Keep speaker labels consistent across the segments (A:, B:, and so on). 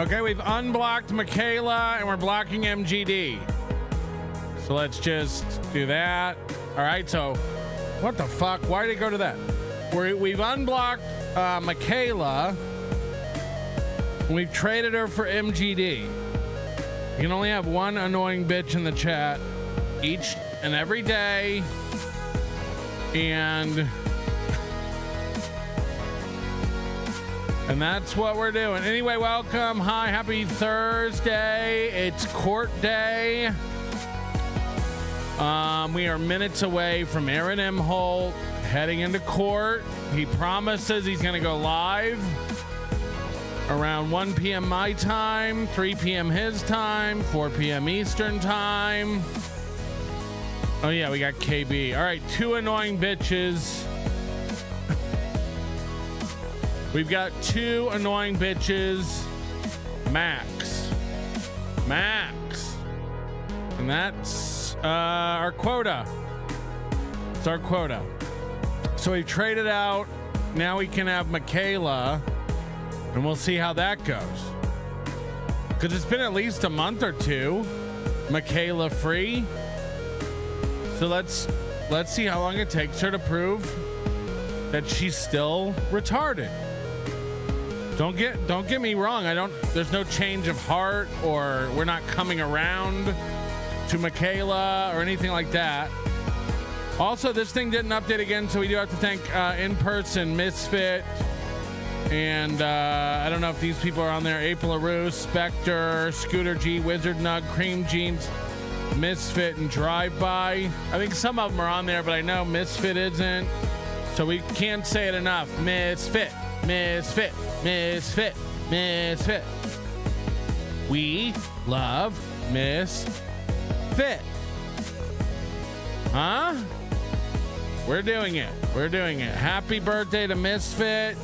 A: Okay, we've unblocked Michaela and we're blocking MGD. So let's just do that. All right, so what the fuck? Why did it go to that? We've unblocked Michaela. We've traded her for MGD. You can only have one annoying bitch in the chat each and every day. And that's what we're doing. Anyway, welcome. Hi, happy Thursday. It's court day. We are minutes away from Aaron Imholte heading into court. He promises he's going to go live around 1 p.m. my time, 3 p.m. his time, 4 p.m. Eastern time. Oh, yeah, we got KB. All right, two annoying bitches. We've got two annoying bitches. Max. And that's our quota. It's our quota. So we traded out. Now we can have Michaela. And we'll see how that goes. Because it's been at least a month or two. Michaela free. So let's see how long it takes her to prove that she's still retarded. Don't get me wrong. There's no change of heart, or we're not coming around to Michaela or anything like that. Also, this thing didn't update again, so we do have to thank in-person Misfit. And I don't know if these people are on there. April LaRue, Spectre, Scooter G, Wizard Nug, Cream Jeans, Misfit, and Drive-By. I think some of them are on there, but I know Misfit isn't. So we can't say it enough. Misfit. We love Misfit. Huh? We're doing it. Happy birthday to Misfit.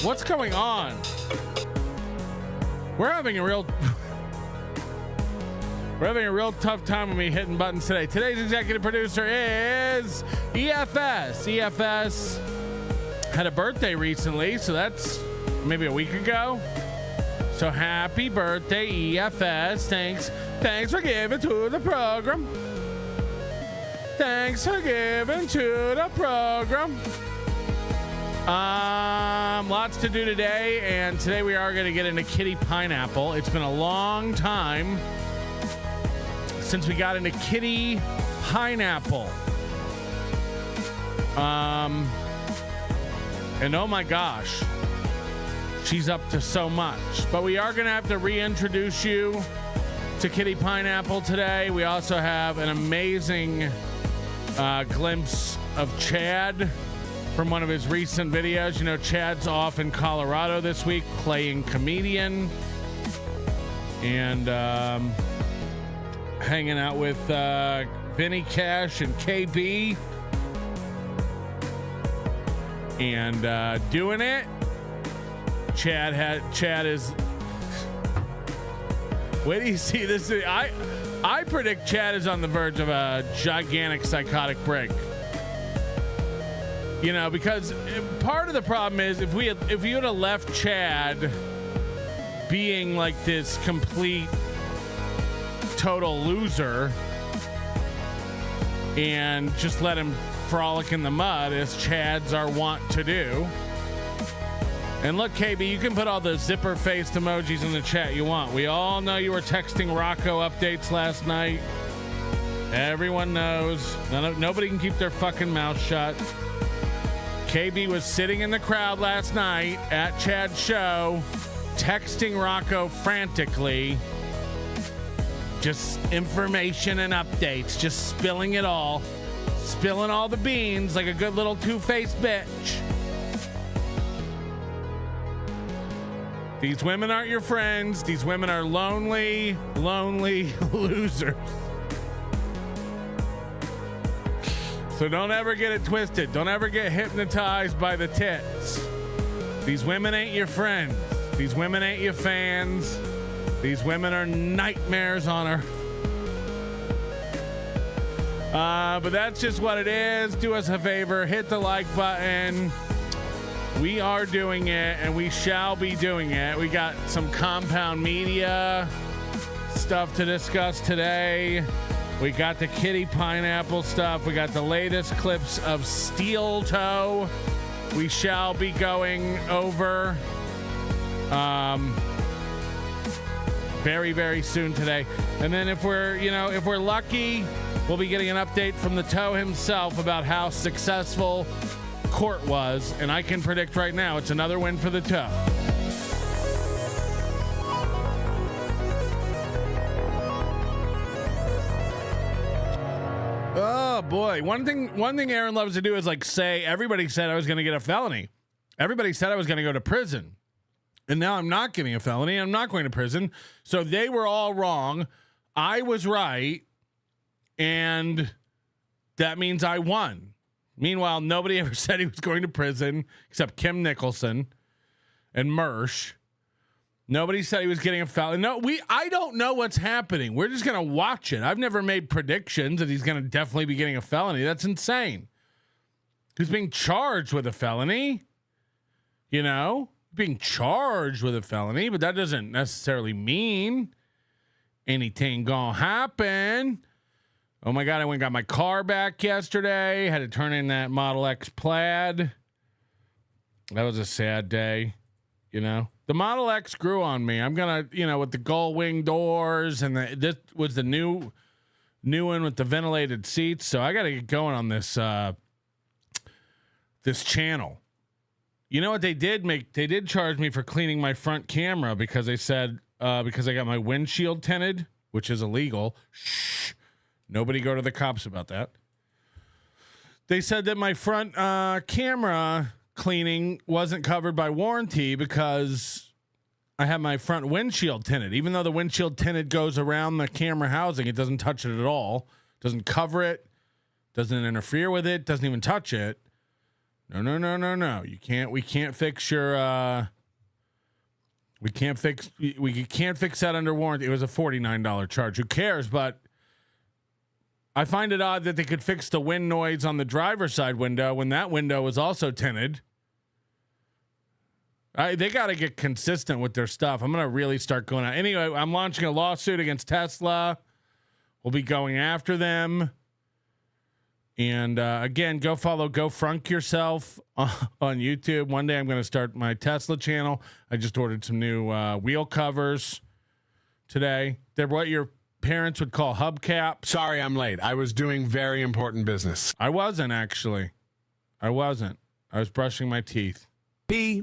A: What's going on? We're having a real tough time when we hitting buttons today. Today's executive producer is EFS. EFS had a birthday recently, so that's maybe a week ago. So happy birthday, EFS. Thanks for giving to the program. Lots to do today, and today we are going to get into Kitty Pineapple. It's been a long time since we got into Kitty Pineapple. And oh my gosh, she's up to so much. But we are going to have to reintroduce you to Kitty Pineapple today. We also have an amazing glimpse of Chad from one of his recent videos. You know, Chad's off in Colorado this week playing comedian and hanging out with Vinny Cash and KB and doing it. Chad is. Wait till you see this. I predict Chad is on the verge of a gigantic psychotic break. You know, because part of the problem is if you would have left Chad being like this complete total loser and just let him frolic in the mud as Chads are wont to do. And look, KB, you can put all the zipper faced emojis in the chat you want. We all know you were texting Rocco updates last night. Everyone knows. Nobody can keep their fucking mouth shut. KB was sitting in the crowd last night at Chad's show, texting Rocco frantically. Just information and updates, just spilling it all. Spilling all the beans like a good little two-faced bitch. These women aren't your friends. These women are lonely losers. So don't ever get it twisted. Don't ever get hypnotized by the tits. These women ain't your friends. These women ain't your fans. These women are nightmares on earth. But that's just what it is. Do us a favor. Hit the like button. We are doing it, and we shall be doing it. We got some compound media stuff to discuss today. We got the kitty pineapple stuff. We got the latest clips of Steel Toe. We shall be going over very, very soon today. And then if we're lucky, we'll be getting an update from the Toe himself about how successful court was. And I can predict right now it's another win for the Toe. Oh boy. One thing Aaron loves to do is like say, everybody said I was going to get a felony. Everybody said I was going to go to prison. And now I'm not getting a felony. I'm not going to prison. So they were all wrong. I was right. And that means I won. Meanwhile, nobody ever said he was going to prison except Kim Nicholson and Mersch. Nobody said he was getting a felony. No, I don't know what's happening. We're just going to watch it. I've never made predictions that he's going to definitely be getting a felony. That's insane. He's being charged with a felony, being charged with a felony, but that doesn't necessarily mean anything gonna happen. Oh my God, I went and got my car back yesterday. Had to turn in that Model X Plaid. That was a sad day, The Model X grew on me. I'm gonna, with the gull wing doors and this was the new one with the ventilated seats. So I got to get going on this this channel. You know what they did make? They did charge me for cleaning my front camera because they said because I got my windshield tinted, which is illegal. Shh. Nobody go to the cops about that. They said that my front camera cleaning wasn't covered by warranty because I have my front windshield tinted. Even though the windshield tinted goes around the camera housing, it doesn't touch it at all. Doesn't cover it. Doesn't interfere with it. Doesn't even touch it. No. You can't. We can't fix your. We can't fix that under warranty. It was a $49 charge. Who cares? But I find it odd that they could fix the wind noise on the driver's side window when that window was also tinted. They got to get consistent with their stuff. I'm gonna really start going out. Anyway, I'm launching a lawsuit against Tesla. We'll be going after them. And again, go follow Go Frunk Yourself on YouTube. One day I'm going to start my Tesla channel. I just ordered some new wheel covers today. They're what your parents would call hubcaps.
B: Sorry, I'm late. I was doing very important business.
A: I wasn't, actually. I wasn't. I was brushing my teeth.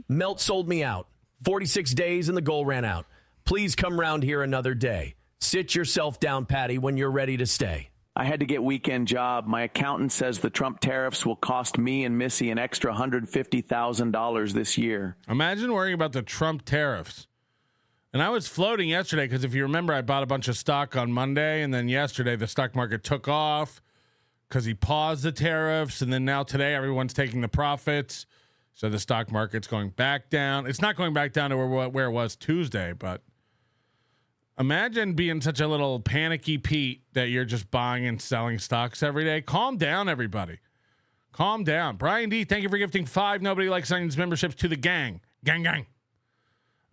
C: Melt sold me out. 46 days and the goal ran out. Please come round here another day. Sit yourself down, Patty, when you're ready to stay.
D: I had to get weekend job. My accountant says the Trump tariffs will cost me and Missy an extra $150,000 this year.
A: Imagine worrying about the Trump tariffs. And I was floating yesterday because if you remember, I bought a bunch of stock on Monday, and then yesterday the stock market took off because he paused the tariffs, and then now today everyone's taking the profits. So the stock market's going back down. It's not going back down to where it was Tuesday, but imagine being such a little panicky Pete that you're just buying and selling stocks every day. Calm down, everybody. Calm down. Brian D, thank you for gifting 5 Nobody Likes Onions memberships to the gang. Gang.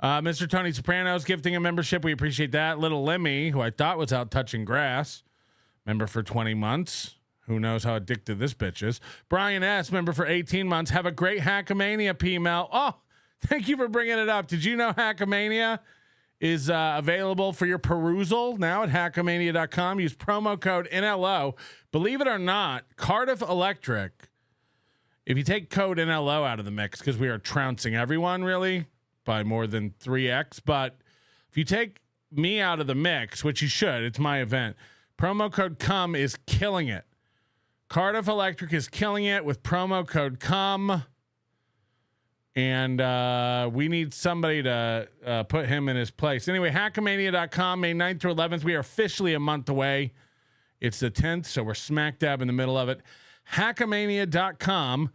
A: Mr. Tony Soprano's gifting a membership. We appreciate that. Little Lemmy, who I thought was out touching grass, member for 20 months. Who knows how addicted this bitch is. Brian S, member for 18 months. Have a great Hackamania, P-Mel. Oh, thank you for bringing it up. Did you know Hackamania is available for your perusal now at hackamania.com. Use promo code NLO. Believe it or not, Cardiff Electric, if you take code NLO out of the mix, because we are trouncing everyone really by more than 3x, but if you take me out of the mix, which you should, it's my event, promo code COME is killing it. Cardiff Electric is killing it with promo code COME. And we need somebody to put him in his place. Anyway, hackamania.com, May 9th through 11th. We are officially a month away. It's the 10th, so we're smack dab in the middle of it. Hackamania.com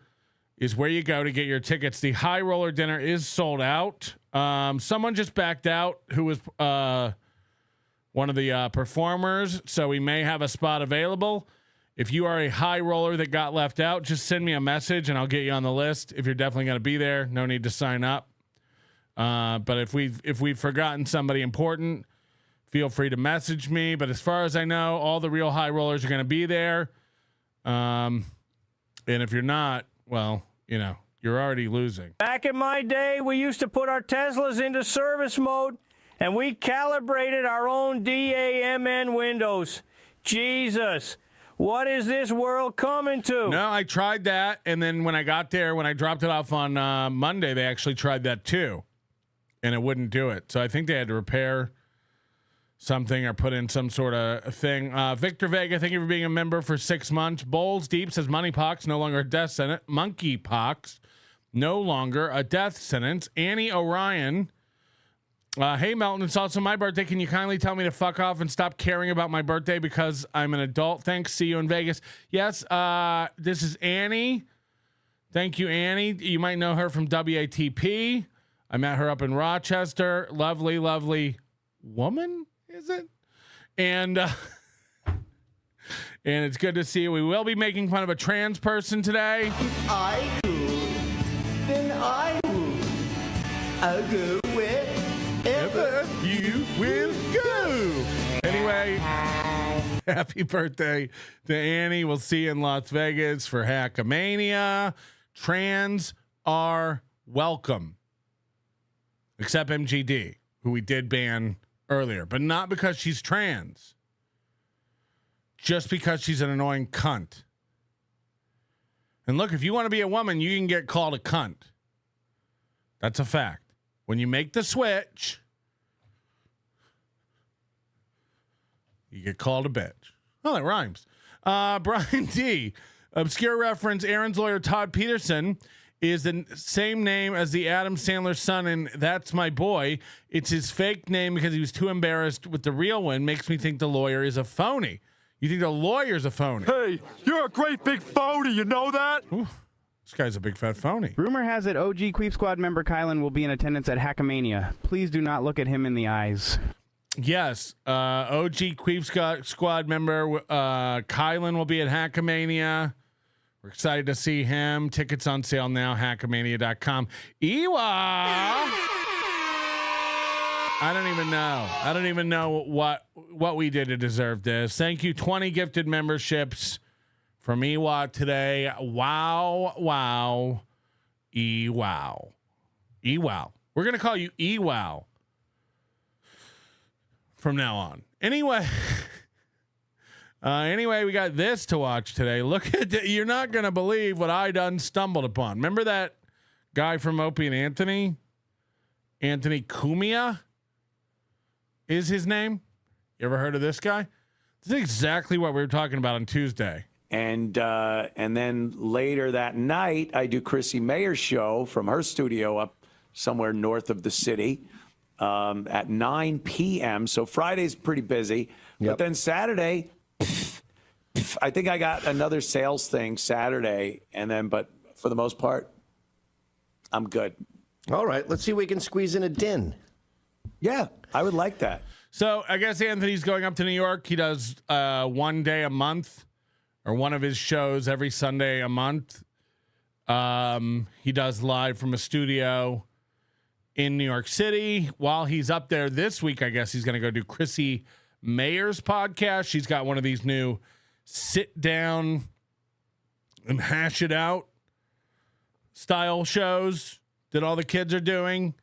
A: is where you go to get your tickets. The High Roller Dinner is sold out. Someone just backed out who was one of the performers, so we may have a spot available. If you are a high roller that got left out, just send me a message and I'll get you on the list. If you're definitely going to be there, no need to sign up. But if we've forgotten somebody important, feel free to message me. But as far as I know, all the real high rollers are going to be there. And if you're not, well, you're already losing.
E: Back in my day, we used to put our Teslas into service mode, and we calibrated our own DAMN windows. Jesus, what is this world coming to?
A: No, I tried that, and then when I got there, when I dropped it off on Monday, they actually tried that too, and it wouldn't do it. So I think they had to repair something or put in some sort of thing. Victor Vega, thank you for being a member for 6 months. Bowles Deep says monkeypox, no longer a death sentence. Monkeypox, no longer a death sentence. Annie Orion, hey Melton, it's also my birthday. Can you kindly tell me to fuck off and stop caring about my birthday because I'm an adult? Thanks. See you in Vegas. Yes, this is Annie. Thank you, Annie. You might know her from WATP. I met her up in Rochester. Lovely, lovely woman. Is it? And it's good to see you. We will be making fun of a trans person today.
F: If I could, then I would. I'll go wherever
A: you will go. Anyway, happy birthday to Annie. We'll see you in Las Vegas for Hackamania. Trans are welcome. Except MGD, who we did ban earlier, but not because she's trans, just because she's an annoying cunt. And look, if you want to be a woman, you can get called a cunt. That's a fact. When you make the switch, you get called a bitch. Oh, that rhymes. Brian D. Obscure reference, Aaron's lawyer Todd Peterson is the same name as the Adam Sandler son, and That's My Boy. It's his fake name because he was too embarrassed with the real one. Makes me think the lawyer is a phony. You think the lawyer's a phony?
G: Hey, you're a great big phony, you know that?
A: Ooh, this guy's a big fat phony.
H: Rumor has it OG Queep Squad member Kylan will be in attendance at Hackamania. Please do not look at him in the eyes.
A: Yes, OG Queep Squad member Kylan will be at Hackamania. We're excited to see him. Tickets on sale now, hackamania.com. Ewa! I don't even know what we did to deserve this. Thank you. 20 gifted memberships from Ewa today. Wow. Ewow. We're going to call you Ewow from now on. Anyway, we got this to watch today. Look at you're not going to believe what I done stumbled upon. Remember that guy from Opie and Anthony? Anthony Cumia is his name. You ever heard of this guy? This is exactly what we were talking about on Tuesday.
D: And then later that night, I do Chrissy Mayer's show from her studio up somewhere north of the city at 9 p.m. So Friday's pretty busy. Yep. But then Saturday, I think I got another sales thing Saturday. But for the most part, I'm good.
I: All right. Let's see if we can squeeze in a din.
D: Yeah, I would like that.
A: So I guess Anthony's going up to New York. He does one day a month, or one of his shows every Sunday a month. He does live from a studio in New York City. While he's up there this week, I guess he's going to go do Chrissy Mayer's podcast. She's got one of these new sit down and hash it out style shows that all the kids are doing.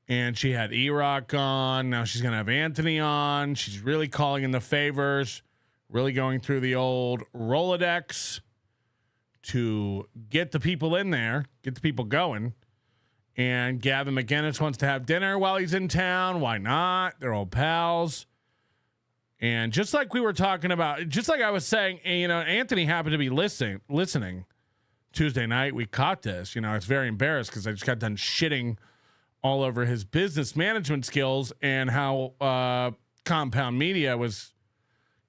A: And she had E-Rock on. Now she's going to have Anthony on. She's really calling in the favors, really going through the old Rolodex to get the people in there, get the people going. And Gavin McGinnis wants to have dinner while he's in town. Why not? They're old pals. And just like we were talking about, just like I was saying, Anthony happened to be listening Tuesday night. We caught this. I was very embarrassed because I just got done shitting all over his business management skills and how Compound Media was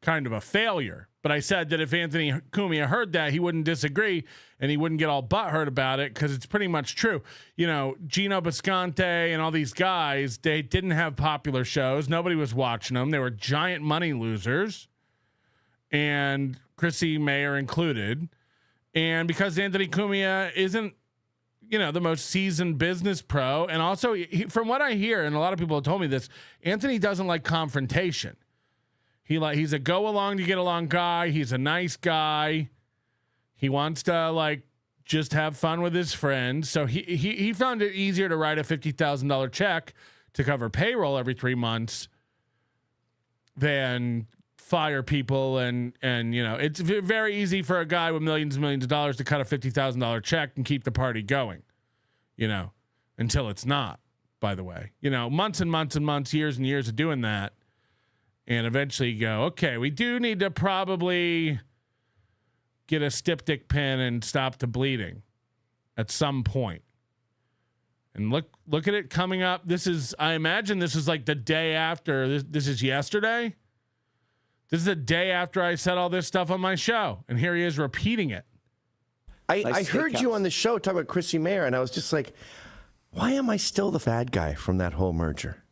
A: kind of a failure. But I said that if Anthony Cumia heard that, he wouldn't disagree and he wouldn't get all butthurt about it because it's pretty much true. Gino Bisconte and all these guys, they didn't have popular shows. Nobody was watching them. They were giant money losers. And Chrissy Mayer included, and because Anthony Cumia isn't, the most seasoned business pro, and also from what I hear, and a lot of people have told me this, Anthony doesn't like confrontation. He's a go along to get along guy. He's a nice guy. He wants to just have fun with his friends. So he found it easier to write a $50,000 check to cover payroll every 3 months than fire people. And it's very easy for a guy with millions and millions of dollars to cut a $50,000 check and keep the party going, until it's not, by the way, months and months and months, years and years of doing that. And eventually you go, okay, we do need to probably get a styptic pin and stop the bleeding at some point. And look at it coming up. I imagine this is like the day after. This is yesterday. This is the day after I said all this stuff on my show. And here he is repeating it.
I: I heard you on the show talk about Chrissy Mayer, and I was just like, why am I still the bad guy from that whole merger?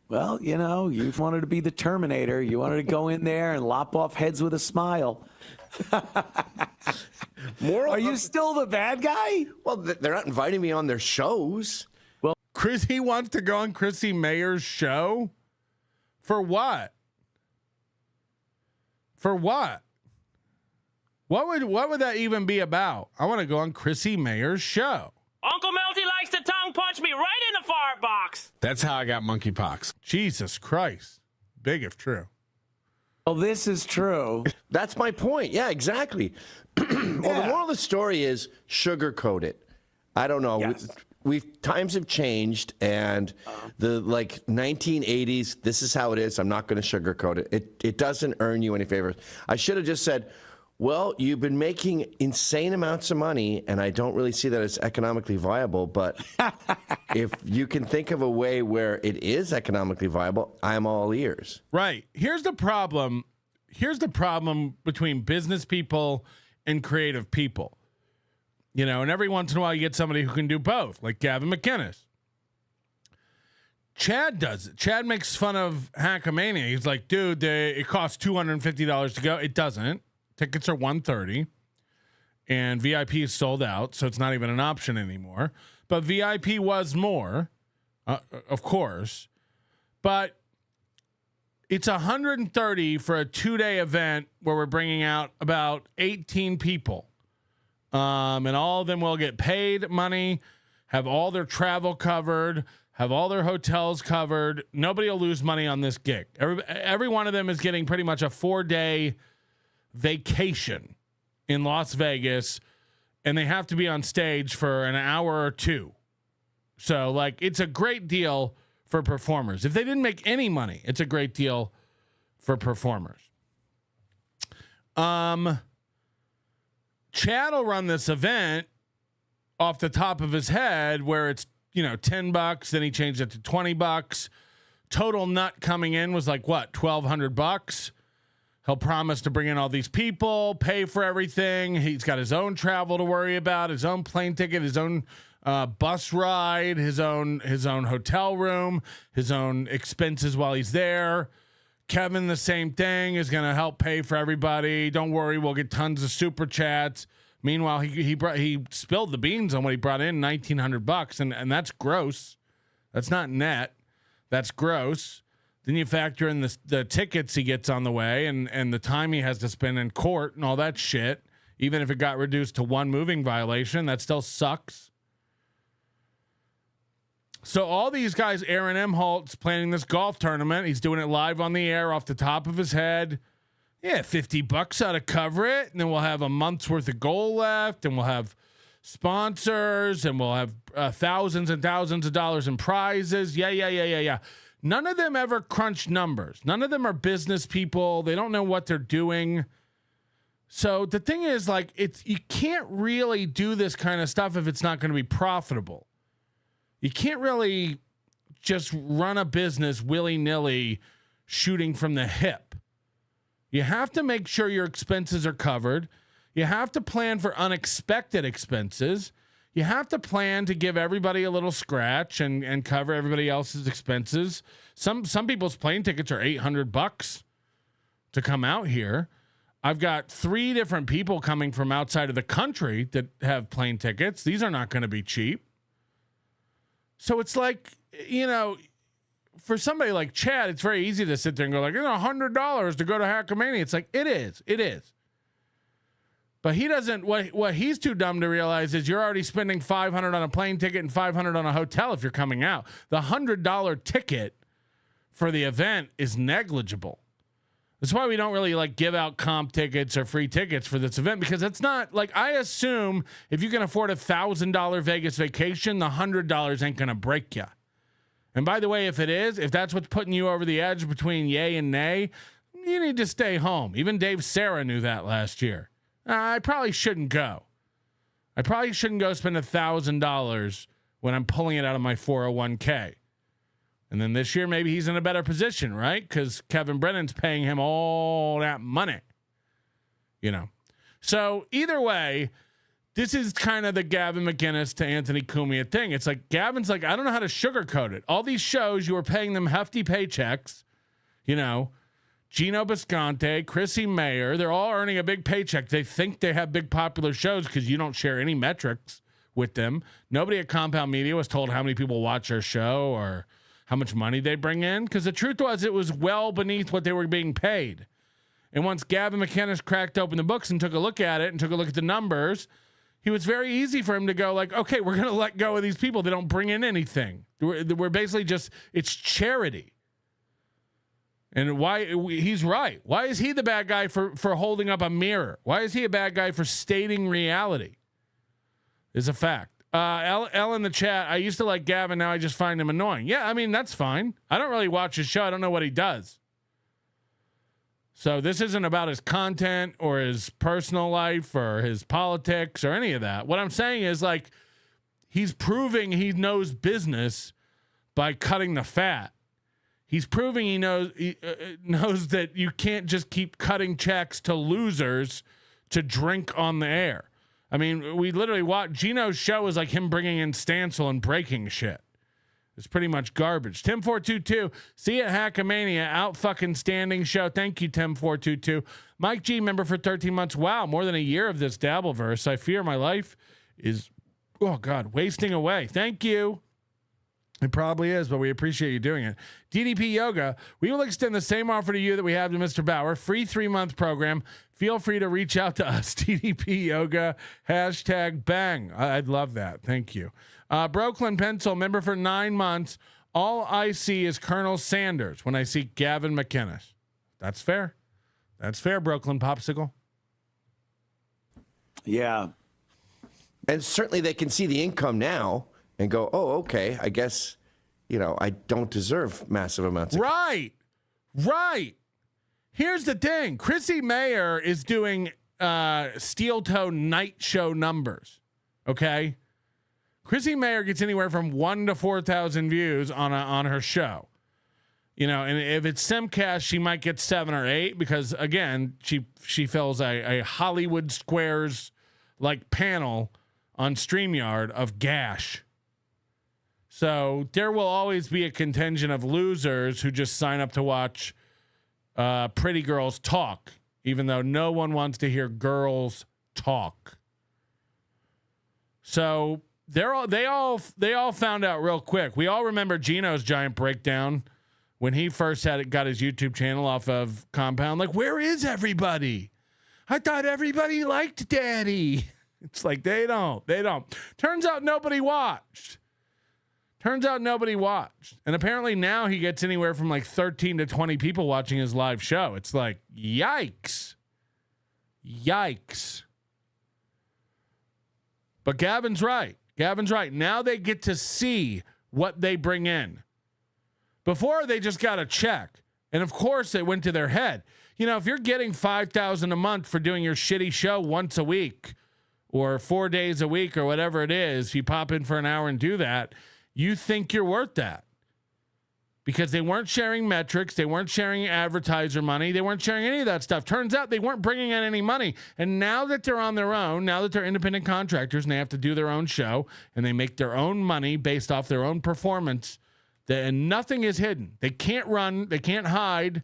D: Well, you wanted to be the Terminator. You wanted to go in there and lop off heads with a smile. Are you still the bad guy?
I: Well, they're not inviting me on their shows.
A: Well, Chrissy wants to go on Chrissy Mayer's show? For what? For what? What would that even be about? I want to go on Chrissy Mayer's show.
J: Uncle Melty likes to tongue punch me right in the fart box.
B: That's how I got monkeypox.
A: Jesus Christ. Big if true.
D: Well, this is true.
I: That's my point. Yeah, exactly. Well, the moral of the story is sugarcoat it. I don't know.
D: Yes.
I: Times have changed, and the 1980s, this is how it is. I'm not going to sugarcoat it. It doesn't earn you any favors. I should have just said, well, you've been making insane amounts of money, and I don't really see that as economically viable. But if you can think of a way where it is economically viable, I'm all ears.
A: Right. Here's the problem. Here's the problem between business people and creative people. And every once in a while you get somebody who can do both, like Gavin McInnes. Chad does it. Chad makes fun of Hackamania. He's like, dude, it costs $250 to go. It doesn't. Tickets are $130, and VIP is sold out, so it's not even an option anymore. But VIP was more, of course. But it's $130 for a 2-day event where we're bringing out about 18 people, and all of them will get paid money, have all their travel covered, have all their hotels covered. Nobody will lose money on this gig. Every one of them is getting pretty much a 4-day vacation in Las Vegas, and they have to be on stage for an hour or two. So it's a great deal for performers. If they didn't make any money, it's a great deal for performers. Chad will run this event off the top of his head where it's, $10, then he changed it to $20. Total nut coming in was $1,200. He'll promise to bring in all these people, pay for everything. He's got his own travel to worry about, his own plane ticket, his own bus ride, his own hotel room, his own expenses while he's there. Kevin, the same thing, is going to help pay for everybody. Don't worry, we'll get tons of super chats. Meanwhile, he spilled the beans on what he brought in, $1,900, and that's gross. That's not net. That's gross. Then you factor in the tickets he gets on the way and the time he has to spend in court and all that shit. Even if it got reduced to one moving violation, that still sucks. So all these guys, Aaron Imholte's planning this golf tournament. He's doing it live on the air off the top of his head. Yeah, $50 ought to cover it. And then we'll have a month's worth of goal left, and we'll have sponsors, and we'll have thousands and thousands of dollars in prizes. Yeah. None of them ever crunch numbers. None of them are business people. They don't know what they're doing. So the thing is, you can't really do this kind of stuff if it's not going to be profitable. You can't really just run a business willy-nilly shooting from the hip. You have to make sure your expenses are covered. You have to plan for unexpected expenses. You have to plan to give everybody a little scratch and cover everybody else's expenses. Some people's plane tickets are $800 to come out here. I've got 3 different people coming from outside of the country that have plane tickets. These are not going to be cheap. So it's like, you know, for somebody like Chad, it's very easy to sit there and go like, it's $100 to go to Hackamania. It's like, it is. But he doesn't, what he's too dumb to realize is you're already spending $500 on a plane ticket and $500 on a hotel if you're coming out. The $100 ticket for the event is negligible. That's why we don't really like give out comp tickets or free tickets for this event, because it's not like, I assume if you can afford $1,000 Vegas vacation, the $100 ain't going to break you. And by the way, if that's what's putting you over the edge between yay and nay, you need to stay home. Even Dave Serra knew that last year. I probably shouldn't go. I probably shouldn't go spend $1,000 when I'm pulling it out of my 401k. And then this year, maybe he's in a better position, right? Because Kevin Brennan's paying him all that money, you know. So either way, this is kind of the Gavin McInnes to Anthony Cumia thing. It's like Gavin's like, I don't know how to sugarcoat it. All these shows, you were paying them hefty paychecks, you know. Gino Bisconte, Chrissy Mayer, they're all earning a big paycheck. They think they have big popular shows because you don't share any metrics with them. Nobody at Compound Media was told how many people watch their show or how much money they bring in, because the truth was it was well beneath what they were being paid. And once Gavin McInnes cracked open the books and took a look at it and took a look at the numbers, it was very easy for him to go like, okay, we're going to let go of these people. They don't bring in anything. We're basically just, it's charity. And he's right. Why is he the bad guy for holding up a mirror? Why is he a bad guy for stating reality? Is a fact. L in the chat, I used to like Gavin, now I just find him annoying. Yeah, I mean, that's fine. I don't really watch his show. I don't know what he does. So this isn't about his content or his personal life or his politics or any of that. What I'm saying is, like, he's proving he knows business by cutting the fat. He's proving he knows that you can't just keep cutting checks to losers to drink on the air. I mean, we literally watch Gino's show is like him bringing in Stancil and breaking shit. It's pretty much garbage. Tim422, see you at Hackamania, out fucking standing show. Thank you, Tim422. Mike G, member for 13 months. Wow, more than a year of this Dabbleverse. I fear my life is, oh God, wasting away. Thank you. It probably is, but we appreciate you doing it. DDP Yoga, we will extend the same offer to you that we have to Mr. Bauer. Free 3-month program. Feel free to reach out to us. DDP Yoga, #bang. I'd love that. Thank you. Brooklyn Pencil, member for 9 months. All I see is Colonel Sanders when I see Gavin McInnes. That's fair. That's fair, Brooklyn Popsicle.
D: Yeah.
I: And certainly they can see the income now and go, oh, okay, I guess, you know, I don't deserve massive amounts of
A: Right. Here's the thing. Chrissy Mayer is doing Steel Toe night show numbers. Okay? Chrissy Mayer gets anywhere from 1,000 to 4,000 views on her show. You know, and if it's Simcast, she might get 7 or 8 because, again, she fills a Hollywood Squares like panel on StreamYard of gash. So there will always be a contingent of losers who just sign up to watch pretty girls talk, even though no one wants to hear girls talk. So they all found out real quick. We all remember Gino's giant breakdown when he first got his YouTube channel off of Compound. Like, where is everybody? I thought everybody liked Daddy. It's like they don't. Turns out nobody watched. And apparently now he gets anywhere from like 13 to 20 people watching his live show. It's like, yikes. But Gavin's right. Now they get to see what they bring in. Before, they just got a check. And of course, it went to their head. You know, if you're getting $5,000 a month for doing your shitty show once a week or 4 days a week or whatever it is, you pop in for an hour and do that, you think you're worth that. Because they weren't sharing metrics. They weren't sharing advertiser money. They weren't sharing any of that stuff. Turns out they weren't bringing in any money. And now that they're on their own, now that they're independent contractors and they have to do their own show and they make their own money based off their own performance, and nothing is hidden. They can't run. They can't hide.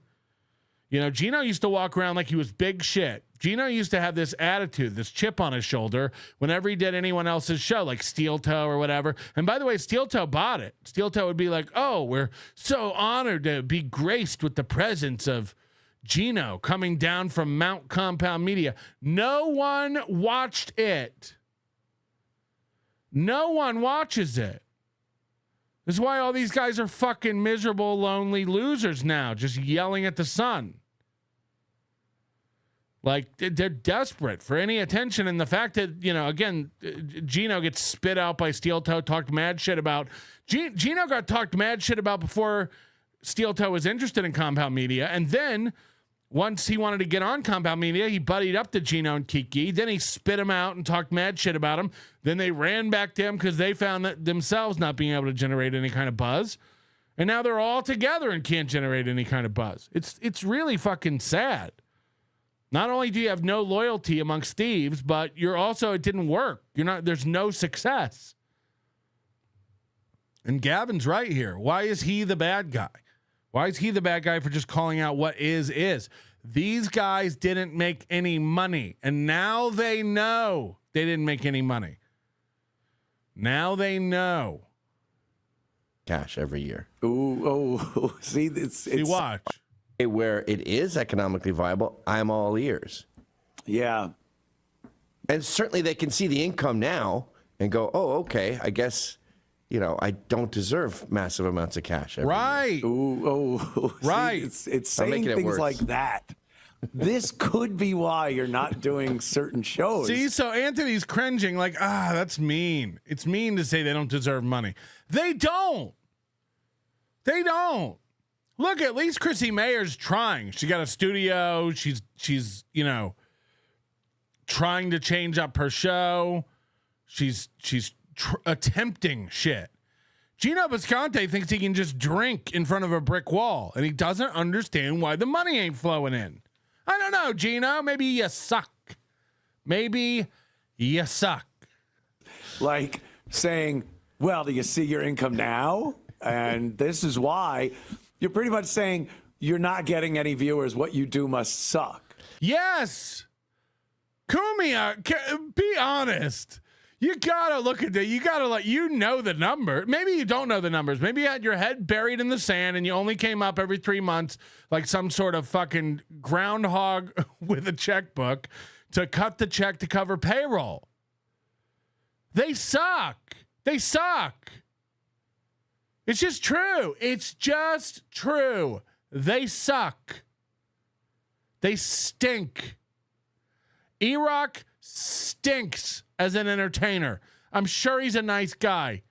A: You know, Gino used to walk around like he was big shit. Gino used to have this attitude, this chip on his shoulder whenever he did anyone else's show, like Steel Toe or whatever. And by the way, Steel Toe bought it. Steel Toe would be like, oh, we're so honored to be graced with the presence of Gino coming down from Mount Compound Media. No one watched it. No one watches it. This is why all these guys are fucking miserable, lonely losers now, just yelling at the sun. Like, they're desperate for any attention. And the fact that, you know, again, Gino gets spit out by Steel Toe, talked mad shit about. Gino got talked mad shit about before Steel Toe was interested in Compound Media. And then once he wanted to get on Compound Media, he buddied up to Gino and Kiki. Then he spit him out and talked mad shit about him. Then they ran back to him because they found that themselves not being able to generate any kind of buzz. And now they're all together and can't generate any kind of buzz. It's really fucking sad. Not only do you have no loyalty amongst thieves, but you're also, it didn't work. There's no success. And Gavin's right here. Why is he the bad guy? Why is he the bad guy for just calling out what is? These guys didn't make any money. And now they know they didn't make any money. Now they know.
I: Cash every year.
D: Ooh, see,
A: See, watch.
I: Where it is economically viable, I'm all ears.
D: Yeah.
I: And certainly they can see the income now and go, oh, okay, I guess, you know, I don't deserve massive amounts of cash every
A: Right.
I: year.
D: Ooh.
A: Right.
D: See, it's saying things like that. This could be why you're not doing certain shows.
A: See, so Anthony's cringing like, that's mean. It's mean to say they don't deserve money. They don't. They don't. Look, at least Chrissy Mayer's trying. She got a studio. She's you know, trying to change up her show. She's attempting shit. Gino Visconti thinks he can just drink in front of a brick wall, and he doesn't understand why the money ain't flowing in. I don't know, Gino. Maybe you suck. Maybe you suck.
D: Like saying, well, do you see your income now? And this is why. You're pretty much saying you're not getting any viewers. What you do must suck.
A: Yes. Kumia, be honest. You gotta look at that. You gotta let the number. Maybe you don't know the numbers. Maybe you had your head buried in the sand and you only came up every 3 months like some sort of fucking groundhog with a checkbook to cut the check to cover payroll. They suck. They suck. It's just true. It's just true. They suck. They stink. E-Rock stinks as an entertainer. I'm sure he's a nice guy.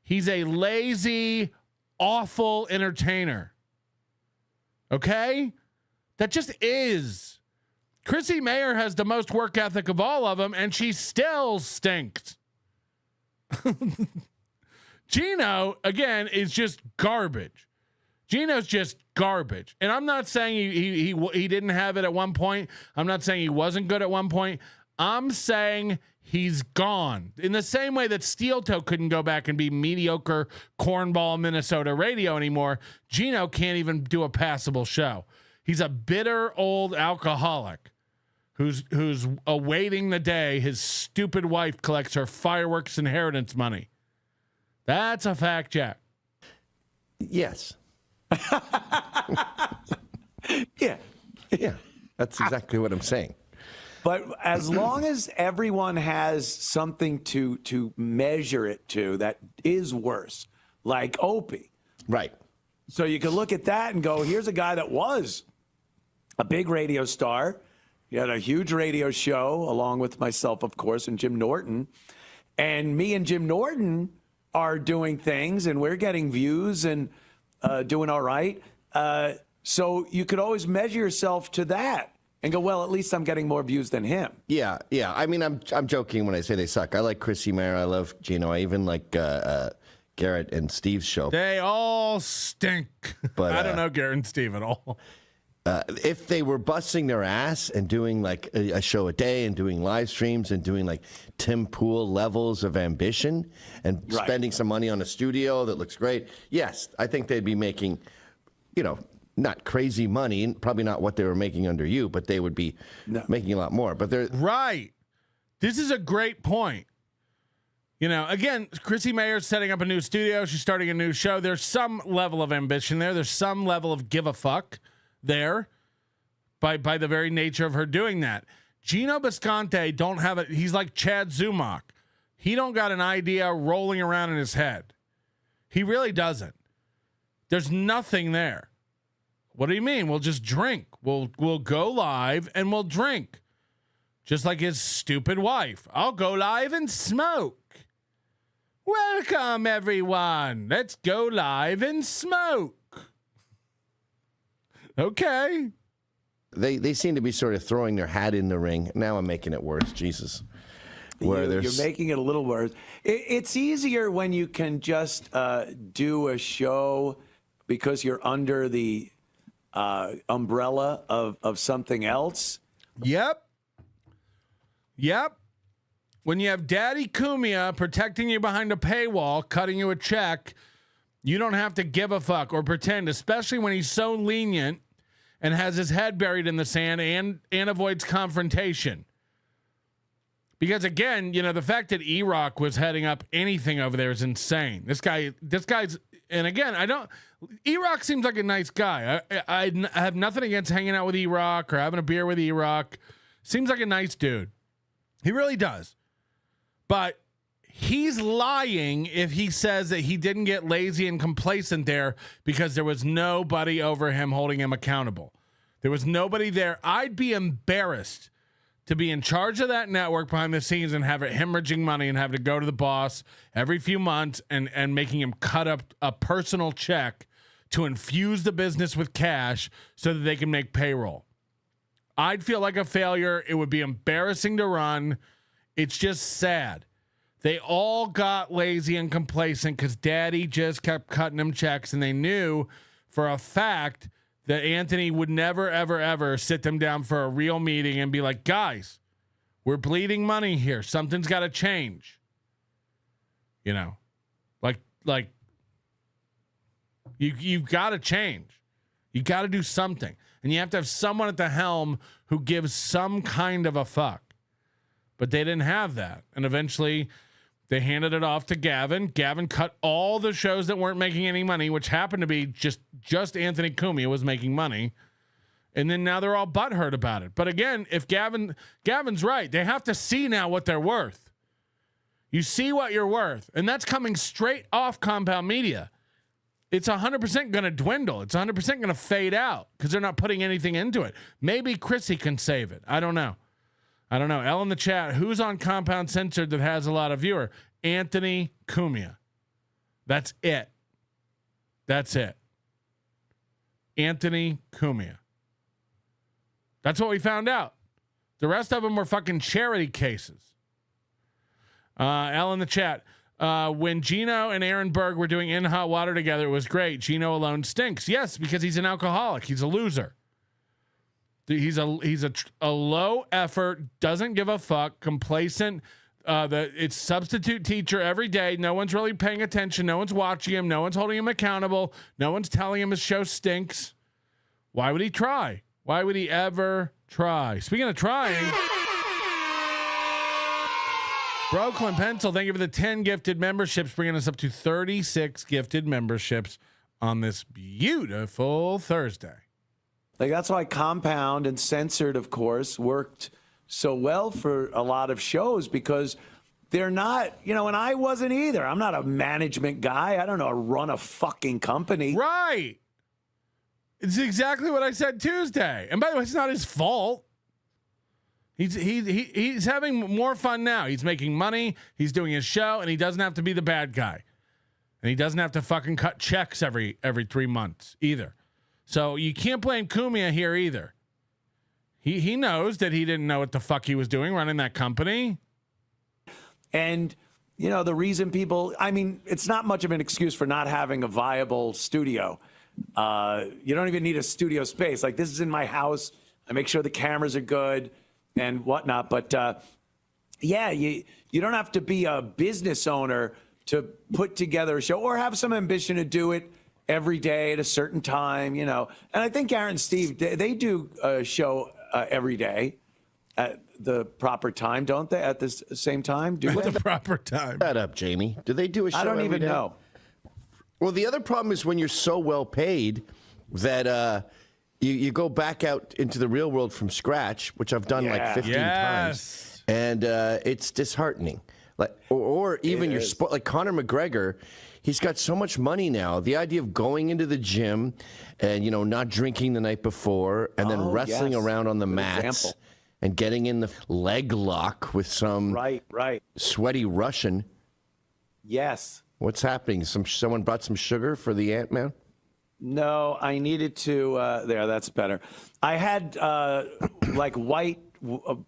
A: He's a lazy, awful entertainer. Okay? That just is. Chrissy Mayer has the most work ethic of all of them, and she still stinks. Gino, again, is just garbage. Gino's just garbage. And I'm not saying he didn't have it at one point. I'm not saying he wasn't good at one point. I'm saying he's gone. In the same way that Steel Toe couldn't go back and be mediocre cornball Minnesota radio anymore, Gino can't even do a passable show. He's a bitter old alcoholic who's awaiting the day his stupid wife collects her fireworks inheritance money. That's a fact check.
I: Yes.
D: Yeah.
I: That's exactly what I'm saying.
D: But as long as everyone has something to measure it to that is worse, like Opie.
I: Right.
D: So you can look at that and go, here's a guy that was a big radio star. He had a huge radio show along with myself, of course, and Jim Norton. And me and Jim Norton are doing things and we're getting views and doing all right. So you could always measure yourself to that and go, well, at least I'm getting more views than him.
I: Yeah. I mean, I'm joking when I say they suck. I like Chrissy Mayer. I love Gino. I even like Garrett and Steve's show.
A: They all stink.
I: But
A: I don't know Garrett and Steve at all.
I: If they were busting their ass and doing like a show a day and doing live streams and doing like Tim Pool levels of ambition and spending some money on a studio that looks great, yes, I think they'd be making, not crazy money, probably not what they were making under you, but they would be making a lot more. But they're
A: right. This is a great point. You know, again, Chrissy Mayer's setting up a new studio. She's starting a new show. There's some level of ambition there. There's some level of give a fuck there by the very nature of her doing that. Gino Bisconte don't have it. He's like Chad Zumach. He don't got an idea rolling around in his head. He really doesn't. There's nothing there. What do you mean? We'll just drink. We'll go live and we'll drink. Just like his stupid wife. I'll go live and smoke. Welcome, everyone. Let's go live and smoke. Okay.
I: They seem to be sort of throwing their hat in the ring. Now I'm making it worse. Jesus.
D: You're making it a little worse. It's easier when you can just do a show because you're under the umbrella of something else.
A: Yep. When you have Daddy Cumia protecting you behind a paywall, cutting you a check, you don't have to give a fuck or pretend, especially when he's so lenient and has his head buried in the sand and avoids confrontation. Because again, you know, the fact that E-Rock was heading up anything over there is insane. This guy's, and again, E-Rock seems like a nice guy. I have nothing against hanging out with E-Rock or having a beer with E-Rock. Seems like a nice dude. He really does. But he's lying if he says that he didn't get lazy and complacent there because there was nobody over him holding him accountable. There was nobody there. I'd be embarrassed to be in charge of that network behind the scenes and have it hemorrhaging money and have to go to the boss every few months and making him cut up a personal check to infuse the business with cash so that they can make payroll. I'd feel like a failure. It would be embarrassing to run. It's just sad. They all got lazy and complacent because Daddy just kept cutting them checks, and they knew for a fact that Anthony would never, ever, ever sit them down for a real meeting and be like, guys, we're bleeding money here. Something's got to change. You know, like you've got to change. You got to do something. And you have to have someone at the helm who gives some kind of a fuck. But they didn't have that. And eventually they handed it off to Gavin. Gavin cut all the shows that weren't making any money, which happened to be just Anthony Cumia was making money. And then now they're all butthurt about it. But again, if Gavin's right, they have to see now what they're worth. You see what you're worth. And that's coming straight off Compound Media. It's 100% going to dwindle. It's 100% going to fade out because they're not putting anything into it. Maybe Chrissy can save it. I don't know. Elle in the chat, who's on Compound Censored that has a lot of viewer? Anthony Cumia. That's it. Anthony Cumia. That's what we found out. The rest of them were fucking charity cases. Elle in the chat, when Gino and Aaron Berg were doing In Hot Water together, it was great. Gino alone stinks. Yes, because he's an alcoholic. He's a loser. He's a low effort, doesn't give a fuck, complacent. It's substitute teacher every day. No one's really paying attention. No one's watching him. No one's holding him accountable. No one's telling him his show stinks. Why would he try? Why would he ever try? Speaking of trying, Brooklyn Pencil, thank you for the 10 gifted memberships, bringing us up to 36 gifted memberships on this beautiful Thursday.
D: Like, that's why Compound and Censored, of course, worked so well for a lot of shows because they're not, you know, and I wasn't either. I'm not a management guy. I don't know how to run a fucking company.
A: Right. It's exactly what I said Tuesday. And by the way, it's not his fault. He's having more fun now. He's making money. He's doing his show, and he doesn't have to be the bad guy. And he doesn't have to fucking cut checks every 3 months either. So you can't blame Cumia here either. He knows that he didn't know what the fuck he was doing running that company.
D: And, you know, the reason people, I mean, it's not much of an excuse for not having a viable studio. You don't even need a studio space. Like, this is in my house. I make sure the cameras are good and whatnot. But, yeah, you don't have to be a business owner to put together a show or have some ambition to do it every day at a certain time, you know. And I think Aaron and Steve, they do a show every day at the proper time, don't they? At the same time? Do
A: At
D: they?
A: the proper time.
I: Shut up, Jamie. Do they do a show
D: I don't
I: every
D: even
I: day?
D: know.
I: Well, the other problem is when you're so well paid that you go back out into the real world from scratch, which I've done like 15 times, and it's disheartening. Like, or even your sport, like Conor McGregor, he's got so much money now. The idea of going into the gym and not drinking the night before, and then wrestling around on the mats and getting in the leg lock with some sweaty Russian.
D: Yes.
I: What's happening? Someone brought some sugar for the Ant-Man?
D: No, I needed to. There, that's better. I had like white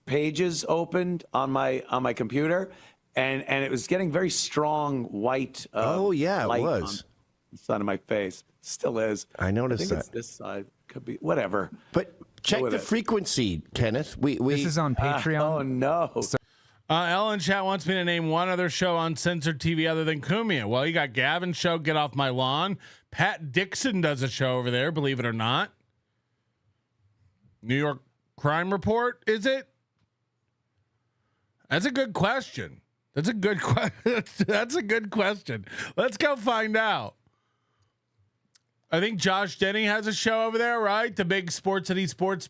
D: pages opened on my computer, and it was getting very strong white. Light
I: it was
D: on the side of my face. Still is.
I: I noticed
D: think
I: that.
D: It's this side. Could be whatever.
I: But check the frequency, Kenneth.
K: This is on Patreon.
D: Oh no.
A: Ellen Chat wants me to name one other show on censored TV other than Cumia. Well, you got Gavin's show, Get Off My Lawn. Pat Dixon does a show over there, believe it or not. New York Crime Report, is it? That's a good question. That's a good That's a good question. Let's go find out. I think Josh Denny has a show over there, right? The big Sports City Sports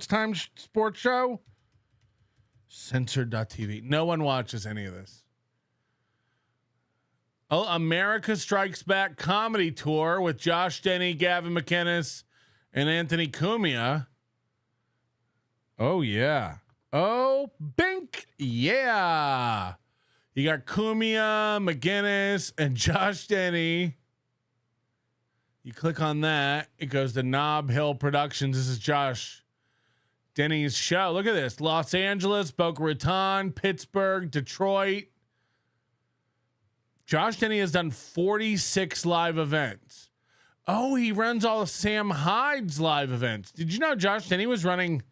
A: Time sports show. Censored.tv. No one watches any of this. Oh, America Strikes Back comedy tour with Josh Denny, Gavin McInnes, and Anthony Cumia. Oh, yeah. Oh, bink. Yeah. You got Cumia, McInnes, and Josh Denny. You click on that. It goes to Nob Hill Productions. This is Josh Denny's show. Look at this. Los Angeles, Boca Raton, Pittsburgh, Detroit. Josh Denny has done 46 live events. Oh, he runs all of Sam Hyde's live events. Did you know Josh Denny was running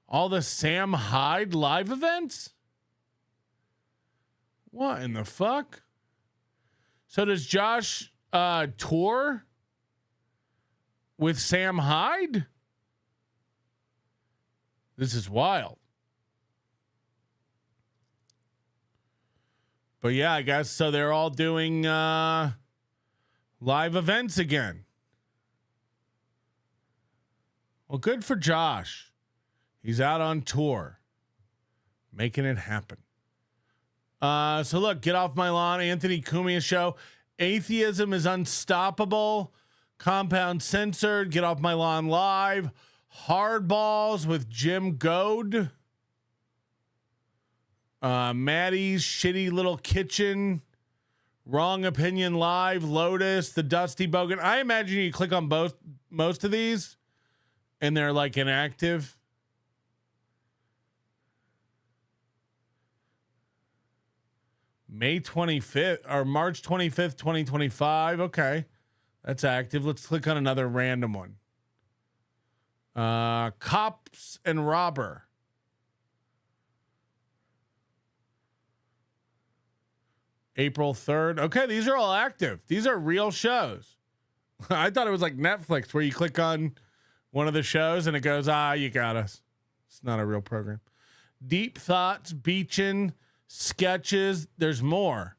A: all the Sam Hyde live events? What in the fuck? So does Josh tour with Sam Hyde? This is wild. But yeah, I guess so. They're all doing live events again. Well, good for Josh. He's out on tour, making it happen. So look, Get Off My Lawn, Anthony Cumia show. Atheism is Unstoppable. Compound Censored, Get Off My Lawn Live. Hardballs with Jim Goad. Maddie's Shitty Little Kitchen. Wrong Opinion Live. Lotus, The Dusty Bogan. I imagine you click on most of these and they're like inactive. May 25th or March 25th, 2025. Okay. That's active. Let's click on another random one. Cops and Robber. April 3rd. Okay, these are all active. These are real shows. I thought it was like Netflix where you click on one of the shows and it goes, you got us. It's not a real program. Deep Thoughts, Beachin', Sketches. There's more.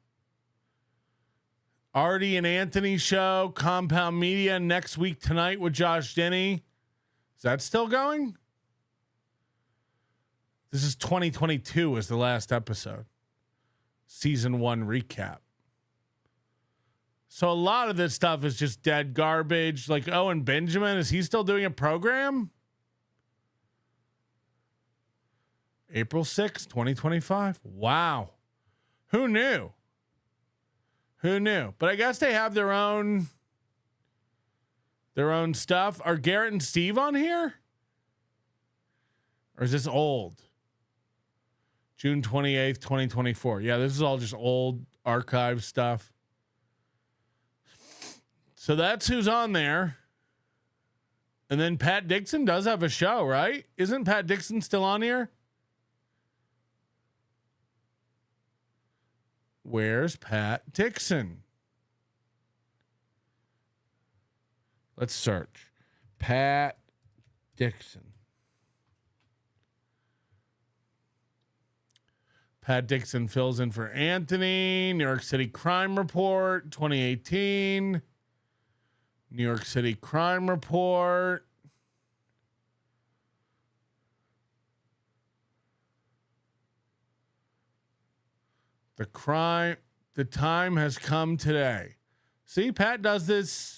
A: Artie and Anthony show, Compound Media next week tonight with Josh Denny. Is that still going? This is 2022 is the last episode. Season 1 recap. So a lot of this stuff is just dead garbage. Like Owen Benjamin, is he still doing a program? April 6th, 2025. Wow. Who knew? Who knew? But I guess they have their own stuff. Are Garrett and Steve on here? Or is this old? June 28th, 2024. Yeah, this is all just old archive stuff. So that's who's on there. And then Pat Dixon does have a show, right? Isn't Pat Dixon still on here? Where's Pat Dixon? Let's search. Pat Dixon. Pat Dixon fills in for Anthony. New York City Crime Report 2018. New York City Crime Report. The time has come today. See, Pat does this.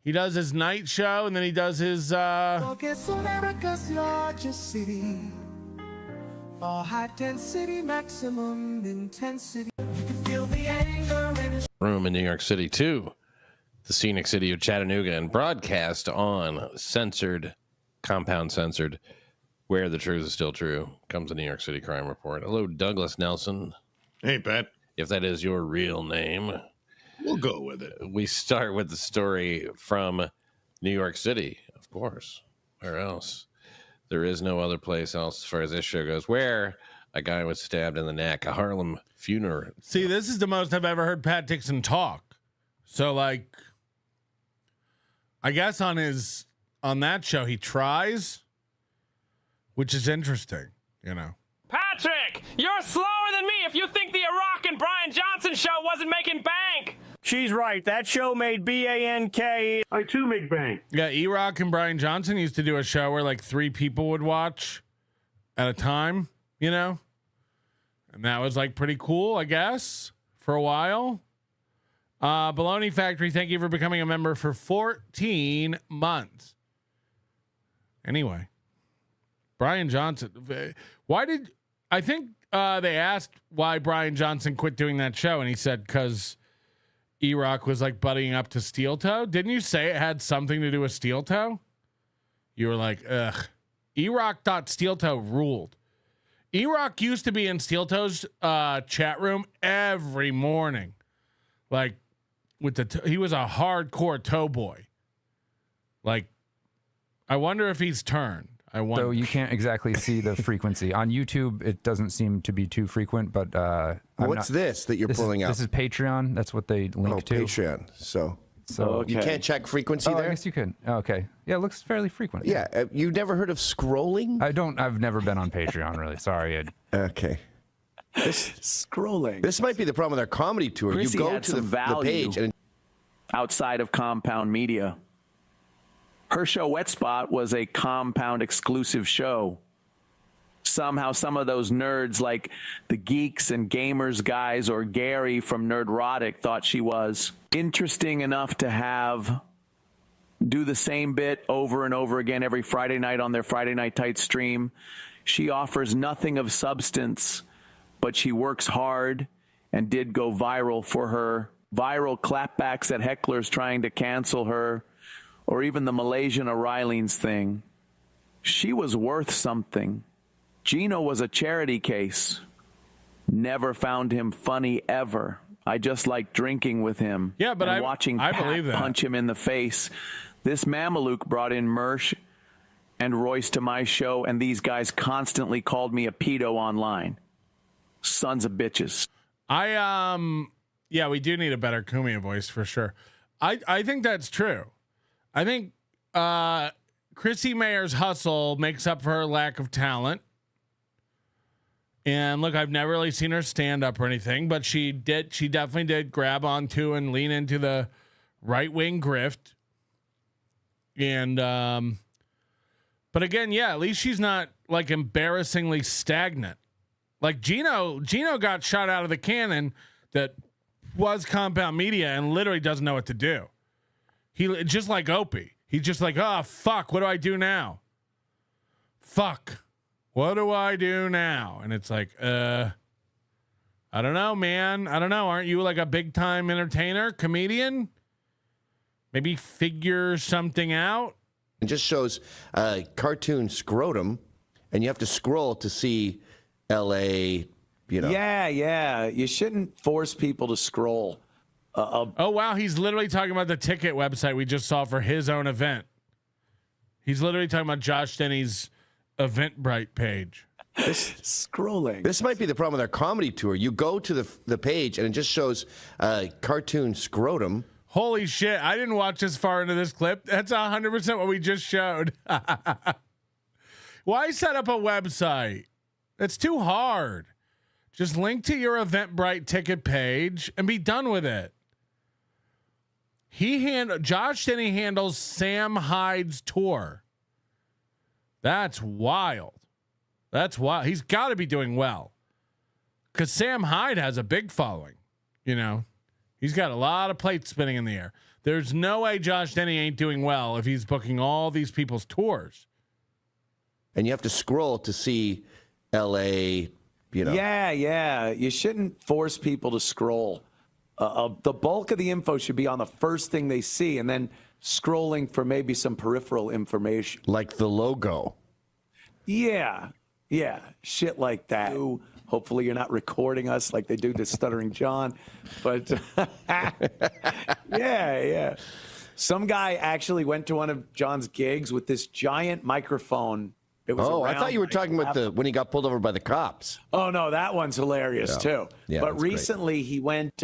A: He does his night show, and then he does his
F: Focus on America's largest city. For high density, maximum intensity. You can feel the anger in his
K: room in New York City to the scenic city of Chattanooga and broadcast on censored, compound censored, where the truth is still true. Comes the New York City Crime Report. Hello, Douglas Nelson.
L: Hey, Pat.
K: If that is your real name.
L: We'll go with it.
K: We start with the story from New York City, of course. Where else? There is no other place else as far as this show goes where a guy was stabbed in the neck, a Harlem funeral.
A: See, this is the most I've ever heard Pat Dixon talk. So, like, I guess on that show he tries, which is interesting, you know.
J: Patrick, you're slower than me if you think the Iraq and Brian Johnson show wasn't making bank.
E: She's right. That show made BANK.
G: I too make bank.
A: Yeah, E-Rock and Brian Johnson used to do a show where like 3 people would watch at a time, you know? And that was like pretty cool, I guess, for a while. Baloney Factory, thank you for becoming a member for 14 months. Anyway, Brian Johnson. I think they asked why Brian Johnson quit doing that show, and he said because E-Rock was like buddying up to Steel Toe. Didn't you say it had something to do with Steel Toe? You were like, ugh. E-Rock thought Steel Toe ruled. E-Rock used to be in Steel Toe's chat room every morning. Like, he was a hardcore toe boy. Like, I wonder if he's turned.
M: So you can't exactly see the frequency. On YouTube, it doesn't seem to be too frequent, but
I: what's this that you're pulling out?
M: This is Patreon. That's what they link to.
I: Patreon. So
M: okay.
I: You can't check frequency there?
M: I guess you could. Okay. Yeah, it looks fairly frequent.
I: Yeah. You've never heard of scrolling?
M: I've never been on Patreon, really. Sorry.
I: Okay.
D: Scrolling.
I: This might be the problem with our comedy tour.
D: Chrissy
I: you go
D: had
I: to
D: some
I: the
D: value
I: page and
D: outside of Compound Media. Her show, Wet Spot, was a Compound exclusive show. Somehow some of those nerds like the Geeks and Gamers guys or Gary from Nerdrotic thought she was interesting enough to do the same bit over and over again every Friday night on their Friday Night Tight stream. She offers nothing of substance, but she works hard and did go viral for her viral clapbacks at hecklers trying to cancel her, or even the Malaysian O'Reilly's thing. She was worth something. Gino was a charity case. Never found him funny ever. I just like drinking with him.
A: Yeah, but
D: watching
A: I
D: Pat
A: believe that.
D: punch him in the face. This Mameluke brought in Mersh and Royce to my show, and these guys constantly called me a pedo online. Sons of bitches.
A: Yeah, we do need a better Kumia voice for sure. I think that's true. I think Chrissy Mayer's hustle makes up for her lack of talent. And look, I've never really seen her stand up or anything, but she definitely did grab onto and lean into the right wing grift. And but again, yeah, at least she's not like embarrassingly stagnant. Like Gino got shot out of the cannon that was Compound Media and literally doesn't know what to do. He just like Opie. He's just like, oh, fuck, what do I do now? Fuck, what do I do now? And it's like, I don't know, man. I don't know. Aren't you like a big time entertainer, comedian? Maybe figure something out.
I: it just shows cartoon scrotum, and you have to scroll to see L.A., you know.
D: Yeah. You shouldn't force people to scroll.
A: Oh, wow. He's literally talking about the ticket website we just saw for his own event. He's literally talking about Josh Denny's Eventbrite page.
D: Scrolling.
I: This might be the problem with our comedy tour. You go to the page, and it just shows cartoon scrotum.
A: Holy shit. I didn't watch this far into this clip. That's 100% what we just showed. Why set up a website? That's too hard. Just link to your Eventbrite ticket page and be done with it. Josh Denny handles Sam Hyde's tour. That's wild. That's wild. He's got to be doing well. Because Sam Hyde has a big following. You know, he's got a lot of plates spinning in the air. There's no way Josh Denny ain't doing well if he's booking all these people's tours.
I: And you have to scroll to see LA, you know.
D: Yeah. You shouldn't force people to scroll. The bulk of the info should be on the first thing they see, and then scrolling for maybe some peripheral information.
I: Like the logo.
D: Yeah. Shit like that. Hopefully you're not recording us like they do to Stuttering John. But yeah. Some guy actually went to one of John's gigs with this giant microphone. It was
I: I thought you were talking about when he got pulled over by the cops.
D: Oh, no, that one's hilarious too.
I: Yeah,
D: but recently he went,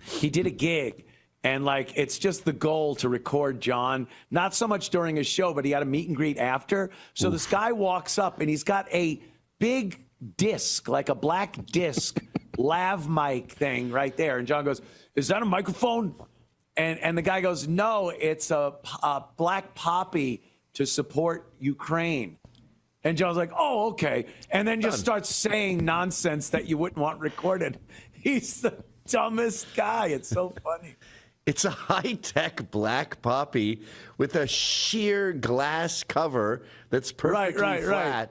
D: he did a gig. And like, it's just the goal to record John, not so much during his show, but he had a meet and greet after. So this guy walks up and he's got a big disc, like a black disc, lav mic thing right there. And John goes, "Is that a microphone?" And the guy goes, "No, it's a black poppy to support Ukraine." And John's like, "Oh, okay." And then just starts saying nonsense that you wouldn't want recorded. He's the dumbest guy. It's so funny.
I: It's a high-tech black poppy with a sheer glass cover that's perfectly flat.
D: Right.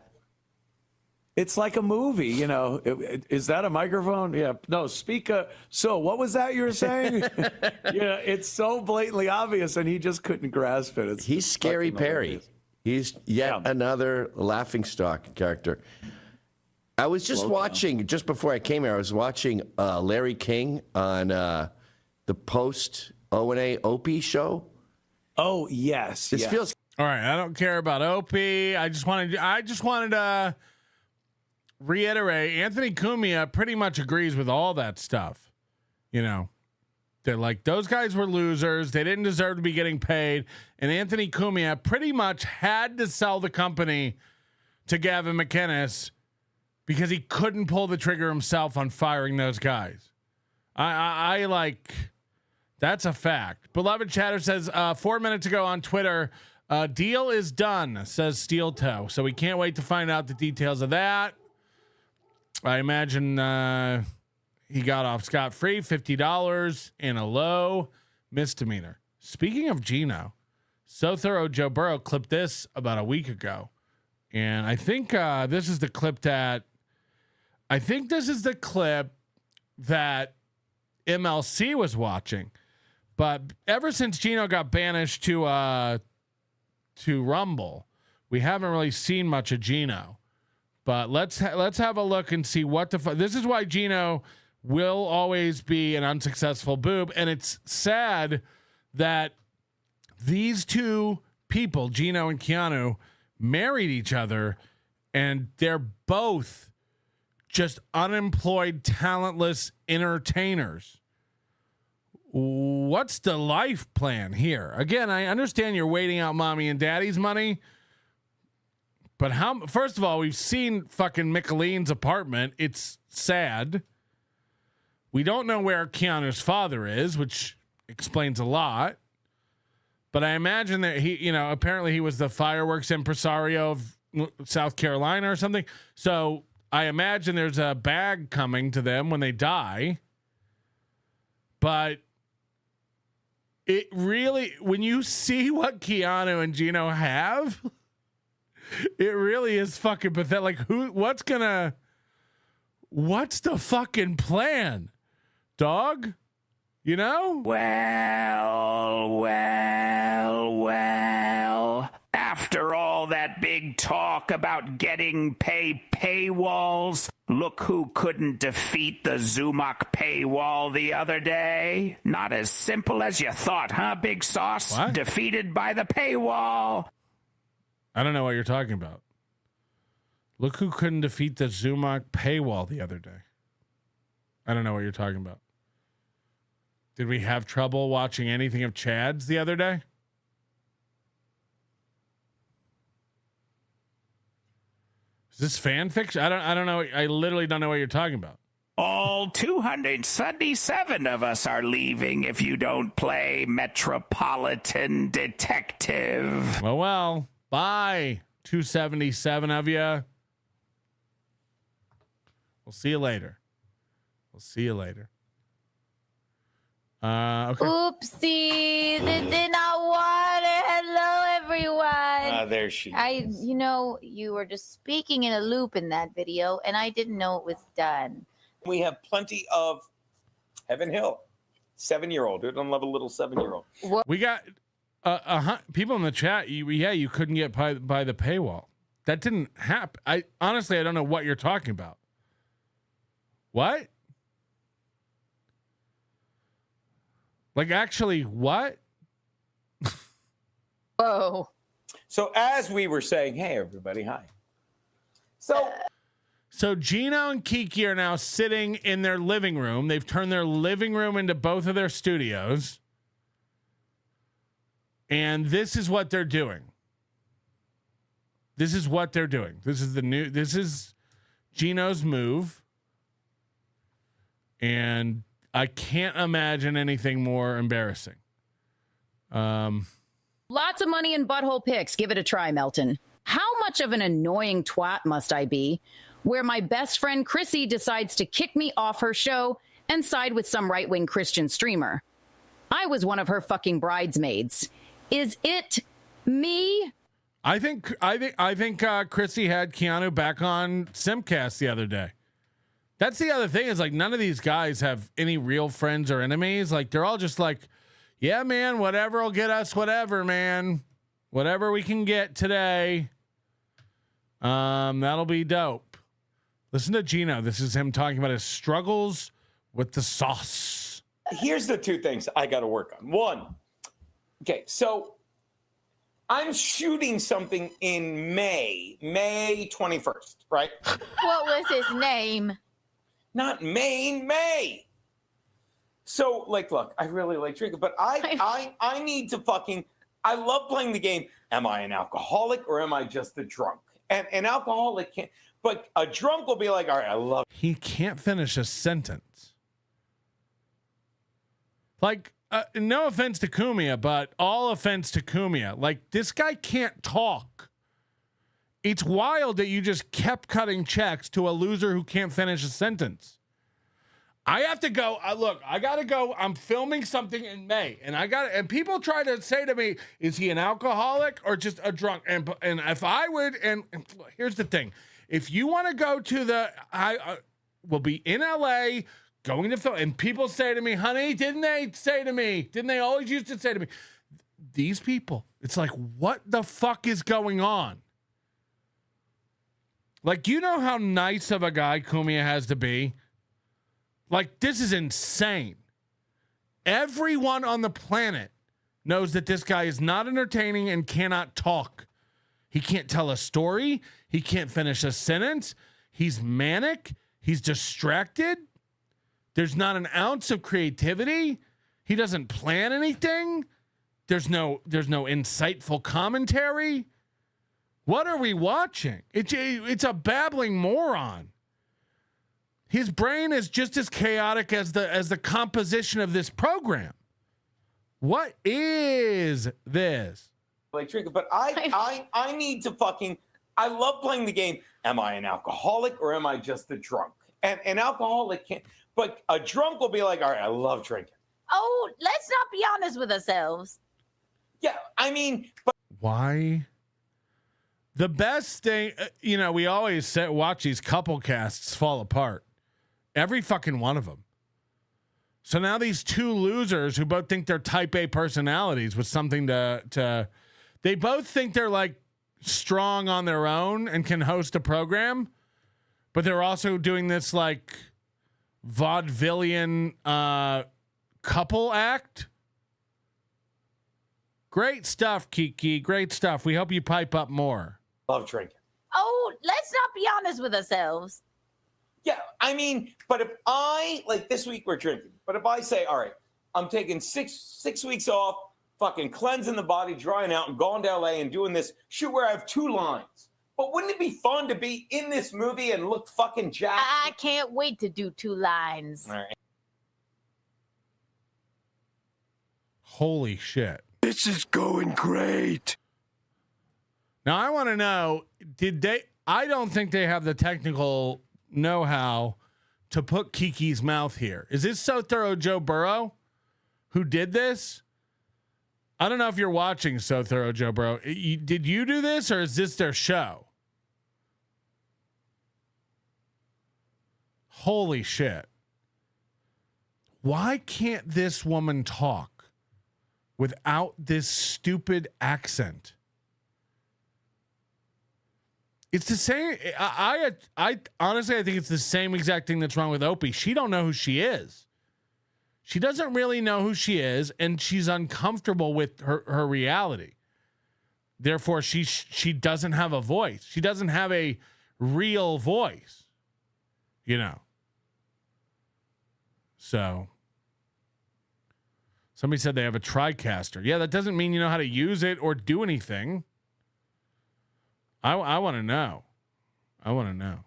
D: It's like a movie, you know. Is that a microphone? Yeah. No, speaker. So what was that you were saying? Yeah, it's so blatantly obvious, and he just couldn't grasp it.
I: He's Scary Perry. He's yet another laughingstock character. I was just watching, just before I came here, I was watching Larry King on the post O&A Opie show.
D: Oh, yes.
I: This feels...
A: All right, I don't care about Opie. I just wanted to reiterate, Anthony Cumia pretty much agrees with all that stuff. You know, they're like, those guys were losers. They didn't deserve to be getting paid. And Anthony Cumia pretty much had to sell the company to Gavin McInnes because he couldn't pull the trigger himself on firing those guys. I like, that's a fact. Beloved Chatter says 4 minutes ago on Twitter, deal is done, says Steel Toe. So we can't wait to find out the details of that. I imagine he got off scot-free, $50 and a low misdemeanor. Speaking of Gino, So Thorough Joe Burrow clipped this about a week ago. And I think this is the clip that MLC was watching. But ever since Gino got banished to Rumble, we haven't really seen much of Gino. But let's have a look and see what this is why Gino will always be an unsuccessful boob. And it's sad that these two people, Gino and Keanu, married each other, and they're both just unemployed, talentless entertainers. What's the life plan here? Again, I understand you're waiting out mommy and daddy's money. But first of all, we've seen fucking Micheline's apartment. It's sad. We don't know where Keanu's father is, which explains a lot. But I imagine that apparently he was the fireworks impresario of South Carolina or something. So I imagine there's a bag coming to them when they die. But it really, when you see what Keanu and Gino have, it really is fucking pathetic. Like, what's the fucking plan, dog? You know?
N: Well. After all that big talk about getting paywalls, look who couldn't defeat the Zumach paywall the other day. Not as simple as you thought, huh, Big Sauce?
A: What?
N: Defeated by the paywall.
A: I don't know what you're talking about. Look who couldn't defeat the Zumach paywall the other day. I don't know what you're talking about. Did we have trouble watching anything of Chad's the other day? Is this fan fiction? I don't know. I literally don't know what you're talking about.
N: All 277 of us are leaving if you don't play Metropolitan Detective.
A: Well, bye, 277 of you. We'll see you later. We'll see you later. Okay.
O: Oopsie, this did not want it. Hello, everyone.
D: There she is.
O: You were just speaking in a loop in that video, and I didn't know it was done.
P: We have plenty of Heaven Hill, 7-year-old. Who don't love a little 7-year-old?
A: We got people in the chat. You couldn't get by the paywall. That didn't happen. I don't know what you're talking about. What? Like, actually, what?
O: Whoa.
P: So as we were saying, hey, everybody, hi.
A: So Gino and Kiki are now sitting in their living room. They've turned their living room into both of their studios. And this is what they're doing. This is what they're doing. This is Gino's move. And I can't imagine anything more embarrassing.
Q: Lots of money in butthole pics. Give it a try, Melton. How much of an annoying twat must I be where my best friend Chrissy decides to kick me off her show and side with some right-wing Christian streamer? I was one of her fucking bridesmaids. Is it me?
A: I think Chrissy had Keanu back on Simcast the other day. That's the other thing, is like, none of these guys have any real friends or enemies. Like, they're all just like, yeah, man, whatever will get us whatever, man. Whatever we can get today. That'll be dope. Listen to Gino. This is him talking about his struggles with the sauce.
P: Here's the two things I got to work on. One, okay, so I'm shooting something in May 21st, right?
O: What was his name?
P: Not Maine, May. So, like, look, I really like drinking, but I need to I love playing the game. Am I an alcoholic or am I just a drunk? And an alcoholic can't, but a drunk will be like, all right, I love.
A: He can't finish a sentence. Like, no offense to Kumia, but all offense to Kumia. Like, this guy can't talk. It's wild that you just kept cutting checks to a loser who can't finish a sentence. I have to go. Look, I got to go. I'm filming something in May, and people try to say to me, is he an alcoholic or just a drunk? And if I would, and here's the thing. If you want to go to we'll be in LA going to film, and people say to me, honey, didn't they always used to say to me, these people, it's like, what the fuck is going on? Like, you know how nice of a guy Kumia has to be? Like, this is insane. Everyone on the planet knows that this guy is not entertaining and cannot talk. He can't tell a story. He can't finish a sentence. He's manic. He's distracted. There's not an ounce of creativity. He doesn't plan anything. There's no insightful commentary. What are we watching? It's a babbling moron. His brain is just as chaotic as the composition of this program. What is this?
P: Like drinking, but I need to I love playing the game. Am I an alcoholic or am I just a drunk? And an alcoholic can't, but a drunk will be like, all right, I love drinking.
O: Oh, let's not be honest with ourselves.
P: Yeah, I mean, but
A: why? The best thing, we always watch these couple casts fall apart. Every fucking one of them. So now these two losers who both think they're type A personalities with something they both think they're like strong on their own and can host a program, but they're also doing this like vaudevillian couple act. Great stuff, Kiki. Great stuff. We hope you pipe up more.
P: Love drinking.
O: Oh, let's not be honest with ourselves.
P: Yeah, I mean, but if this week we're drinking, but if I say, all right, I'm taking six weeks off, fucking cleansing the body, drying out, and going to LA and doing this shoot where I have 2 lines. But wouldn't it be fun to be in this movie and look fucking jacked?
O: I can't wait to do 2 lines.
P: All right.
A: Holy shit.
G: This is going great.
A: Now, I want to know, I don't think they have the technical know-how to put Kiki's mouth here. Is this So Thorough Joe Burrow who did this? I don't know if you're watching So Thorough Joe Burrow. Did you do this, or is this their show? Holy shit. Why can't this woman talk without this stupid accent? It's the same. I honestly, I think it's the same exact thing that's wrong with Opie. She don't know who she is. She doesn't really know who she is, and she's uncomfortable with her reality. Therefore, she doesn't have a voice. She doesn't have a real voice, you know. So somebody said they have a TriCaster. Yeah, that doesn't mean you know how to use it or do anything. I want to know. I want to know.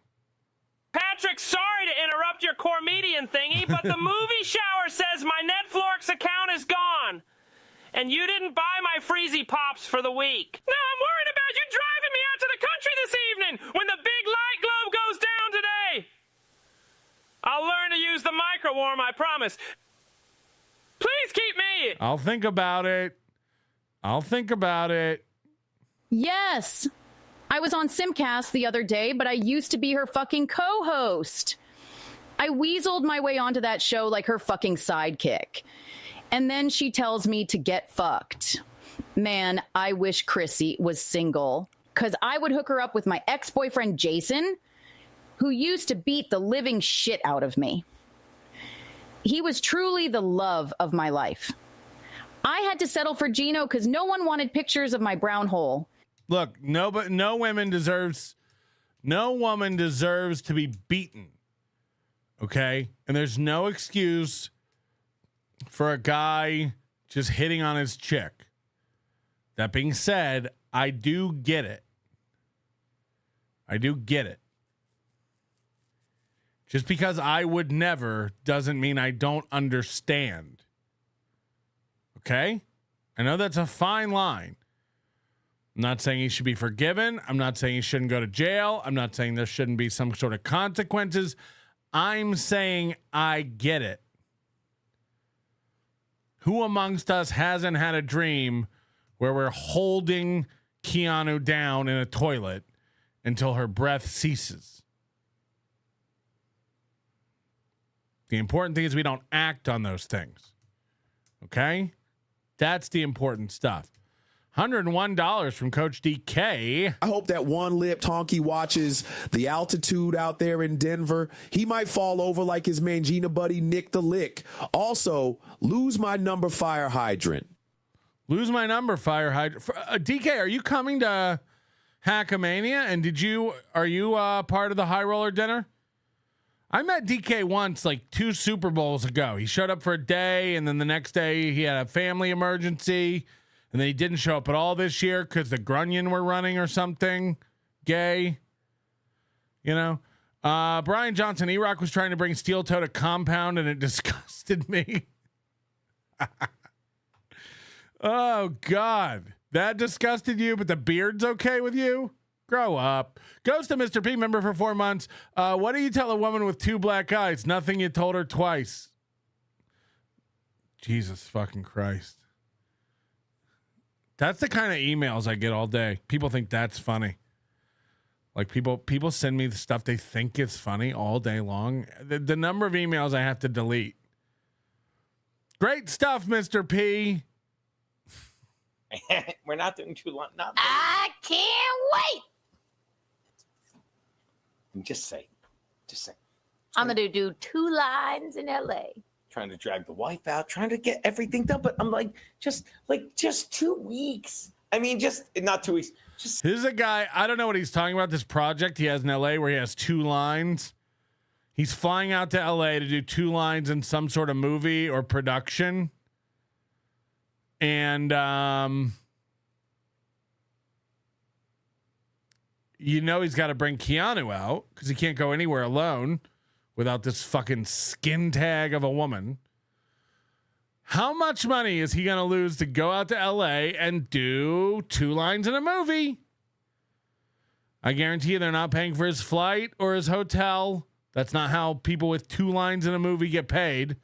J: Patrick, sorry to interrupt your comedian thingy, but the movie shower says my Netflix account is gone. And you didn't buy my Freezy Pops for the week. Now I'm worried about you driving me out to the country this evening when the big light globe goes down today. I'll learn to use the micro-warm, I promise. Please keep me.
A: I'll think about it.
Q: Yes. I was on Simcast the other day, but I used to be her fucking co-host. I weaseled my way onto that show like her fucking sidekick. And then she tells me to get fucked. Man, I wish Chrissy was single, because I would hook her up with my ex-boyfriend Jason, who used to beat the living shit out of me. He was truly the love of my life. I had to settle for Gino because no one wanted pictures of my brown hole.
A: Look, no woman deserves to be beaten. Okay? And there's no excuse for a guy just hitting on his chick. That being said, I do get it. Just because I would never doesn't mean I don't understand. Okay? I know that's a fine line. I'm not saying he should be forgiven. I'm not saying he shouldn't go to jail. I'm not saying there shouldn't be some sort of consequences. I'm saying I get it. Who amongst us hasn't had a dream where we're holding Keanu down in a toilet until her breath ceases? The important thing is we don't act on those things. Okay? That's the important stuff. $101 from Coach DK.
R: I hope that one-lipped honky watches the altitude out there in Denver. He might fall over like his Mangina buddy Nick the Lick. Also, lose my number fire hydrant.
A: Lose my number fire hydrant. DK, are you coming to Hackamania? And are you part of the High Roller dinner? I met DK once, like 2 Super Bowls ago. He showed up for a day, and then the next day he had a family emergency. And then he didn't show up at all this year because the Grunion were running or something. Gay. You know? Brian Johnson, E-Rock was trying to bring Steel Toe to Compound and it disgusted me. Oh, God. That disgusted you, but the beard's okay with you? Grow up. Goes to Mr. P, member for 4 months. What do you tell a woman with 2 black eyes? Nothing you told her twice. Jesus fucking Christ. That's the kind of emails I get all day. People think that's funny. Like people send me the stuff they think is funny all day long. The number of emails I have to delete. Great stuff, Mr. P.
P: We're not doing too long.
O: I can't wait.
P: Just say.
O: I'm going to do 2 lines in LA.
P: Trying to drag the wife out, trying to get everything done. But I'm like, just 2 weeks. I mean, just not 2 weeks. Just
A: This is a guy, I don't know what he's talking about, this project he has in LA where he has 2 lines. He's flying out to LA to do 2 lines in some sort of movie or production. And, he's got to bring Keanu out because he can't go anywhere alone without this fucking skin tag of a woman. How much money is he going to lose to go out to LA and do 2 lines in a movie? I guarantee you they're not paying for his flight or his hotel. That's not how people with 2 lines in a movie get paid.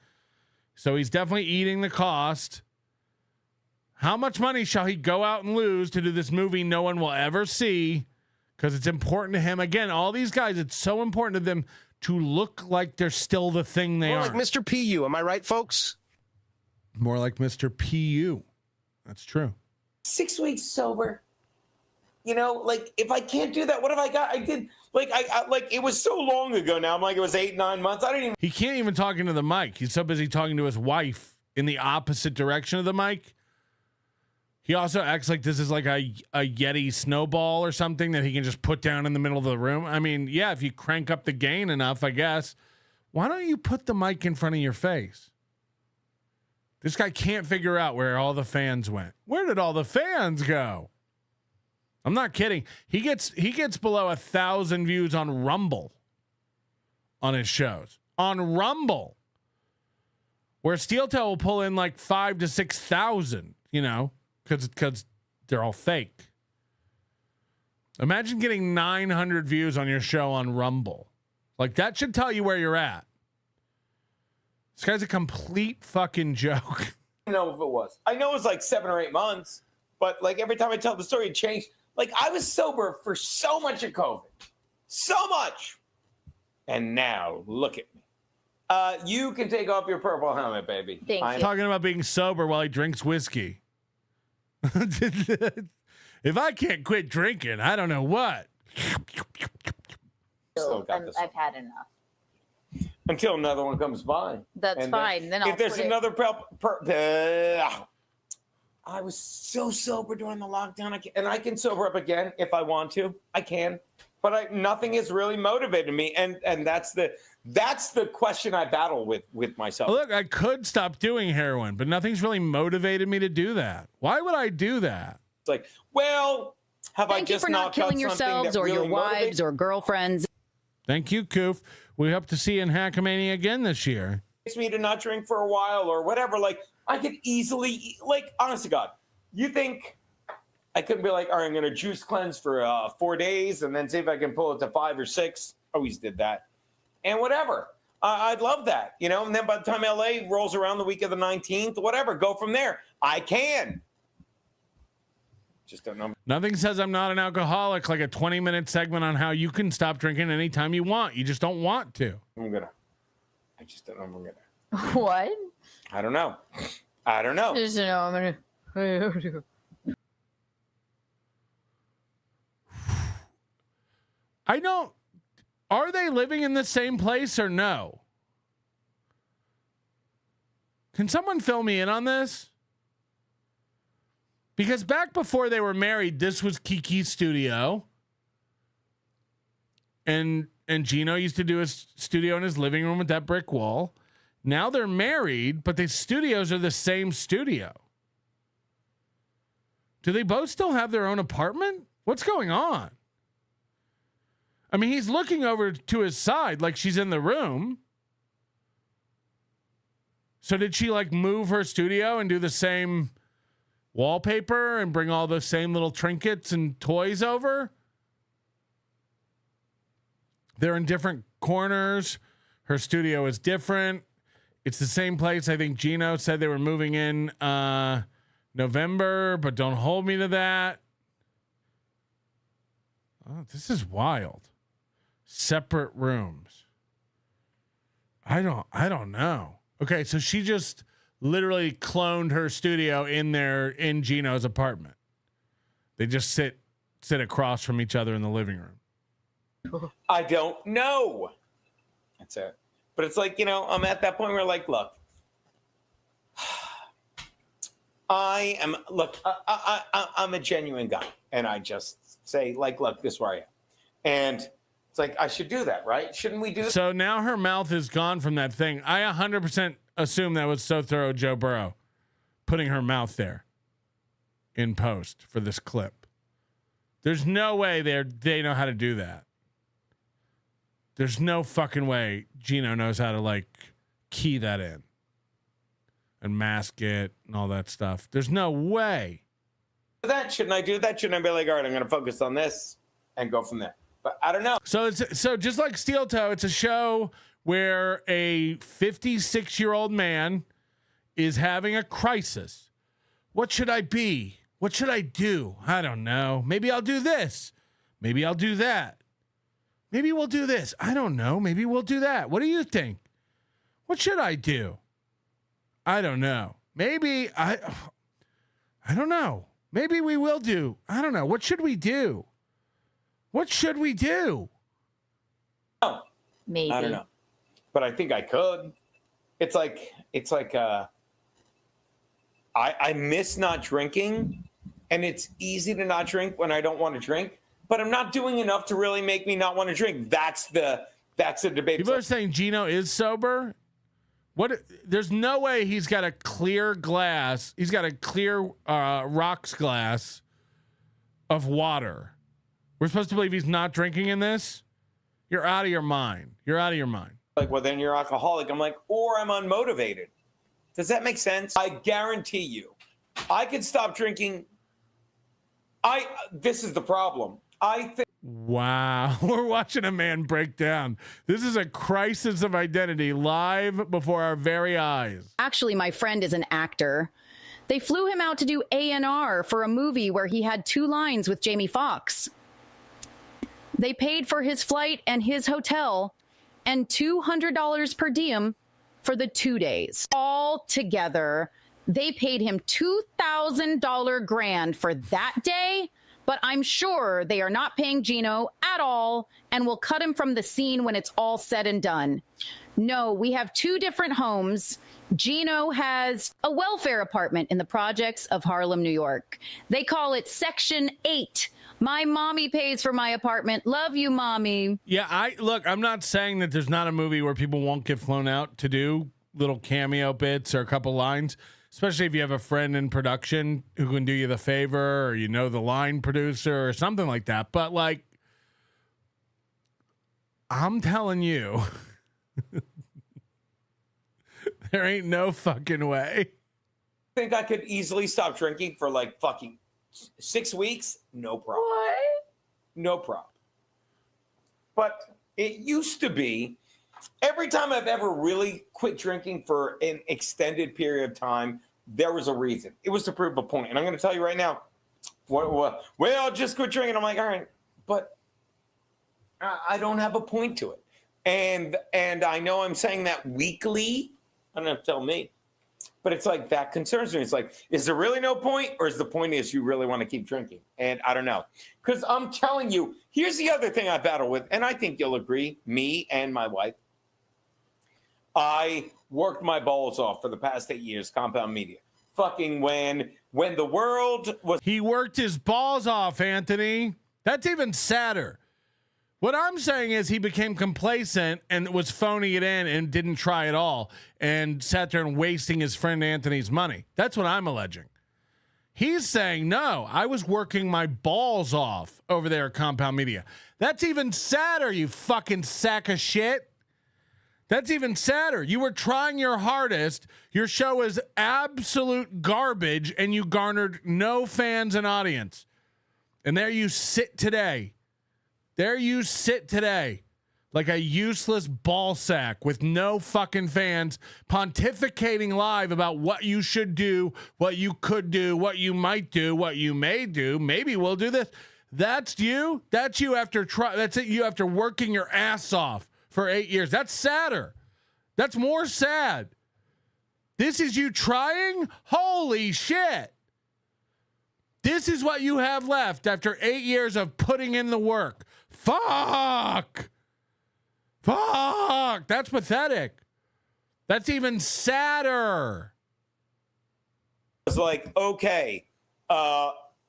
A: So he's definitely eating the cost. How much money shall he go out and lose to do this movie no one will ever see? Because it's important to him. Again, all these guys, it's so important to them to look like they're still the thing they are.
S: Like Mr. PU, am I right, folks?
A: More like Mr. PU. That's true.
P: 6 weeks sober. Like if I can't do that, what have I got? I did I it was so long ago now. I'm like it was 8-9 months. I didn't even.
A: He can't even talk into the mic. He's so busy talking to his wife in the opposite direction of the mic. He also acts like this is like a Yeti snowball or something that he can just put down in the middle of the room. I mean, yeah, if you crank up the gain enough, I guess. Why don't you put the mic in front of your face? This guy can't figure out where all the fans went. Where did all the fans go? I'm not kidding. He gets below 1,000 views on Rumble on his shows. On Rumble. Where Steel Toe will pull in like 5,000 to 6,000, because they're all fake. Imagine getting 900 views on your show on Rumble. Like that should tell you where you're at. This guy's a complete fucking joke.
P: I don't know if it was. I know it was like 7 or 8 months, but like every time I tell the story, it changed. Like I was sober for so much of COVID. So much. And now look at me. You can take off your purple helmet, baby.
Q: Thank you.
A: Talking about being sober while he drinks whiskey. If I can't quit drinking, I don't know what.
O: I've had enough.
P: Until another one comes by.
O: That's fine. Then I'll
P: if there's
O: put
P: another I was so sober during the lockdown, and I can sober up again if I want to. I can, but nothing has really motivated me, and that's the question I battle with myself.
A: Look, I could stop doing heroin, but nothing's really motivated me to do that. Why would I do that?
P: It's like, well, have
Q: Thank
P: I just
Q: you for not killing yourselves or your wives or girlfriends.
A: Thank you, Koof. We hope to see you in Hackamania again this year.
P: Makes me to not drink for a while or whatever. Like I could easily, like, honest to God, you think I couldn't be like, all right, I'm going to juice cleanse for 4 days and then see if I can pull it to 5 or 6. Always did that. And whatever. I'd love that, and then by the time LA rolls around the week of the 19th, whatever, go from there. I can. Just don't know.
A: Nothing says I'm not an alcoholic like a 20-minute segment on how you can stop drinking anytime you want. You just don't want to.
P: I just don't know if I'm gonna.
O: What?
P: I don't know.
O: Just know I'm gonna.
A: I don't. Are they living in the same place or no? Can someone fill me in on this? Because back before they were married, this was Kiki's studio. And Gino used to do his studio in his living room with that brick wall. Now they're married, but the studios are the same studio. Do they both still have their own apartment? What's going on? I mean, he's looking over to his side like she's in the room. So did she like move her studio and do the same wallpaper and bring all the same little trinkets and toys over? They're in different corners. Her studio is different. It's the same place. I think Gino said they were moving in November, but don't hold me to that. Oh, this is wild. Separate rooms. I don't know. Okay, so she just literally cloned her studio in Gino's apartment. They just sit across from each other in the living room.
P: I don't know. That's it. But it's like, I'm at that point where like, look, I'm a genuine guy. And I just say like, look, this is where I am. And It's like, I should do that, right? Shouldn't we do that?
A: So now her mouth is gone from that thing. I 100% assume that was so thorough Joe Burrow putting her mouth there in post for this clip. There's no way they know how to do that. There's no fucking way Gino knows how to like key that in and mask it and all that stuff. There's no way.
P: That shouldn't I do that? Shouldn't I be like, all right, I'm going to focus on this and go from there? But I don't know.
A: So just like Steel Toe, it's a show where a 56-year-old man is having a crisis. What should I be? What should I do? I don't know. Maybe I'll do this. Maybe I'll do that. Maybe we'll do this. I don't know. Maybe we'll do that. What do you think? What should I do? I don't know. Maybe I don't know. Maybe we will do. I don't know. What should we do? What should we do?
P: Oh,
Q: maybe.
P: I don't know. But I think I could. It's like I miss not drinking, and it's easy to not drink when I don't want to drink, but I'm not doing enough to really make me not want to drink. That's the debate.
A: People are saying Gino is sober. What? There's no way he's got a clear glass. He's got a clear rocks glass of water. We're supposed to believe he's not drinking in this? You're out of your mind. You're out of your mind.
P: Like, well, then you're alcoholic. I'm like, or I'm unmotivated. Does that make sense? I guarantee you, I could stop drinking. This is the problem. I think.
A: Wow. We're watching a man break down. This is a crisis of identity live before our very eyes.
Q: Actually, my friend is an actor. They flew him out to do A&R for a movie where he had 2 lines with Jamie Foxx. They paid for his flight and his hotel and $200 per diem for the 2 days. All together, they paid him $2,000 grand for that day, but I'm sure they are not paying Gino at all and will cut him from the scene when it's all said and done. No, we have 2 different homes. Gino has a welfare apartment in the projects of Harlem, New York. They call it Section 8. My mommy pays for my apartment. Love you, mommy.
A: Yeah, I'm not saying that there's not a movie where people won't get flown out to do little cameo bits or a couple lines, especially if you have a friend in production who can do you the favor or you know the line producer or something like that. But like, I'm telling you, there ain't no fucking way.
P: I think I could easily stop drinking for like fucking 6 weeks. No problem.
Q: What?
P: No problem. But it used to be every time I've ever really quit drinking for an extended period of time, there was a reason. It was to prove a point. And I'm going to tell you right now, well, I'll just quit drinking. I'm like, all right, but I don't have a point to it. And I know I'm saying that weekly. I don't have to tell me. But it's like that concerns me. It's like, is there really no point? Or is the point is you really want to keep drinking? And I don't know. Because I'm telling you, here's the other thing I battle with. And I think you'll agree, me and my wife. I worked my balls off for the past 8 years, Compound Media. Fucking when the world was...
A: He worked his balls off, Anthony. That's even sadder. What I'm saying is he became complacent and was phoning it in and didn't try at all and sat there and wasting his friend Anthony's money. That's what I'm alleging. He's saying, no, I was working my balls off over there at Compound Media. That's even sadder, you fucking sack of shit. That's even sadder. You were trying your hardest. Your show is absolute garbage and you garnered no fans and audience. And there you sit today. There you sit today like a useless ball sack with no fucking fans pontificating live about what you should do, what you could do, what you might do, what you may do. Maybe we'll do this. That's you. That's you after that's it. You after working your ass off for 8 years. That's sadder. That's more sad. This is you trying? Holy shit. This is what you have left after 8 years of putting in the work. Fuck. That's pathetic. That's even sadder.
P: It's like, okay,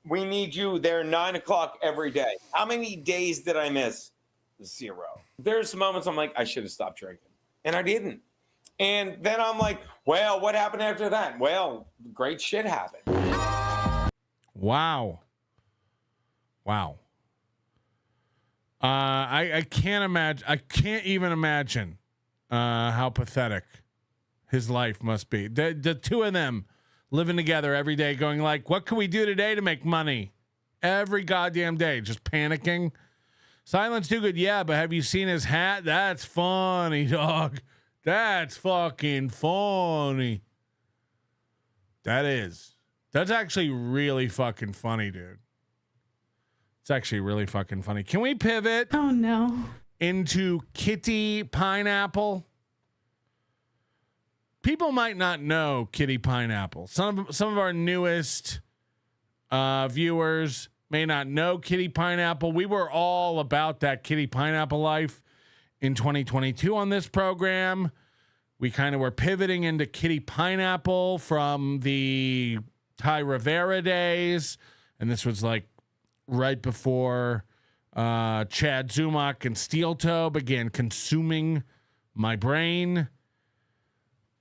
P: we need you there 9 o'clock every day. How many days did I miss? zero. There's moments I'm like, I should have stopped drinking. And I didn't. And then I'm like, well, what happened after that? Well, great shit happened.
A: Wow. I can't imagine. I can't even imagine how pathetic his life must be. The two of them living together every day, going like, what can we do today to make money? Every goddamn day, just panicking. Silence too good, yeah, but have you seen his hat? That's funny, dog. That's fucking funny. That's actually really fucking funny, dude. It's actually really fucking funny. Can we pivot?
T: Oh no.
A: Into Kitty Pineapple? People might not know Kitty Pineapple. Some of our newest viewers may not know Kitty Pineapple. We were all about that Kitty Pineapple life in 2022 on this program. We kind of were pivoting into Kitty Pineapple from the Ty Rivera days. And this was like right before Chad Zumach and Steel Toe began consuming my brain.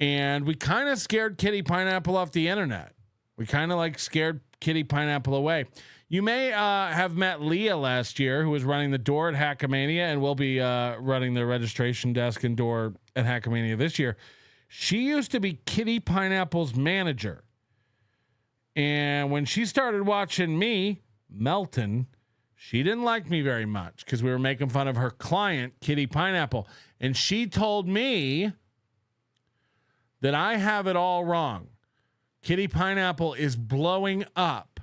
A: And we kind of scared Kitty Pineapple off the internet. We kind of like scared Kitty Pineapple away. You may have met Leah last year, who was running the door at Hackamania and will be running the registration desk and door at Hackamania this year. She used to be Kitty Pineapple's manager. And when she started watching me, Melton, she didn't like me very much because we were making fun of her client, Kitty Pineapple. And she told me that I have it all wrong. Kitty Pineapple is blowing up.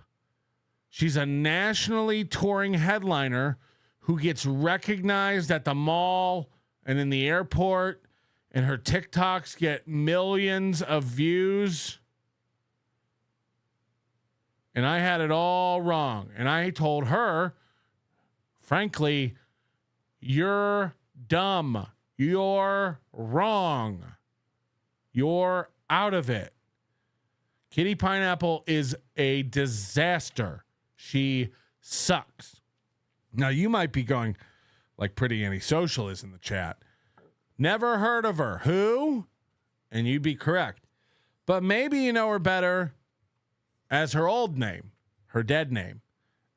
A: She's a nationally touring headliner who gets recognized at the mall and in the airport, and her TikToks get millions of views. And I had it all wrong. And I told her, frankly, you're dumb. You're wrong. You're out of it. Kitty Pineapple is a disaster. She sucks. Now, you might be going, like Pretty Antisocial is in the chat. Never heard of her. Who? And you'd be correct. But maybe you know her better as her old name, her dead name,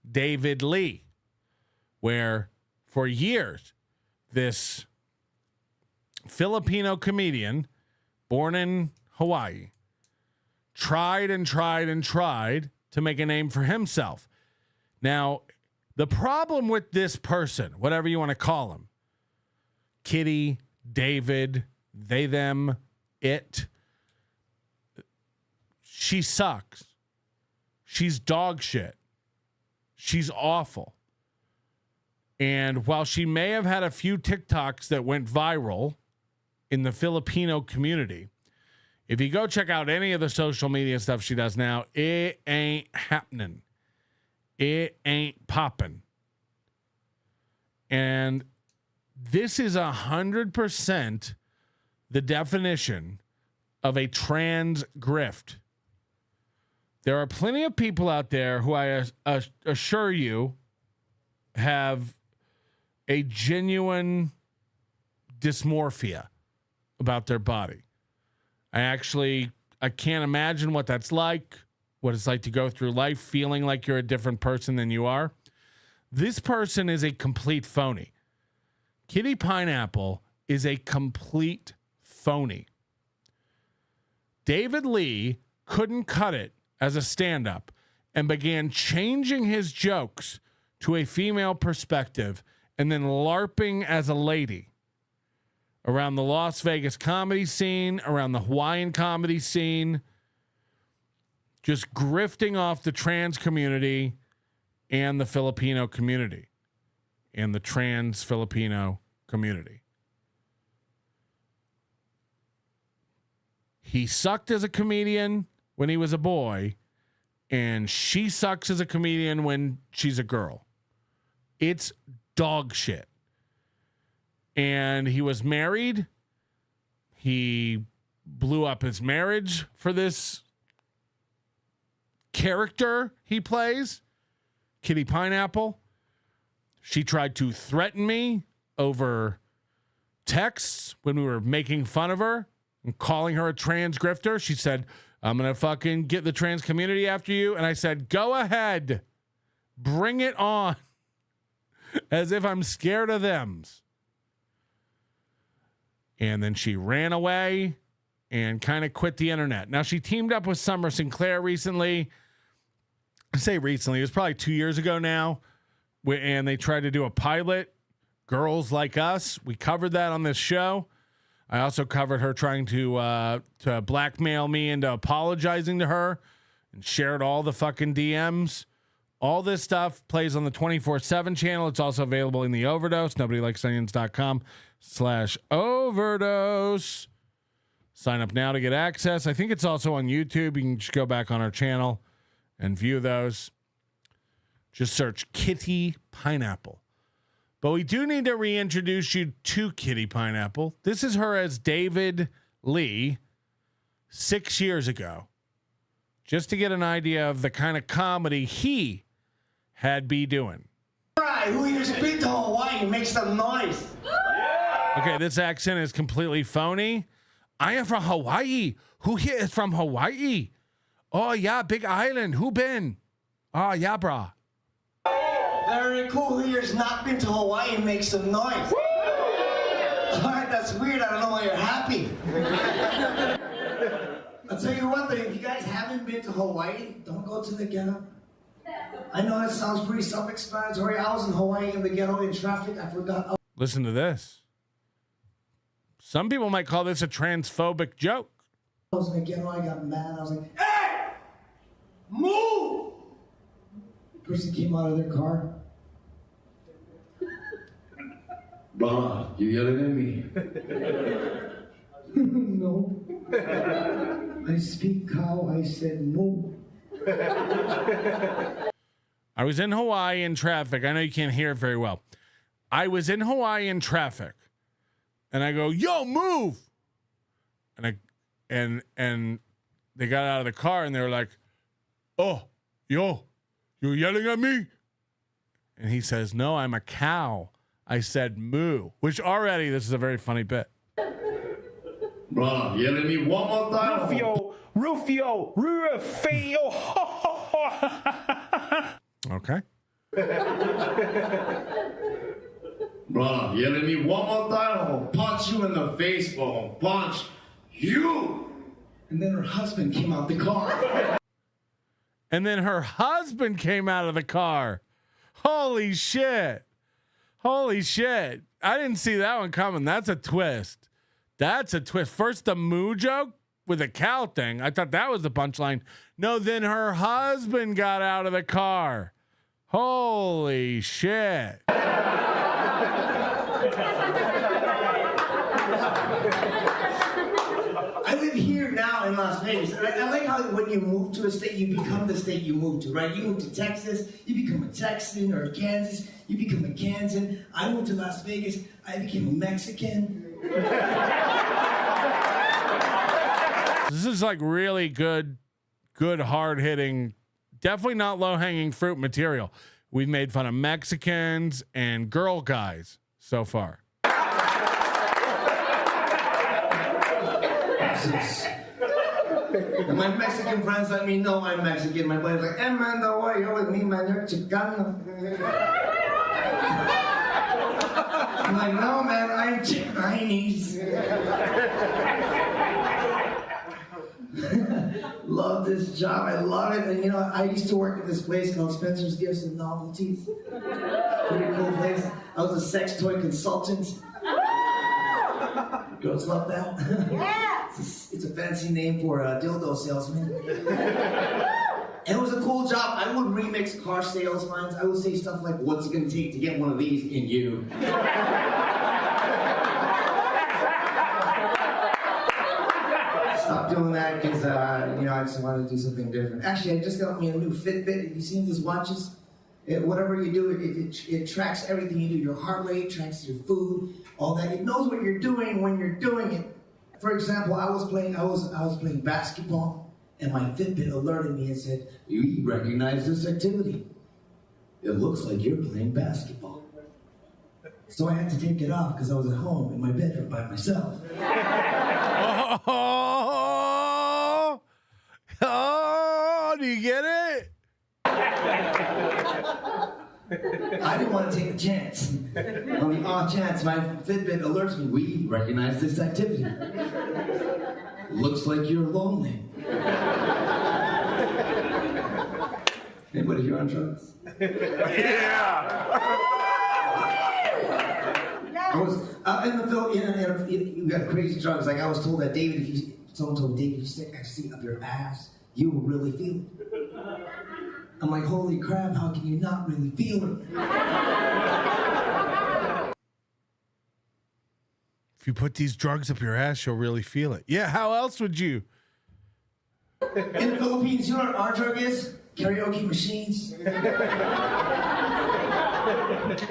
A: David Lee, where for years, this Filipino comedian born in Hawaii tried and tried and tried to make a name for himself. Now, the problem with this person, whatever you want to call him, Kitty, David, they, them, it, she sucks. She's dog shit. She's awful. And while she may have had a few TikToks that went viral in the Filipino community, if you go check out any of the social media stuff she does now, it ain't happening. It ain't popping. And this is 100% the definition of a trans grift. There are plenty of people out there who I assure you have a genuine dysmorphia about their body. I can't imagine what that's like, what it's like to go through life feeling like you're a different person than you are. This person is a complete phony. Kitty Pineapple is a complete phony. David Lee couldn't cut it as a stand-up and began changing his jokes to a female perspective and then LARPing as a lady around the Las Vegas comedy scene, around the Hawaiian comedy scene, just grifting off the trans community and the Filipino community and the trans Filipino community. He sucked as a comedian when he was a boy, and she sucks as a comedian when she's a girl. It's dog shit. And he was married. He blew up his marriage for this character he plays, Kitty Pineapple. She tried to threaten me over texts when we were making fun of her and calling her a trans grifter. She said, I'm going to fucking get the trans community after you. And I said, go ahead. Bring it on. As if I'm scared of them. And then she ran away and kind of quit the internet. Now, she teamed up with Summer Sinclair recently. I say recently. It was probably 2 years ago now. And they tried to do a pilot, Girls Like Us. We covered that on this show. I also covered her trying to blackmail me into apologizing to her and shared all the fucking DMs. All this stuff plays on the 24/7 channel. It's also available in the Overdose, nobodylikesonions.com/overdose. Sign up now to get access. I think it's also on YouTube. You can just go back on our channel and view those. Just search Kitty Pineapple. But we do need to reintroduce you to Kitty Pineapple. This is her as David Lee 6 years ago. Just to get an idea of the kind of comedy he had be doing.
T: All right, who here's been to Hawaii? Make some noise.
A: Okay, this accent is completely phony. I am from Hawaii. Who here is from Hawaii? Oh, yeah, big island. Who been? Oh, yeah, brah.
T: Very cool. Who here's not been to Hawaii? Make some noise. All right, that's weird. I don't know why you're happy. I'll tell you what, though, if you guys haven't been to Hawaii, don't go to the ghetto. I know it sounds pretty self-explanatory. I was in Hawaii in the ghetto in traffic. I forgot.
A: Listen to this. Some people might call this a transphobic joke.
T: I was in the ghetto. I got mad. I was like, hey! Move! The person came out of their car. Brah, you yelling at me? No. I speak cow. I said move.
A: I was in Hawaii in traffic. I know you can't hear it very well. I was in Hawaii in traffic, and I go, "Yo, move!" And they got out of the car, and they were like, "Oh, yo, you're yelling at me?" And he says, "No, I'm a cow. I said moo," which already this is a very funny bit.
T: Bro, yell at me one more time. Rufio.
A: Okay.
T: Bro, yell at me one more time. I'll punch you in the face, bro. Punch you. And then her husband came out the car.
A: Holy shit. Holy shit. I didn't see that one coming. That's a twist. First, the moo joke with the cow thing. I thought that was the punchline. No, then her husband got out of the car. Holy shit.
T: I live here now in Las Vegas. I like how when you move to a state, you become the state you move to, right? You move to Texas, you become a Texan, or Kansas, you become a Kansan. I moved to Las Vegas, I became a Mexican.
A: This is like really good, hard-hitting, definitely not low-hanging fruit material. We've made fun of Mexicans and girl guys so far.
T: And my Mexican friends let me know I'm Mexican. My buddy's like, hey man, don't worry, you're with me, man, you're Chicano. I'm like, no man, I'm Chinese. Love this job, I love it. And you know, I used to work at this place called Spencer's Gifts and Novelties. Pretty cool place. I was a sex toy consultant. Girls love that. Yeah. It's a fancy name for a dildo salesman. And it was a cool job. I would remix car sales lines. I would say stuff like, what's it gonna take to get one of these in you? Stop doing that because, you know, I just wanted to do something different. Actually, I just got me a new Fitbit. Have you seen these watches? Whatever you do, it tracks everything you do. Your heart rate, tracks your food, all that. It knows what you're doing when you're doing it. For example, I was playing basketball, and my Fitbit alerted me and said, "You recognize this activity? It looks like you're playing basketball." So I had to take it off because I was at home in my bedroom by myself.
A: Oh, do you get it?
T: I didn't want to take a chance. On the off chance my Fitbit alerts me, we recognize this activity. Looks like you're lonely. Anybody here on drugs? I was in the Philippines, you got crazy drugs. Like I was told that someone told me, David, if you stick ecstasy up your ass, you will really feel it. I'm like, holy crap, how can you not really feel it?
A: If you put these drugs up your ass, you'll really feel it. Yeah, how else would you?
T: In the Philippines, you know what our drug is? Karaoke machines.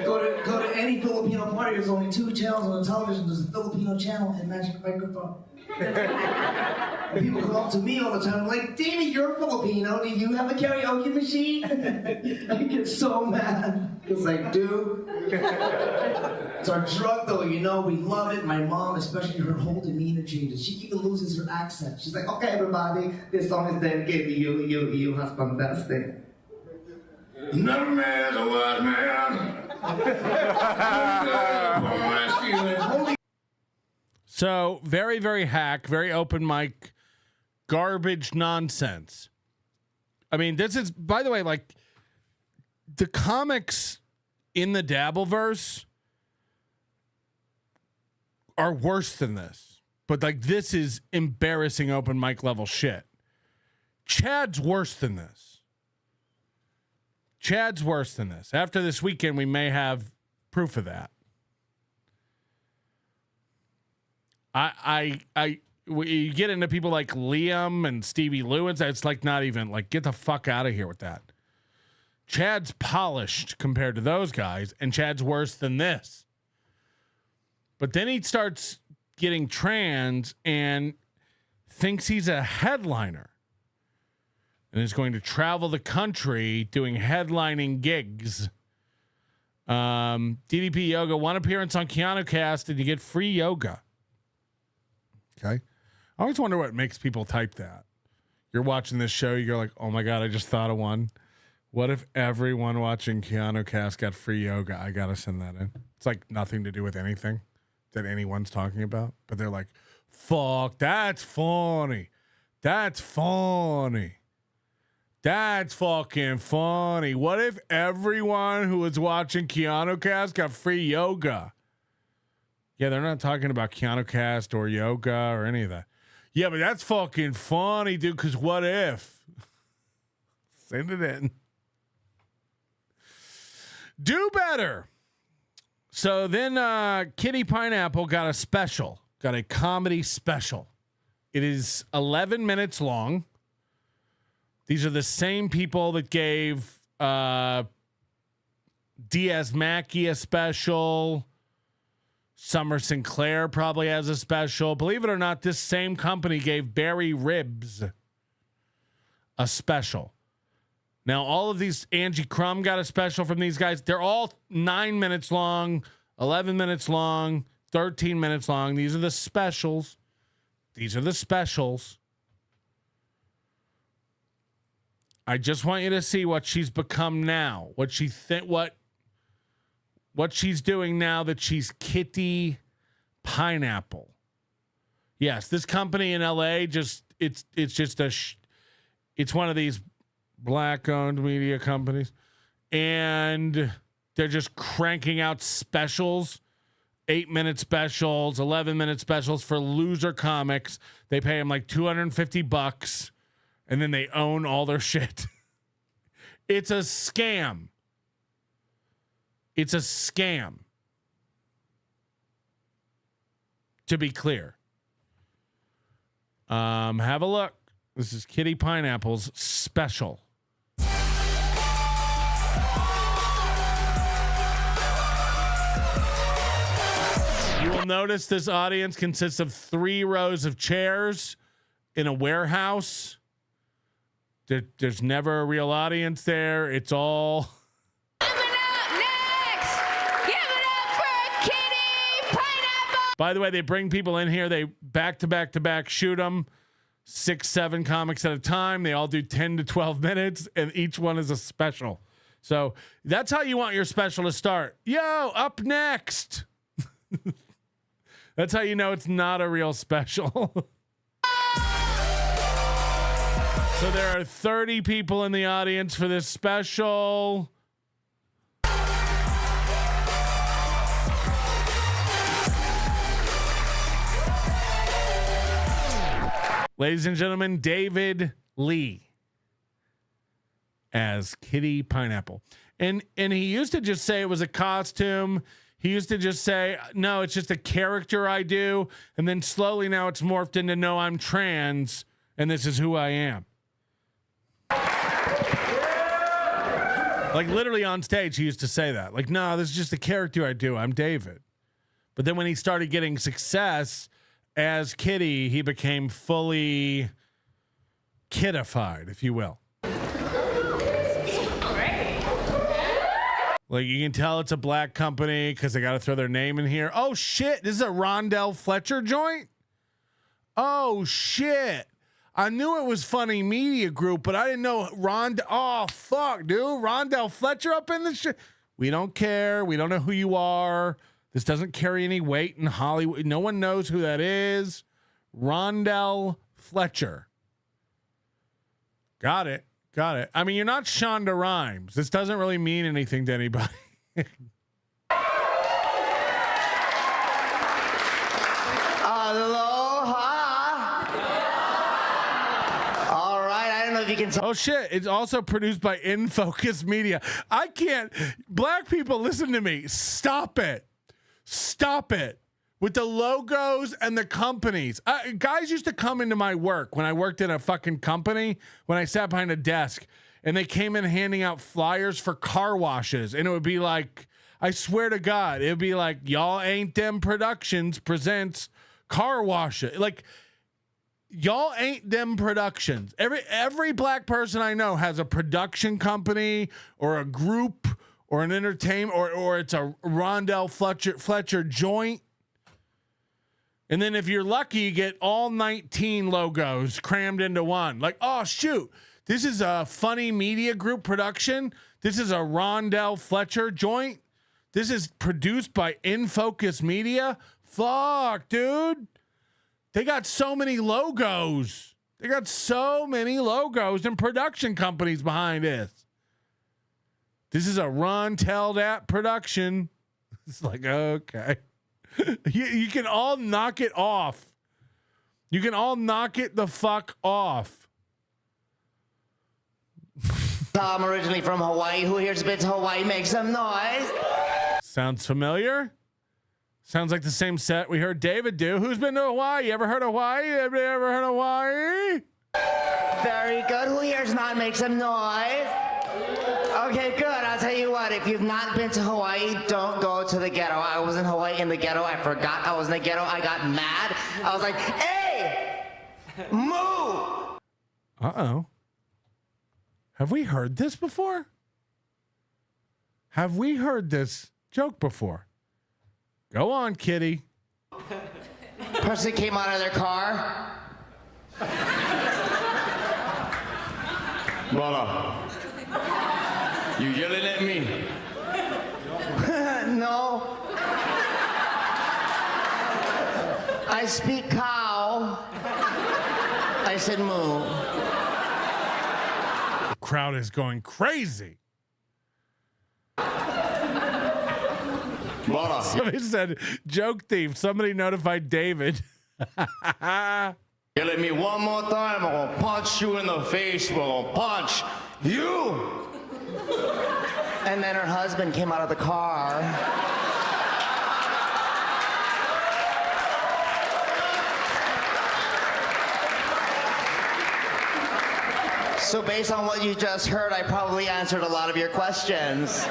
T: Go to any Filipino party, there's only 2 channels on the television. There's a Filipino channel and Magic Microphone. And people come up to me all the time like, Davey, you're Filipino. Do you have a karaoke machine? I get so mad. It's like, dude. It's our drug, though. You know, we love it. My mom, especially her whole demeanor changes. She even loses her accent. She's like, okay, everybody, this song is dedicated to you husband, best thing. Never met a white man.
A: So, very, very hack, very open mic, garbage nonsense. I mean, this is, by the way, like, the comics in the Dabbleverse are worse than this. But, like, this is embarrassing open mic level shit. Chad's worse than this. Chad's worse than this. After this weekend, we may have proof of that. You get into people like Liam and Stevie Lewis. It's like not even like, get the fuck out of here with that. Chad's polished compared to those guys, and Chad's worse than this. But then he starts getting trans and thinks he's a headliner and is going to travel the country doing headlining gigs. DDP Yoga, 1 appearance on Keanu Cast, and you get free yoga. Okay. I always wonder what makes people type that. You're watching this show, you go like, oh my God, I just thought of one. What if everyone watching Keanu Cast got free yoga? I got to send that in. It's like nothing to do with anything that anyone's talking about, but they're like, fuck, that's funny. That's funny. That's fucking funny. What if everyone who was watching Keanu Cast got free yoga? Yeah, they're not talking about Keanu Cast or yoga or any of that. Yeah, but that's fucking funny, dude, because what if? Send it in. Do better. So then Kitty Pineapple got a special, got a comedy special. It is 11 minutes long. These are the same people that gave Diaz Mackey a special. Summer Sinclair probably has a special. Believe it or not, this same company gave Barry Ribs a special. Now, all of these, Angie Crum got a special from these guys. They're all 9 minutes long, 11 minutes long, 13 minutes long. These are the specials. These are the specials. I just want you to see what she's become now. What she what she's doing now that she's Kitty Pineapple. Yes, this company in LA it's one of these black-owned media companies, and they're just cranking out specials, 8-minute specials, 11-minute specials for loser comics. They pay them like $250. And then they own all their shit. It's a scam. It's a scam. To be clear. Have a look. This is Kitty Pineapple's special. You will notice this audience consists of 3 rows of chairs in a warehouse. There's never a real audience there. It's all...
O: Coming up next, give it up for
A: By the way, they bring people in here. They back to back shoot them. 6-7 comics at a time. They all do 10 to 12 minutes, and each one is a special. So that's how you want your special to start. Yo, up next. That's how you know it's not a real special. So there are 30 people in the audience for this special. Ladies and gentlemen, David Lee as Kitty Pineapple. And he used to just say it was a costume. He used to just say, no, it's just a character I do. And then slowly now it's morphed into, no, I'm trans, and this is who I am. Like literally on stage, he used to say that. Like, no, this is just a character I do. I'm David. But then when he started getting success as Kitty, he became fully kiddified, if you will. Like, you can tell it's a black company because they got to throw their name in here. Oh, shit. This is a Rondell Fletcher joint? Oh, shit. I knew it was Funny Media Group, but I didn't know Oh, fuck, dude. Rondell Fletcher up in this shit? We don't care. We don't know who you are. This doesn't carry any weight in Hollywood. No one knows who that is. Rondell Fletcher. Got it. Got it. I mean, you're not Shonda Rhimes. This doesn't really mean anything to anybody.
U: Aloha. All right. I don't know if you can.
A: Oh, shit. It's also produced by In Focus Media. I can't. Black people, listen to me. Stop it. Stop it. With the logos and the companies. Guys used to come into my work when I worked in a fucking company, when I sat behind a desk, and they came in handing out flyers for car washes. And it would be like, I swear to God, it would be like, Y'all Ain't Them Productions presents car washes. Like, Y'all Ain't Them Productions. Every black person I know has a production company or a group or an entertainment, or it's a Rondell Fletcher joint. And then if you're lucky, you get all 19 logos crammed into one. Like, oh, shoot, this is a Funny Media Group production. This is a Rondell Fletcher joint. This is produced by In Focus Media. Fuck, dude. They got so many logos. They got so many logos and production companies behind this. This is a Run Tell That production. It's like, okay. You can all knock it off. You can all knock it the fuck off.
U: I'm originally from Hawaii. Who here's been to Hawaii? Make some noise.
A: Sounds familiar. Sounds like the same set we heard David do. Who's been to Hawaii? You ever heard of Hawaii? Everybody ever heard of Hawaii?
U: Very good. Who here's not make some noise? Okay, good. I'll tell you what. If you've not been to Hawaii, don't go to the ghetto. I was in Hawaii in the ghetto. I forgot I was in the ghetto. I got mad. I was like, hey, move.
A: Uh-oh. Have we heard this before? Have we heard this joke before? Go on, Kitty.
U: Person came out of their car.
G: Brother, you yelling at me?
U: No. I speak cow. I said moo.
A: The crowd is going crazy.
G: Brother.
A: Somebody said, joke thief. Somebody notified David.
G: Yell at me one more time, I'm gonna punch you in the face, bro. Punch you.
U: And then her husband came out of the car. So based on what you just heard, I probably answered a lot of your questions.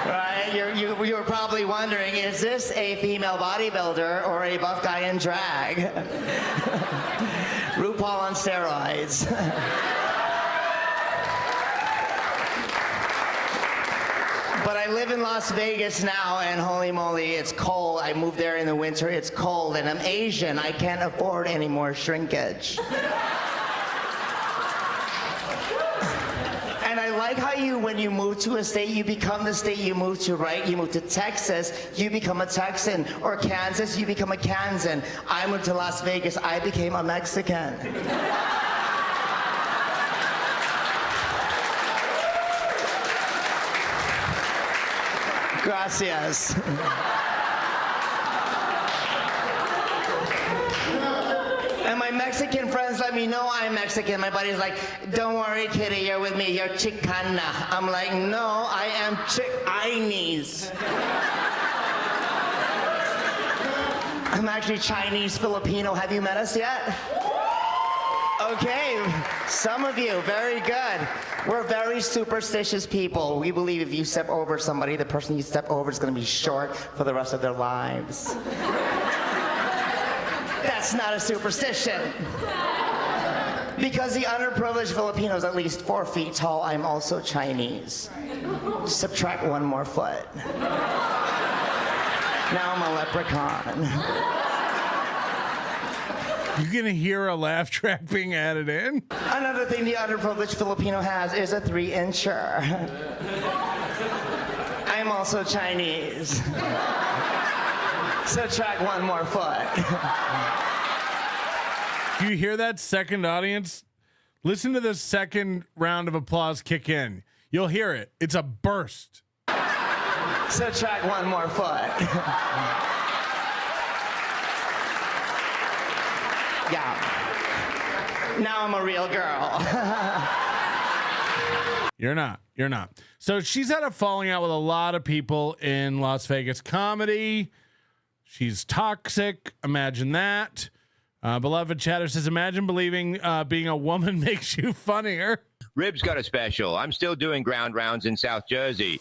U: Right? You were probably wondering, is this a female bodybuilder or a buff guy in drag? RuPaul on steroids. But I live in Las Vegas now, and holy moly, it's cold. I moved there in the winter, it's cold, and I'm Asian. I can't afford any more shrinkage. And I like how when you move to a state, you become the state you move to, right? You move to Texas, you become a Texan. Or Kansas, you become a Kansan. I moved to Las Vegas, I became a Mexican. Gracias. And my Mexican friends let me know I'm Mexican. My buddy's like, don't worry, kitty, you're with me. You're Chicana. I'm like, no, I am Chinese. I'm actually Chinese Filipino. Have you met us yet? Okay, some of you, very good. We're very superstitious people. We believe if you step over somebody, the person you step over is going to be short for the rest of their lives. That's not a superstition. Because the underprivileged Filipino is at least 4 feet tall, I'm also Chinese. Subtract 1 more foot. Now I'm a leprechaun.
A: You're going to hear a laugh track being added in?
U: Another thing the underprivileged Filipino has is a 3-incher. I'm also Chinese. Subtract 1 more foot.
A: Do you hear that, second audience? Listen to the second round of applause kick in. You'll hear it. It's a burst.
U: Subtract 1 more foot. Yeah. Now I'm a real girl.
A: You're not. You're not. So she's had a falling out with a lot of people in Las Vegas comedy. She's toxic. Imagine that. Beloved Chatter says, imagine believing being a woman makes you funnier.
C: Rib's got a special. I'm still doing ground rounds in South Jersey.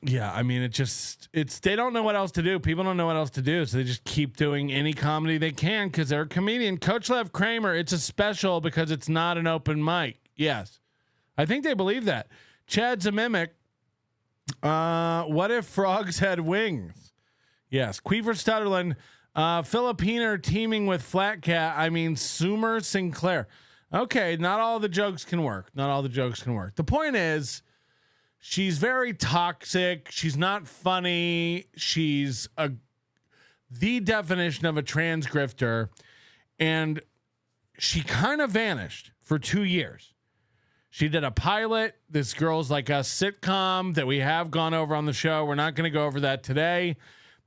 A: Yeah, I mean, they don't know what else to do. People don't know what else to do, so they just keep doing any comedy they can because they're a comedian. Coach Lev Kramer, it's a special because it's not an open mic. Yes. I think they believe that. Chad Zamimic, what if frogs had wings? Yes. Queefer Stutterland, Filipiner teaming with Flat Cat, I mean, Sumer Sinclair. Okay, not all the jokes can work. Not all the jokes can work. The point is, she's very toxic. She's not funny. She's the definition of a trans grifter. And she kind of vanished for 2 years. She did a pilot, This Girl's Like Us sitcom that we have gone over on the show. We're not going to go over that today.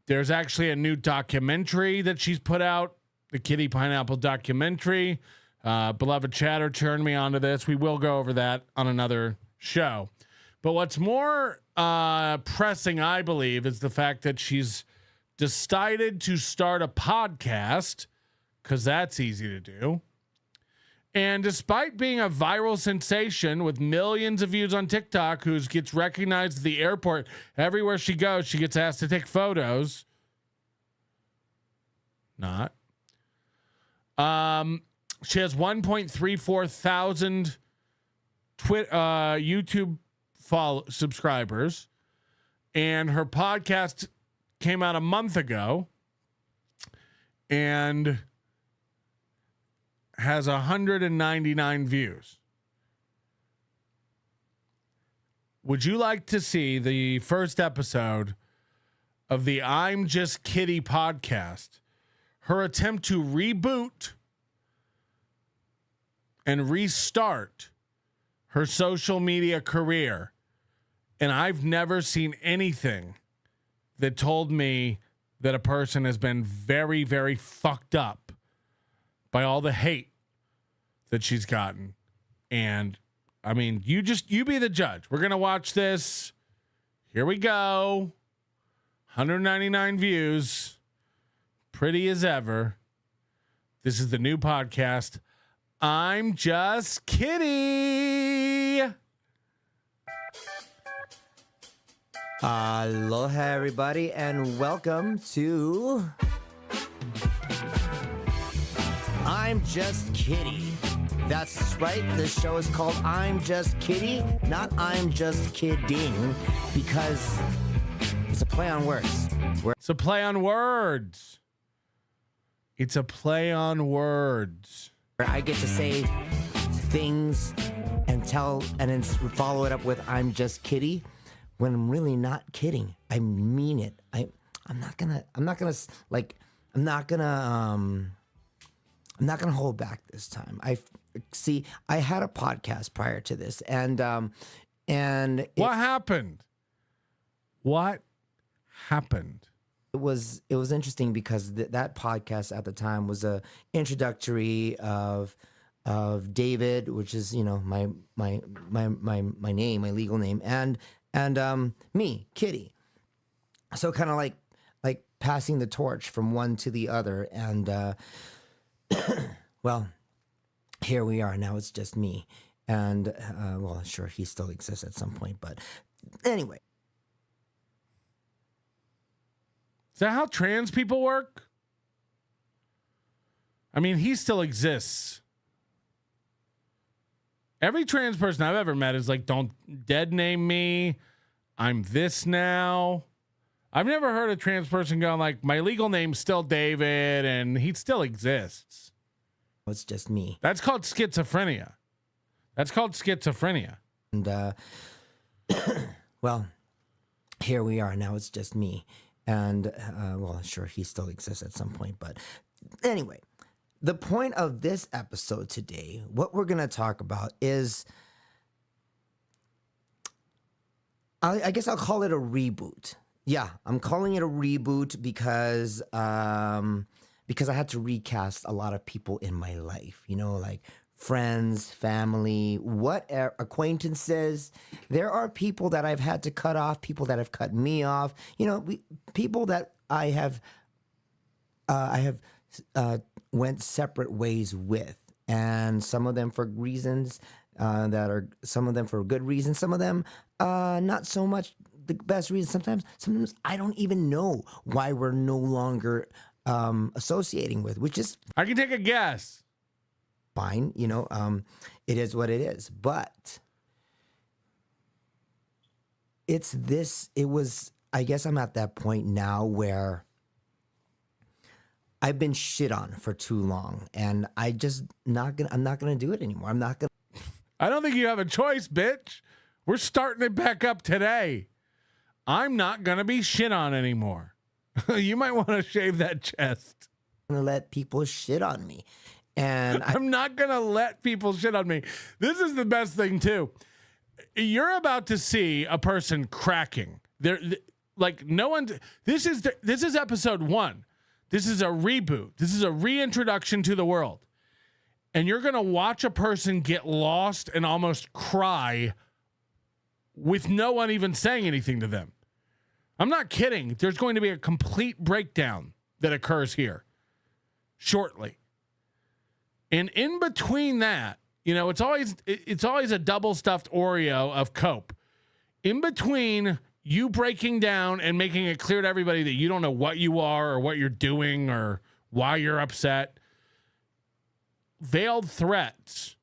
A: There's actually a new documentary that she's put out, the Kitty Pineapple documentary. Beloved Chatter turned me onto this. We will go over that on another show. But what's more pressing, I believe, is the fact that she's decided to start a podcast, because that's easy to do. And despite being a viral sensation with millions of views on TikTok, who gets recognized at the airport, everywhere she goes, she gets asked to take photos. Not. She has 1.34 thousand YouTube subscribers, and her podcast came out a month ago and has 199 views. Would you like to see the first episode of the I'm Just Kitty podcast? Her attempt to reboot and restart her social media career. And I've never seen anything that told me that a person has been very, very fucked up by all the hate that she's gotten. And I mean, you be the judge. We're going to watch this. Here we go. 199 views. Pretty as ever. This is the new podcast, I'm Just Kitty.
V: Aloha, everybody, and welcome to I'm Just Kitty.
U: That's right. This show is called I'm Just Kitty, not I'm Just Kidding, because it's a play on words.
A: It's a play on words. It's a play on words.
U: Where I get to say things and then follow it up with I'm just kitty when I'm really not kidding. I mean it. I'm not gonna hold back this time. I had a podcast prior to this, and
A: what happened? What happened?
U: It was interesting because that podcast at the time was a introductory of David, which is my name, my legal name, and me, Kitty. So kind of like passing the torch from one to the other, and well, here we are now. It's just me, and well, sure, he still exists at some point, but anyway.
A: Is that how trans people work? I mean, he still exists. Every trans person I've ever met is like, don't dead name me. I'm this now. I've never heard a trans person go like, my legal name's still David and he still exists.
U: It's just me.
A: That's called schizophrenia.
U: And, well, here we are now. It's just me. And, well, sure, he still exists at some point. But anyway, the point of this episode today, what we're going to talk about is, I guess I'll call it a reboot. Yeah, I'm calling it a reboot because I had to recast a lot of people in my life, like friends, family, acquaintances. There are people that I've had to cut off, people that have cut me off, people that I have went separate ways with, and some of them for reasons some of them for good reasons, some of them not so much the best reasons. Sometimes I don't even know why we're no longer associating with, which is,
A: I can take a guess.
U: Fine, it is what it is. But I guess I'm at that point now where I've been shit on for too long, and I'm not gonna do it anymore.
A: I don't think you have a choice, bitch. We're starting it back up today. I'm not gonna be shit on anymore. You might want to shave that chest.
U: I'm gonna let people shit on me. And
A: I'm not going to let people shit on me. This is the best thing, too. You're about to see a person cracking. Like, no one. This is episode 1. This is a reboot. This is a reintroduction to the world. And you're going to watch a person get lost and almost cry with no one even saying anything to them. I'm not kidding. There's going to be a complete breakdown that occurs here shortly. And in between that, it's always a double stuffed Oreo of Cope. In between you breaking down and making it clear to everybody that you don't know what you are or what you're doing or why you're upset, veiled threats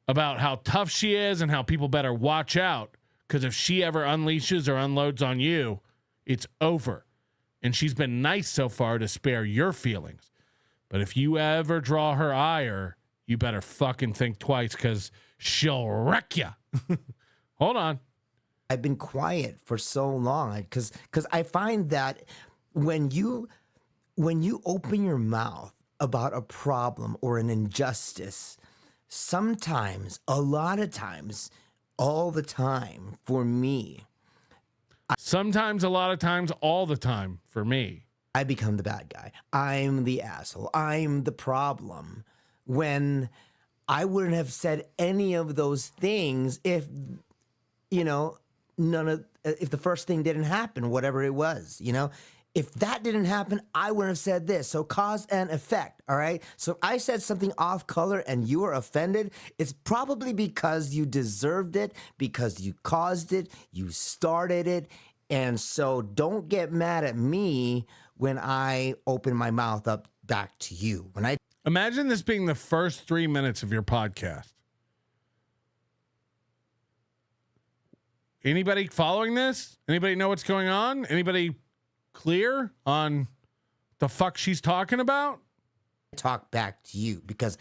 A: about how tough she is and how people better watch out, because if she ever unleashes or unloads on you, it's over. And she's been nice so far to spare your feelings. But if you ever draw her ire, you better fucking think twice, because she'll wreck you. Hold on.
U: I've been quiet for so long because I find that when you open your mouth about a problem or an injustice, sometimes, a lot of times, all the time for me.
A: Sometimes, a lot of times, all the time for me.
U: I become the bad guy. I'm the asshole. I'm the problem. When I wouldn't have said any of those things if, if the first thing didn't happen, whatever it was, if that didn't happen, I wouldn't have said this. So cause and effect. All right. So if I said something off color and you were offended, it's probably because you deserved it, because you caused it, you started it. And so don't get mad at me when I open my mouth up back to you.
A: Imagine this being the first 3 minutes of your podcast. Anybody following this? Anybody know what's going on? Anybody clear on the fuck she's talking about?
V: Talk back to you because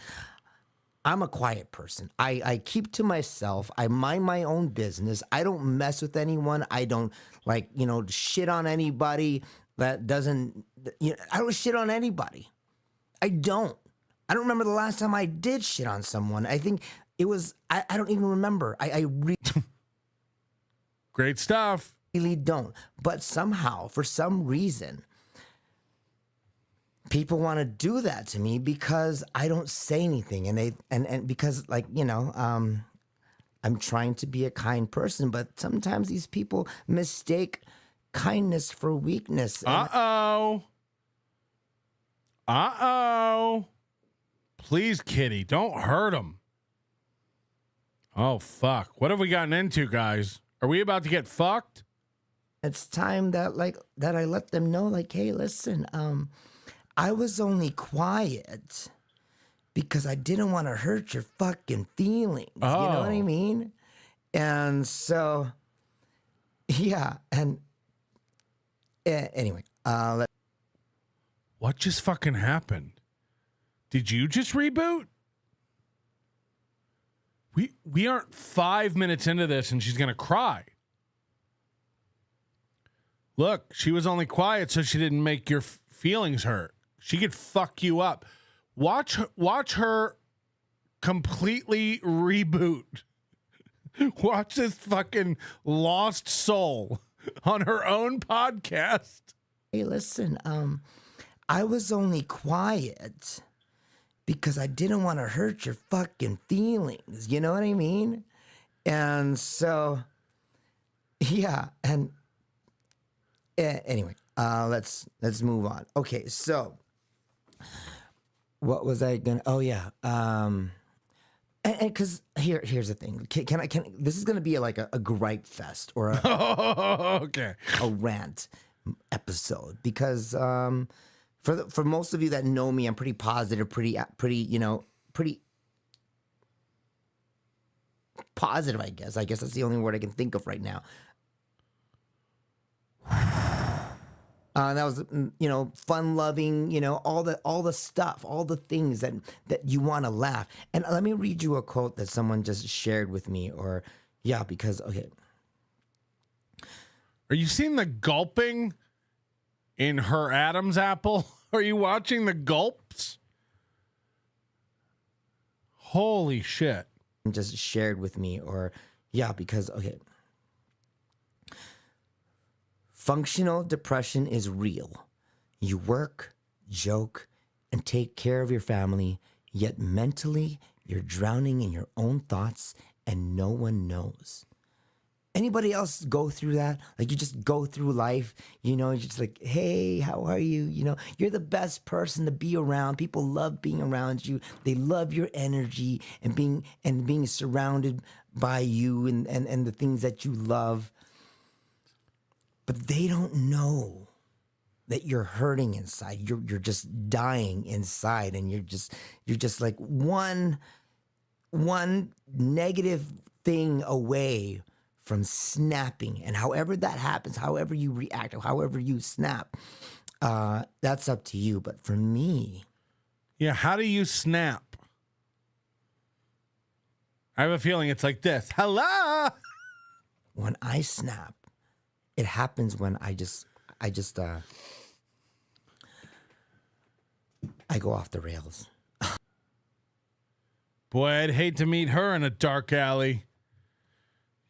V: I'm a quiet person. I keep to myself. I mind my own business. I don't mess with anyone. I don't shit on anybody that doesn't, I don't shit on anybody. I don't remember the last time I did shit on someone. I think it was, I don't even remember. I
A: Great stuff.
V: Really don't. But somehow, for some reason, people want to do that to me because I don't say anything, and because I'm trying to be a kind person, but sometimes these people mistake kindness for weakness.
A: Uh-oh. Please, Kitty, don't hurt him. Oh, fuck. What have we gotten into, guys? Are we about to get fucked?
V: It's time that I let them know, hey, listen, I was only quiet because I didn't want to hurt your fucking feelings.
A: Oh.
V: You know what I mean? And so, yeah. And anyway,
A: what just fucking happened? Did you just reboot? We aren't 5 minutes into this and she's going to cry. Look, she was only quiet so she didn't make your feelings hurt. She could fuck you up. Watch her completely reboot. Watch this fucking lost soul on her own podcast.
V: Hey, listen, I was only quiet because I didn't want to hurt your fucking feelings. You know what I mean? And so, yeah. And anyway, let's move on. Okay, so what was I gonna? Oh yeah. And because here's the thing. Can this is gonna be like a gripe fest or
A: okay,
V: a rant episode because for most of you that know me, I'm pretty positive, pretty positive. I guess that's the only word I can think of right now. That was, fun loving, all the stuff, all the things that you want to laugh. And let me read you a quote that someone just shared with me because, okay.
A: Are you seeing the gulping in her Adam's apple? Are you watching the gulps? Holy shit.
V: Just shared with me because, okay. Functional depression is real. You work, joke, and take care of your family, yet mentally you're drowning in your own thoughts and no one knows. Anybody else go through that? You just go through life, you're just like, hey, how are you? You're the best person to be around. People love being around you. They love your energy and being surrounded by you and the things that you love. But they don't know that you're hurting inside. You're just dying inside, and you're just like one negative thing away from snapping. And however that happens, however you react, or however you snap, that's up to you. But for me,
A: yeah, how do you snap? I have a feeling it's like this. Hello.
V: When I snap, it happens when I go off the rails.
A: Boy, I'd hate to meet her in a dark alley.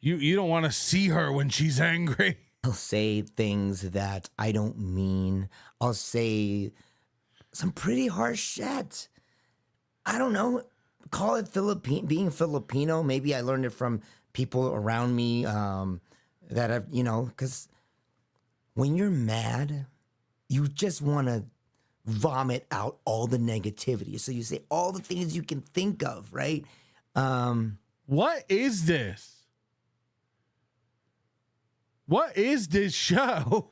A: You don't want to see her when she's angry.
V: I'll say things that I don't mean. I'll say some pretty harsh shit. I don't know. Call it being Filipino. Maybe I learned it from people around me that have, because when you're mad, you just want to vomit out all the negativity. So you say all the things you can think of, right?
A: What is this? What is this show?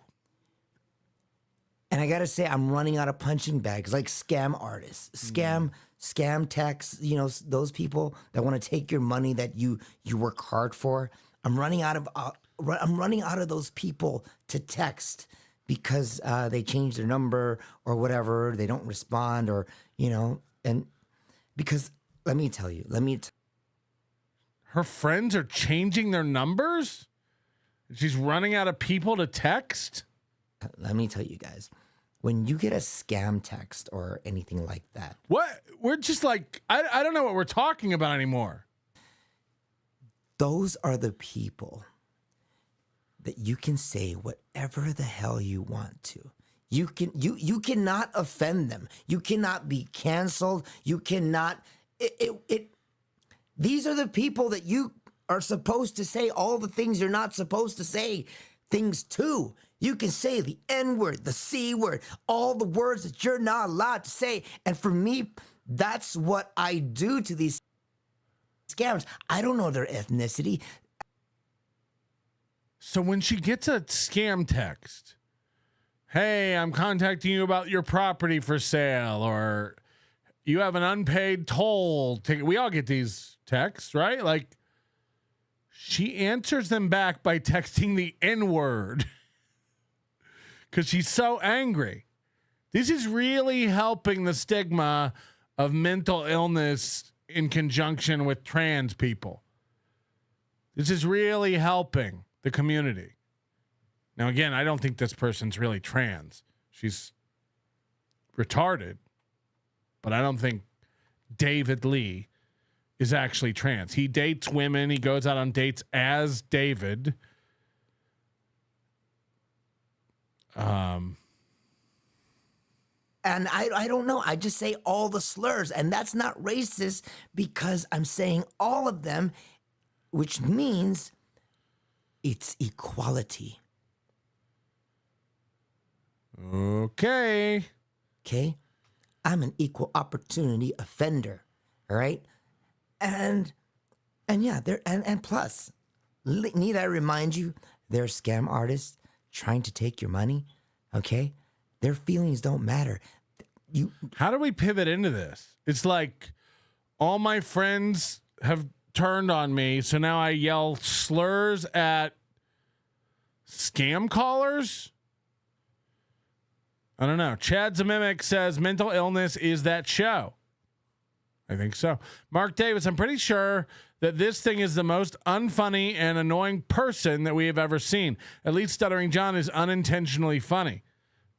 V: And I gotta say, I'm running out of punching bags, like scam artists, scam techs. You know, those people that want to take your money that you work hard for. I'm running out of those people to text because they changed their number or whatever. They don't respond, or and because let me tell you,
A: her friends are changing their numbers. She's running out of people to text.
V: Let me tell you guys, when you get a scam text or anything like that,
A: what we're just like, I don't know what we're talking about anymore.
V: Those are the people that you can say whatever the hell you want to. You cannot offend them. You cannot be canceled. You cannot. These are the people that you are supposed to say all the things you're not supposed to say things to. You can say the N-word, the C-word, all the words that you're not allowed to say. And for me, that's what I do to these scammers. I don't know their ethnicity.
A: So when she gets a scam text, hey, I'm contacting you about your property for sale, or you have an unpaid toll ticket. We all get these texts, right? Like, she answers them back by texting the N-word because she's so angry. This is really helping the stigma of mental illness in conjunction with trans people. This is really helping the community. Now, again, I don't think this person's really trans. She's retarded, but I don't think David Lee is actually trans. He dates women. He goes out on dates as David.
V: And I don't know. I just say all the slurs, and that's not racist because I'm saying all of them, which means it's equality.
A: Okay.
V: Okay. I'm an equal opportunity offender. All right. And yeah, and plus, need I remind you, they're scam artists trying to take your money. Okay. Their feelings don't matter.
A: How do we pivot into this? It's like all my friends have turned on me, so now I yell slurs at scam callers? I don't know. Chad Zemimic says mental illness is that show. I think so. Mark Davis, I'm pretty sure that this thing is the most unfunny and annoying person that we have ever seen. At least Stuttering John is unintentionally funny.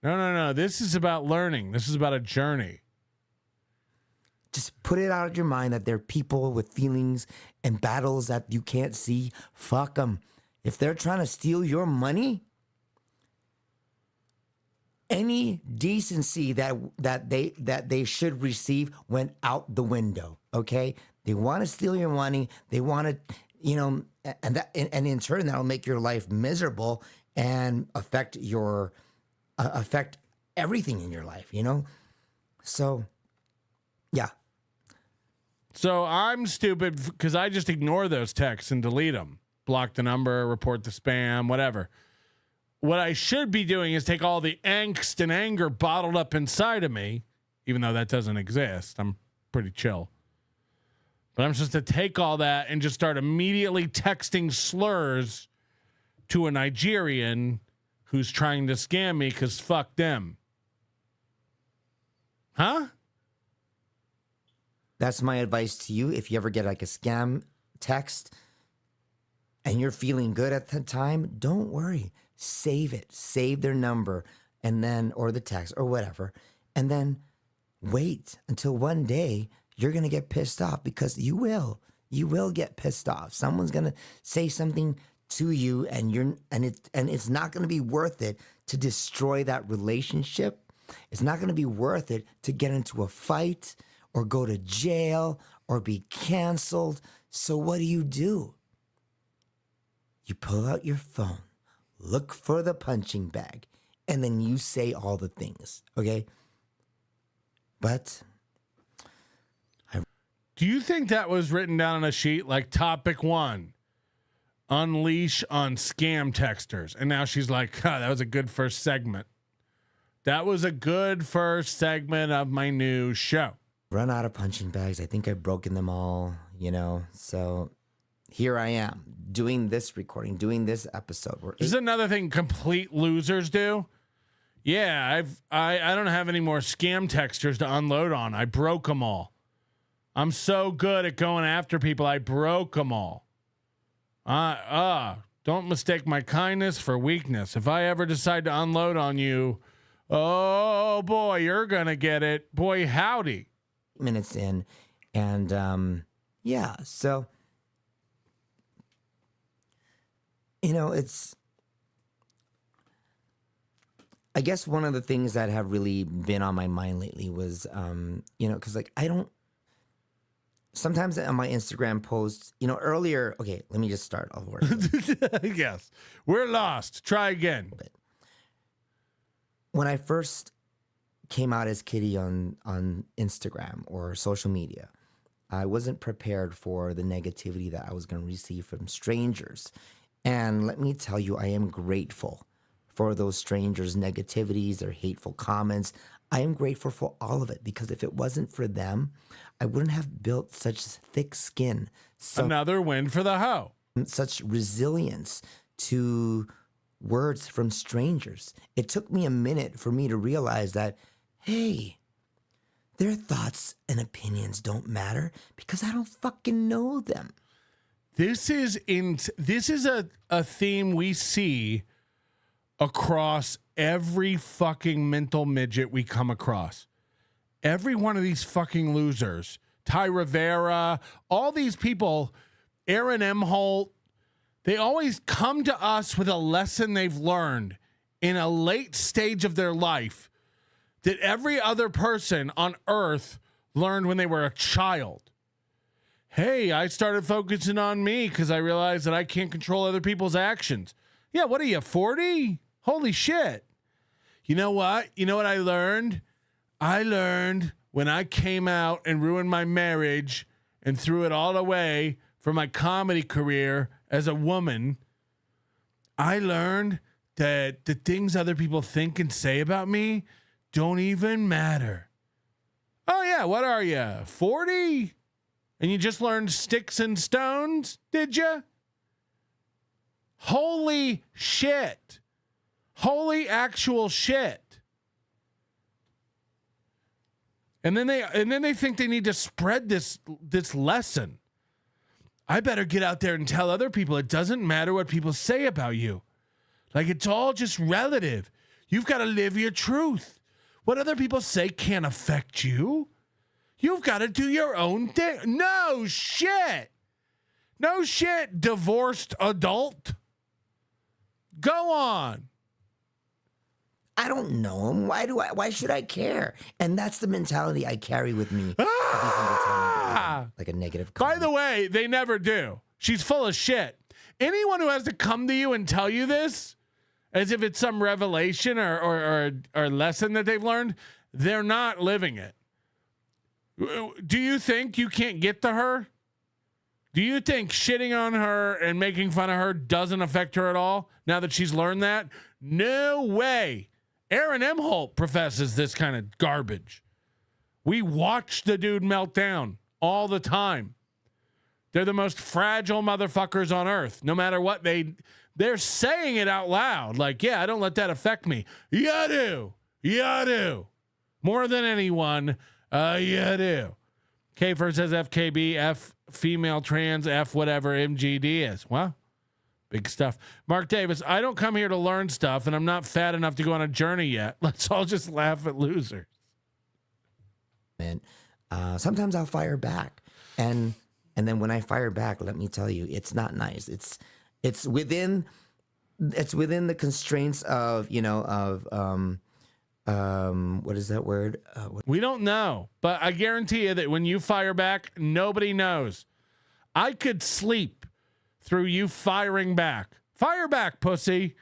A: No. This is about learning. This is about a journey.
V: Just put it out of your mind that there are people with feelings and battles that you can't see. Fuck them. If they're trying to steal your money, any decency that they should receive went out the window. Okay, they want to steal your money. They want to, and in turn that'll make your life miserable and affect everything in your life. So yeah.
A: So I'm stupid because I just ignore those texts and delete them, block the number, report the spam, whatever. What I should be doing is take all the angst and anger bottled up inside of me, even though that doesn't exist. I'm pretty chill. But I'm supposed to take all that and just start immediately texting slurs to a Nigerian who's trying to scam me because fuck them. Huh?
V: That's my advice to you. If you ever get like a scam text and you're feeling good at the time, don't worry. Save it. Save their number and then, or the text or whatever. And then wait until one day you're going to get pissed off, because you will get pissed off. Someone's going to say something to you and it's not going to be worth it to destroy that relationship. It's not going to be worth it to get into a fight or go to jail or be canceled. So what do? You pull out your phone, look for the punching bag, and then you say all the things, okay? But
A: do you think that was written down on a sheet like topic 1, unleash on scam texters? And now she's like, that was a good first segment. That was a good first segment of my new show.
V: Run out of punching bags. I think I've broken them all, So here I am doing this recording, doing this episode.
A: This is another thing complete losers do. Yeah, I don't have any more scam texters to unload on. I broke them all. I'm so good at going after people. I broke them all. Don't mistake my kindness for weakness. If I ever decide to unload on you, oh boy, you're gonna get it. Boy, howdy.
V: Minutes in, and yeah, so it's. I guess one of the things that have really been on my mind lately was, because I don't. Sometimes on my Instagram posts, earlier. Okay, let me just start over.
A: Yes, we're lost. Try again.
V: When I first came out as Kitty on Instagram or social media, I wasn't prepared for the negativity that I was going to receive from strangers, and let me tell you, I am grateful for those strangers' negativities, their hateful comments. I am grateful for all of it, because if it wasn't for them, I wouldn't have built such thick skin.
A: Another win for the hoe.
V: Such resilience to words from strangers. It took me a minute for me to realize that, hey, their thoughts and opinions don't matter because I don't fucking know them.
A: This is a theme we see across every fucking mental midget we come across. Every one of these fucking losers, Ty Rivera, all these people, Aaron Imholte, they always come to us with a lesson they've learned in a late stage of their life that every other person on earth learned when they were a child. Hey, I started focusing on me because I realized that I can't control other people's actions. Yeah, what are you, 40? Holy shit. You know what? You know what I learned? I learned when I came out and ruined my marriage and threw it all away for my comedy career as a woman, I learned that the things other people think and say about me don't even matter. Oh, yeah, what are you, 40? And you just learned sticks and stones, did you? Holy shit. Holy actual shit. And then they think they need to spread this lesson. I better get out there and tell other people it doesn't matter what people say about you. Like, it's all just relative. You've got to live your truth. What other people say can't affect you. You've got to do your own thing. No shit. No shit, divorced adult. Go on.
V: I don't know him. Why should I care? And that's the mentality I carry with me every single time, like a negative comment.
A: By the way, they never do. She's full of shit. Anyone who has to come to you and tell you this, as if it's some revelation or lesson that they've learned, they're not living it. Do you think you can't get to her? Do you think shitting on her and making fun of her doesn't affect her at all now that she's learned that? No way. Aaron Imholte professes this kind of garbage. We watch the dude melt down all the time. They're the most fragile motherfuckers on earth. No matter what they're saying it out loud. Like, yeah, I don't let that affect me. You do. You do. More than anyone, you do. Kafer says FKB, F female trans, F whatever MGD is. Well, big stuff. Mark Davis, I don't come here to learn stuff, and I'm not fat enough to go on a journey yet. Let's all just laugh at losers.
V: And sometimes I'll fire back, and then when I fire back, let me tell you, it's not nice. It's within the constraints of what is that word?
A: We don't know, but I guarantee you that when you fire back, nobody knows. I could sleep through you firing back. Fire back, pussy.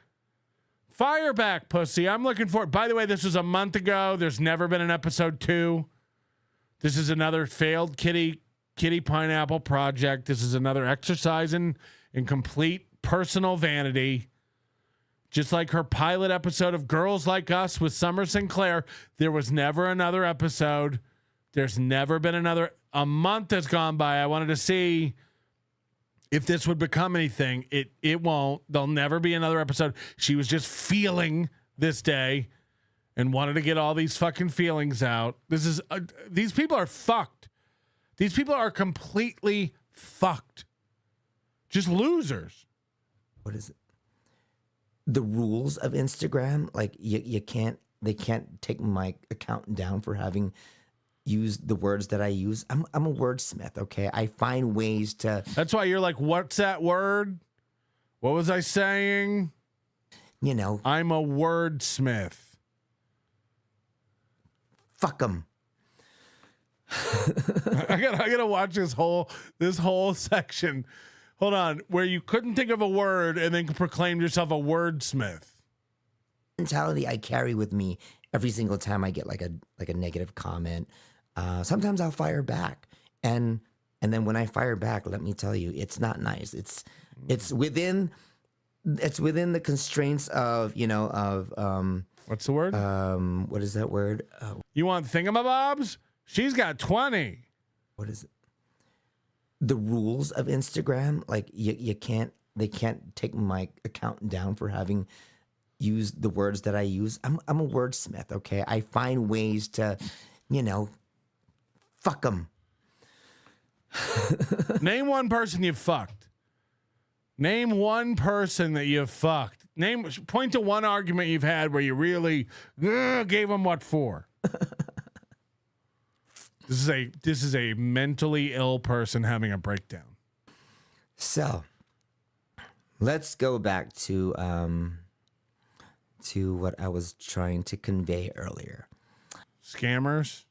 A: Fire back, pussy. I'm looking for it. By the way, this was a month ago. There's never been an episode 2. This is another failed kitty pineapple project. This is another exercise in complete personal vanity. Just like her pilot episode of Girls Like Us with Summer Sinclair, there was never another episode. There's never been another. A month has gone by. I wanted to see if this would become anything. It won't. There'll never be another episode. She was just feeling this day and wanted to get all these fucking feelings out. These people are fucked. These people are completely fucked. Just losers.
V: What is it? The rules of Instagram, like they can't take my account down for having used the words that I use. I'm a wordsmith, okay? I find ways to.
A: That's why you're like, what's that word? What was I saying?
V: You know,
A: I'm a wordsmith.
V: Fuck them.
A: I gotta watch this whole section. Hold on, where you couldn't think of a word and then proclaimed yourself a wordsmith.
V: Mentality I carry with me every single time I get like a negative comment. Sometimes I'll fire back, and then when I fire back, let me tell you, it's not nice. It's within the constraints of
A: what's the word?
V: What is that word?
A: You want thingamabobs? She's got 20.
V: What is it? The rules of Instagram, like they can't take my account down for having used the words that I use. I'm a wordsmith, okay? I find ways to, fuck them.
A: Name one person you've fucked. Name one person that you've fucked. Point to one argument you've had where you really gave them what for. This is a mentally ill person having a breakdown.
V: So, let's go back to what I was trying to convey earlier.
A: Scammers?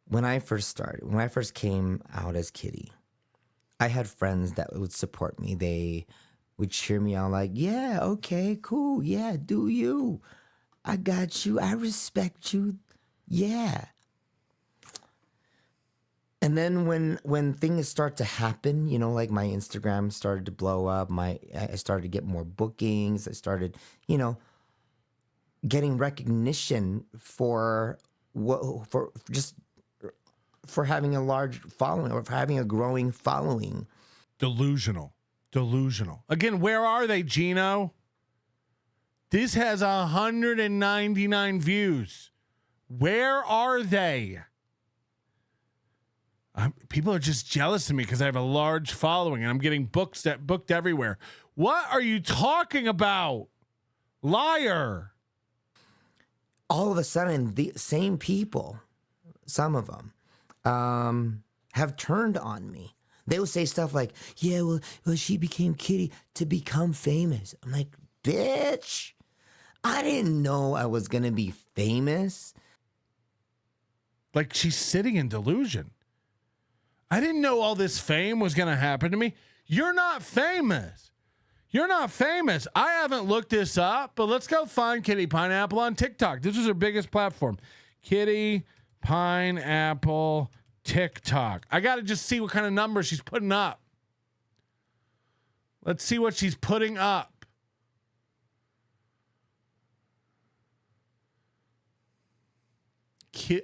V: When I first came out as Kitty, I had friends that would support me. They would cheer me on like, yeah, okay, cool. Yeah, do you. I got you. I respect you. Yeah. And then when things start to happen, like my Instagram started to blow up, I started to get more bookings. I started, getting recognition for having a large following or for having a growing following.
A: Delusional. Again, where are they, Gino? This has 199 views. Where are they? People are just jealous of me because I have a large following and I'm getting booked everywhere. What are you talking about? Liar.
V: All of a sudden, the same people, some of them, have turned on me. They will say stuff like, yeah, well, she became Kitty to become famous. I'm like, bitch, I didn't know I was going to be famous.
A: Like she's sitting in delusion. I didn't know all this fame was going to happen to me. You're not famous. I haven't looked this up, but let's go find Kitty Pineapple on TikTok. This is her biggest platform. Kitty Pineapple TikTok. I got to just see what kind of numbers she's putting up. Let's see what she's putting up.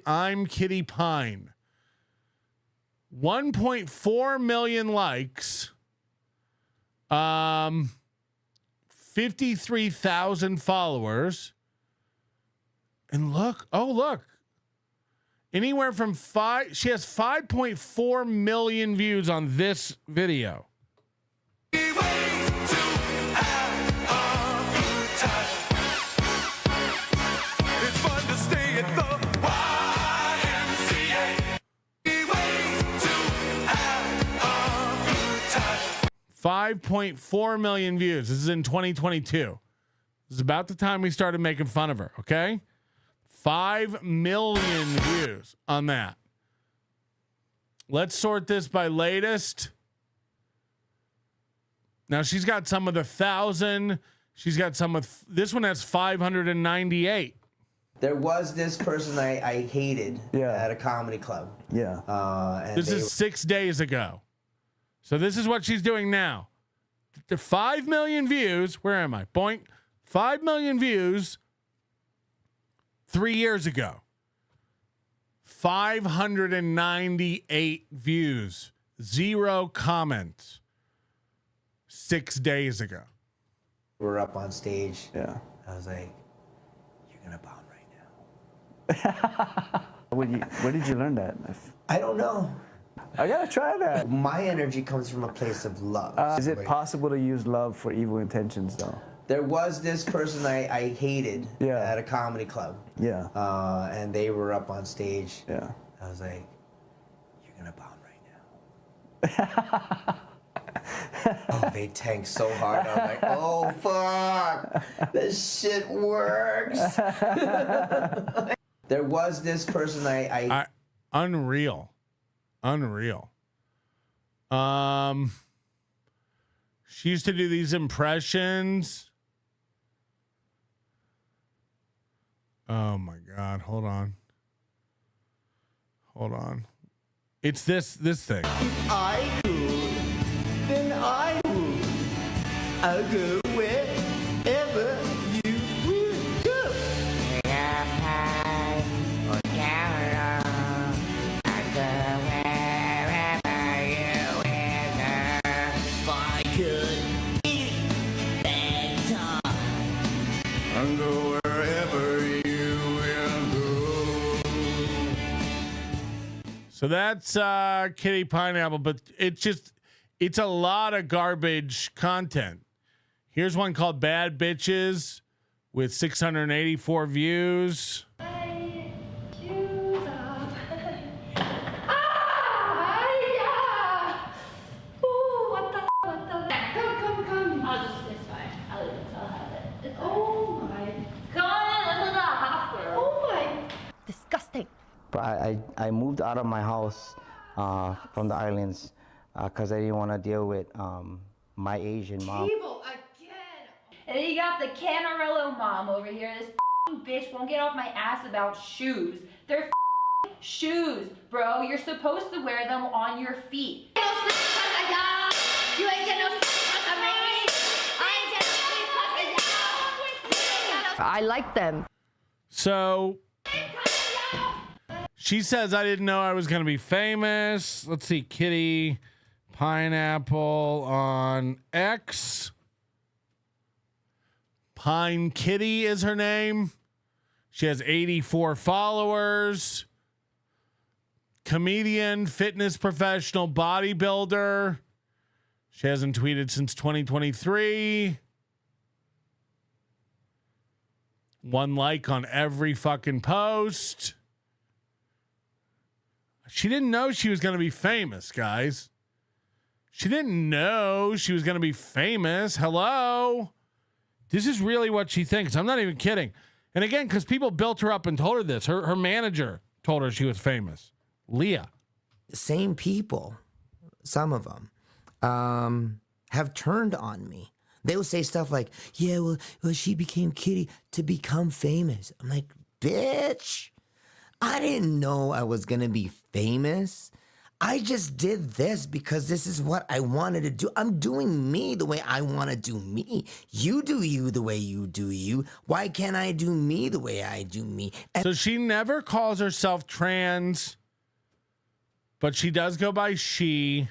A: I'm Kitty Pine. 1.4 million likes. 53,000 followers. And look. Anywhere from she has 5.4 million views on this video.
F: It's fun to stay at the YMCA.
A: 5.4 million views. This is in 2022. This is about the time we started making fun of her, okay? 5 million views on that. Let's sort this by latest. Now she's got some with 1,000. She's got some with, this one has 598.
V: There was this person I hated at a comedy club.
B: Yeah.
V: And
A: this is 6 days ago. So this is what she's doing now. The 5 million views. Where am I? Boink. 5 million views 3 years ago. 598 views. 0 comments 6 days ago.
V: We're up on stage.
B: Yeah.
V: I was like, you're going to bomb right
B: Where did you learn that?
V: now. I don't know.
B: I gotta try that.
V: My energy comes from a place of love.
B: Is it possible to use love for evil intentions, though?
V: There was this person I hated at a comedy club.
B: Yeah.
V: And they were up on stage.
B: Yeah.
V: I was like, you're going to bomb right now. Oh, they tanked so hard. I'm like, oh, fuck. This shit works. There was this person
A: Unreal. She used to do these impressions. Oh my God. Hold on. It's this thing.
V: If I could, then I would. I'll go wherever you would go.
L: I'll go wherever you will go.
A: So that's Kitty Pineapple, but it's a lot of garbage content. Here's one called Bad Bitches with 684 views.
B: But I moved out of my house from the islands because I didn't want to deal with my Asian mom.
O: Evil again. And then you got the Canarillo mom over here. This bitch won't get off my ass about shoes. They're shoes, bro. You're supposed to wear them on your feet. You ain't get no
H: I like them.
A: So she says, I didn't know I was going to be famous. Let's see. Kitty Pineapple on X. Pine Kitty is her name. She has 84 followers. Comedian, fitness professional, bodybuilder. She hasn't tweeted since 2023. 1 like on every fucking post. She didn't know she was going to be famous, guys. She didn't know she was going to be famous. Hello? This is really what she thinks. I'm not even kidding. And again, because people built her up and told her this. Her manager told her she was famous. Leah.
V: Same people, some of them, have turned on me. They will say stuff like, yeah, well, she became Kitty to become famous. I'm like, bitch, I didn't know I was going to be famous. I just did this because this is what I wanted to do. I'm doing me the way I want to do me. You do you the way you do you. Why can't I do me the way I do me?
A: So she never calls herself trans, but she does go by she.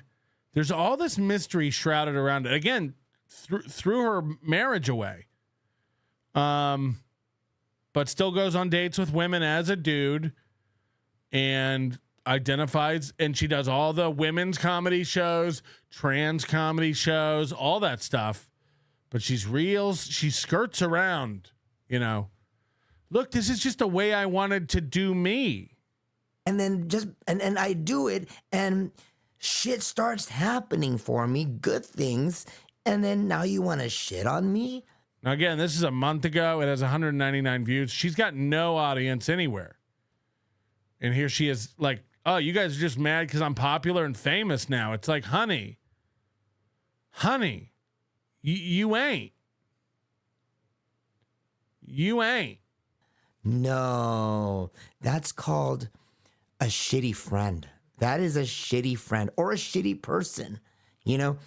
A: There's all this mystery shrouded around it. Again, threw her marriage away. But still goes on dates with women as a dude and identifies, and she does all the women's comedy shows, trans comedy shows, all that stuff. But she's real. She skirts around, you know. Look, this is just the way I wanted to do me.
V: And then and I do it, and shit starts happening for me, good things. And then now you want to shit on me?
A: Now, again, this is a month ago. It has 199 views. She's got no audience anywhere. And here she is like, oh, you guys are just mad because I'm popular and famous now. It's like, honey, you ain't. You ain't.
V: No, that's called a shitty friend. That is a shitty friend or a shitty person, you know?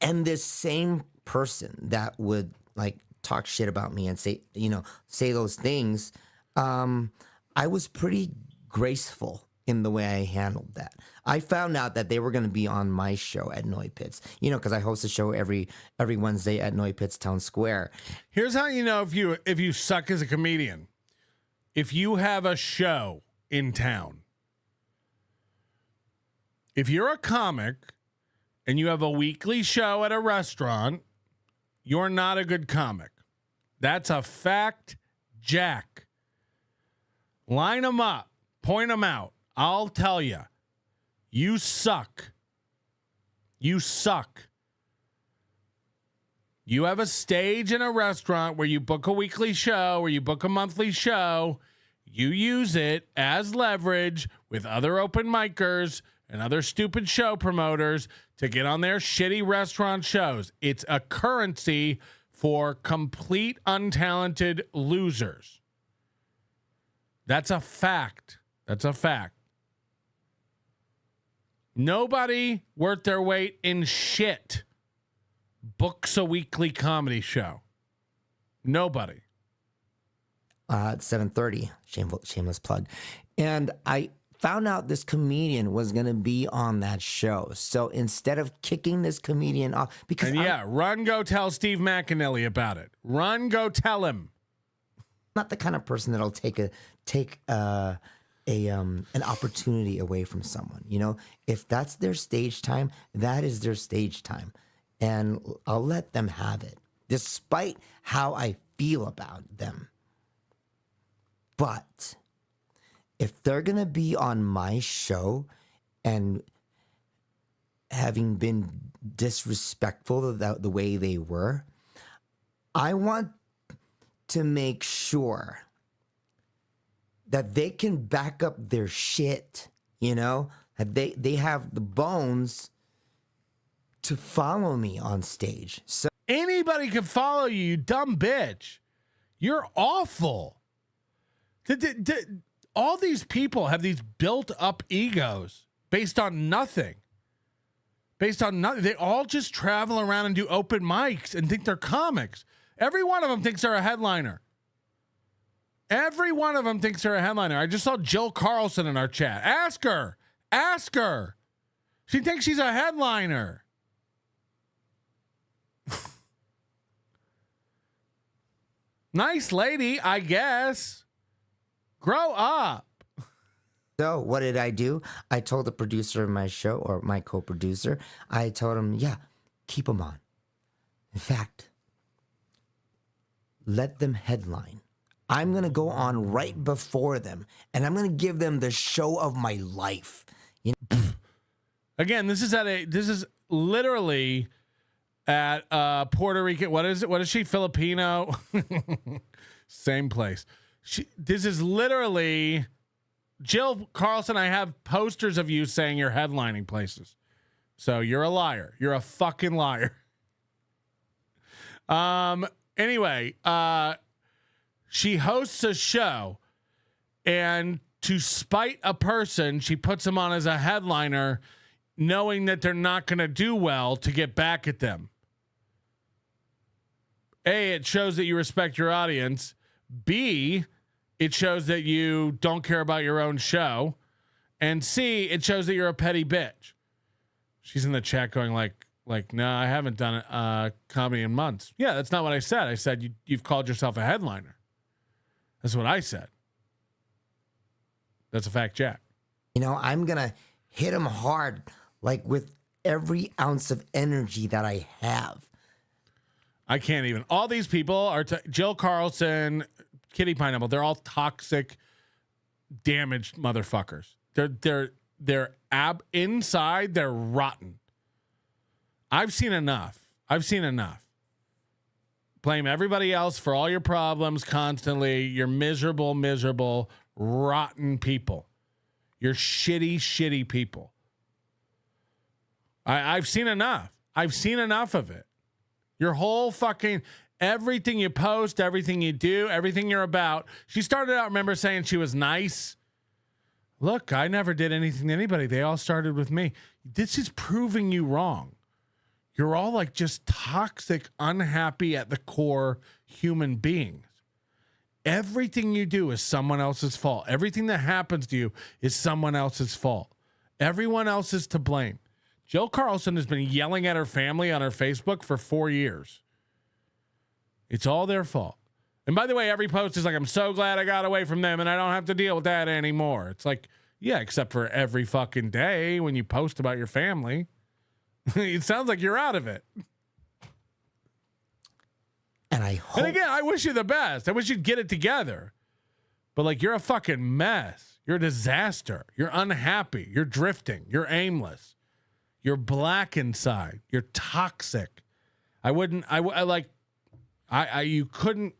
V: And this same person that would like talk shit about me and say those things, I was pretty graceful in the way I handled that. I found out that they were going to be on my show at Noy Pits, because I host a show every Wednesday at Noy Pits Town Square.
A: Here's how you know if you suck as a comedian. If you have a show in town, if you're a comic and you have a weekly show at a restaurant, you're not a good comic. That's a fact, Jack. Line them up, point them out. I'll tell you, you suck. You suck. You have a stage in a restaurant where you book a weekly show, where you book a monthly show. You use it as leverage with other open micers and other stupid show promoters to get on their shitty restaurant shows. It's a currency for complete untalented losers. That's a fact. That's a fact. Nobody worth their weight in shit books a weekly comedy show. Nobody.
V: At 7:30, shameless plug. And I found out this comedian was going to be on that show. So instead of kicking this comedian off, because
A: run, go tell Steve McAnally about it. Run, go tell him.
V: Not the kind of person that'll take an opportunity away from someone. If that's their stage time, that is their stage time, and I'll let them have it, despite how I feel about them. But if they're gonna be on my show and having been disrespectful the way they were, I want to make sure that they can back up their shit, that they have the bones to follow me on stage. So
A: anybody can follow you, you dumb bitch. You're awful. All these people have these built up egos based on nothing. They all just travel around and do open mics and think they're comics. Every one of them thinks they're a headliner. Every one of them thinks they're a headliner. I just saw Jill Carlson in our chat. Ask her. She thinks she's a headliner. Nice lady, I guess. Grow up.
V: So what did I do? I told the producer of my show, or my co-producer, I told him, keep them on. In fact, let them headline. I'm going to go on right before them, and I'm going to give them the show of my life.
A: Again, this is literally at Puerto Rican. What is it? What is she? Filipino? Same place. This is literally Jill Carlson. I have posters of you saying you're headlining places. So you're a liar. You're a fucking liar. Anyway, she hosts a show, and to spite a person, she puts them on as a headliner, knowing that they're not going to do well, to get back at them. A, it shows that you respect your audience. B, it shows that you don't care about your own show. And C, it shows that you're a petty bitch. She's in the chat going like, no, I haven't done comedy in months. Yeah, that's not what I said. I said you've called yourself a headliner. That's what I said. That's a fact, Jack.
V: I'm going to hit him hard, like with every ounce of energy that I have.
A: I can't even. All these people are Jill Carlson, Kitty Pineapple. They're all toxic, damaged motherfuckers. They're inside. They're rotten. I've seen enough. Blame everybody else for all your problems constantly. You're miserable, rotten people. You're shitty people. I've seen enough. I've seen enough of it. Your whole fucking everything you post, everything you do, everything you're about. She started out, remember, saying she was nice. Look, I never did anything to anybody. They all started with me. This is proving you wrong. You're all like just toxic, unhappy at the core human beings. Everything you do is someone else's fault. Everything that happens to you is someone else's fault. Everyone else is to blame. Jill Carlson has been yelling at her family on her Facebook for 4 years. It's all their fault. And by the way, every post is like, I'm so glad I got away from them and I don't have to deal with that anymore. It's like, yeah, except for every fucking day when you post about your family. It sounds like you're out of it.
V: And I hope.
A: And again, I wish you the best. I wish you'd get it together. But like, you're a fucking mess. You're a disaster. You're unhappy. You're drifting. You're aimless. You're black inside. You're toxic. You couldn't.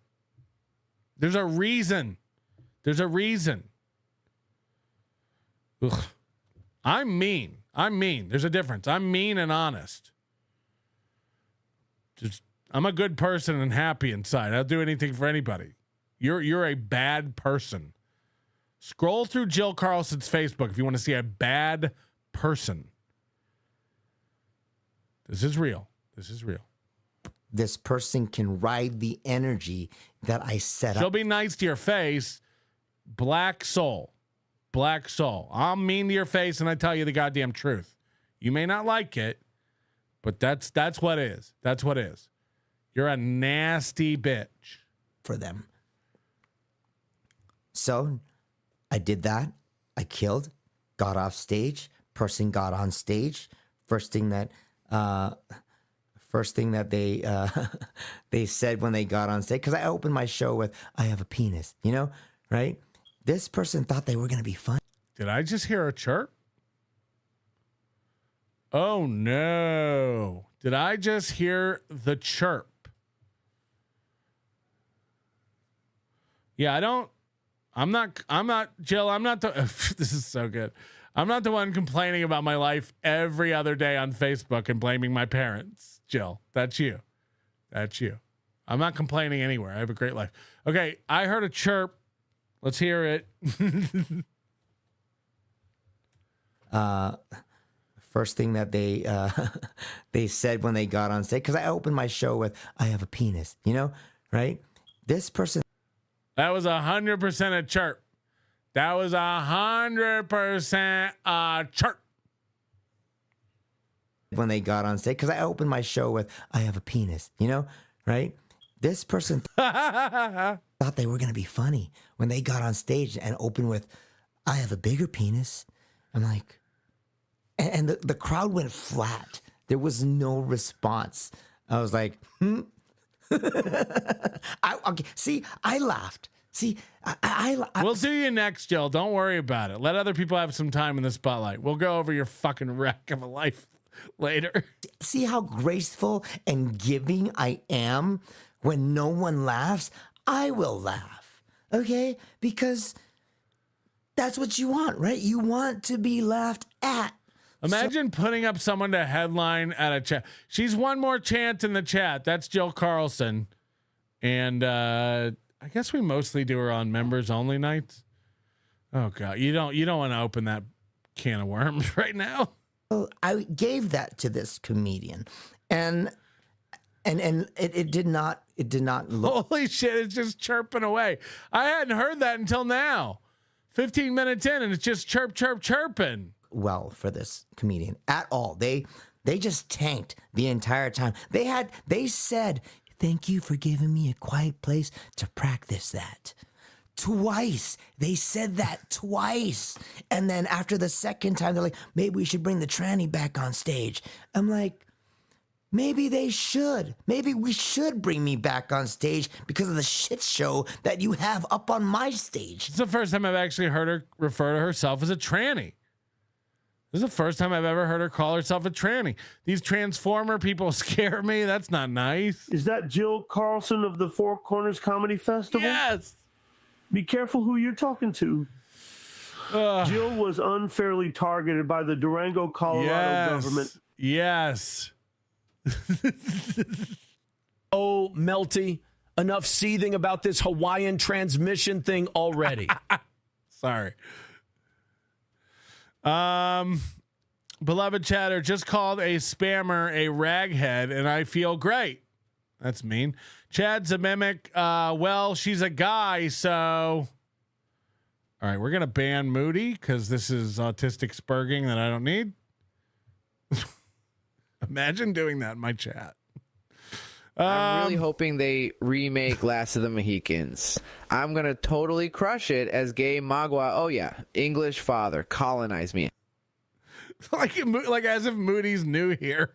A: There's a reason. There's a reason. Ugh. I'm mean. There's a difference. I'm mean and honest. I'm a good person and happy inside. I'll do anything for anybody. You're a bad person. Scroll through Jill Carlson's Facebook if you want to see a bad person. This is real. This is real.
V: This person can ride the energy that I set up.
A: She'll be nice to your face. Black soul. Black soul. I'm mean to your face and I tell you the goddamn truth. You may not like it, but that's what it is. That's what it is. You're a nasty bitch.
V: For them. So I did that. I killed, got off stage, person got on stage. First thing that they they said when they got on stage, because I opened my show with, I have a penis, right? This person thought they were going to be fun.
A: Did I just hear a chirp? Oh no. Did I just hear the chirp? Yeah, I'm not, Jill, I'm not this is so good. I'm not the one complaining about my life every other day on Facebook and blaming my parents. Jill, that's you. That's you. I'm not complaining anywhere. I have a great life. Okay, I heard a chirp. Let's hear it.
V: First thing that they said when they got on stage, because I opened my show with, I have a penis, right? This person.
A: That was 100% a chirp. That was 100% a chirp.
V: When they got on stage, because I opened my show with, I have a penis, right? This person thought they were going to be funny when they got on stage and opened with, I have a bigger penis. I'm like, and the crowd went flat. There was no response. I was like, Okay, see, I laughed. See, I
A: we'll do you next, Jill. Don't worry about it. Let other people have some time in the spotlight. We'll go over your fucking wreck of a life later.
V: See how graceful and giving I am? When no one laughs, I will laugh. Okay? Because that's what you want, right? You want to be laughed at.
A: Imagine putting up someone to headline at a chat. She's one more chant in the chat. That's Jill Carlson. And I guess we mostly do her on members only nights. Oh God, you don't want to open that can of worms right now.
V: Well, I gave that to this comedian, and it did not look.
A: Holy shit! It's just chirping away. I hadn't heard that until now. 15 minutes in, and it's just chirping.
V: Well, for this comedian at all, they just tanked the entire time. They said, "Thank you for giving me a quiet place to practice that." Twice. They said that twice. And then after the second time, they're like, maybe we should bring the tranny back on stage. I'm like, maybe they should. Maybe we should bring me back on stage because of the shit show that you have up on my stage.
A: It's the first time I've actually heard her refer to herself as a tranny. This is the first time I've ever heard her call herself a tranny. These transformer people scare me. That's not nice.
E: Is that Jill Carlson of the Four Corners Comedy Festival?
A: Yes.
E: Be careful who you're talking to. Jill was unfairly targeted by the Durango, Colorado government.
A: Yes.
H: Oh, Melty, enough seething about this Hawaiian transmission thing already.
A: Sorry. Beloved chatter, just called a spammer a raghead, and I feel great. That's mean. Chad's a mimic. Well, she's a guy, so... All right, we're going to ban Moody because this is autistic spurging that I don't need. Imagine doing that in my chat.
K: I'm really hoping they remake Last of the Mohicans. I'm going to totally crush it as gay Magua. Oh, yeah. English father. Colonize me.
A: like as if Moody's new here.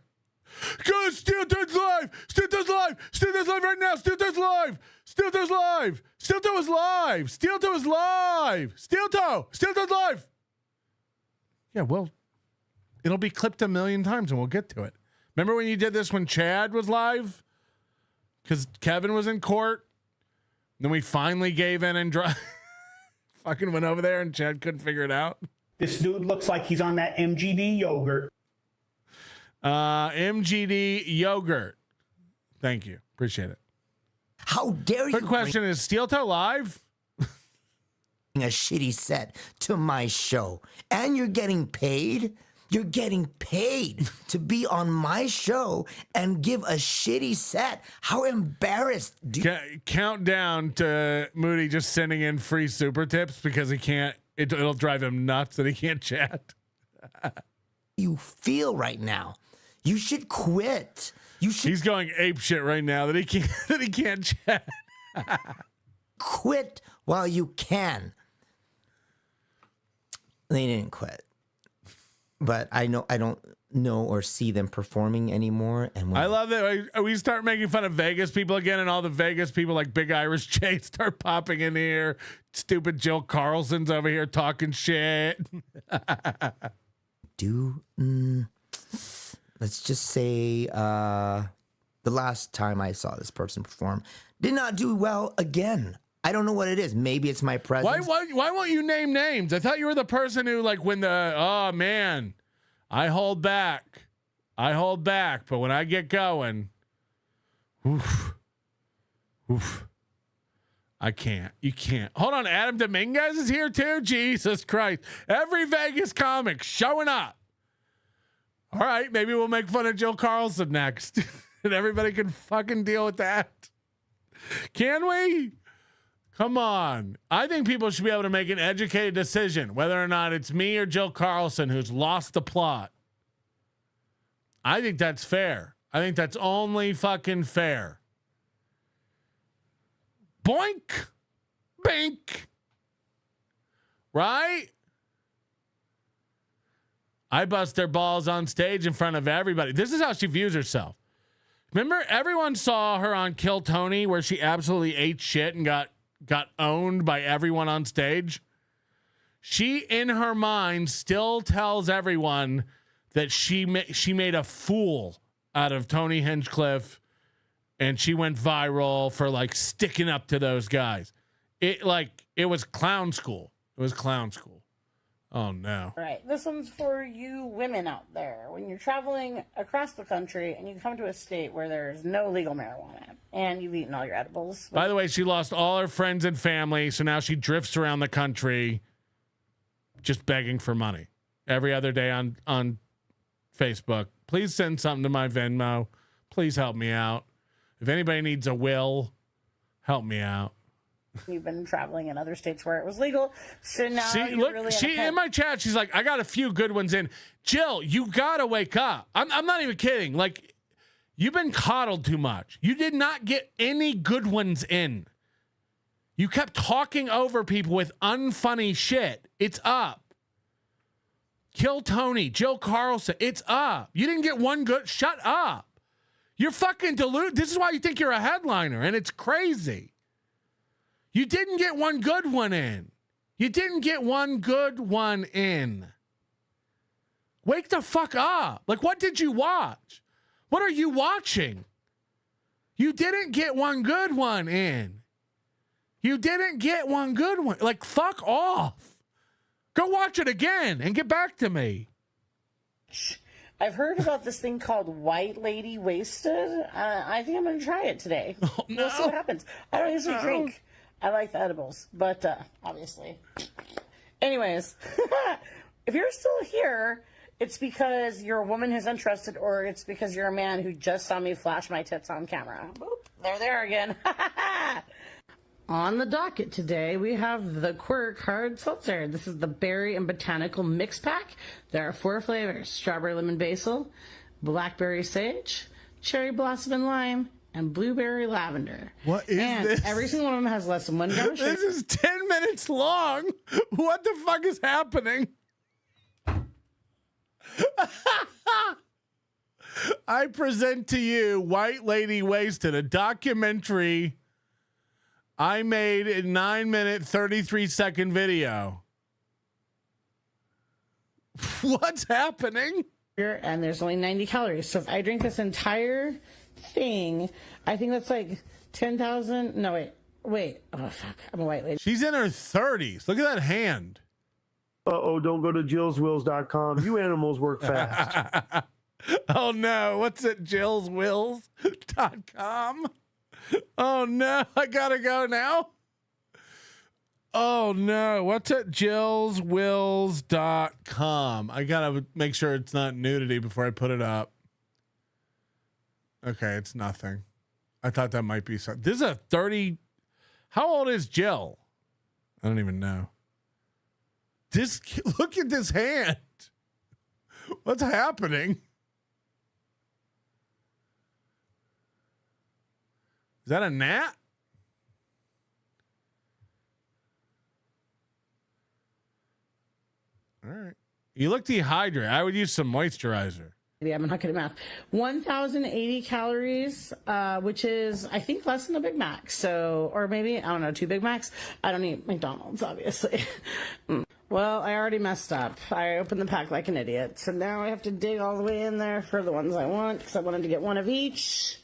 A: Go, Steel Toes live! Steel Toes live! Steel Toes live right now! Steel Toes live! Steel Toes live! Steel Toe is live! Steel Toe is live! Steel Toe! Steel Toes live! Yeah, well, it'll be clipped a million times and we'll get to it. Remember when you did this when Chad was live? Because Kevin was in court. Then we finally gave in and fucking went over there and Chad couldn't figure it out.
M: This dude looks like he's on that MGD yogurt.
A: MGD yogurt. Thank you. Appreciate it.
V: How dare you?
A: Quick question, is Steel Toe live?
V: A shitty set to my show. And you're getting paid? You're getting paid to be on my show and give a shitty set. How embarrassed.
A: Count down to Moody just sending in free super tips because he can't, it'll drive him nuts that he can't chat.
V: You feel right now. You should quit.
A: He's going ape shit right now that he can't chat.
V: Quit while you can. They didn't quit. But I don't know or see them performing anymore. And
A: I love that we start making fun of Vegas people again, and all the Vegas people like Big Irish Jay start popping in here. Stupid Jill Carlson's over here talking shit.
V: Let's just say the last time I saw this person perform did not do well again. I don't know what it is. Maybe it's my presence.
A: Why won't you name names? I thought you were the person who, like, when oh man, I hold back, but when I get going, oof, I can't. You can't. Hold on, Adam Dominguez is here too? Jesus Christ. Every Vegas comic showing up. All right, maybe we'll make fun of Jill Carlson next. And everybody can fucking deal with that. Can we? Come on. I think people should be able to make an educated decision whether or not it's me or Jill Carlson who's lost the plot. I think that's fair. I think that's only fucking fair. Boink. Bink. Right? I bust their balls on stage in front of everybody. This is how she views herself. Remember, everyone saw her on Kill Tony where she absolutely ate shit and got owned by everyone on stage. She, in her mind, still tells everyone that she made a fool out of Tony Hinchcliffe, and she went viral for like sticking up to those guys. It was clown school. It was clown school. Oh no.
W: All right. This one's for you women out there. When you're traveling across the country and you come to a state where there's no legal marijuana and you've eaten all your edibles.
A: By the way, she lost all her friends and family, so now she drifts around the country just begging for money every other day on Facebook. Please send something to my Venmo. Please help me out. If anybody needs a will, help me out.
W: You've been traveling in other states where it was legal, so now
A: she in my chat. She's like, I got a few good ones in. Jill, you gotta wake up. I'm not even kidding. Like, you've been coddled too much. You did not get any good ones in. You kept talking over people with unfunny shit. It's up. Kill Tony, Jill Carlson. It's up. You didn't get one good. Shut up. You're fucking deluded. This is why you think you're a headliner, and it's crazy. You didn't get one good one in. You didn't get one good one in. Wake the fuck up. Like, what did you watch? What are you watching? You didn't get one good one in. You didn't get one good one. Like, fuck off. Go watch it again and get back to me.
W: I've heard about this thing called White Lady Wasted. I think I'm going to try it today. Oh, no. We'll see what happens. I don't usually drink. I like the edibles, but obviously. Anyways, if you're still here, it's because you're a woman who's interested, or it's because you're a man who just saw me flash my tits on camera. Boop, they're there again. On the docket today, we have the Quirk Hard Seltzer. This is the berry and botanical mix pack. There are 4 flavors: strawberry lemon basil, blackberry sage, cherry blossom and lime, and blueberry lavender.
A: What is this?
W: Every single one of them has less than 1 gram of sugar.
A: This is 10 minutes long. What the fuck is happening? I present to you White Lady Wasted, a documentary I made a 9-minute, 33-second video. What's happening?
W: And there's only 90 calories. So if I drink this entire thing, I think that's like 10,000. No, wait. Oh, fuck. I'm a white lady.
A: She's in her 30s. Look at that hand.
D: Uh-oh, don't go to jillswills.com. You animals work fast.
A: Oh, no. What's it? jillswills.com? Oh, no. I gotta go now. Oh, no. What's at jillswills.com? I gotta make sure it's not nudity before I put it up. Okay, it's nothing. I thought that might be something. This is a 30. How old is Jill? I don't even know. Look at this hand. What's happening? Is that a gnat? All right. You look dehydrated. I would use some moisturizer.
W: Yeah, I'm not good at math. 1,080 calories, which is, I think, less than a Big Mac. So, or maybe, I don't know, 2 Big Macs. I don't eat McDonald's, obviously. Well, I already messed up. I opened the pack like an idiot. So now I have to dig all the way in there for the ones I want, because I wanted to get one of each.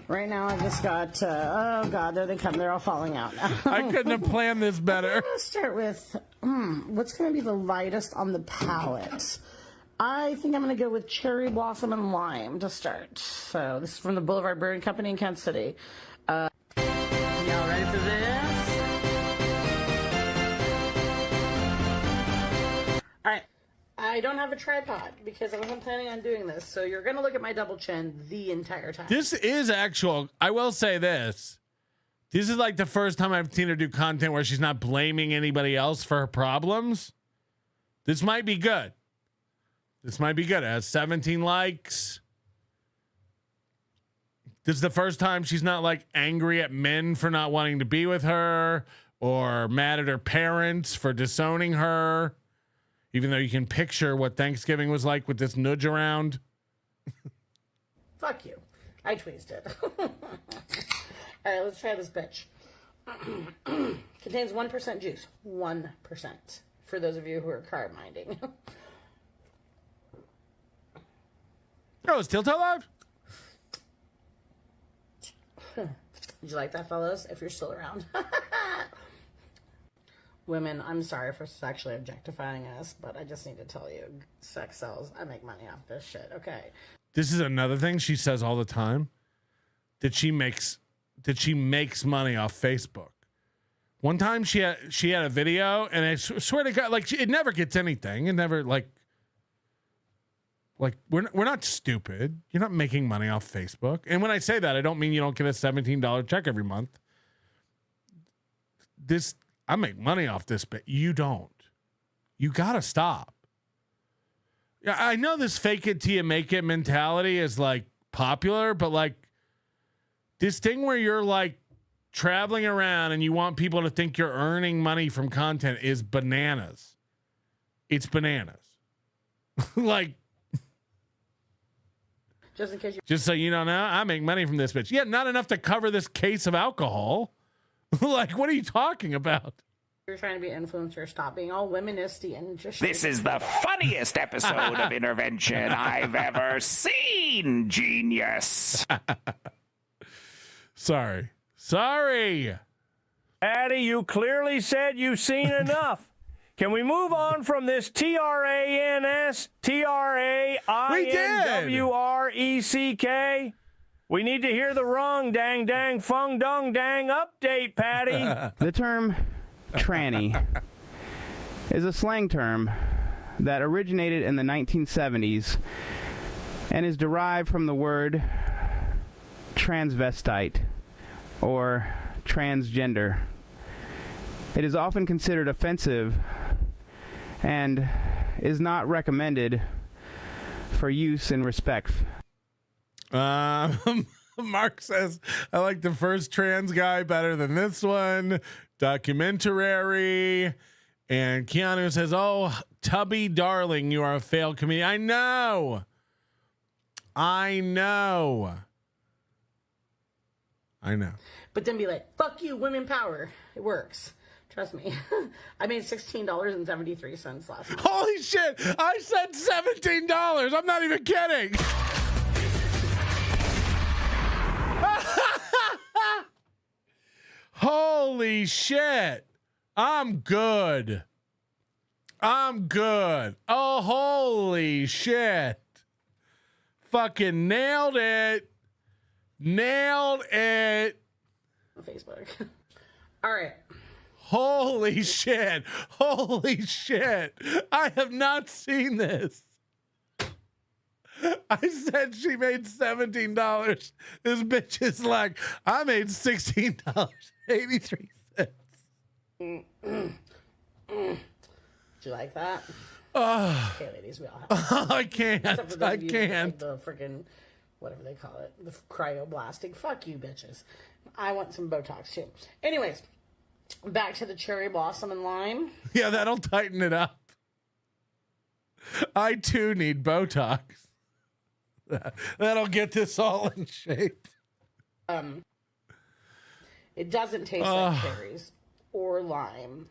W: Right now I just got, oh God, there they come. They're all falling out now.
A: I couldn't have planned this better.
W: I'm going to start with, what's going to be the lightest on the palate? I think I'm going to go with cherry blossom and lime to start. So this is from the Boulevard Brewing Company in Kansas City. Y'all ready for this? All right. I don't have a tripod because I wasn't planning on doing this. So you're going to look at my double chin the entire time.
A: This is actual. I will say this. This is like the first time I've seen her do content where she's not blaming anybody else for her problems. This might be good. This might be good. It has 17 likes. This is the first time she's not like angry at men for not wanting to be with her or mad at her parents for disowning her. Even though you can picture what Thanksgiving was like with this nudge around.
W: Fuck you. I tweezed it. All right, let's try this bitch. Contains 1% juice. 1%. For those of you who are carb minding.
A: Oh, is Tilto live?
W: Did you like that, fellas? If you're still around. Women, I'm sorry for sexually objectifying us, but I just need to tell you, sex sells. I make money off this shit. Okay.
A: This is another thing she says all the time. That she makes money off Facebook. One time she had a video, and I swear to God, like it never gets anything. It never like we're not stupid. You're not making money off Facebook. And when I say that, I don't mean you don't get a $17 check every month. I make money off this, but you don't. You gotta stop. Yeah, I know this fake it till you make it mentality is like popular, but like this thing where you're like traveling around and you want people to think you're earning money from content is bananas. It's bananas. Like,
W: just in case you.
A: Just so you know now, I make money from this bitch. Yeah, not enough to cover this case of alcohol. Like, what are you talking about?
W: You're trying to be an influencer. Stop being all womenisty and just.
I: This is the funniest episode of Intervention I've ever seen, genius.
A: Sorry.
E: Addie, you clearly said you've seen enough. Can we move on from this TRANS, TRAINWRECK? We need to hear the wrong dang dang fung dung dang update, Patty.
N: The term tranny is a slang term
J: that originated in the 1970s and is derived from the word transvestite or transgender. It is often considered offensive and is not recommended for use in respect.
A: Mark says, I like the first trans guy better than this one. Documentary. And Keanu says, oh, Tubby darling, you are a failed comedian. I know.
W: But then be like, fuck you, women power. It works. Trust me. I made $16.73 last month.
A: Holy shit. I said $17. I'm not even kidding. Holy shit. I'm good. Oh, holy shit. Fucking nailed it.
W: Facebook. All right.
A: Holy shit. I have not seen this. I said she made $17. This bitch is like, I made $16.83.
W: Do you like that? Okay, ladies, we all have.
A: I can't.
W: The freaking, whatever they call it, the cryoblasting. Fuck you, bitches. I want some Botox too. Anyways, back to the cherry blossom and lime.
A: Yeah, that'll tighten it up. I too need Botox. That'll get this all in shape.
W: It doesn't taste like cherries or lime.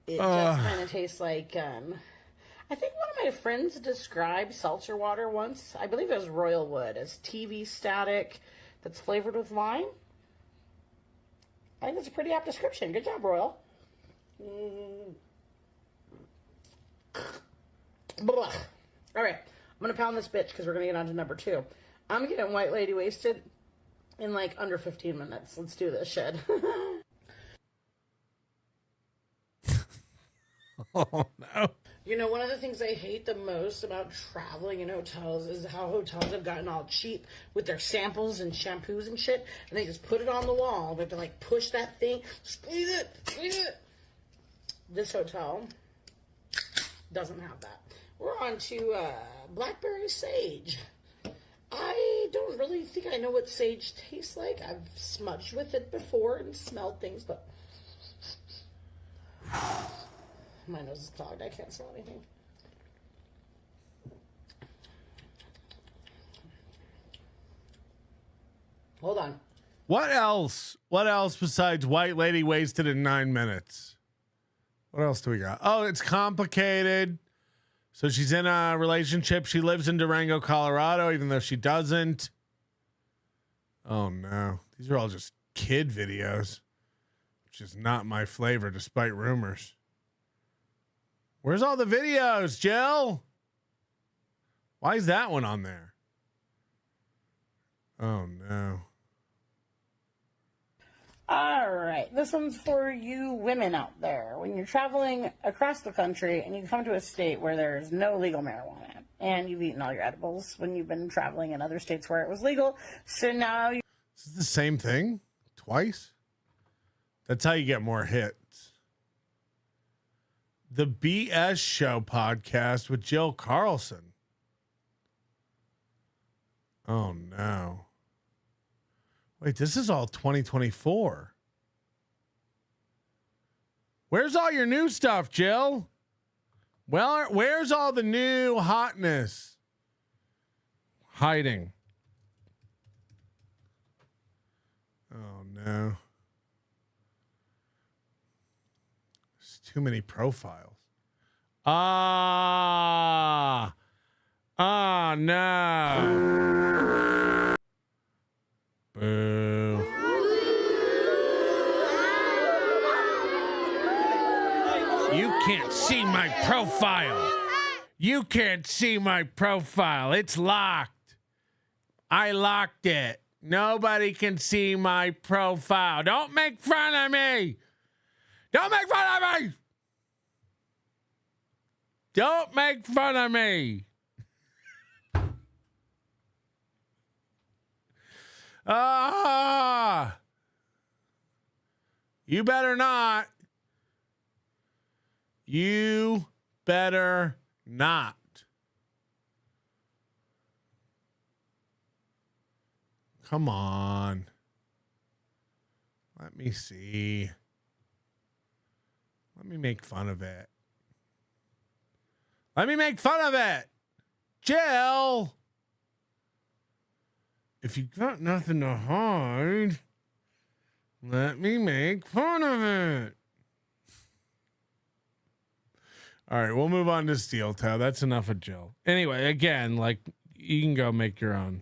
W: It just kind of tastes like, I think one of my friends described seltzer water once. I believe it was Royal Wood as TV static that's flavored with lime. I think it's a pretty apt description. Good job, Royal. All right. I'm going to pound this bitch because we're going to get on to number 2. I'm getting white lady wasted in like under 15 minutes. Let's do this shit.
A: Oh, no.
W: You know, one of the things I hate the most about traveling in hotels is how hotels have gotten all cheap with their samples and shampoos and shit, and they just put it on the wall. They have to, like, push that thing, squeeze it. This hotel doesn't have that. We're on to blackberry sage. I don't really think I know what sage tastes like. I've smudged with it before and smelled things, but my nose is clogged. I can't smell anything. Hold on.
A: What else? What else besides white lady wasted in 9 minutes? What else do we got? Oh, it's complicated. So she's in a relationship. She lives in Durango, Colorado, even though she doesn't. Oh, no. These are all just kid videos, which is not my flavor, despite rumors. Where's all the videos, Jill? Why is that one on there? Oh, no.
W: All right. This one's for you women out there. When you're traveling across the country and you come to a state where there's no legal marijuana and you've eaten all your edibles when you've been traveling in other states where it was legal. So now you...
A: Is this the same thing? Twice? That's how you get more hits. The BS Show podcast with Jill Carlson. Oh, no. Wait, this is all 2024. Where's all your new stuff, Jill? Well, where's all the new hotness hiding? Oh, no. There's too many profiles. No. Boo. You can't see my profile. You can't see my profile. It's locked. I locked it. Nobody can see my profile. Don't make fun of me. Don't make fun of me. Don't make fun of me. You better not. You better not. Come on. Let me see. Let me make fun of it. Let me make fun of it. Jill. If you got nothing to hide, let me make fun of it. All right, we'll move on to Steel Toe. That's enough of Jill. Anyway, again, like, you can go make your own.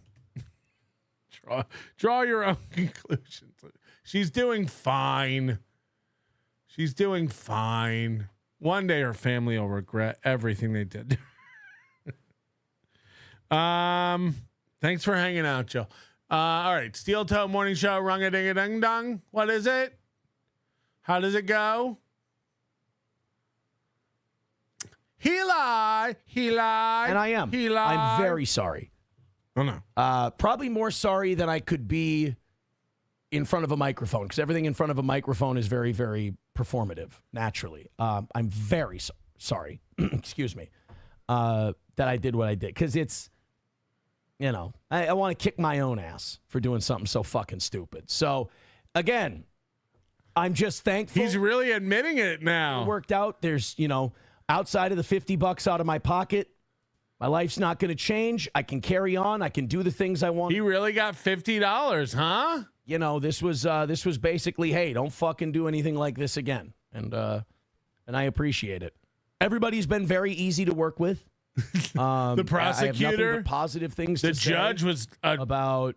A: Draw your own conclusions. She's doing fine. She's doing fine. One day her family will regret everything they did. Thanks for hanging out, Jill. All right, Steel Toe Morning Show, Rung-a-ding-a-ding-dong. What is it? How does it go? He lied.
H: And I am.
A: He lied.
H: I'm very sorry.
A: Oh, no.
H: Probably more sorry than I could be in front of a microphone, because everything in front of a microphone is very, very performative, naturally. I'm very sorry, excuse me, that I did what I did, because it's, you know, I want to kick my own ass for doing something so fucking stupid. So, again, I'm just thankful.
A: He's really admitting it now.
H: It worked out. There's, you know, outside of the $50 out of my pocket, my life's not going to change. I can carry on. I can do the things I want.
A: He really got $50, huh?
H: You know, this was basically, hey, don't fucking do anything like this again. And I appreciate it. Everybody's been very easy to work with.
A: The prosecutor,
H: I have nothing but positive things to say.
A: The judge was
H: about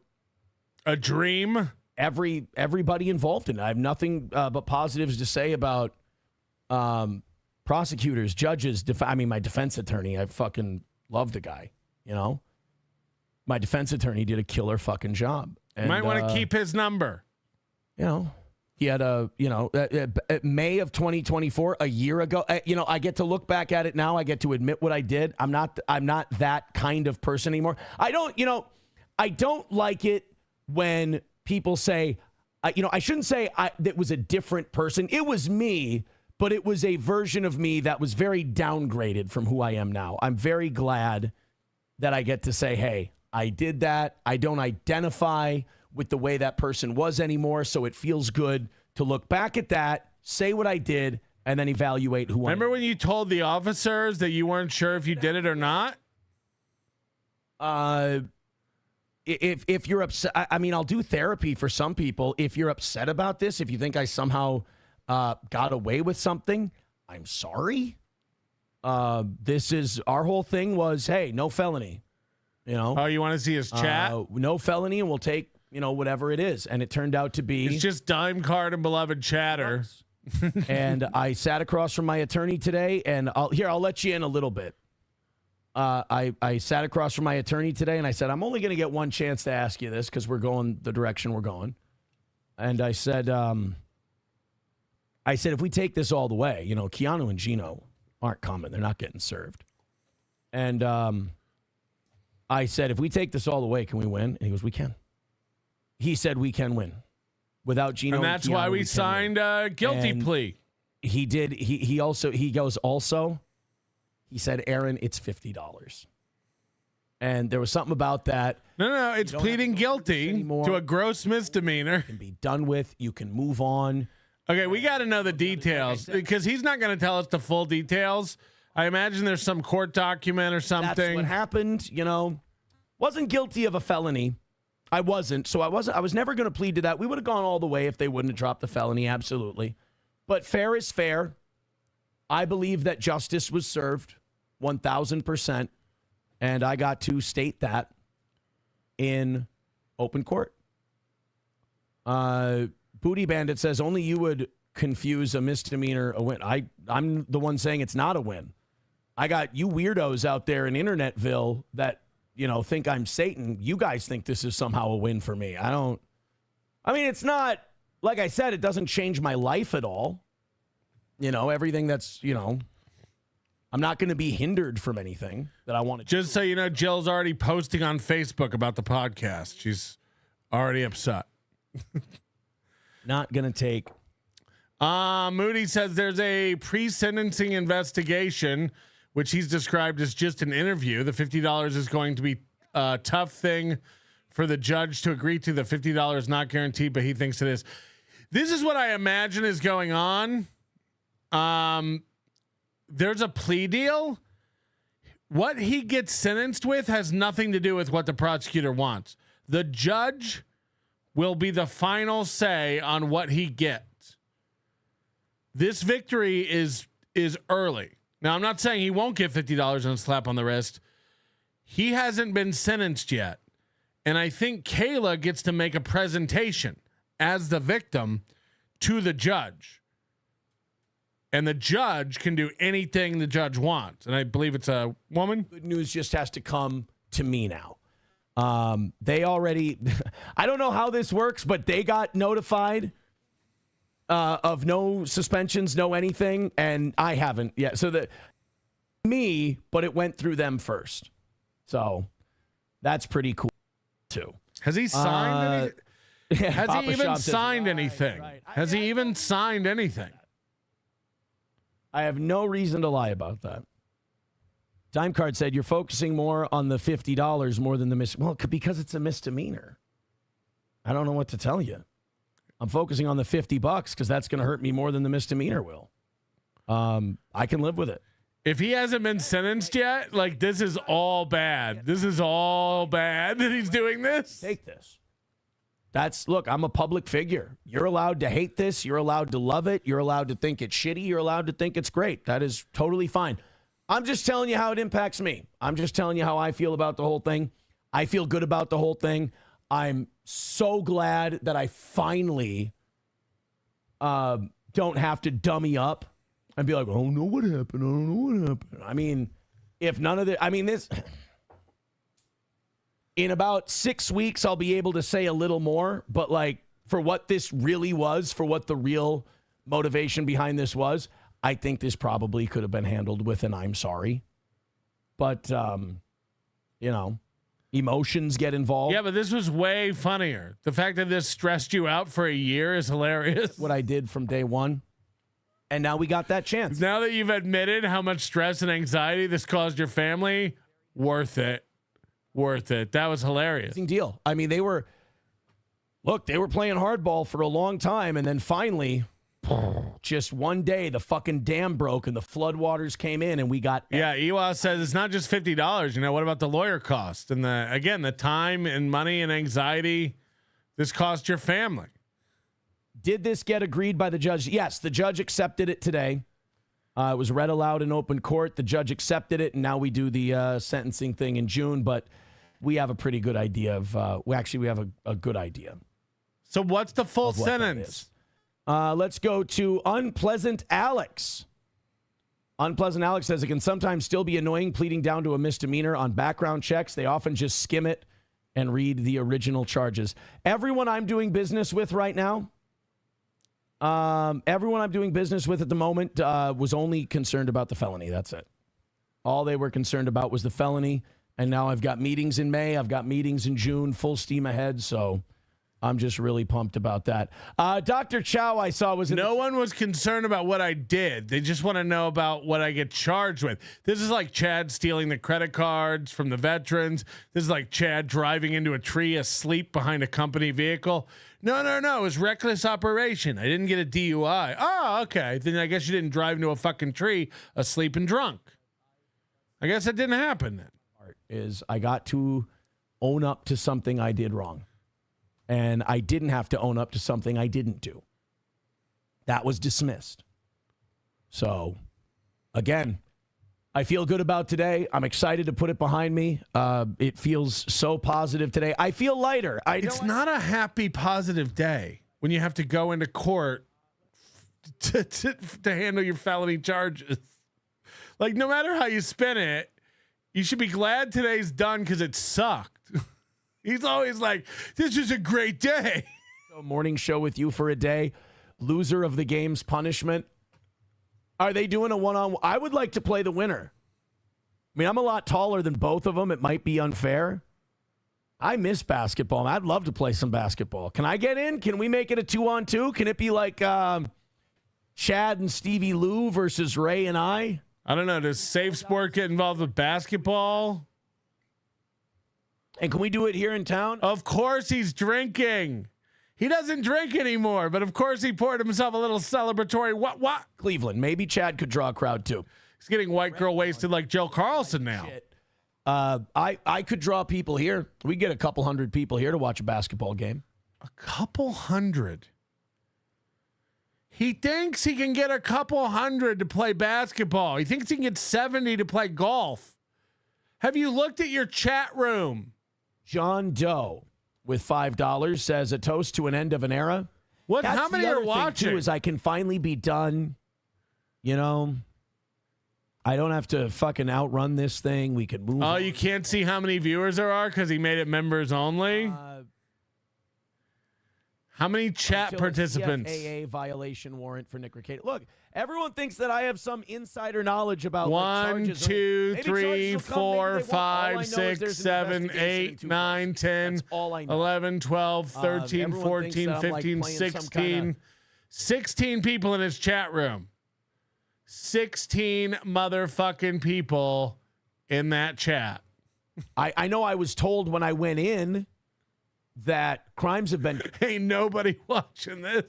A: a dream.
H: Everybody involved in it. I have nothing but positives to say about prosecutors, judges. My defense attorney. I fucking love the guy. You know, my defense attorney did a killer fucking job. And,
A: might want to keep his number.
H: You know, he had May of 2024, a year ago. I get to look back at it now. I get to admit what I did. I'm not that kind of person anymore. I don't like it when people say, I shouldn't say that was a different person. It was me, but it was a version of me that was very downgraded from who I am now. I'm very glad that I get to say, hey, I did that. I don't identify with the way that person was anymore, so it feels good to look back at that, say what I did, and then evaluate who I am.
A: Remember when you told the officers that you weren't sure if you did it or not?
H: If you're upset, I'll do therapy for some people. If you're upset about this, if you think I somehow got away with something, I'm sorry. This is, our whole thing was, hey, no felony. You know?
A: Oh, you want to see his chat?
H: No felony, and we'll take, whatever it is. And it turned out to be...
A: It's just dime card and beloved chatter.
H: And I sat across from my attorney today, and I'll let you in a little bit. I sat across from my attorney today, and I said, I'm only going to get one chance to ask you this because we're going the direction we're going. And I said, if we take this all the way, Keanu and Gino aren't coming. They're not getting served. And I said, if we take this all the way, can we win? And he goes, we can. He said, we can win. Without Gino
A: and that's
H: Keanu,
A: why we signed a guilty plea.
H: He did. He said, Aaron, it's $50. And there was something about that.
A: No, it's pleading guilty to a gross misdemeanor.
H: Can be done with. You can move on.
A: Okay, we got to know the details because he's not going to tell us the full details. I imagine there's some court document or something.
H: That's what happened, Wasn't guilty of a felony. I wasn't. So I was never going to plead to that. We would have gone all the way if they wouldn't have dropped the felony, absolutely. But fair is fair. I believe that justice was served 1,000%, and I got to state that in open court. Booty Bandit says only you would confuse a misdemeanor a win. I'm the one saying it's not a win. I got you weirdos out there in Internetville that, think I'm Satan. You guys think this is somehow a win for me. It's not, like I said, it doesn't change my life at all. Everything that's, I'm not going to be hindered from anything that I want to.
A: Just so you know, Jill's already posting on Facebook about the podcast. She's already upset.
H: Not going to take.
A: Moody says there's a pre-sentencing investigation, which he's described as just an interview. The $50 is going to be a tough thing for the judge to agree to. The $50 not guaranteed, but he thinks it is. This is what I imagine is going on. There's a plea deal. What he gets sentenced with has nothing to do with what the prosecutor wants. The judge will be the final say on what he gets. This victory is early. Now, I'm not saying he won't get $50 and a slap on the wrist. He hasn't been sentenced yet. And I think Kayla gets to make a presentation as the victim to the judge. And the judge can do anything the judge wants. And I believe it's a woman.
H: Good news just has to come to me now. They already, I don't know how this works, but they got notified of no suspensions, no anything. And I haven't yet. So but it went through them first. So that's pretty cool too.
A: Has he signed anything? Has
H: Papa
A: he even
H: Shop says,
A: signed anything?
H: Right.
A: Has he even signed anything?
H: I have no reason to lie about that. Time Card said you're focusing more on the $50 more than the well, because it's a misdemeanor. I don't know what to tell you. I'm focusing on the $50 because that's going to hurt me more than the misdemeanor will. I can live with it.
A: If he hasn't been sentenced yet, like this is all bad. This is all bad that he's doing this.
H: Take this. Look, I'm a public figure. You're allowed to hate this. You're allowed to love it. You're allowed to think it's shitty. You're allowed to think it's great. That is totally fine. I'm just telling you how it impacts me. I'm just telling you how I feel about the whole thing. I feel good about the whole thing. I'm so glad that I finally don't have to dummy up and be like, I don't know what happened. I don't know what happened. I mean, if none of this, this... In about 6 weeks, I'll be able to say a little more, but like for what this really was, for what the real motivation behind this was, I think this probably could have been handled with an I'm sorry. But, emotions get involved.
A: Yeah, but this was way funnier. The fact that this stressed you out for a year is hilarious.
H: What I did from day one. And now we got that chance.
A: Now that you've admitted how much stress and anxiety this caused your family, worth it. Worth it. That was hilarious.
H: Deal. I mean, they were playing hardball for a long time, and then finally, just one day, the fucking dam broke and the floodwaters came in, and we got.
A: Yeah, Ewa says it's not just $50. You know, what about the lawyer cost and the time and money and anxiety this cost your family?
H: Did this get agreed by the judge? Yes, the judge accepted it today. It was read aloud in open court. The judge accepted it, and now we do the sentencing thing in June. But we have a pretty good idea of. We have a good idea.
A: So what's the full sentence?
H: Let's go to Unpleasant Alex. Unpleasant Alex says it can sometimes still be annoying pleading down to a misdemeanor on background checks. They often just skim it and read the original charges. Everyone I'm doing business with right now. Everyone I'm doing business with at the moment was only concerned about the felony. That's it. All they were concerned about was the felony. And now I've got meetings in May. I've got meetings in June, full steam ahead. So I'm just really pumped about that. Dr. Chow, I saw was
A: no one was concerned about what I did. They just want to know about what I get charged with. This is like Chad stealing the credit cards from the veterans. This is like Chad driving into a tree asleep behind a company vehicle. No. It was reckless operation. I didn't get a DUI. Oh, okay. Then I guess you didn't drive into a fucking tree asleep and drunk. I guess that didn't happen then.
H: Is I got to own up to something I did wrong. And I didn't have to own up to something I didn't do. That was dismissed. So, again, I feel good about today. I'm excited to put it behind me. It feels so positive today. I feel lighter.
A: It's not a happy, positive day when you have to go into court to handle your felony charges. Like, no matter how you spin it, you should be glad today's done because it sucked. He's always like, this is a great day.
H: So morning show with you for a day. Loser of the game's punishment. Are they doing a one-on-one? I would like to play the winner. I mean, I'm a lot taller than both of them. It might be unfair. I miss basketball. I'd love to play some basketball. Can I get in? Can we make it a 2-on-2? Can it be like Chad and Stevie Lou versus Ray and I?
A: I don't know. Does Safe Sport get involved with basketball?
H: And can we do it here in town?
A: Of course he's drinking. He doesn't drink anymore, but of course he poured himself a little celebratory what?
H: Cleveland. Maybe Chad could draw a crowd too.
A: He's getting white girl wasted like Jill Carlson now.
H: I could draw people here. We get a couple hundred people here to watch a basketball game.
A: A couple hundred? He thinks he can get a couple hundred to play basketball. He thinks he can get 70 to play golf. Have you looked at your chat room?
H: John Doe with $5 says a toast to an end of an era.
A: What?
H: That's
A: how many
H: the
A: are
H: other thing,
A: watching?
H: too, is I can finally be done. You know, I don't have to fucking outrun this thing. We can move.
A: Oh,
H: on.
A: you can't see how many viewers there are because he made it members only? How many chat participants?
H: CFAA violation warrant for Nick Ricada. Look, everyone thinks that I have some insider knowledge about
A: 1, 2, 3, 4, 5, 6, 7, 8, 9, 10, 11, 12, 13, 14, 15, 16. 16 people in his chat room. 16 motherfucking people in that chat.
H: I know I was told when I went in that crimes have been
A: ain't nobody watching this.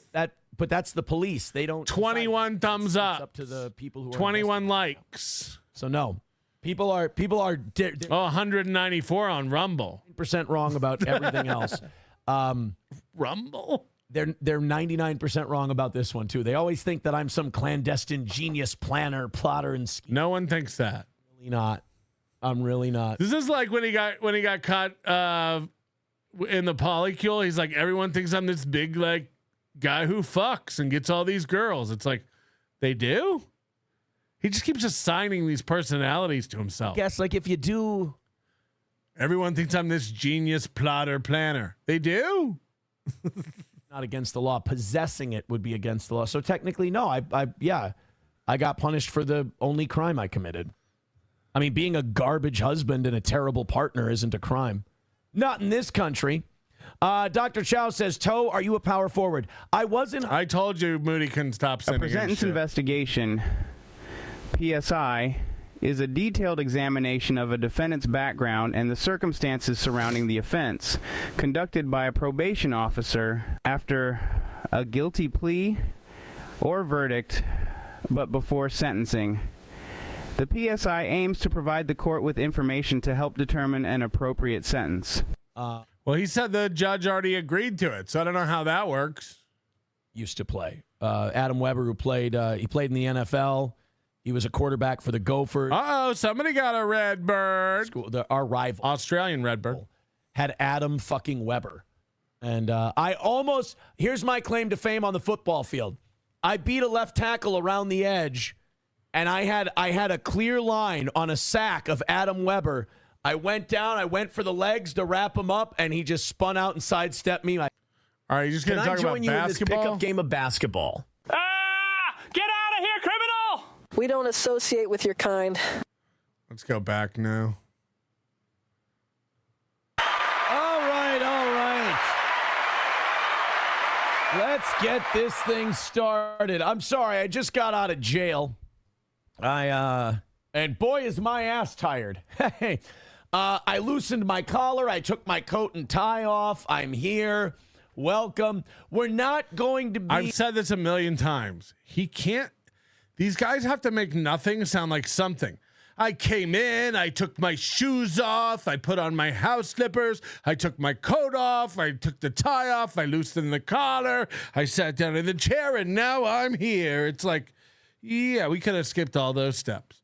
H: But that's the police. They don't
A: 21 thumbs up.
H: It's up to the people who are
A: 21 likes.
H: So no. People are
A: 194 on Rumble.
H: % wrong about everything else.
A: Rumble?
H: They're 99% wrong about this one too. They always think that I'm some clandestine genius planner, plotter, and scheme.
A: No one thinks that.
H: Really not. I'm really not.
A: This is like when he got caught in the polycule. He's like, everyone thinks I'm this big like guy who fucks and gets all these girls. It's like, they do? He just keeps assigning these personalities to himself.
H: I guess like if you do,
A: everyone thinks I'm this genius plotter planner. They do?
H: Not against the law. Possessing it would be against the law. So technically, no. I got punished for the only crime I committed. I mean, being a garbage husband and a terrible partner isn't a crime. Not in this country. Dr. Chow says, Toe, are you a power forward? I
A: told you Moody couldn't stop sending
J: A presentence investigation, PSI, is a detailed examination of a defendant's background and the circumstances surrounding the offense, conducted by a probation officer after a guilty plea or verdict, but before sentencing. The PSI aims to provide the court with information to help determine an appropriate sentence.
A: Well, he said the judge already agreed to it, so I don't know how that works.
H: Used to play. Adam Weber, who played in the NFL. He was a quarterback for the Gophers.
A: Uh-oh, somebody got a Redbird.
H: Our rival.
A: Australian Redbird.
H: Had Adam fucking Weber. And here's my claim to fame on the football field. I beat a left tackle around the edge, and I had a clear line on a sack of Adam Weber. I went down, I went for the legs to wrap him up, and he just spun out and sidestepped me.
A: All right, you're just going to talk about basketball?
N: Can I join you in this pickup game of basketball?
E: Get out of here, criminal!
R: We don't associate with your kind.
A: Let's go back now.
H: All right. Let's get this thing started. I'm sorry, I just got out of jail. And boy, is my ass tired. Hey, I loosened my collar. I took my coat and tie off. I'm here. Welcome. We're not going to be.
A: I've said this a million times. He can't. These guys have to make nothing sound like something. I came in. I took my shoes off. I put on my house slippers. I took my coat off. I took the tie off. I loosened the collar. I sat down in the chair, and now I'm here. It's like, yeah, we could have skipped all those steps.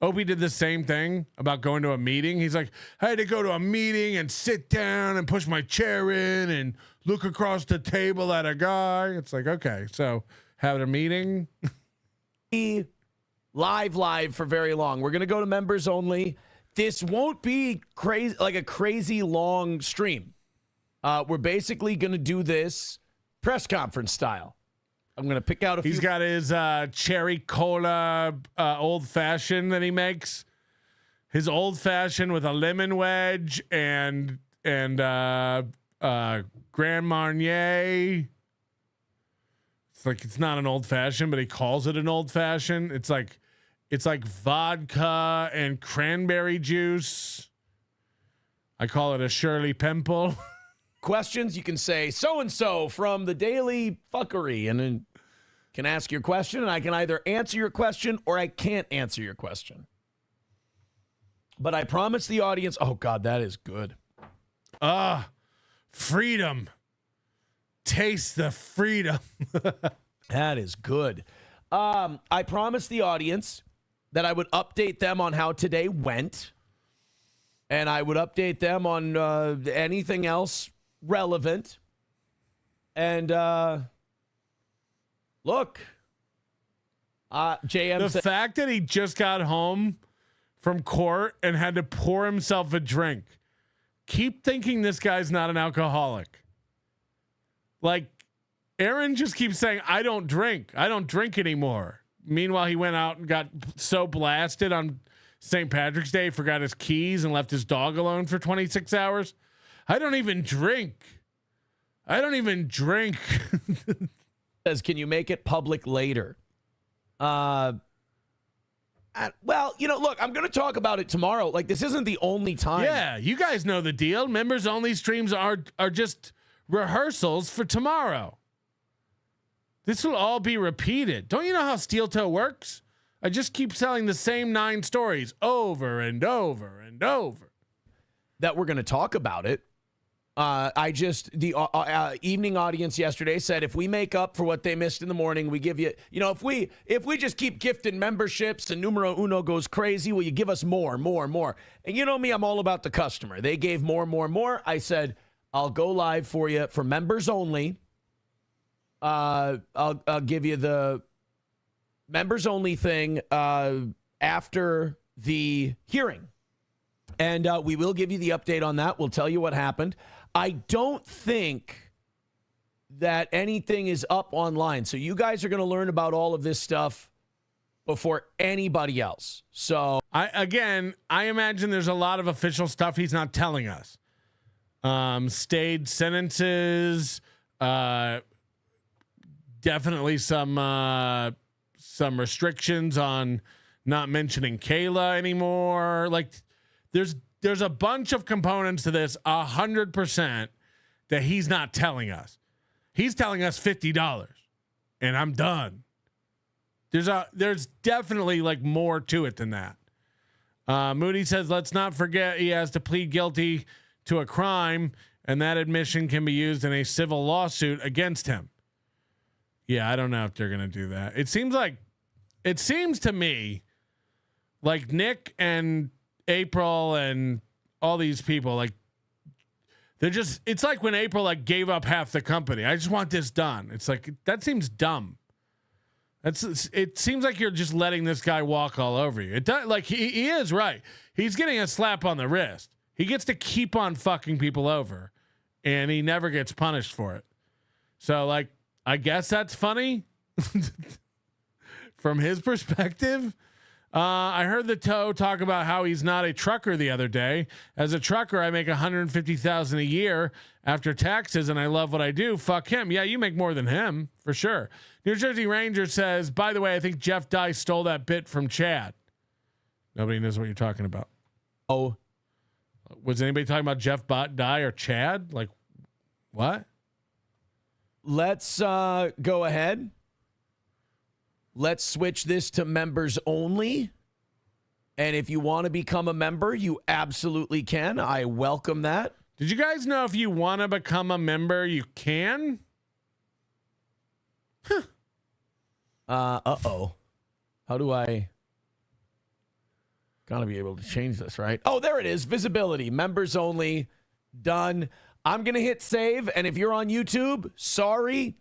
A: Opie did the same thing about going to a meeting. He's like, I had to go to a meeting and sit down and push my chair in and look across the table at a guy. It's like, okay, so having a meeting.
H: Live for very long. We're going to go to members only. This won't be crazy, like a crazy long stream. We're basically going to do this press conference style. I'm going to pick out a few.
A: He's got his cherry cola old fashioned that he makes. His old fashioned with a lemon wedge and Grand Marnier. It's like it's not an old fashioned, but he calls it an old fashioned. It's like vodka and cranberry juice. I call it a Shirley Pimple.
H: Questions, you can say so-and-so from the Daily Fuckery, and then can ask your question, and I can either answer your question or I can't answer your question. But I promise the audience, oh God, that is good.
A: Freedom. Taste the freedom.
H: That is good. I promised the audience that I would update them on how today went, and I would update them on anything else relevant. And look, JM,
A: the fact that he just got home from court and had to pour himself a drink. Keep thinking this guy's not an alcoholic. Like, Aaron just keeps saying, I don't drink anymore. Meanwhile, he went out and got so blasted on St. Patrick's Day, forgot his keys and left his dog alone for 26 hours. I don't even drink.
H: Says, can you make it public later? Well, look, I'm going to talk about it tomorrow. Like, this isn't the only time.
A: Yeah, you guys know the deal. Members only streams are just rehearsals for tomorrow. This will all be repeated. Don't you know how Steel Toe works? I just keep telling the same 9 stories over and over and over.
H: That we're going to talk about it. The evening audience yesterday said, if we make up for what they missed in the morning, we give you, if we just keep gifting memberships and numero uno goes crazy, will you give us more? And you know me, I'm all about the customer. They gave more. I said, I'll go live for you for members only. I'll give you the members only thing after the hearing. And we will give you the update on that. We'll tell you what happened. I don't think that anything is up online. So you guys are going to learn about all of this stuff before anybody else. So
A: I imagine there's a lot of official stuff he's not telling us. Stayed sentences, definitely some restrictions on not mentioning Kayla anymore. Like, there's a bunch of components to this, 100% that he's not telling us. He's telling us $50, and I'm done. There's definitely like more to it than that. Moody says, let's not forget he has to plead guilty to a crime, and that admission can be used in a civil lawsuit against him. Yeah, I don't know if they're gonna do that. It seems to me like Nick and April and all these people, like, it's like when April like gave up half the company. I just want this done. It's like, that seems dumb. It seems like you're just letting this guy walk all over you. It does, like, he is right. He's getting a slap on the wrist. He gets to keep on fucking people over, and he never gets punished for it. So, like, I guess that's funny from his perspective. I heard the Toe talk about how he's not a trucker the other day. As a trucker, I make $150,000 a year after taxes, and I love what I do. Fuck him. Yeah, you make more than him for sure. New Jersey Ranger says, by the way, I think Jeff Dye stole that bit from Chad. Nobody knows what you're talking about.
H: Oh,
A: was anybody talking about Jeff Dye or Chad? Like, what?
H: Let's go ahead. Let's switch this to members only. And if you want to become a member, you absolutely can. I welcome that.
A: Did you guys know if you want to become a member, you can?
H: Huh. Uh-oh. How do I... Gotta be able to change this, right? Oh, there it is. Visibility. Members only. Done. I'm going to hit save. And if you're on YouTube, sorry.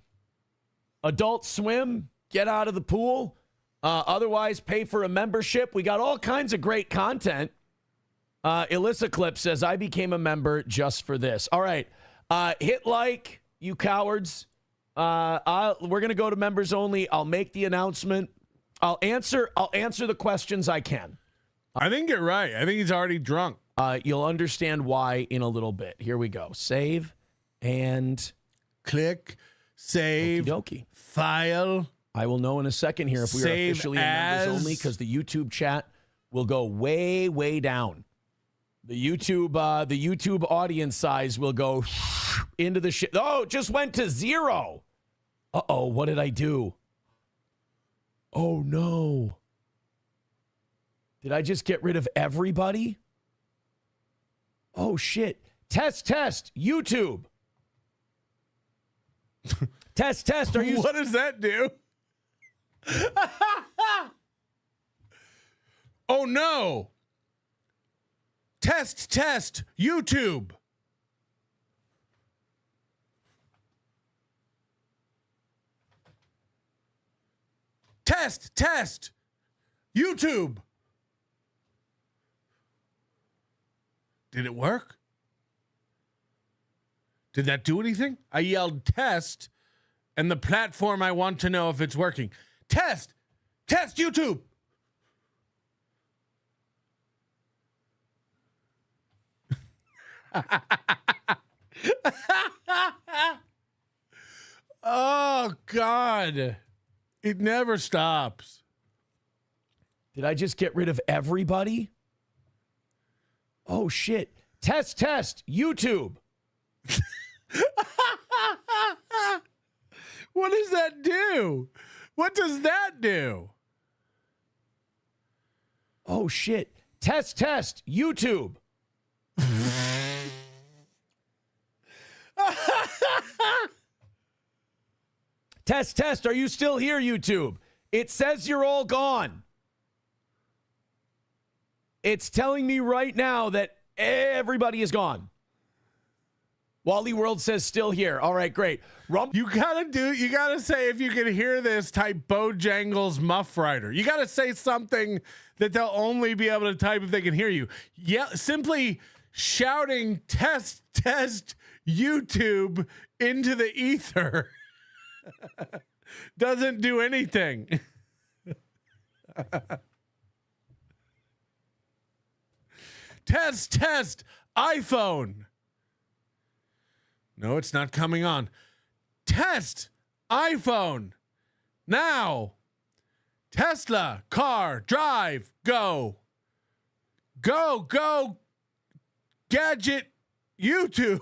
H: Adult Swim, get out of the pool. Otherwise, pay for a membership. We got all kinds of great content. Alyssa Clip says, I became a member just for this. All right. Hit like, you cowards. We're gonna go to members only. I'll make the announcement. I'll answer the questions I can.
A: I think you're right. I think he's already drunk.
H: You'll understand why in a little bit. Here we go. Save and
A: click. Save.
H: Okey-dokey.
A: File.
H: I will know in a second here if we are officially in members only, because the YouTube chat will go way, way down. The YouTube audience size will go into the shit. Oh, it just went to 0. Uh-oh, what did I do? Oh, no. Did I just get rid of everybody? Oh, shit. Test, YouTube. Test, are you...
A: What does that do? Oh, no. Test, YouTube. Test, YouTube. Did it work? Did that do anything? I yelled test, and the platform I want to know if it's working. Test, YouTube. Oh, God. It never stops.
H: Did I just get rid of everybody? Oh, shit. Test, YouTube.
A: What does that do? What does that do?
H: Oh, shit. Test, YouTube. Test. Are you still here, YouTube? It says you're all gone. It's telling me right now that everybody is gone. Wally World says still here. All right, great.
A: You gotta say, if you can hear this, type Bojangles Muff Rider. You gotta say something that they'll only be able to type if they can hear you. Yeah, simply shouting test YouTube into the ether doesn't do anything. Test iPhone. No, it's not coming on. Test iPhone. Now. Tesla, car, drive, go. Go. Gadget, YouTube.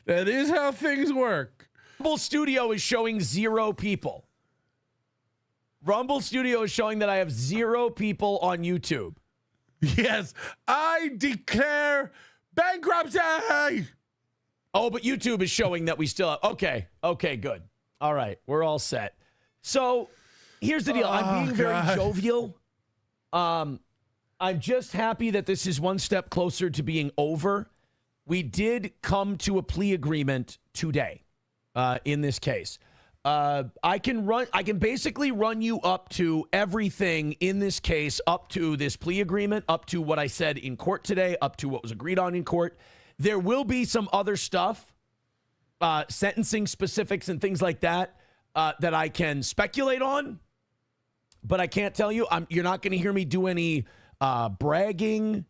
A: That is how things work.
H: Rumble Studio is showing 0 people. Rumble Studio is showing that I have 0 people on YouTube.
A: Yes, I declare bankruptcy.
H: Oh, but YouTube is showing that we still have. Okay, good. All right, we're all set. So here's the deal. I'm being very jovial. I'm just happy that this is one step closer to being over. We did come to a plea agreement today in this case. I can basically run you up to everything in this case, up to this plea agreement, up to what I said in court today, up to what was agreed on in court. There will be some other stuff, sentencing specifics and things like that, that I can speculate on, but I can't tell you. You're not going to hear me do any bragging.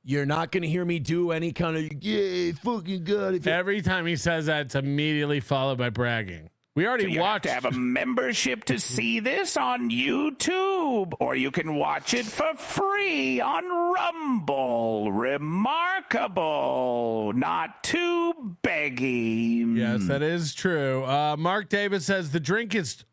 H: You're not going to hear me do any kind of, yeah, fucking good.
A: Every time he says that, it's immediately followed by bragging. We already watched.
I: You have to have a membership to see this on YouTube, or you can watch it for free on Rumble. Remarkable. Not too beggy.
A: Yes, that is true. Mark Davis says the drink is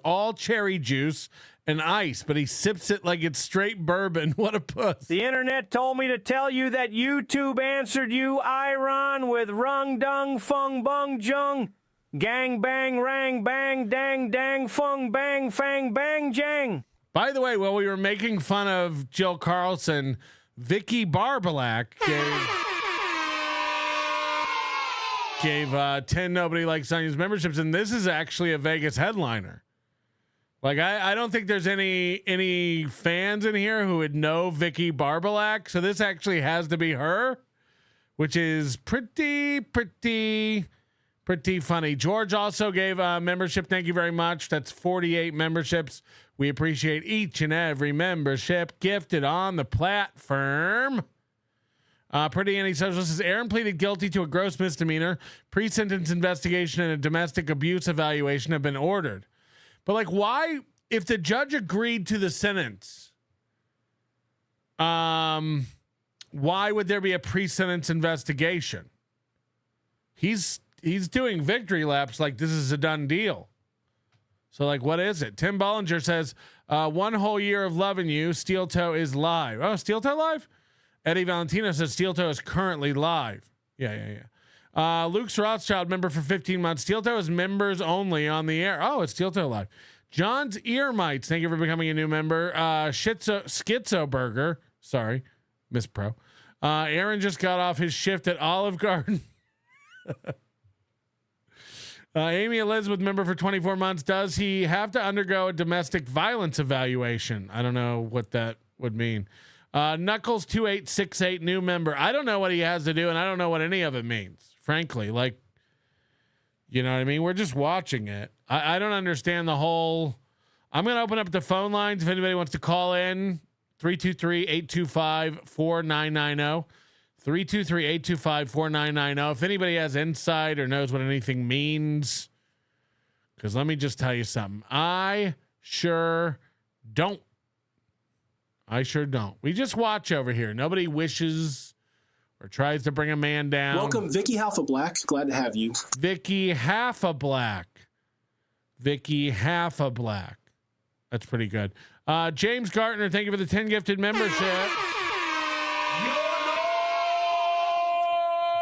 A: all cherry juice and ice, but he sips it like it's straight bourbon. What a puss.
E: The internet told me to tell you that YouTube answered you, Iron, with rung dung fung bung jung. Gang bang rang bang dang dang fung bang fang bang jang.
A: By the way, while we were making fun of Jill Carlson, Vicky Barbalak gave 10 Nobody Likes Onions memberships, and this is actually a Vegas headliner. Like, I don't think there's any fans in here who would know Vicky Barbalak, so this actually has to be her, which is pretty funny. George also gave a membership. Thank you very much. That's 48 memberships. We appreciate each and every membership gifted on the platform. Pretty Antisocial says Aaron pleaded guilty to a gross misdemeanor. Pre-sentence investigation and a domestic abuse evaluation have been ordered. But like, why, if the judge agreed to the sentence, why would there be a pre-sentence investigation? He's doing victory laps like this is a done deal. So like, what is it? Tim Bollinger says, 1 whole year of loving you. Steel Toe is live. Oh, Steel Toe live? Eddie Valentino says Steel Toe is currently live. Yeah. Luke's Rothschild member for 15 months. Steel Toe is members only on the air. Oh, it's Steel Toe live. John's Ear Mites. Thank you for becoming a new member. Schizo Burger. Sorry, Miss Pro. Aaron just got off his shift at Olive Garden. Amy Elizabeth, member for 24 months. Does he have to undergo a domestic violence evaluation? I don't know what that would mean. Knuckles 2868, new member. I don't know what he has to do, and I don't know what any of it means, frankly. Like, you know what I mean? We're just watching it. I don't understand the whole. I'm going to open up the phone lines if anybody wants to call in. 323-825-4990. 323-825-4990. If anybody has insight or knows what anything means, because let me just tell you something. I sure don't. We just watch over here. Nobody wishes or tries to bring a man down.
P: Welcome, Vicky Halfa-Black. Glad to have you.
A: Vicky Halfa-Black. That's pretty good. James Gartner, thank you for the 10 gifted membership.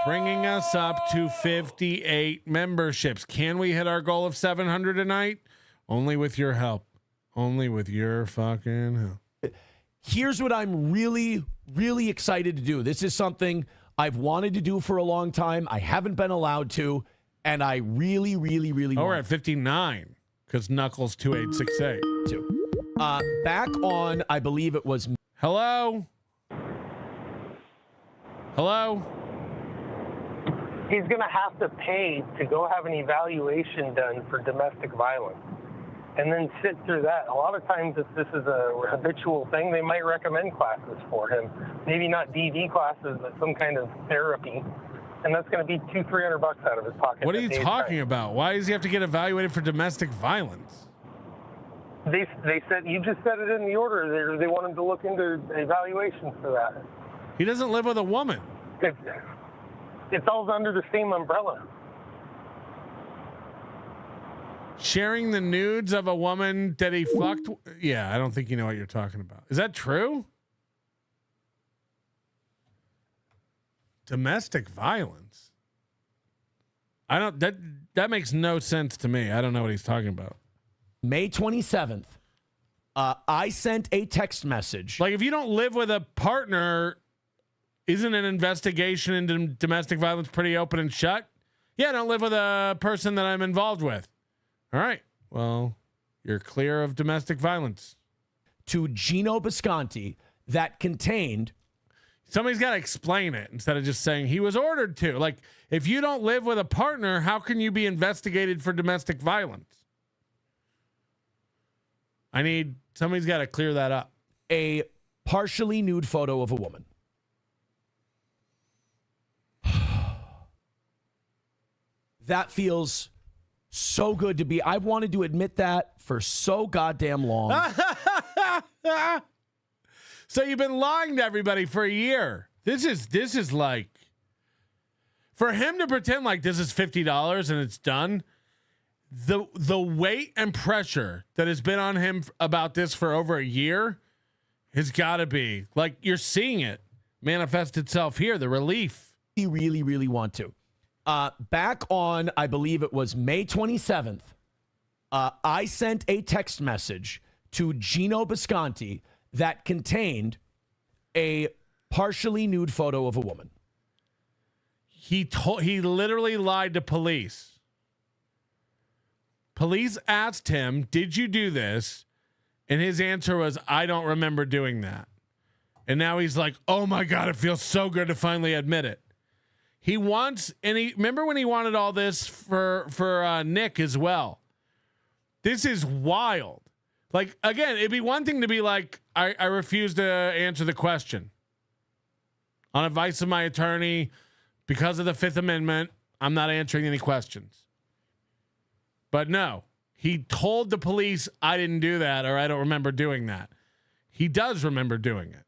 A: Bringing us up to 58 memberships. Can we hit our goal of 700 tonight? Only with your help. Only with your fucking help.
H: Here's what I'm really, really excited to do. This is something I've wanted to do for a long time. I haven't been allowed to, and I really, really, really want.
A: We're at 59 because Knuckles 2868.
H: Back on, I believe it was.
A: Hello?
Q: He's going to have to pay to go have an evaluation done for domestic violence and then sit through that. A lot of times, if this is a habitual thing, they might recommend classes for him. Maybe not DV classes, but some kind of therapy. And that's going to be $200-300 out of his pocket.
A: What are you talking about? Why does he have to get evaluated for domestic violence?
Q: They said, you just said it in the order. They want him to look into evaluations for that.
A: He doesn't live with a woman.
Q: It's all under the same umbrella.
A: Sharing the nudes of a woman that he fucked? Yeah, I don't think you know what you're talking about. Is that true? Domestic violence? I don't, that makes no sense to me. I don't know what he's talking about.
H: May 27th, I sent a text message.
A: Like, if you don't live with a partner, isn't an investigation into domestic violence pretty open and shut? Yeah, I don't live with a person that I'm involved with. All right. Well, you're clear of domestic violence.
H: To Gino Bisconti that contained.
A: Somebody's got to explain it instead of just saying he was ordered to. Like, if you don't live with a partner, how can you be investigated for domestic violence? Somebody's got to clear that up.
H: A partially nude photo of a woman. That feels so good to be. I've wanted to admit that for so goddamn long.
A: So you've been lying to everybody for a year. This is like, for him to pretend like this is $50 and it's done. The weight and pressure that has been on him about this for over a year has got to be like, you're seeing it manifest itself here. The relief.
H: You really, really want to. Back on, I believe it was May 27th, I sent a text message to Gino Bisconti that contained a partially nude photo of a woman.
A: He literally lied to police. Police asked him, "Did you do this?" And his answer was, "I don't remember doing that." And now he's like, "Oh my God, it feels so good to finally admit it." He wants, and remember when he wanted all this for Nick as well. This is wild. Like, again, it'd be one thing to be like, I refuse to answer the question. On advice of my attorney, because of the Fifth Amendment, I'm not answering any questions. But no, he told the police, I didn't do that, or I don't remember doing that. He does remember doing it.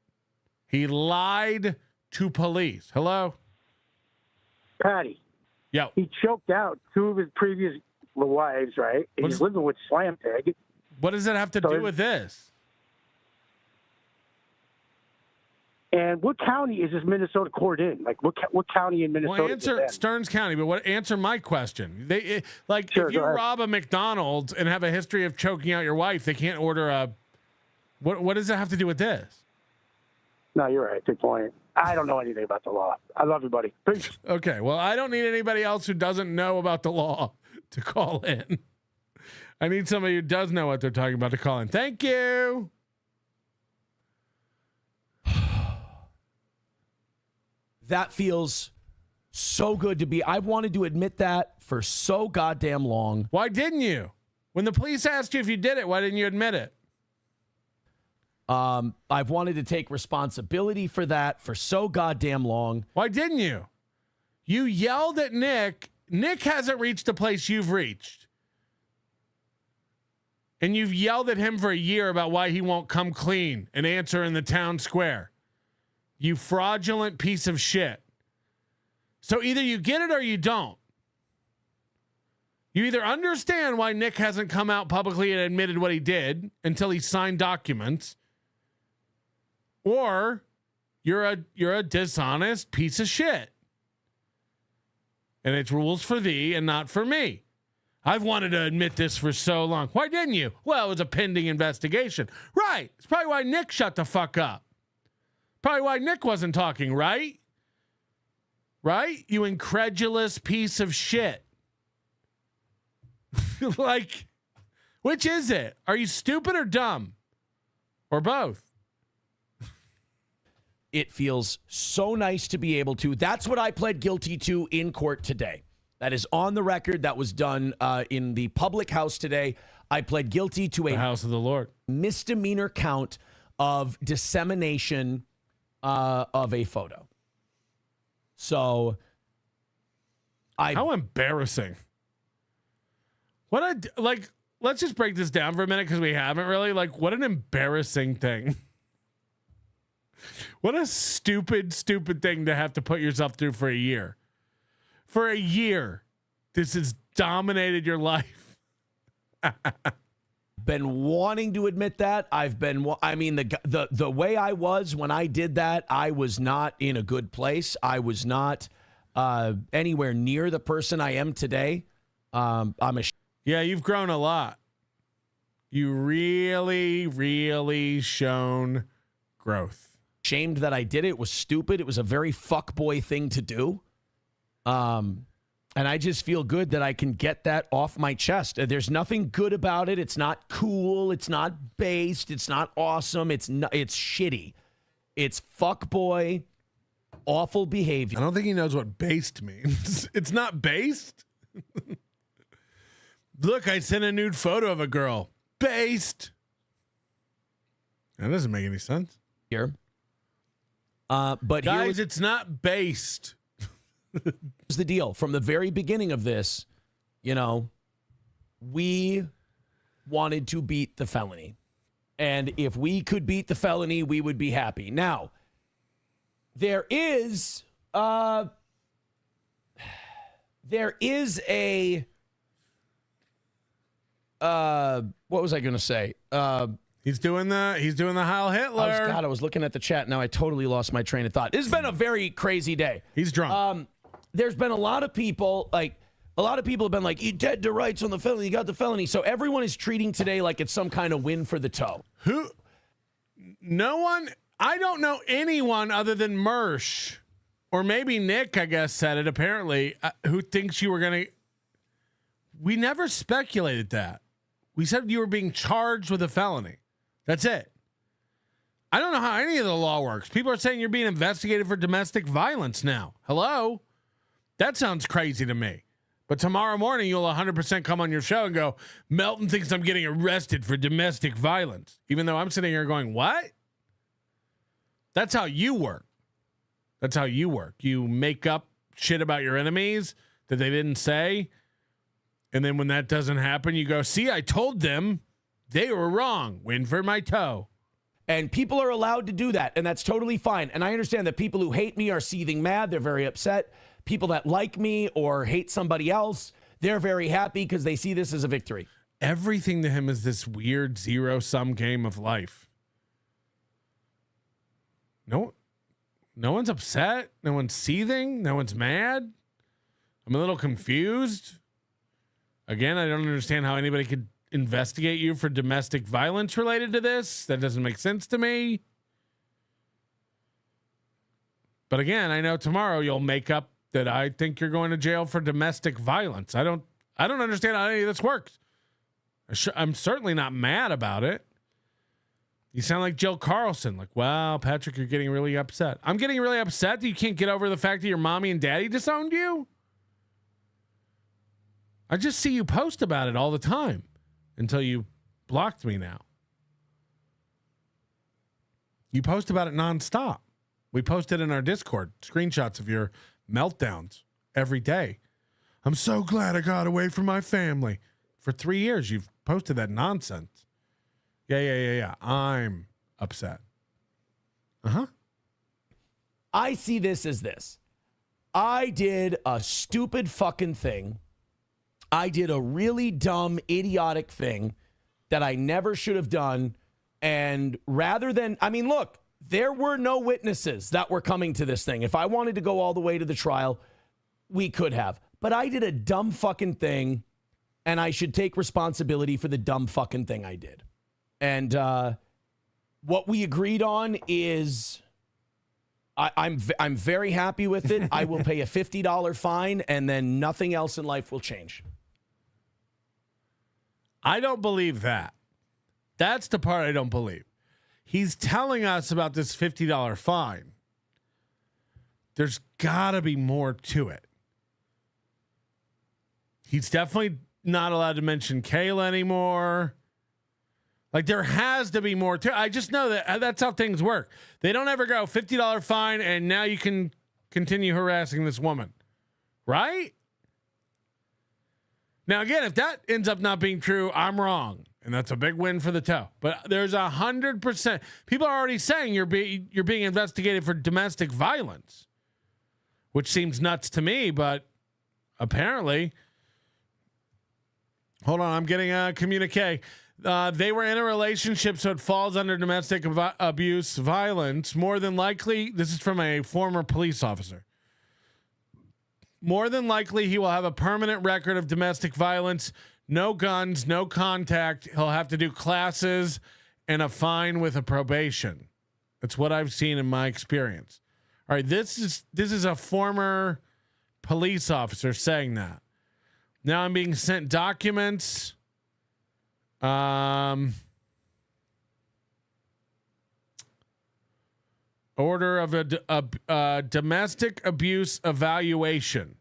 A: He lied to police. Hello?
G: Patty.
A: Yo.
G: He choked out 2 of his previous wives, right? And he's living with Slam Peg.
A: What does that have to do with this?
G: And what county is this Minnesota court in? Like, what county in Minnesota?
A: Well, answer Stearns County, but answer my question. Sure, if you rob a McDonald's and have a history of choking out your wife, they can't order a. What does it have to do with this?
G: No, you're right. Good point. I don't know anything about the law. I love you, buddy. Peace.
A: Okay, well, I don't need anybody else who doesn't know about the law to call in. I need somebody who does know what they're talking about to call in. Thank you.
H: That feels so good to be. I've wanted to admit that for so goddamn long.
A: Why didn't you? When the police asked you if you did it, why didn't you admit it?
H: I've wanted to take responsibility for that for so goddamn long.
A: Why didn't you? You yelled at Nick. Nick hasn't reached the place you've reached. And you've yelled at him for a year about why he won't come clean and answer in the town square. You fraudulent piece of shit. So either you get it or you don't. You either understand why Nick hasn't come out publicly and admitted what he did until he signed documents, or you're a dishonest piece of shit. And it's rules for thee and not for me. I've wanted to admit this for so long. Why didn't you? Well, it was a pending investigation. Right. It's probably why Nick shut the fuck up. Probably why Nick wasn't talking, right? Right? You incredulous piece of shit. Like, which is it? Are you stupid or dumb? Or both?
H: It feels so nice to be able to. That's what I pled guilty to in court today. That is on the record. That was done in the public house today. I pled guilty to
A: the house of the Lord
H: misdemeanor count of dissemination of a photo. So,
A: how embarrassing. Let's just break this down for a minute because we haven't really. Like, what an embarrassing thing. What a stupid thing to have to put yourself through for a year. For a year, this has dominated your life.
H: Been wanting to admit that. The way I was when I did that, I was not in a good place. I was not anywhere near the person I am today.
A: Yeah, you've grown a lot. You really shown growth.
H: Ashamed that I did it. It was stupid. It was a very fuckboy thing to do. And I just feel good that I can get that off my chest. There's nothing good about it. It's not cool. It's not based. It's not awesome. It's shitty. It's fuckboy, awful behavior.
A: I don't think he knows what based means. It's not based. Look, I sent a nude photo of a girl. Based. That doesn't make any sense.
H: Here. But
A: guys, it's not based.
H: Here's the deal. From the very beginning of this, we wanted to beat the felony. And if we could beat the felony, we would be happy. Now, there is a what was I going to say?
A: He's doing the Heil Hitler.
H: I was looking at the chat. Now I totally lost my train of thought. This has been a very crazy day.
A: He's drunk.
H: There's been a lot of people have been like, you dead to rights on the felony. You got the felony. So everyone is treating today like it's some kind of win for the toe.
A: No one. I don't know anyone other than Mersh, or maybe Nick, I guess, said it apparently, who thinks you were going to. We never speculated that. We said you were being charged with a felony. That's it. I don't know how any of the law works. People are saying you're being investigated for domestic violence now. Hello? That sounds crazy to me. But tomorrow morning, you'll 100% come on your show and go, Melton thinks I'm getting arrested for domestic violence. Even though I'm sitting here going, what? That's how you work. That's how you work. You make up shit about your enemies that they didn't say. And then when that doesn't happen, you go, see, I told them they were wrong. Win for my toe.
H: And people are allowed to do that, and that's totally fine. And I understand that people who hate me are seething mad. They're very upset. People that like me or hate somebody else, they're very happy because they see this as a victory.
A: Everything to him is this weird zero-sum game of life. No one's upset. No one's seething. No one's mad. I'm a little confused. Again, I don't understand how anybody could investigate you for domestic violence related to this. That doesn't make sense to me. But again, I know tomorrow you'll make up that I think you're going to jail for domestic violence. I don't understand how any of this works. I'm certainly not mad about it. You sound like Jill Carlson. Like, wow, Patrick, you're getting really upset. I'm getting really upset that you can't get over the fact that your mommy and daddy disowned you. I just see you post about it all the time until you blocked me now. You post about it nonstop. We posted in our Discord screenshots of your meltdowns every day. I'm so glad I got away from my family. For 3 years, you've posted that nonsense. Yeah. I'm upset.
H: I see this as this. I did a stupid fucking thing. I did a really dumb, idiotic thing that I never should have done. And rather than, I mean, look, there were no witnesses that were coming to this thing. If I wanted to go all the way to the trial, we could have. But I did a dumb fucking thing, and I should take responsibility for the dumb fucking thing I did. And what we agreed on is I'm very happy with it. I will pay a $50 fine, and then nothing else in life will change.
A: I don't believe that. That's the part I don't believe. He's telling us about this $50 fine. There's got to be more to it. He's definitely not allowed to mention Kayla anymore. Like, there has to be more to it. I just know that that's how things work. They don't ever go $50 fine and now you can continue harassing this woman. Right? Now, again, if that ends up not being true, I'm wrong. And that's a big win for the toe. But there's 100%. People are already saying you're being investigated for domestic violence, which seems nuts to me, but apparently. Hold on, I'm getting a communique. They were in a relationship, so it falls under domestic abuse violence. More than likely, this is from a former police officer. More than likely, he will have a permanent record of domestic violence. No guns, no contact. He'll have to do classes and a fine with a probation. That's what I've seen in my experience. All right, this is a former police officer saying that. Now I'm being sent documents. Order of a domestic abuse evaluation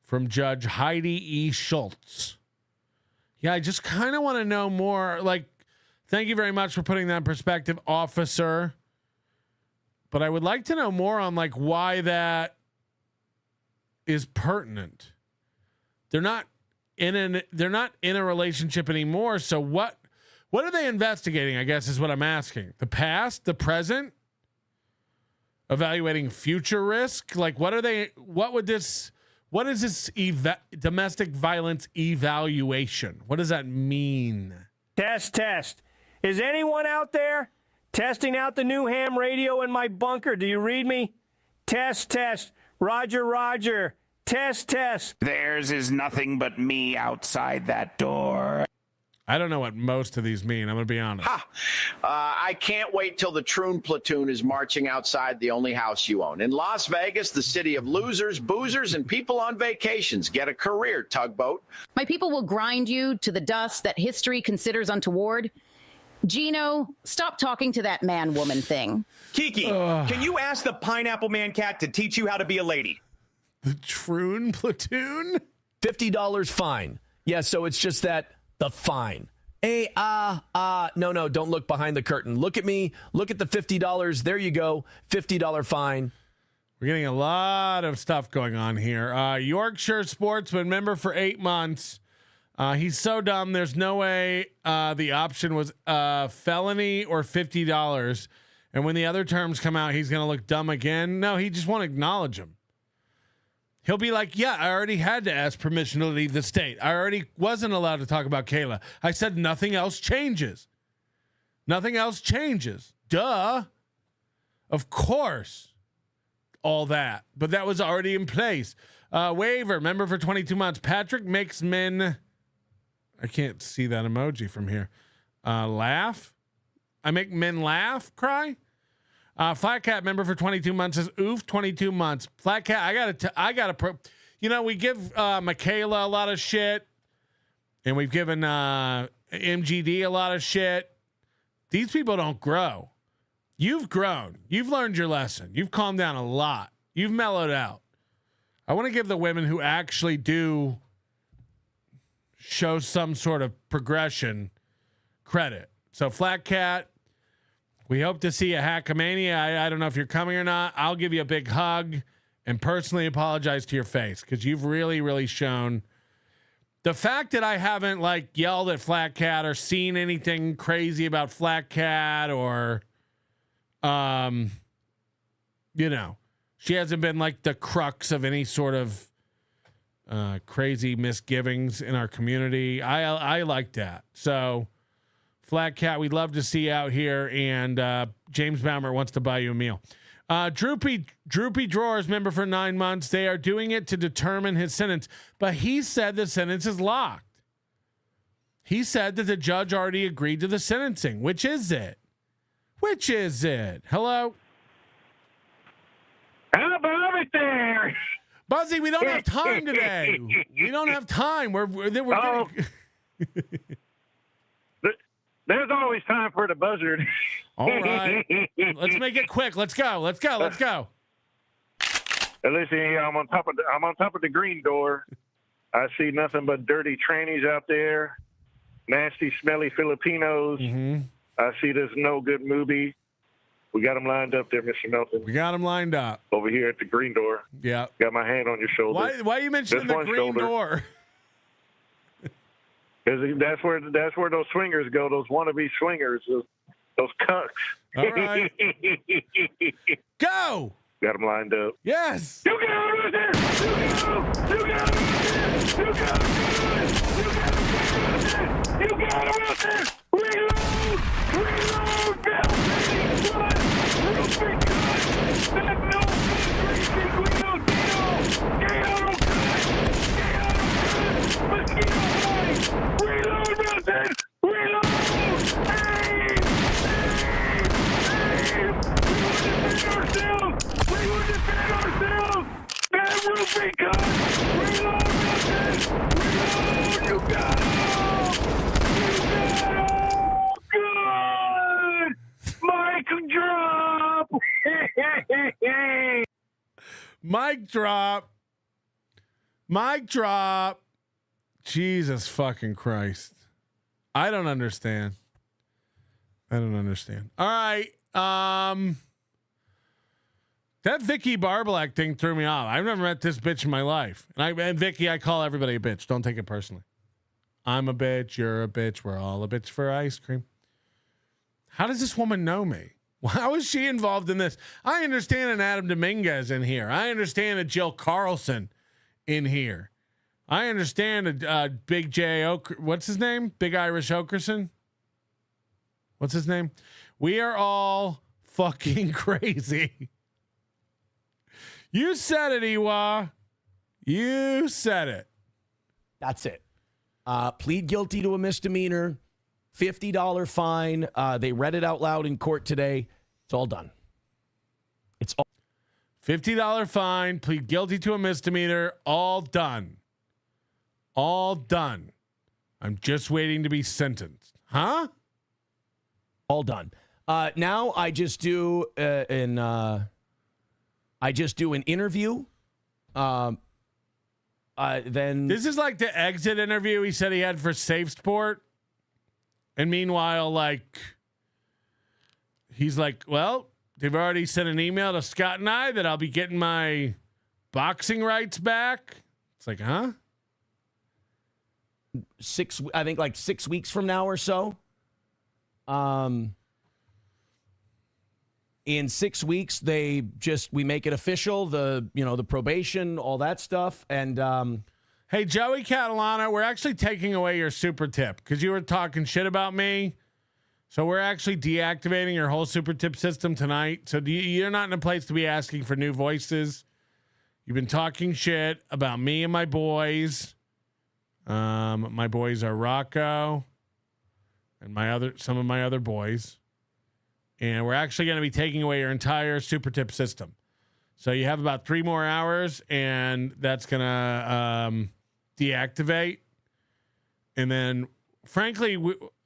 A: from Judge Heidi E. Schultz. Yeah, I just kind of want to know more. Like, thank you very much for putting that in perspective, officer. But I would like to know more on like why that is pertinent. They're not in a relationship anymore. So what are they investigating? I guess is what I'm asking. The past, the present, evaluating future risk. Like, what is this domestic violence evaluation? What does that mean?
E: Test. Is anyone out there testing out the new ham radio in my bunker? Do you read me? Test. Roger. Test.
I: Theirs is nothing but me outside that door.
A: I don't know what most of these mean. I'm going to be honest.
C: I can't wait till the Troon platoon is marching outside the only house you own. In Las Vegas, the city of losers, boozers, and people on vacations. Get a career, tugboat.
S: My people will grind you to the dust that history considers untoward. Gino, stop talking to that man-woman thing.
N: Kiki, can you ask the Pineapple Man Cat to teach you how to be a lady?
A: The Troon platoon?
N: $50 fine. Yeah, so it's just that the fine. Hey, no, don't look behind the curtain. Look at me. Look at the $50. There you go. $50 fine.
A: We're getting a lot of stuff going on here. Yorkshire sportsman, member for 8 months. He's so dumb. There's no way the option was felony or $50. And when the other terms come out, he's going to look dumb again. No, he just won't acknowledge them. He'll be like, yeah, I already had to ask permission to leave the state. I already wasn't allowed to talk about Kayla. I said nothing else changes. Nothing else changes. Duh. Of course. All that. But that was already in place. Waiver, member for 22 months. Patrick makes men... I can't see that emoji from here. Laugh? I make men laugh? Cry? Flat Cat member for 22 months says, oof, 22 months. Flat Cat, I gotta, we give Michaela a lot of shit, and we've given MGD a lot of shit. These people don't grow. You've grown. You've learned your lesson. You've calmed down a lot. You've mellowed out. I want to give the women who actually do show some sort of progression credit. So Flat Cat, we hope to see you, Hackamania. I don't know if you're coming or not. I'll give you a big hug and personally apologize to your face because you've really, really shown. The fact that I haven't yelled at Flat Cat or seen anything crazy about Flat Cat or, she hasn't been the crux of any sort of crazy misgivings in our community. I like that. So Flat Cat, we'd love to see you out here. And James Baumer wants to buy you a meal. Droopy Drawers, member for 9 months. They are doing it to determine his sentence. But he said the sentence is locked. He said that the judge already agreed to the sentencing. Which is it? Which is it? Hello?
F: How about it there?
A: Buzzy, we don't have time today. We don't have time. We're
F: There's always time for the buzzard.
A: All right. Let's make it quick. Let's go.
F: Listen, I'm on top of the green door. I see nothing but dirty trannies out there, nasty, smelly Filipinos.
A: Mm-hmm.
F: I see this no good movie. We got them lined up there, Mr. Melton.
A: We got them lined up
F: over here at the green door.
A: Yeah.
F: Got my hand on your shoulder.
A: Why are you mentioning the green door?
F: Because that's where those swingers go. Those wannabe swingers. Those cucks.
A: All right. Go.
F: Got them lined up.
A: Yes.
F: You got them right there. You got them right there. Reload.
A: Mic drop. Jesus fucking Christ. I don't understand. All right. That Vicky Barbalak thing threw me off. I've never met this bitch in my life. And Vicky, I call everybody a bitch. Don't take it personally. I'm a bitch. You're a bitch. We're all a bitch for ice cream. How does this woman know me? How is she involved in this? I understand an Adam Dominguez in here. I understand a Jill Carlson in here. I understand a Big J. What's his name? Big Irish Okerson? What's his name? We are all fucking crazy. You said it, Iwa. You said it.
H: That's it. Plead guilty to a misdemeanor. $50 fine. They read it out loud in court today. It's all done. It's all
A: $50 fine. Plead guilty to a misdemeanor. All done. All done. I'm just waiting to be sentenced. Huh?
H: All done. Now I just do an interview Then
A: this is like the exit interview he said he had for Safe Sport. And meanwhile, like, he's like, well, they've already sent an email to Scott and I that I'll be getting my boxing rights back. It's like, huh?
H: I think like 6 weeks from now or so. In 6 weeks, we make it official, the probation, all that stuff. And
A: hey, Joey Catalana, we're actually taking away your super tip because you were talking shit about me. So we're actually deactivating your whole super tip system tonight. So you're not in a place to be asking for new voices. You've been talking shit about me and my boys. My boys are Rocco and some of my other boys. And we're actually going to be taking away your entire super tip system. So you have about 3 more hours, and that's going to deactivate. And then, frankly,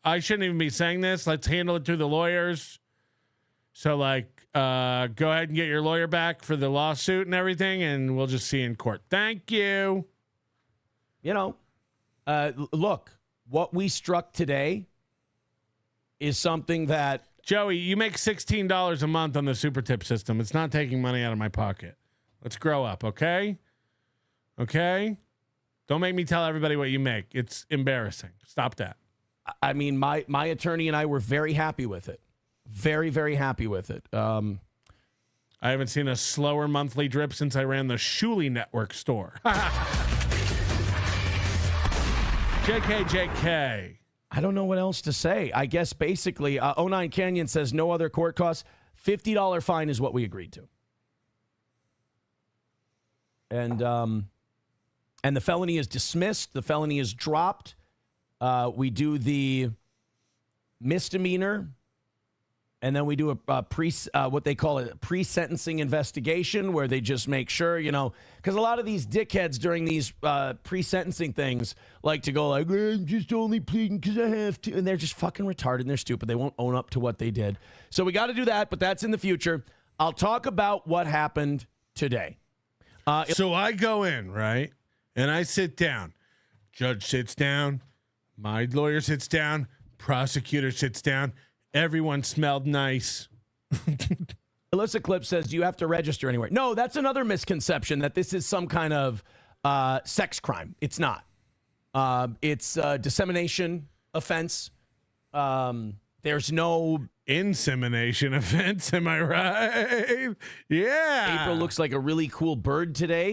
A: I shouldn't even be saying this. Let's handle it through the lawyers. So, like, go ahead and get your lawyer back for the lawsuit and everything, and we'll just see you in court. Thank you.
H: Look, what we struck today is something that...
A: Joey, you make $16 a month on the super tip system. It's not taking money out of my pocket. Let's grow up, okay? Okay? Don't make me tell everybody what you make. It's embarrassing. Stop that.
H: I mean, my attorney and I were very happy with it. Very, very happy with it.
A: I haven't seen a slower monthly drip since I ran the Shuli Network store. JK.
H: I don't know what else to say. I guess basically, 09 Canyon says no other court costs. $50 fine is what we agreed to. And the felony is dismissed. The felony is dropped. We do the misdemeanor, and then we do what they call a pre-sentencing investigation, where they just make sure, because a lot of these dickheads during these pre-sentencing things like to go like, I'm just only pleading because I have to, and they're just fucking retarded and they're stupid. They won't own up to what they did. So we got to do that, but that's in the future. I'll talk about what happened today.
A: So I go in, right, and I sit down. Judge sits down. My lawyer sits down. Prosecutor sits down. Everyone smelled nice.
H: Alyssa Clip says, do you have to register anywhere? No, that's another misconception that this is some kind of sex crime. It's not. It's a dissemination offense. There's no
A: insemination offense. Am I right? Yeah.
H: April looks like a really cool bird today.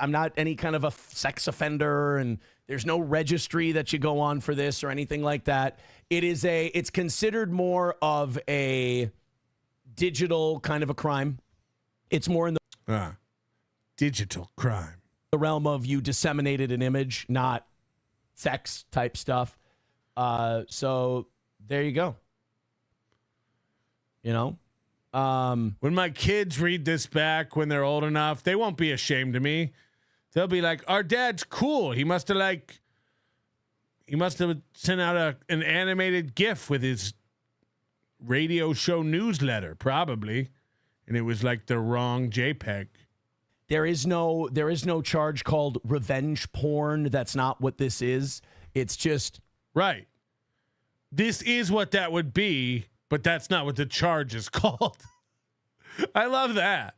H: I'm not any kind of a sex offender, and there's no registry that you go on for this or anything like that. It's considered more of a digital kind of a crime. It's more in the
A: digital crime.
H: The realm of you disseminated an image, not sex type stuff. So there you go.
A: When my kids read this back when they're old enough, they won't be ashamed of me. They'll be like, our dad's cool. He must have sent out an animated GIF with his radio show newsletter, probably. And it was like the wrong JPEG.
H: There is no charge called revenge porn. That's not what this is. It's just
A: right. This is what that would be, but that's not what the charge is called. I love that.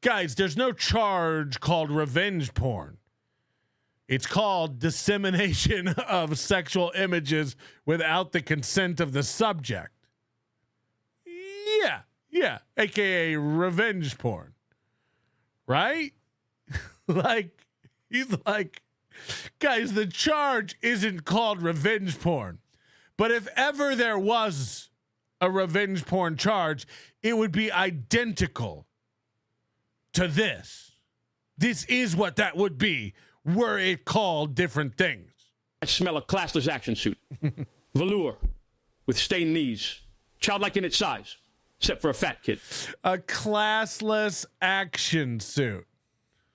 A: Guys, there's no charge called revenge porn. It's called dissemination of sexual images without the consent of the subject. Yeah, aka revenge porn. Right? He's like, guys, the charge isn't called revenge porn. But if ever there was a revenge porn charge, it would be identical to this. This is what that would be were it called different things.
L: I smell a classless action suit. Velour with stained knees. Childlike in its size, except for a fat kid.
A: A classless action suit.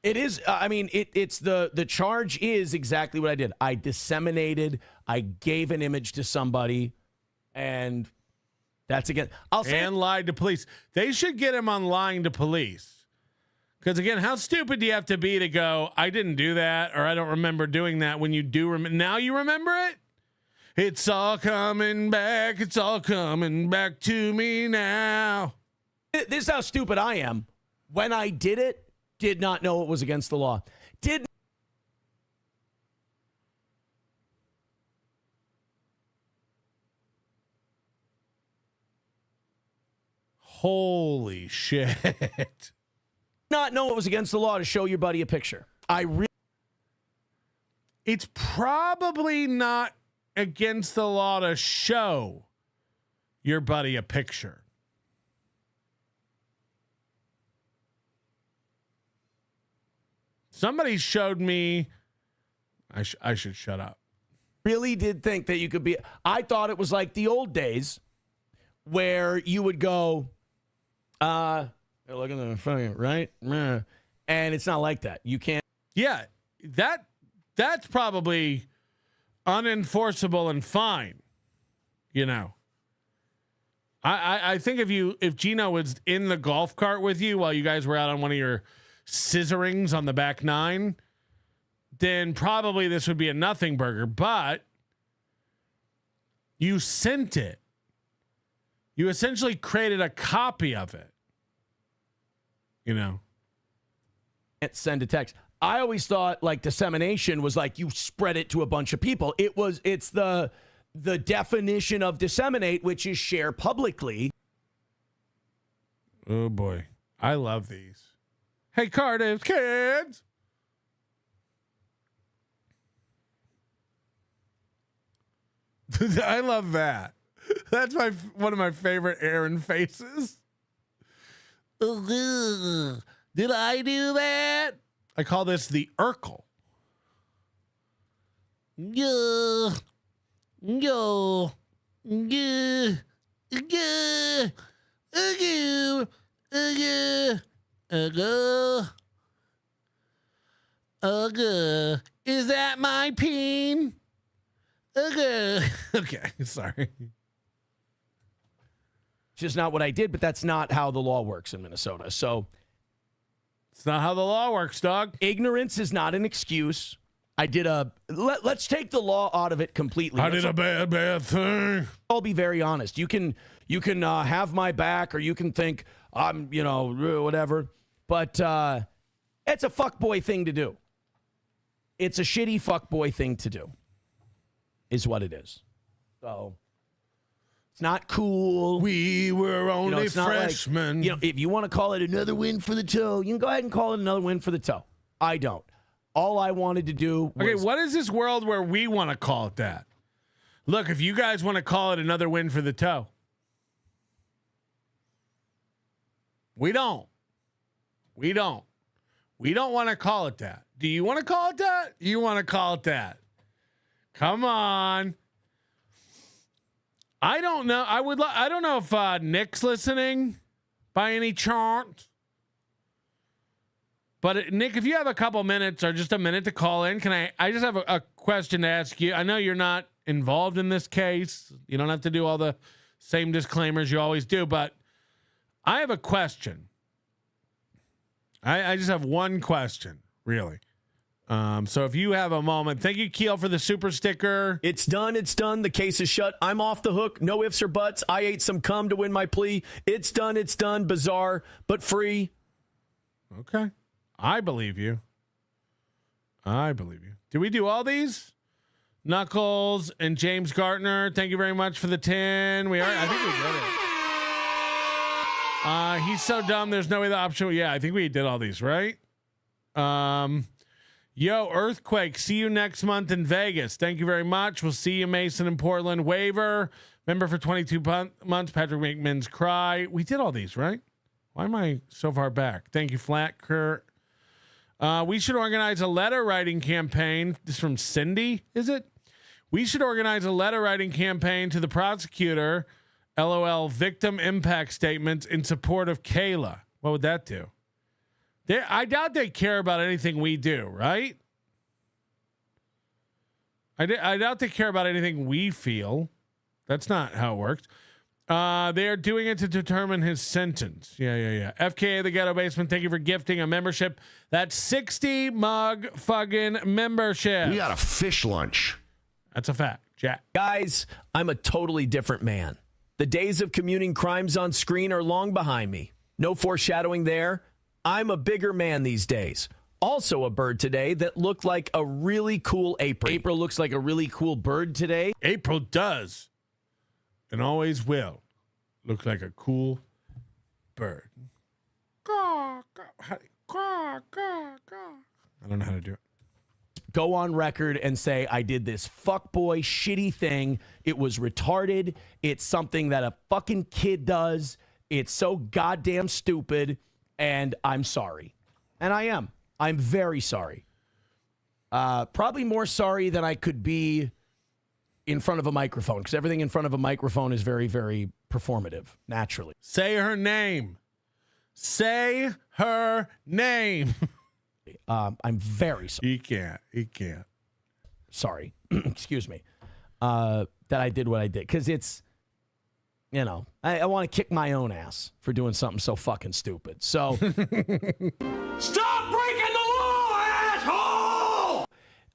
H: It is. It's the charge is exactly what I did. I disseminated. I gave an image to somebody, and that's again.
A: And lied to police. They should get him on lying to police, Because again, how stupid do you have to be to go, I didn't do that, or I don't remember doing that when you do now you remember it? It's all coming back. It's all coming back to me now.
H: This is how stupid I am. When I did it, did not know it was against the law.
A: Holy shit.
H: Not know it was against the law to show your buddy a picture.
A: It's probably not against the law to show your buddy a picture. Somebody showed me. I should shut up.
H: Really did think that you could be. I thought it was like the old days where you would go, look at the fucking right, and it's not like that. You can't.
A: Yeah, that's probably unenforceable and fine. You know, I think if Gino was in the golf cart with you while you guys were out on one of your scissorings on the back nine, then probably this would be a nothing burger. But you sent it. You essentially created a copy of it. You know,
H: can't send a text. I always thought like dissemination was like you spread it to a bunch of people. It's the definition of disseminate, which is share publicly.
A: Oh boy, I love these. Hey, Cardiff kids. I love that. That's one of my favorite Aaron faces. Did I do that? I call this the Urkel. Yo. Is that my peen? Okay, sorry.
H: Just not what I did, but that's not how the law works in Minnesota. So
A: it's not how the law works, dog.
H: Ignorance is not an excuse. I did let's take the law out of it completely.
A: I did a bad thing.
H: I'll be very honest. You can have my back, or you can think I'm, whatever. But it's a fuckboy thing to do. It's a shitty fuckboy thing to do, is what it is. So it's not cool.
A: We were only freshmen.
H: Like, if you want to call it another win for the toe, you can go ahead and call it another win for the toe. I don't. All I wanted to do was...
A: Okay, what is this world where we want to call it that? Look, if you guys want to call it another win for the toe. We don't. We don't want to call it that. Do you want to call it that? You want to call it that. Come on. I don't know. I don't know if Nick's listening by any chance. But Nick, if you have a couple minutes or just a minute to call in, I just have a question to ask you. I know you're not involved in this case. You don't have to do all the same disclaimers you always do, but I have a question. I just have one question, really. So if you have a moment, thank you, Keel, for the super sticker.
N: It's done. It's done. The case is shut. I'm off the hook. No ifs or buts. I ate some cum to win my plea. It's done. It's done. Bizarre, but free.
A: Okay. I believe you. Did we do all these? Knuckles and James Gartner, thank you very much for the 10. I think we did it. He's so dumb, there's no way the option. Yeah, I think we did all these, right? Yo, Earthquake, see you next month in Vegas. Thank you very much. We'll see you, Mason, in Portland. Waiver, member for 22 months. Patrick Melton's Cry. We did all these, right? Why am I so far back? Thank you, Flat Kurt. We should organize a letter writing campaign. This is from Cindy, is it? We should organize a letter writing campaign to the prosecutor. LOL, victim impact statements in support of Kayla. What would that do? I doubt they care about anything we do, right? I doubt they care about anything we feel. That's not how it works. They are doing it to determine his sentence. Yeah. FKA the Ghetto Basement, thank you for gifting a membership. That's 60 mug fucking membership.
B: We got a fish lunch.
A: That's a fact, Jack.
N: Guys, I'm a totally different man. The days of commuting crimes on screen are long behind me. No foreshadowing there. I'm a bigger man these days. Also a bird today that looked like a really cool April.
H: April looks like a really cool bird today.
A: April does and always will look like a cool bird. I don't know how to do it.
H: Go on record and say, I did this fuckboy shitty thing. It was retarded. It's something that a fucking kid does. It's so goddamn stupid. And I'm sorry. And I am. I'm very sorry. Probably more sorry than I could be in front of a microphone, because everything in front of a microphone is very, very performative, naturally.
A: Say her name. Say her name.
H: I'm very sorry.
A: He can't.
H: Sorry. Excuse me. That I did what I did. Because it's, you know, I want to kick my own ass for doing something so fucking stupid. So.
B: Stop breaking the law, asshole!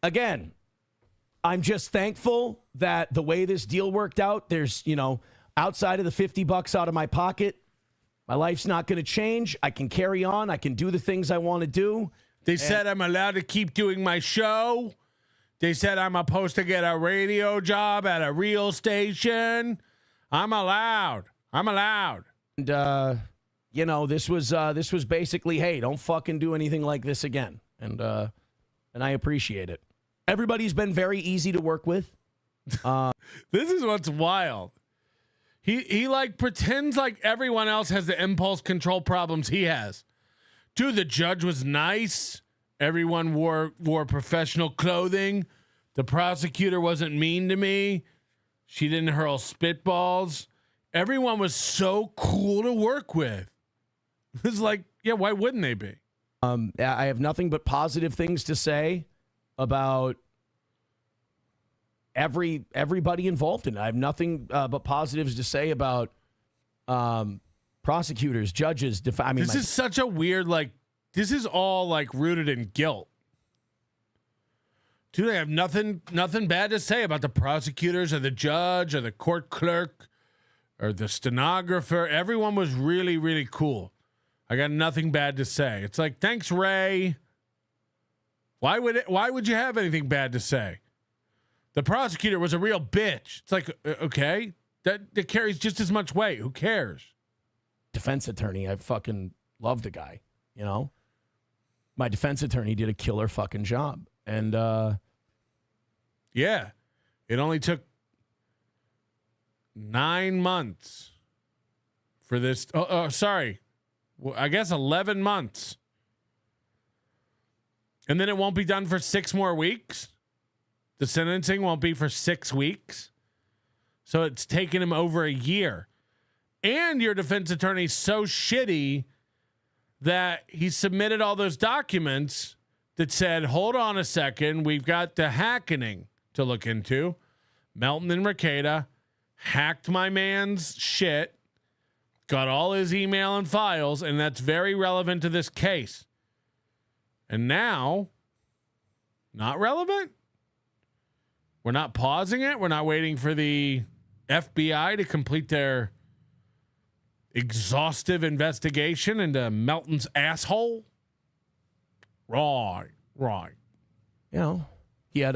H: Again, I'm just thankful that the way this deal worked out, there's, you know, outside of the $50 out of my pocket, my life's not going to change. I can carry on. I can do the things I want to do.
A: They said I'm allowed to keep doing my show. They said I'm supposed to get a radio job at a real station. I'm allowed. And,
H: you know, this was basically, hey, don't fucking do anything like this again. And I appreciate it. Everybody's been very easy to work with.
A: This is what's wild. He like pretends like everyone else has the impulse control problems he has. Dude, the judge was nice. Everyone wore professional clothing. The prosecutor wasn't mean to me. She didn't hurl spitballs. Everyone was so cool to work with. It's like, yeah, why wouldn't they be?
H: I have nothing but positive things to say about everybody involved in it. I have nothing but positives to say about prosecutors, judges.
A: This is such a weird, like, this is all like rooted in guilt. Dude, I have nothing bad to say about the prosecutors or the judge or the court clerk or the stenographer. Everyone was really, really cool. I got nothing bad to say. It's like, thanks, Ray. Why would you have anything bad to say? The prosecutor was a real bitch. It's like, okay, that carries just as much weight. Who cares?
H: Defense attorney, I fucking love the guy, you know? My defense attorney did a killer fucking job. And
A: yeah, it only took 9 months for this. Sorry. Well, I guess 11 months. And then it won't be done for 6 more weeks. The sentencing won't be for 6 weeks. So it's taken him over a year. And your defense attorney's so shitty that he submitted all those documents that said, hold on a second, we've got the hackening to look into. Melton and Rekieta hacked my man's shit, got all his email and files, and that's very relevant to this case. And now, not relevant? We're not pausing it? We're not waiting for the FBI to complete their exhaustive investigation into Melton's asshole? Right.
H: You know, he had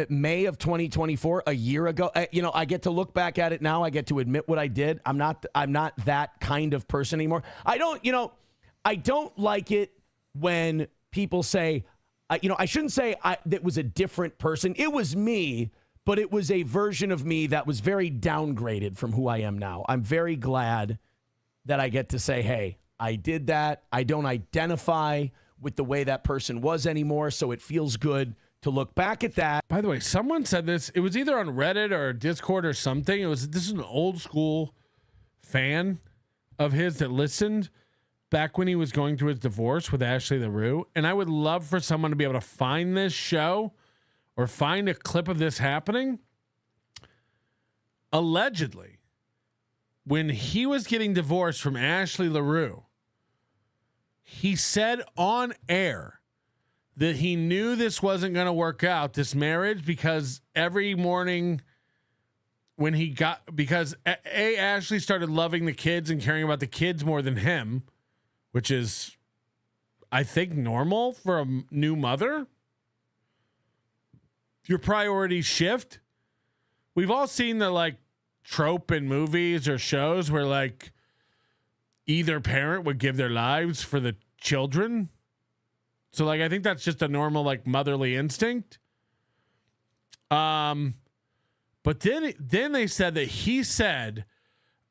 H: May of 2024, a year ago. I get to look back at it now. I get to admit what I did. I'm not that kind of person anymore. I don't like it when people say, I shouldn't say that was a different person. It was me, but it was a version of me that was very downgraded from who I am now. I'm very glad that I get to say, hey, I did that. I don't identify with the way that person was anymore, so it feels good to look back at that.
A: By the way, someone said this. It was either on Reddit or Discord or something. This is an old school fan of his that listened back when he was going through his divorce with Ashley LaRue. And I would love for someone to be able to find this show or find a clip of this happening. Allegedly, when he was getting divorced from Ashley LaRue, he said on air that he knew this wasn't going to work out, this marriage, because every morning when he got, because Ashley started loving the kids and caring about the kids more than him, which is, I think, normal for a new mother. Your priorities shift. We've all seen the like trope in movies or shows where like either parent would give their lives for the children. So like, I think that's just a normal like motherly instinct. But then they said that he said,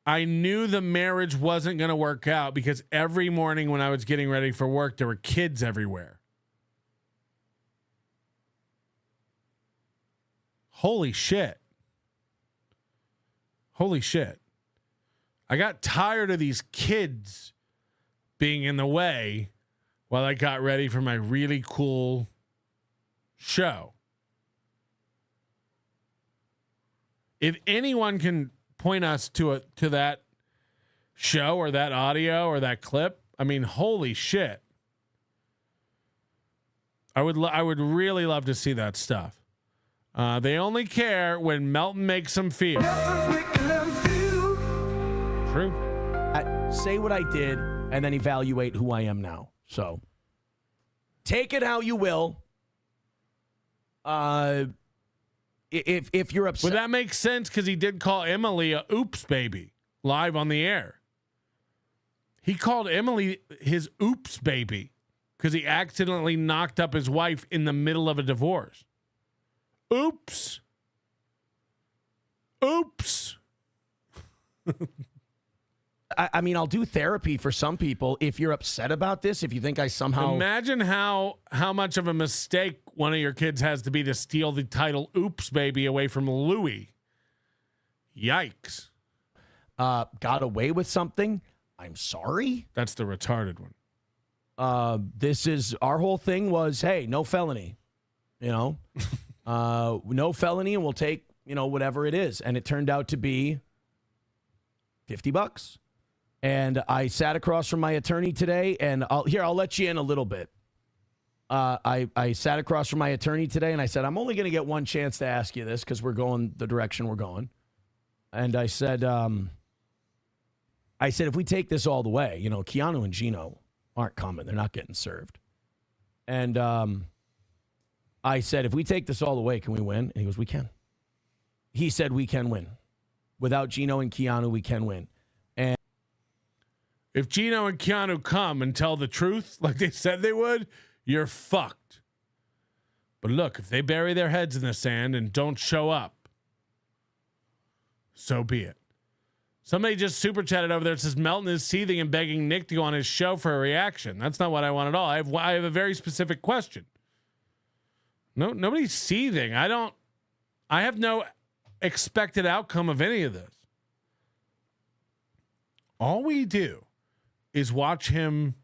A: I knew the marriage wasn't going to work out because every morning when I was getting ready for work, there were kids everywhere. Holy shit. Holy shit. I got tired of these kids being in the way while I got ready for my really cool show. If anyone can point us to that show or that audio or that clip, I mean, holy shit. I would really love to see that stuff. They only care when Melton makes them feel. True.
H: Say what I did and then evaluate who I am now. So take it how you will. If you're upset.
A: Would that make sense? Because he did call Emily a oops baby live on the air. He called Emily his oops baby because he accidentally knocked up his wife in the middle of a divorce. Oops. Oops.
H: I mean, I'll do therapy for some people if you're upset about this, if you think I somehow...
A: Imagine how much of a mistake one of your kids has to be to steal the title Oops Baby away from Louis. Yikes.
H: Got away with something? I'm sorry?
A: That's the retarded one.
H: This is... Our whole thing was, hey, no felony. You know? No felony, and we'll take, whatever it is. And it turned out to be $50. And I sat across from my attorney today, and I'll let you in a little bit. I sat across from my attorney today, and I said, I'm only going to get one chance to ask you this because we're going the direction we're going. And I said, if we take this all the way, Keanu and Gino aren't coming. They're not getting served. And I said, if we take this all the way, can we win? And he goes, we can. He said, we can win. Without Gino and Keanu, we can win. And
A: if Gino and Keanu come and tell the truth like they said they would, you're fucked. But look, if they bury their heads in the sand and don't show up, so be it. Somebody just super chatted over there. It says Melton is seething and begging Nick to go on his show for a reaction. That's not what I want at all. I have a very specific question. No, nobody's seething. I have no expected outcome of any of this. All we do is watch him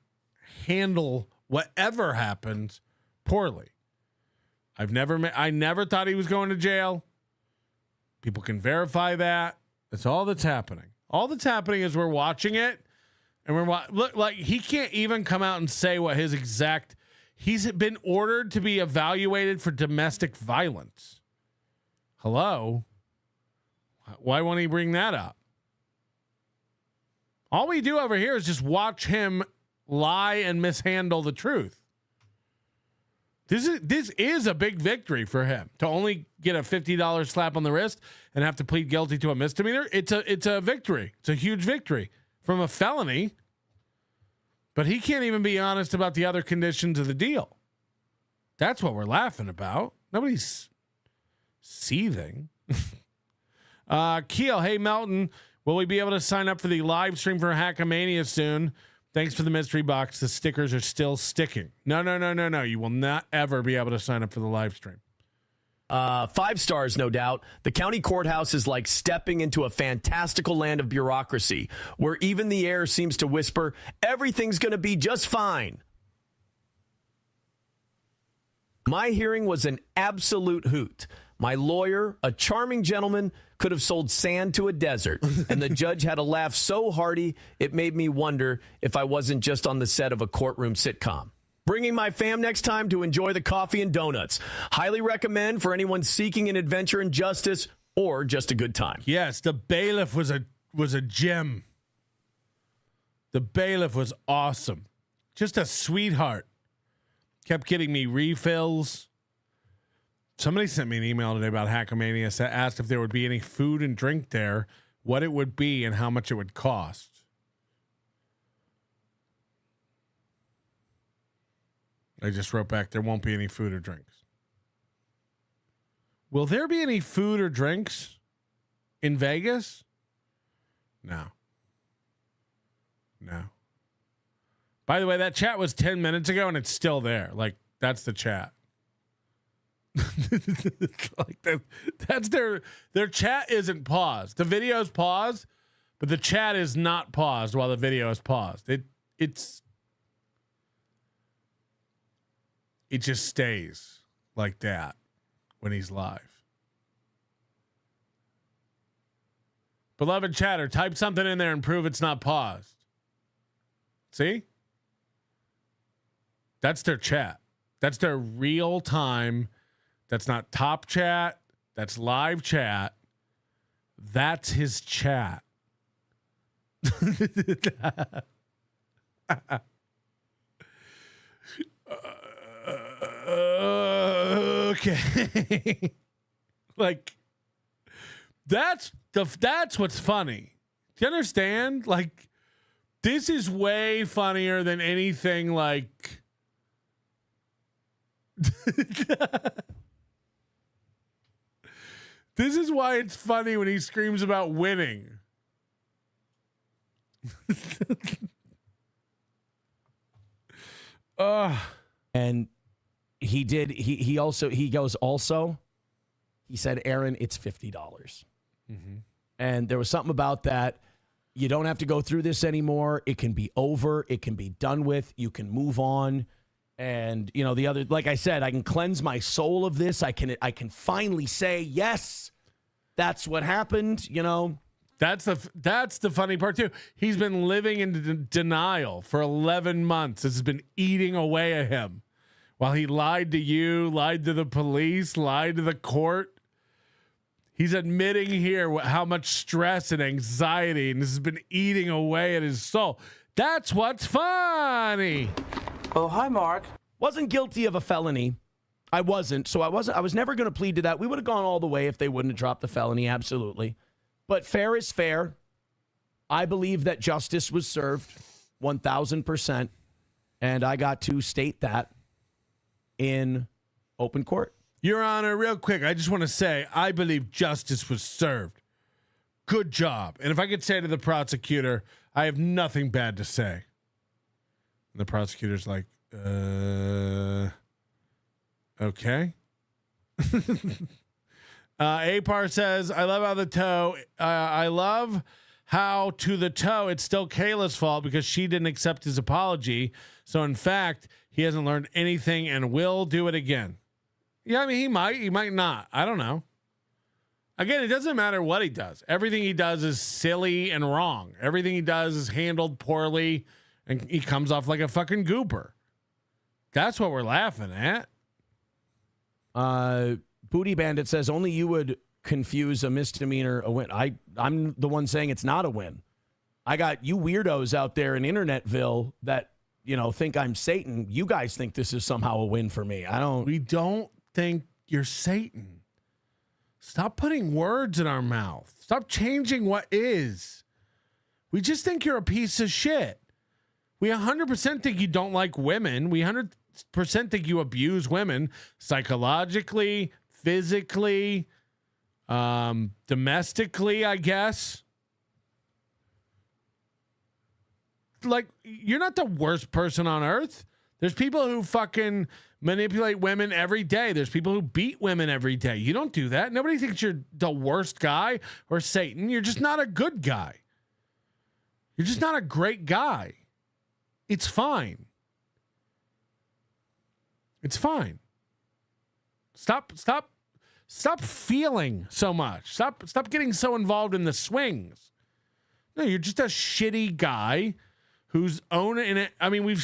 A: handle whatever happens poorly. I never thought he was going to jail. People can verify that. That's all that's happening. All that's happening is we're watching it, and look, like he can't even come out and say what his exact. He's been ordered to be evaluated for domestic violence. Hello? Why won't he bring that up? All we do over here is just watch him lie and mishandle the truth. This is a big victory for him to only get a $50 slap on the wrist and have to plead guilty to a misdemeanor. It's a victory. It's a huge victory from a felony. But he can't even be honest about the other conditions of the deal. That's what we're laughing about. Nobody's seething. Keel, hey Melton, will we be able to sign up for the live stream for Hackamania soon? Thanks for the mystery box. The stickers are still sticking. No. You will not ever be able to sign up for the live stream.
N: 5 stars, no doubt. The county courthouse is like stepping into a fantastical land of bureaucracy where even the air seems to whisper, everything's going to be just fine. My hearing was an absolute hoot. My lawyer, a charming gentleman, could have sold sand to a desert, and the judge had a laugh so hearty it made me wonder if I wasn't just on the set of a courtroom sitcom. Bringing my fam next time to enjoy the coffee and donuts. Highly recommend for anyone seeking an adventure in justice or just a good time.
A: Yes, the bailiff was a gem. The bailiff was awesome. Just a sweetheart. Kept getting me refills. Somebody sent me an email today about Hackamania. Asked if there would be any food and drink there, what it would be, and how much it would cost. I just wrote back, there won't be any food or drinks. Will there be any food or drinks in Vegas? No. No. By the way, that chat was 10 minutes ago and it's still there. Like, that's the chat. Like that's their chat isn't paused. The video's paused, but the chat is not paused while the video is paused. It just stays like that when he's live. Beloved chatter, type something in there and prove it's not paused. See? That's their chat. That's their real time. That's not top chat. That's live chat. That's his chat. Okay. Like that's what's funny. Do you understand? Like this is way funnier than anything like this is why it's funny when he screams about winning.
H: And he said, Aaron, it's $50.
A: Mm-hmm.
H: And there was something about that. You don't have to go through this anymore. It can be over. It can be done with. You can move on. And, you know, the other, like I said, I can cleanse my soul of this. I can finally say, yes, that's what happened. You know,
A: that's the funny part too. He's been living in denial for 11 months. This has been eating away at him while he lied to you, lied to the police, lied to the court. He's admitting here how much stress and anxiety, and this has been eating away at his soul. That's what's funny.
H: Oh, hi, Mark. Wasn't guilty of a felony. I wasn't. So I was never going to plead to that. We would have gone all the way if they wouldn't have dropped the felony. Absolutely. But fair is fair. I believe that justice was served 1,000%. And I got to state that in open court.
A: Your Honor, real quick, I just want to say, I believe justice was served. Good job. And if I could say to the prosecutor, I have nothing bad to say. And the prosecutor's like, okay. Apar says, I love how to the toe, it's still Kayla's fault because she didn't accept his apology. So in fact, he hasn't learned anything and will do it again. Yeah, I mean, he might not. I don't know. Again, it doesn't matter what he does. Everything he does is silly and wrong. Everything he does is handled poorly, and he comes off like a fucking goober. That's what we're laughing at.
H: Booty Bandit says only you would confuse a misdemeanor a win. I'm the one saying it's not a win. I got you weirdos out there in Internetville that, you know, think I'm Satan. You guys think this is somehow a win for me.
A: We don't think you're Satan. Stop putting words in our mouth. Stop changing what is. We just think you're a piece of shit. We 100% think you don't like women. We 100% think you abuse women psychologically, physically, domestically, I guess. Like, you're not the worst person on earth. There's people who fucking manipulate women every day. There's people who beat women every day. You don't do that. Nobody thinks you're the worst guy or Satan. You're just not a good guy. You're just not a great guy. It's fine. It's fine. Stop Stop feeling so much. Stop getting so involved in the swings. No, you're just a shitty guy whose own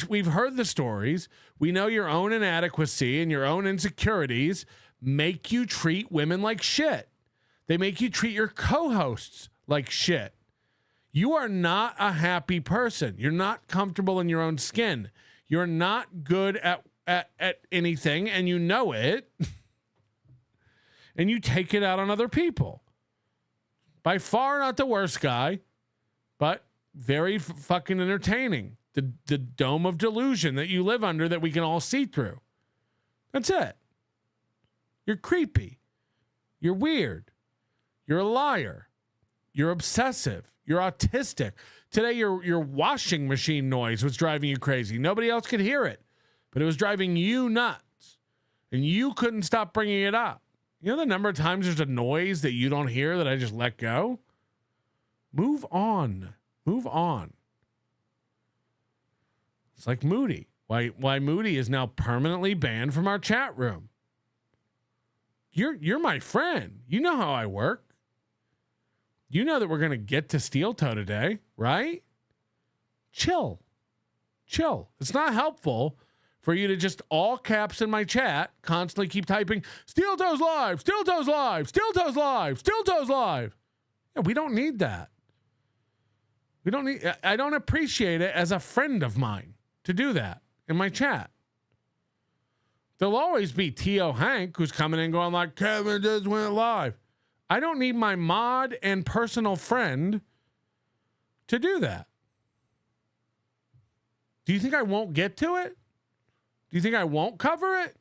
A: we've heard the stories. We know your own inadequacy and your own insecurities make you treat women like shit. They make you treat your co-hosts like shit. You are not a happy person. You're not comfortable in your own skin. You're not good at anything, and you know it. And you take it out on other people. By far not the worst guy, but very fucking entertaining. The dome of delusion that you live under that we can all see through. That's it. You're creepy. You're weird. You're a liar. You're obsessive. You're autistic. Today, your washing machine noise was driving you crazy. Nobody else could hear it, but it was driving you nuts. And you couldn't stop bringing it up. You know the number of times there's a noise that you don't hear that I just let go? Move on. Move on. It's like Moody. Why Moody is now permanently banned from our chat room. You're my friend. You know how I work. You know that we're going to get to Steel Toe today, right? Chill. It's not helpful for you to just all caps in my chat constantly keep typing Steel Toe's live, Steel Toe's live, Steel Toe's live, Steel Toe's live. Yeah, we don't need that. I don't appreciate it as a friend of mine to do that in my chat. There'll always be T.O. Hank who's coming in going like, Kevin just went live. I don't need my mod and personal friend to do that. Do you think I won't get to it? Do you think I won't cover it?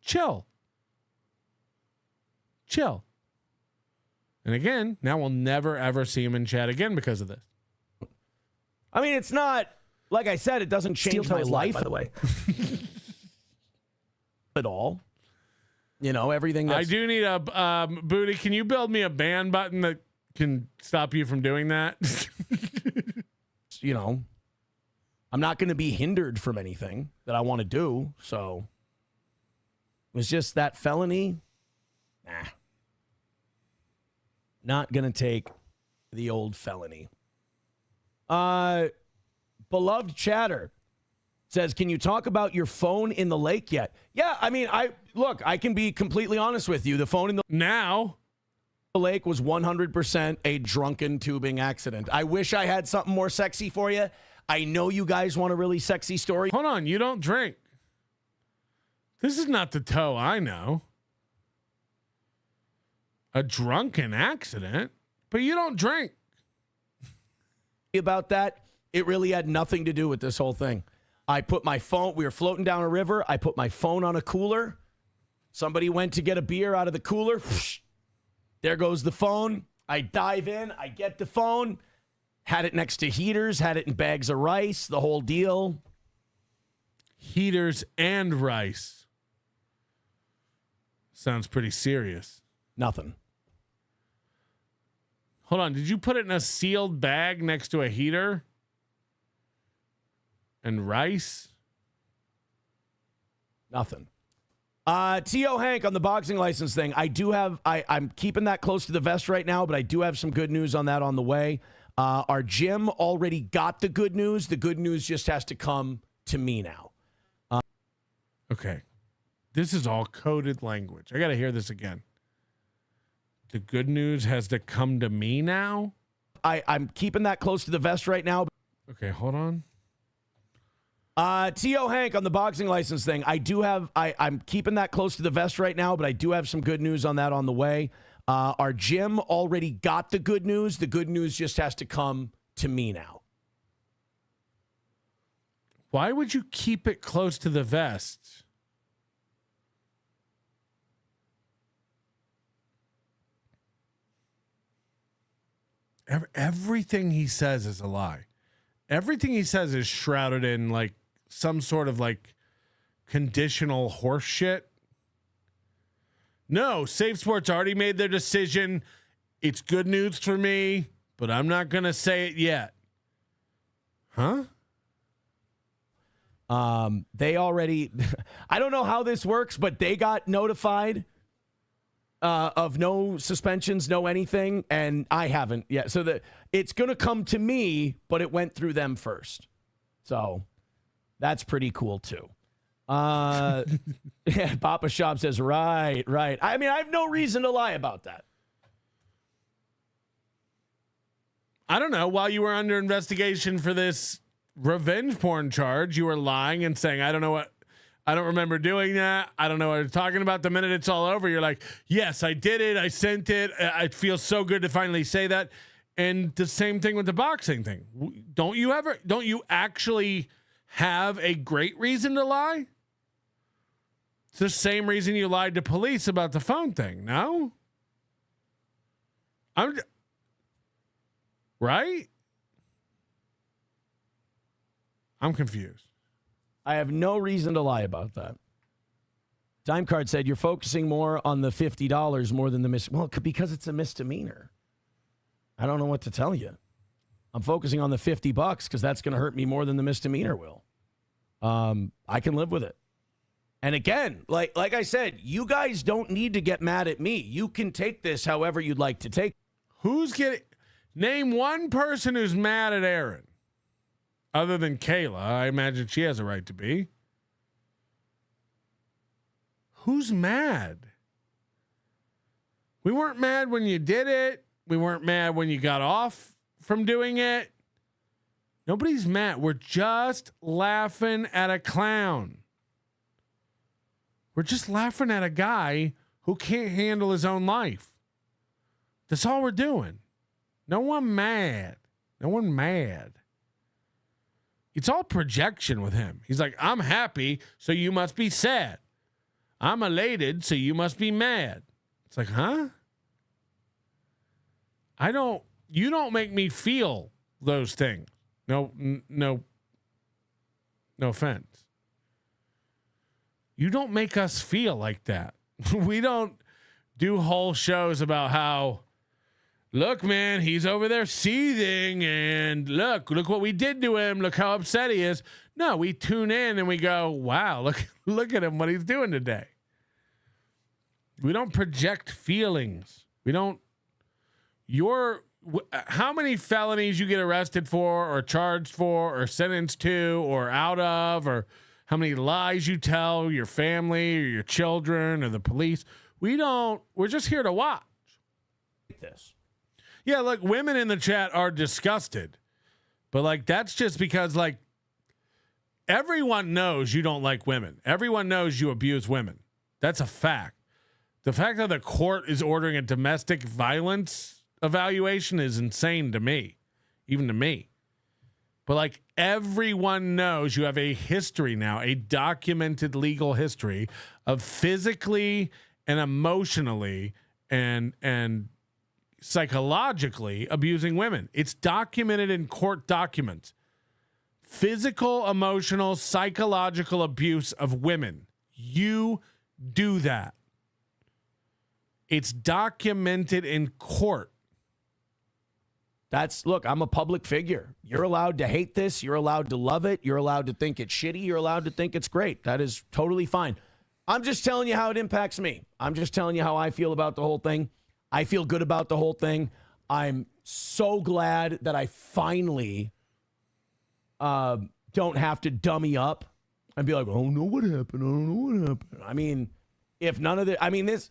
A: Chill. And again, now we'll never, ever see him in chat again because of this.
H: I mean, it's not, like I said, it doesn't change my life,
N: by the way.
H: at all. You know, everything that's...
A: I do need a, Booty, can you build me a ban button that can stop you from doing that?
H: You know, I'm not going to be hindered from anything that I want to do, so... It was just that felony. Nah. Not going to take the old felony. Beloved Chatter says, can you talk about your phone in the lake yet? Yeah, I mean, I can be completely honest with you. The phone in the lake was 100% a drunken tubing accident. I wish I had something more sexy for you. I know you guys want a really sexy story.
A: Hold on, you don't drink. This is not the Toe I know. A drunken accident, but you don't drink.
H: About that, it really had nothing to do with this whole thing. I put my phone, we were floating down a river. I put my phone on a cooler. Somebody went to get a beer out of the cooler. There goes the phone. I dive in, I get the phone, had it next to heaters, had it in bags of rice, the whole deal.
A: Heaters and rice. Sounds pretty serious.
H: Nothing.
A: Hold on. Did you put it in a sealed bag next to a heater? And rice?
H: Nothing. T.O. Hank on the boxing license thing. I'm keeping that close to the vest right now, but I do have some good news on that on the way. Our gym already got the good news. The good news just has to come to me now.
A: Okay. This is all coded language. I got to hear this again. The good news has to come to me now?
H: I'm keeping that close to the vest right now.
A: Okay, hold on.
H: T.O. Hank on the boxing license thing. I'm keeping that close to the vest right now, but I do have some good news on that on the way. Our gym already got the good news. The good news just has to come to me now.
A: Why would you keep it close to the vest? Everything he says is a lie. Everything he says is shrouded in like some sort of like conditional horse shit. No, Safe Sports already made their decision. It's good news for me, but I'm not going to say it yet. Huh?
H: They already, I don't know how this works, but they got notified of no suspensions, no anything, and I haven't yet. So it's going to come to me, but it went through them first. So that's pretty cool, too. Yeah, Papa Shop says, right. I mean, I have no reason to lie about that.
A: I don't know. While you were under investigation for this revenge porn charge, you were lying and saying, I don't remember doing that. I don't know what you're talking about. The minute it's all over, you're like, yes, I did it. I sent it. I feel so good to finally say that. And the same thing with the boxing thing. Don't you actually have a great reason to lie? It's the same reason you lied to police about the phone thing. No? Right? I'm confused.
H: I have no reason to lie about that. Time Card said you're focusing more on the $50 more than the well, because it's a misdemeanor. I don't know what to tell you. I'm focusing on the $50 because that's going to hurt me more than the misdemeanor will. I can live with it. And again, like I said, you guys don't need to get mad at me. You can take this however you'd like to take.
A: Name one person who's mad at Aaron. Other than Kayla, I imagine she has a right to be. Who's mad? We weren't mad when you did it. We weren't mad when you got off from doing it. Nobody's mad. We're just laughing at a clown. We're just laughing at a guy who can't handle his own life. That's all we're doing. No one mad. It's all projection with him. He's like, I'm happy, so you must be sad. I'm elated, so you must be mad. It's like, huh? You don't make me feel those things. No offense. You don't make us feel like that. We don't do whole shows about how, look, man, he's over there seething, and look what we did to him. Look how upset he is. No, we tune in and we go, wow, look at him, what he's doing today. We don't project feelings. We don't. How many felonies you get arrested for or charged for or sentenced to or out of, or how many lies you tell your family or your children or the police. We're just here to watch
H: this.
A: Yeah, look, women in the chat are disgusted. But that's just because everyone knows you don't like women. Everyone knows you abuse women. That's a fact. The fact that the court is ordering a domestic violence evaluation is insane to me, even to me. But everyone knows you have a history now, a documented legal history of physically and emotionally and psychologically abusing women. It's documented in court documents. Physical, emotional, psychological abuse of women. You do that. It's documented in court.
H: Look, I'm a public figure. You're allowed to hate this. You're allowed to love it. You're allowed to think it's shitty. You're allowed to think it's great. That is totally fine. I'm just telling you how it impacts me. I'm just telling you how I feel about the whole thing. I feel good about the whole thing. I'm so glad that I finally don't have to dummy up and be like, I don't know what happened. I don't know what happened. I mean, if none of this.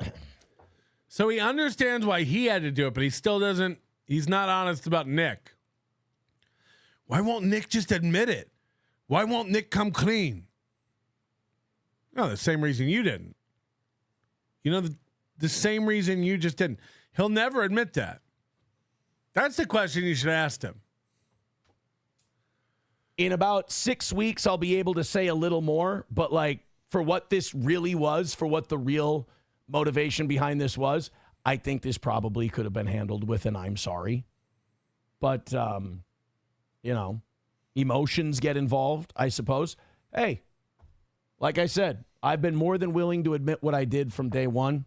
A: So he understands why he had to do it, but he still doesn't. He's not honest about Nick. Why won't Nick just admit it? Why won't Nick come clean? No, the same reason you didn't. You know, the same reason you just didn't. He'll never admit that. That's the question you should ask him.
H: In about 6 weeks, I'll be able to say a little more. But for what this really was, for what the real motivation behind this was, I think this probably could have been handled with an I'm sorry. But, emotions get involved, I suppose. Hey, like I said, I've been more than willing to admit what I did from day one.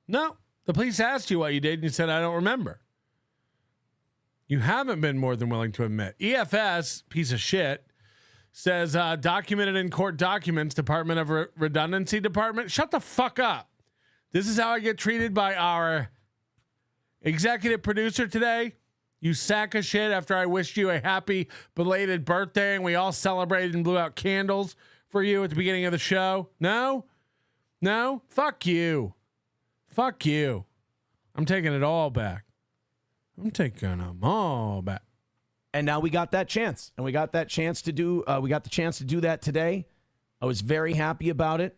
A: No, the police asked you what you did, and you said, I don't remember. You haven't been more than willing to admit. EFS, piece of shit, says documented in court documents, Department of Redundancy Department. Shut the fuck up. This is how I get treated by our executive producer today. You sack of shit after I wished you a happy belated birthday and we all celebrated and blew out candles for you at the beginning of the show. No? Fuck you. Fuck you. I'm taking it all back. I'm taking them all back.
H: And now we got that chance, and we got that chance to do. We got the chance to do that today. I was very happy about it.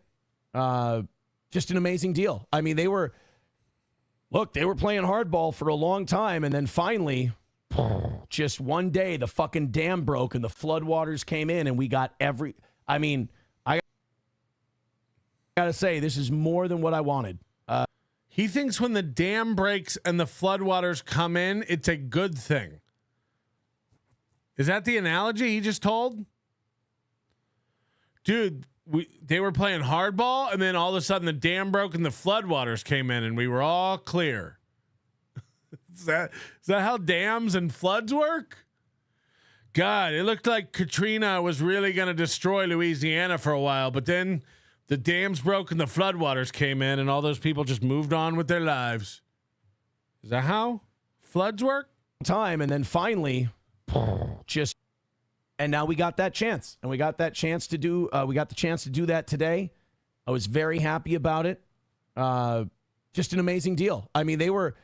H: Just an amazing deal. I mean, they were playing hardball for a long time, and then finally, just one day, the fucking dam broke and the floodwaters came in, and we got every. I mean, I gotta say, this is more than what I wanted.
A: He thinks when the dam breaks and the floodwaters come in, it's a good thing. Is that the analogy he just told? Dude, they were playing hardball, and then all of a sudden the dam broke and the floodwaters came in, and we were all clear. Is that how dams and floods work? God, it looked like Katrina was really going to destroy Louisiana for a while, but then the dams broke and the floodwaters came in, and all those people just moved on with their lives. Is that how floods work?
H: Time, and then finally, and now we got that chance, and we got that chance to do. We got the chance to do that today. I was very happy about it. Just an amazing deal. I mean, they were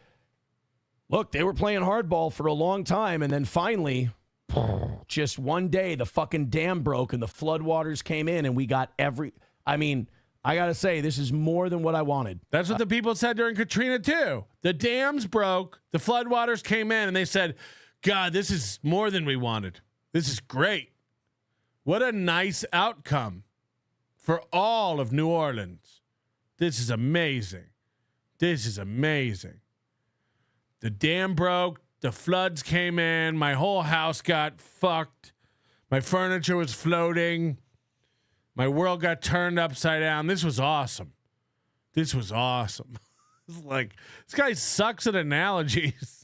H: playing hardball for a long time, and then finally, just one day, the fucking dam broke and the floodwaters came in, and we got every. I mean, I gotta say, this is more than what I wanted.
A: That's what the people said during Katrina too. The dams broke, the floodwaters came in, and they said, God, this is more than we wanted. This is great. What a nice outcome for all of New Orleans. This is amazing. This is amazing. The dam broke. The floods came in. My whole house got fucked. My furniture was floating. My world got turned upside down. This was awesome. This was awesome. It's like, this guy sucks at analogies.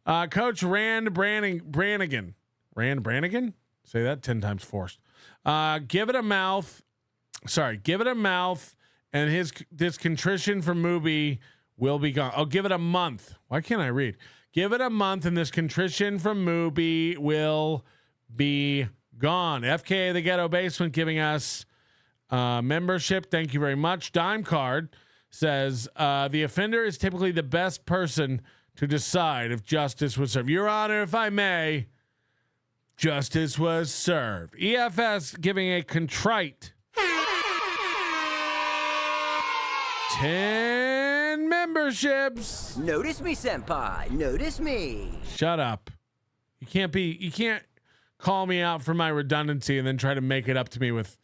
A: Coach Rand Brannigan. Rand Brannigan? Say that 10 times forced. Give it a mouth. Sorry, give it a mouth, and this contrition from Mubi will be gone. Oh, give it a month. Why can't I read? Give it a month, and this contrition from Mubi will be gone. FKA the Ghetto Basement giving us membership. Thank you very much. Dime Card says the offender is typically the best person to decide if justice was served. Your Honor, if I may, justice was served. EFS giving a contrite 10 memberships.
O: Notice me, senpai. Notice me.
A: Shut up. You can't call me out for my redundancy and then try to make it up to me with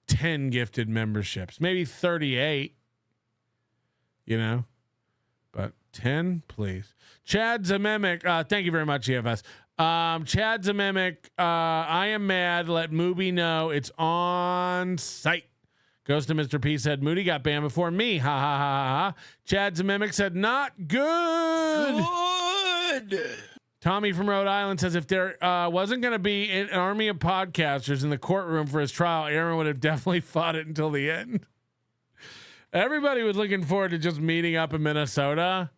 A: 10 gifted memberships. Maybe 38. You know? But 10, please. Chad Zememic, thank you very much, EFS. Chad Zememic, I am mad. Let Mubi know it's on site. Goes to Mr. P, said Moody got banned before me. Ha ha ha ha. Chad Zememic said not good. Good. Tommy from Rhode Island says if there wasn't going to be an army of podcasters in the courtroom for his trial, Aaron would have definitely fought it until the end. Everybody was looking forward to just meeting up in Minnesota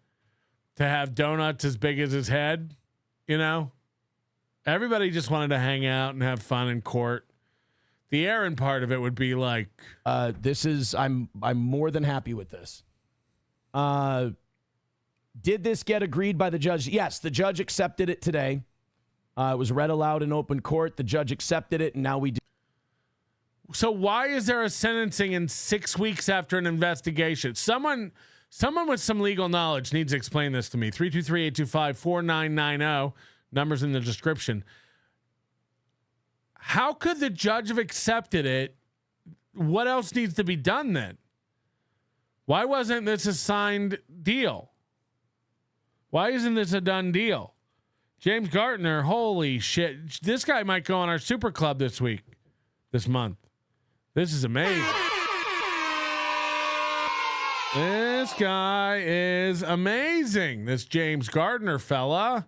A: to have donuts as big as his head. You know, everybody just wanted to hang out and have fun in court. The Aaron part of it would be like,
H: I'm more than happy with this. Did this get agreed by the judge? Yes, the judge accepted it today. It was read aloud in open court. The judge accepted it, and now we do.
A: So why is there a sentencing in 6 weeks after an investigation? Someone with some legal knowledge needs to explain this to me. 323-825-4990. Numbers in the description. How could the judge have accepted it? What else needs to be done then? Why wasn't this a signed deal? Why isn't this a done deal? James Gartner, holy shit. This guy might go on our super club this month. This is amazing. This guy is amazing. This James Gardner fella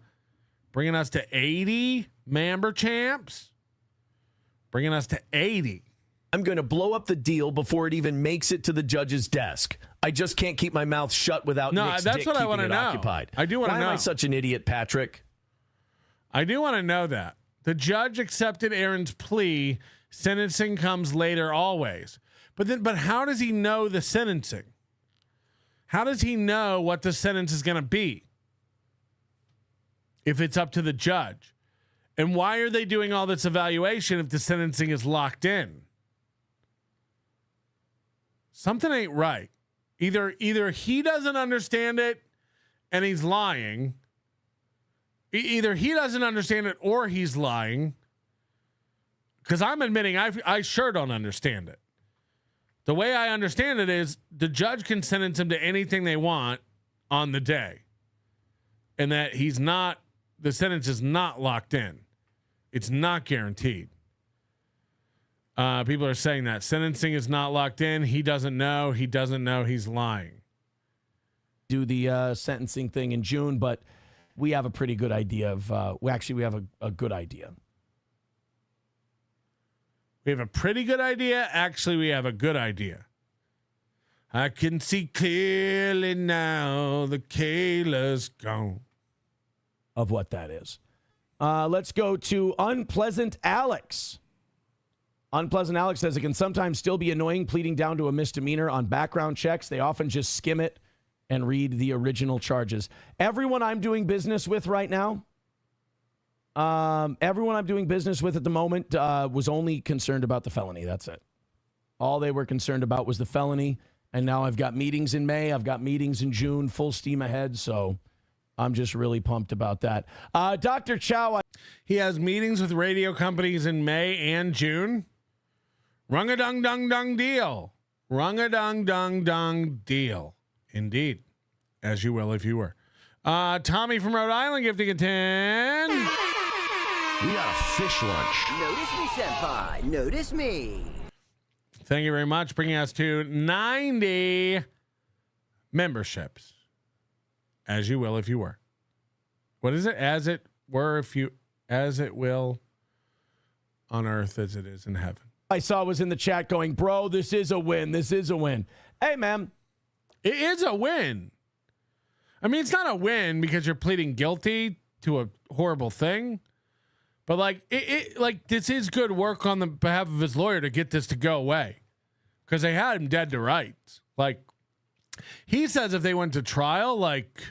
A: bringing us to 80 member champs. bringing us to 80.
N: I'm going to blow up the deal before it even makes it to the judge's desk. I just can't keep my mouth shut without Nick's
A: that's
N: dick
A: what I
N: keeping
A: want to
N: it
A: know.
N: occupied.
A: I do want to know.
N: Why am I such an idiot, Patrick?
A: I do want to know that. The judge accepted Aaron's plea. Sentencing comes later always. But how does he know the sentencing? How does he know what the sentence is going to be if it's up to the judge? And why are they doing all this evaluation if the sentencing is locked in? Something ain't right. Either he doesn't understand it and he's lying. Either he doesn't understand it or he's lying. Because I'm admitting I sure don't understand it. The way I understand it is the judge can sentence him to anything they want on the day. And that the sentence is not locked in. It's not guaranteed. People are saying that sentencing is not locked in. He doesn't know. He doesn't know. He's lying.
H: Do the sentencing thing in June, but we have a pretty good idea of. We have a good idea.
A: We have a pretty good idea. Actually, we have a good idea. I can see clearly now the Kayla's gone.
H: Of what that is. Let's go to Unpleasant Alex. Unpleasant Alex says it can sometimes still be annoying pleading down to a misdemeanor on background checks. They often just skim it and read the original charges. Everyone I'm doing business with right now, everyone I'm doing business with at the moment was only concerned about the felony. That's it. All they were concerned about was the felony. And now I've got meetings in May. I've got meetings in June, full steam ahead. So I'm just really pumped about that. Dr. Chow.
A: He has meetings with radio companies in May and June. Rung-a-dung-dung-dung deal. Rung-a-dung-dung-dung deal. Indeed. As you will if you were. Tommy from Rhode Island gifting a 10.
B: We got a fish lunch.
O: Notice me, senpai. Notice me.
A: Thank you very much. Bringing us to 90 memberships. As you will if you were. What is it? As it were if you, as it will on earth as it is in heaven.
H: I saw was in the chat going, bro, this is a win. This is a win. Hey, man.
A: It is a win. I mean, it's not a win because you're pleading guilty to a horrible thing. But like, this is good work on the behalf of his lawyer to get this to go away. Because they had him dead to rights. Like, he says if they went to trial, like,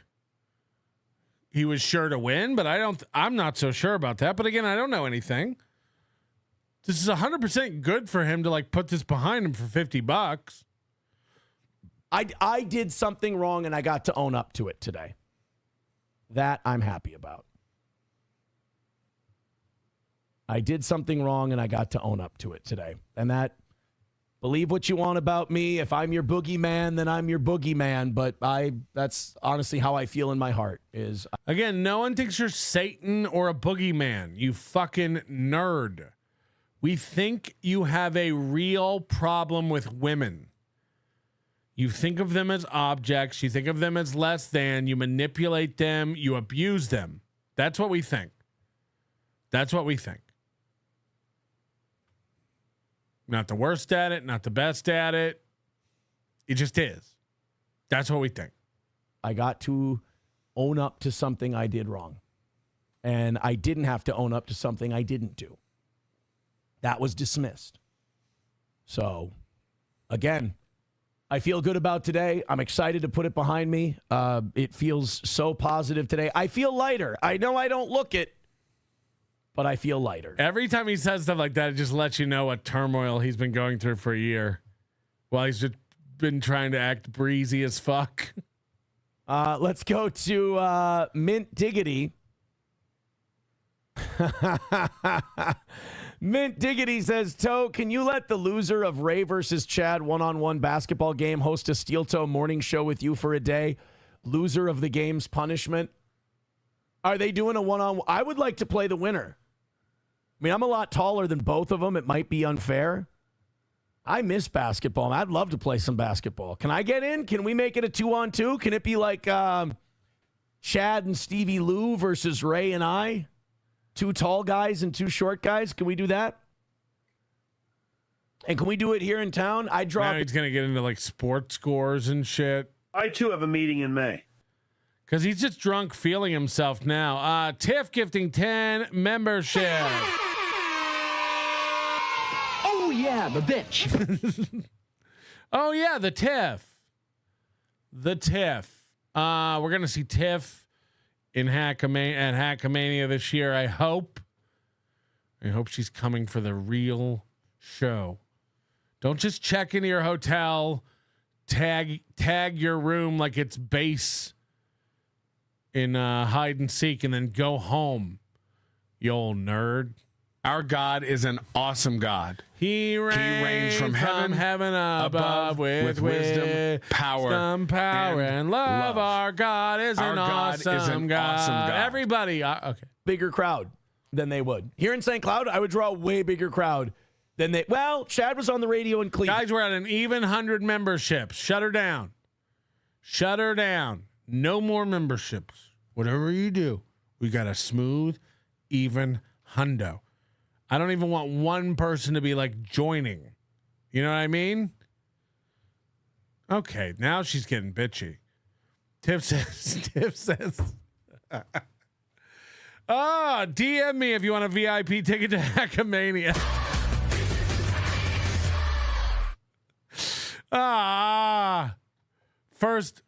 A: he was sure to win, but I'm not so sure about that. But again, I don't know anything. This is 100% good for him to like put this behind him for $50.
H: I did something wrong and I got to own up to it today. That I'm happy about. I did something wrong and I got to own up to it today. And that, believe what you want about me. If I'm your boogeyman, then I'm your boogeyman. But that's honestly how I feel in my heart is.
A: Again, no one thinks you're Satan or a boogeyman. You fucking nerd. We think you have a real problem with women. You think of them as objects. You think of them as less than. You manipulate them. You abuse them. That's what we think. That's what we think. Not the worst at it, not the best at it. It just is. That's what we think.
H: I got to own up to something I did wrong. And I didn't have to own up to something I didn't do. That was dismissed. So, again, I feel good about today. I'm excited to put it behind me. It feels so positive today. I feel lighter. I know I don't look it, but I feel lighter.
A: Every time he says stuff like that, it just lets you know what turmoil he's been going through for a year while he's just been trying to act breezy as fuck.
H: Let's go to Mint Diggity. Mint Diggity says, Toe, can you let the loser of Ray versus Chad one-on-one basketball game host a Steel Toe morning show with you for a day? Loser of the game's punishment. Are they doing a one-on-one? I would like to play the winner. I mean, I'm a lot taller than both of them. It might be unfair. I miss basketball. I'd love to play some basketball. Can I get in? Can we make it a 2-on-2? Can it be like Chad and Stevie Lou versus Ray and I? 2 tall guys and 2 short guys? Can we do that? And can we do it here in town? I draw.
A: Now he's going to get into like sports scores and shit.
D: I too have a meeting in May.
A: Because he's just drunk feeling himself now. Tiff gifting 10 membership.
B: Oh, yeah, the bitch.
A: Oh, yeah, the Tiff. The Tiff. We're going to see Tiff in Hackamania this year, I hope. I hope she's coming for the real show. Don't just check into your hotel, tag your room like it's base in hide and seek, and then go home, you old nerd.
K: Our God is an awesome God.
A: He reigns
K: from heaven
A: above with wisdom,
K: power,
A: and love. Our God is an awesome God. Everybody, okay.
H: Bigger crowd than they would. Here in St. Cloud, I would draw a way bigger crowd than they. Well, Chad was on the radio in Cleveland.
A: Guys, we're at an even 100 memberships. Shut her down. Shut her down. No more memberships. Whatever you do, we got a smooth, even hundo. I don't even want one person to be like joining. You know what I mean? Okay, now she's getting bitchy. Tiff says. DM me if you want a VIP ticket to Hackamania. First,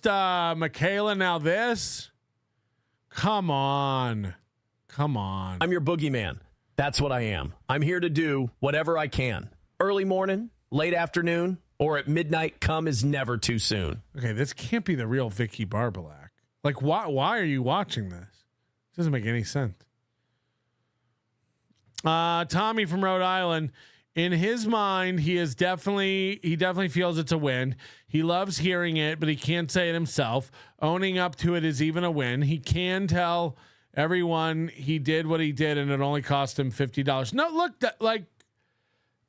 A: Michaela, now this. Come on.
N: I'm your boogeyman. That's what I am. I'm here to do whatever I can. Early morning, late afternoon, or at midnight. Come is never too soon.
A: Okay, this can't be the real Vicky Barbalak. Like, why are you watching this? It doesn't make any sense. Tommy from Rhode Island. In his mind, he definitely feels it's a win. He loves hearing it, but he can't say it himself. Owning up to it is even a win. He can tell everyone he did what he did, and it only cost him $50. No, look,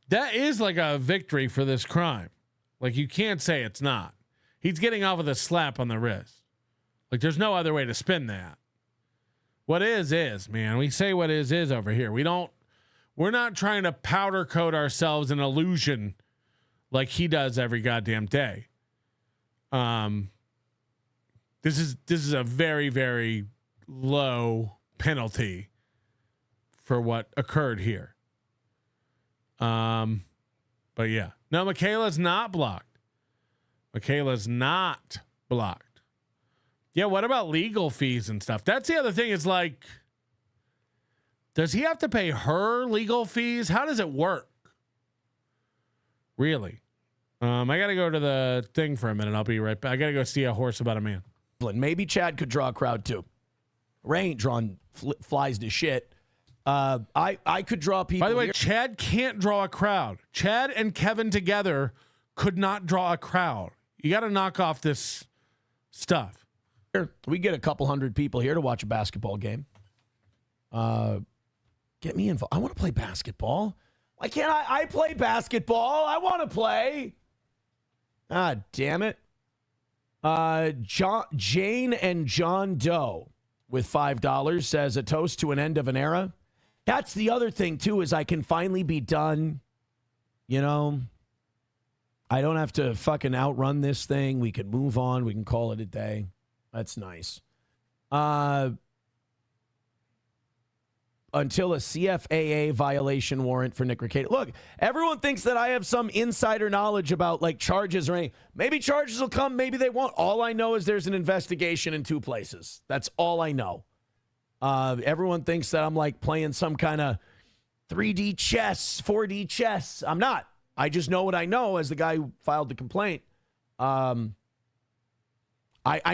A: that is like a victory for this crime. Like, you can't say it's not. He's getting off with a slap on the wrist. Like, there's no other way to spin that. What is, man. We say what is over here. We're not trying to powder coat ourselves in illusion like he does every goddamn day. This is a very, very low penalty for what occurred here. But yeah. No, Michaela's not blocked. Yeah, what about legal fees and stuff? That's the other thing. Is like, does he have to pay her legal fees? How does it work? Really? I got to go to the thing for a minute. I'll be right back. I got to go see A Horse About a Man.
H: Maybe Chad could draw a crowd too. Ray ain't drawing flies to shit. I could draw people.
A: By the way,
H: here.
A: Chad can't draw a crowd. Chad and Kevin together could not draw a crowd. You got to knock off this stuff.
H: Here, we get a couple hundred people here to watch a basketball game. Get me involved. I want to play basketball. Why can't I play basketball? I want to play. Ah, damn it. Jane and John Doe with $5 says a toast to an end of an era. That's the other thing, too, is I can finally be done. You know, I don't have to fucking outrun this thing. We can move on. We can call it a day. That's nice. Until a CFAA violation warrant for Nick Recato. Look, everyone thinks that I have some insider knowledge about like charges or anything. Maybe charges will come, maybe they won't. All I know is there's an investigation in 2 places. That's all I know. Everyone thinks that I'm like playing some kind of 3D chess, 4D chess. I'm not. I just know what I know as the guy who filed the complaint. I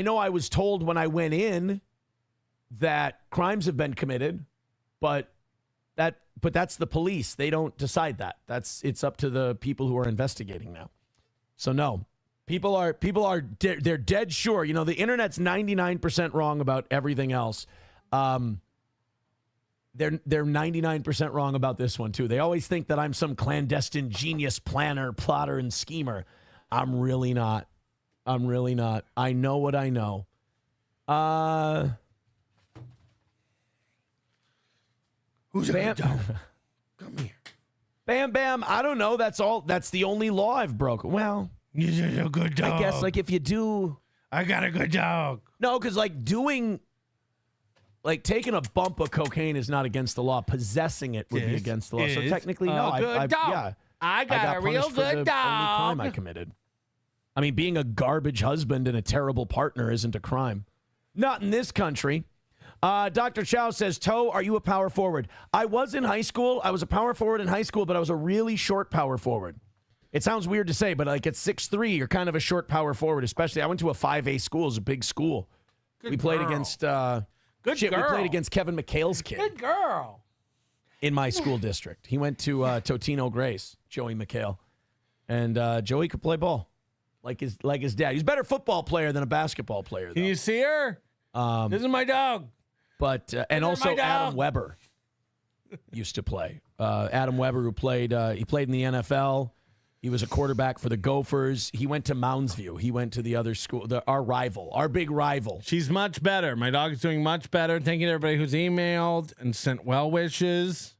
H: know I was told when I went in that crimes have been committed. But that's the police. They don't decide that. It's up to the people who are investigating now. So no, people are they're dead sure. You know, the internet's 99% wrong about everything else. They're 99% wrong about this one too. They always think that I'm some clandestine genius planner, plotter, and schemer. I'm really not. I know what I know.
B: Who's gonna come here?
H: Bam Bam, I don't know. That's all. That's the only law I've broken. Well,
A: you're a good dog.
H: I guess like if you do,
A: I got a good dog.
H: No, because taking a bump of cocaine is not against the law. Possessing it would be against the law. So technically, no.
A: Good dog.
H: Yeah,
A: I got a real
H: punished for
A: good
H: the
A: dog.
H: only crime I committed. I mean, being a garbage husband and a terrible partner isn't a crime. Not in this country. Dr. Chow says, Toe, are you a power forward? I was in high school. I was a power forward in high school, but I was a really short power forward. It sounds weird to say, but like at 6'3", you're kind of a short power forward, especially. I went to a 5A school. It was a big school. We played against
A: girl.
H: We played against Kevin McHale's kid.
A: Good girl.
H: In my school district. He went to Totino Grace, Joey McHale. And Joey could play ball like his dad. He's a better football player than a basketball player, though.
A: Can you see her? This is my dog.
H: But and also Adam Weber used to play. Adam Weber, who played in the NFL. He was a quarterback for the Gophers. He went to Mounds View. He went to the other school, our big rival.
A: She's much better. My dog's doing much better. Thank you to everybody who's emailed and sent well wishes.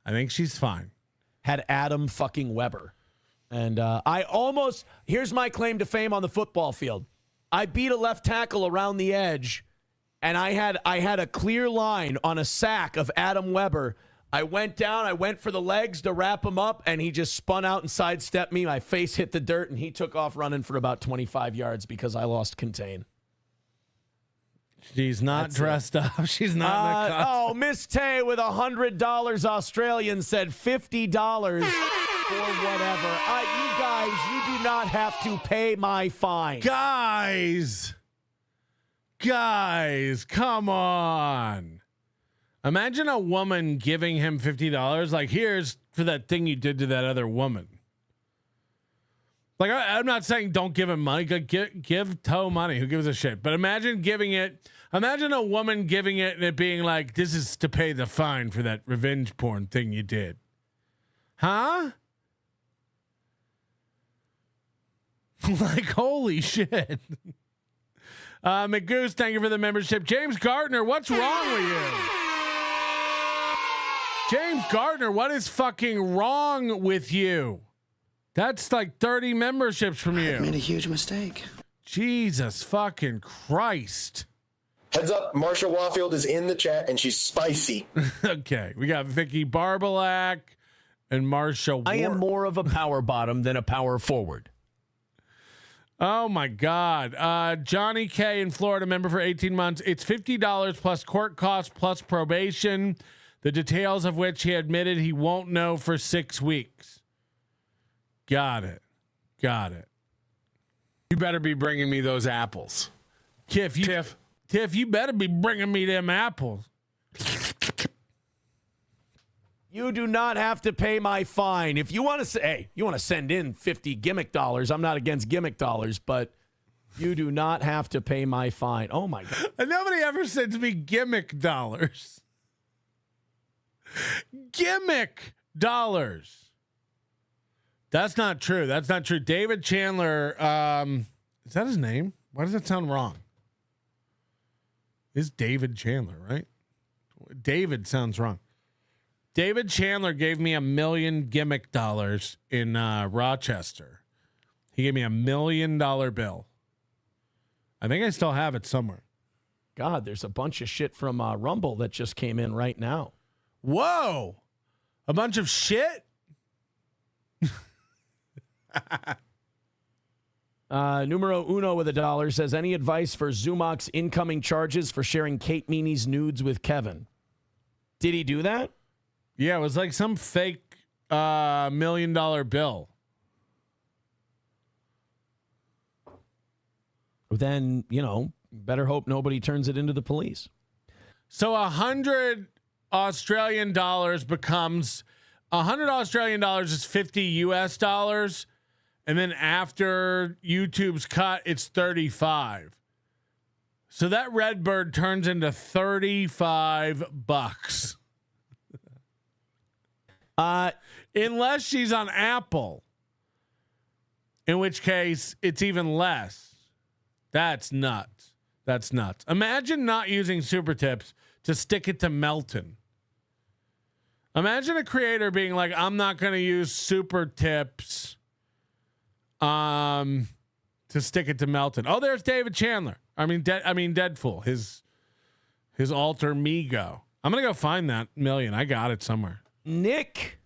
A: I think she's fine.
H: Had Adam fucking Weber. And here's my claim to fame on the football field. I beat a left tackle around the edge, and I had a clear line on a sack of Adam Weber. I went down, I went for the legs to wrap him up, and he just spun out and sidestepped me. My face hit the dirt, and he took off running for about 25 yards because I lost contain.
A: She's not dressed up. She's not in a costume.
H: Miss Tay with $100 Australian said $50 for whatever. You guys, you do not have to pay my fine.
A: Guys, come on. Imagine a woman giving him $50. Like, here's for that thing you did to that other woman. Like, I'm not saying don't give him money. Give Toe money. Who gives a shit? But imagine giving it. Imagine a woman giving it and it being like, this is to pay the fine for that revenge porn thing you did. Huh? Like, holy shit. McGoose, thank you for the membership. James Gardner, what's wrong with you? James Gardner, what is fucking wrong with you? That's like 30 memberships from you.
M: I made a huge mistake.
A: Jesus fucking Christ.
M: Heads up, Marsha Warfield is in the chat and she's spicy.
A: Okay, we got Vicky Barbalak and Marsha.
N: I am more of a power bottom than a power forward.
A: Oh my God. Johnny K in Florida, member for 18 months. It's $50 plus court costs plus probation, the details of which he admitted he won't know for 6 weeks. Got it.
K: You better be bringing me those apples.
A: Tiff, you better be bringing me them apples.
H: You do not have to pay my fine. If you want to say, hey, you want to send in 50 gimmick dollars, I'm not against gimmick dollars, but you do not have to pay my fine. Oh my God.
A: And nobody ever sends me gimmick dollars. Gimmick dollars. That's not true. David Chandler, is that his name? Why does that sound wrong? It's David Chandler, right? David sounds wrong. David Chandler gave me $1 million gimmick dollars in Rochester. He gave me $1 million bill. I think I still have it somewhere.
H: God, there's a bunch of shit from Rumble that just came in right now.
A: Whoa. A bunch of shit?
H: Numero uno with $1 says, any advice for Zumach's incoming charges for sharing Kate Meany's nudes with Kevin? Did he do that?
A: Yeah, it was like some fake $1 million bill.
H: Then, better hope nobody turns it into the police.
A: So 100 Australian dollars becomes $100 Australian dollars is 50 US dollars. And then after YouTube's cut, it's 35. So that Redbird turns into $35. Unless she's on Apple, in which case it's even less. That's nuts. Imagine not using Super Tips to stick it to Melton. Imagine a creator being like, I'm not going to use super tips to stick it to Melton. Oh, there's David Chandler. Deadpool, his alter ego. I'm going to go find that million. I got it somewhere.
H: Nick,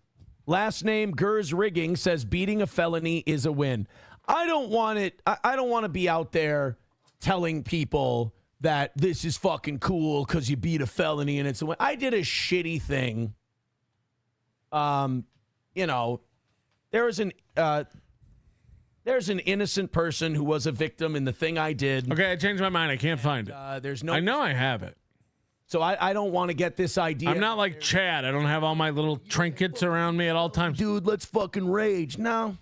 H: last name Gers Rigging, says beating a felony is a win. I don't want it. I don't want to be out there telling people that this is fucking cool because you beat a felony and it's a win. I did a shitty thing. There's an innocent person who was a victim in the thing I did.
A: Okay, I changed my mind. I can't find it. I know I have it.
H: So I don't want to get this idea.
A: I'm not like Chad. I don't have all my little trinkets around me at all times.
H: Dude, let's fucking rage. No.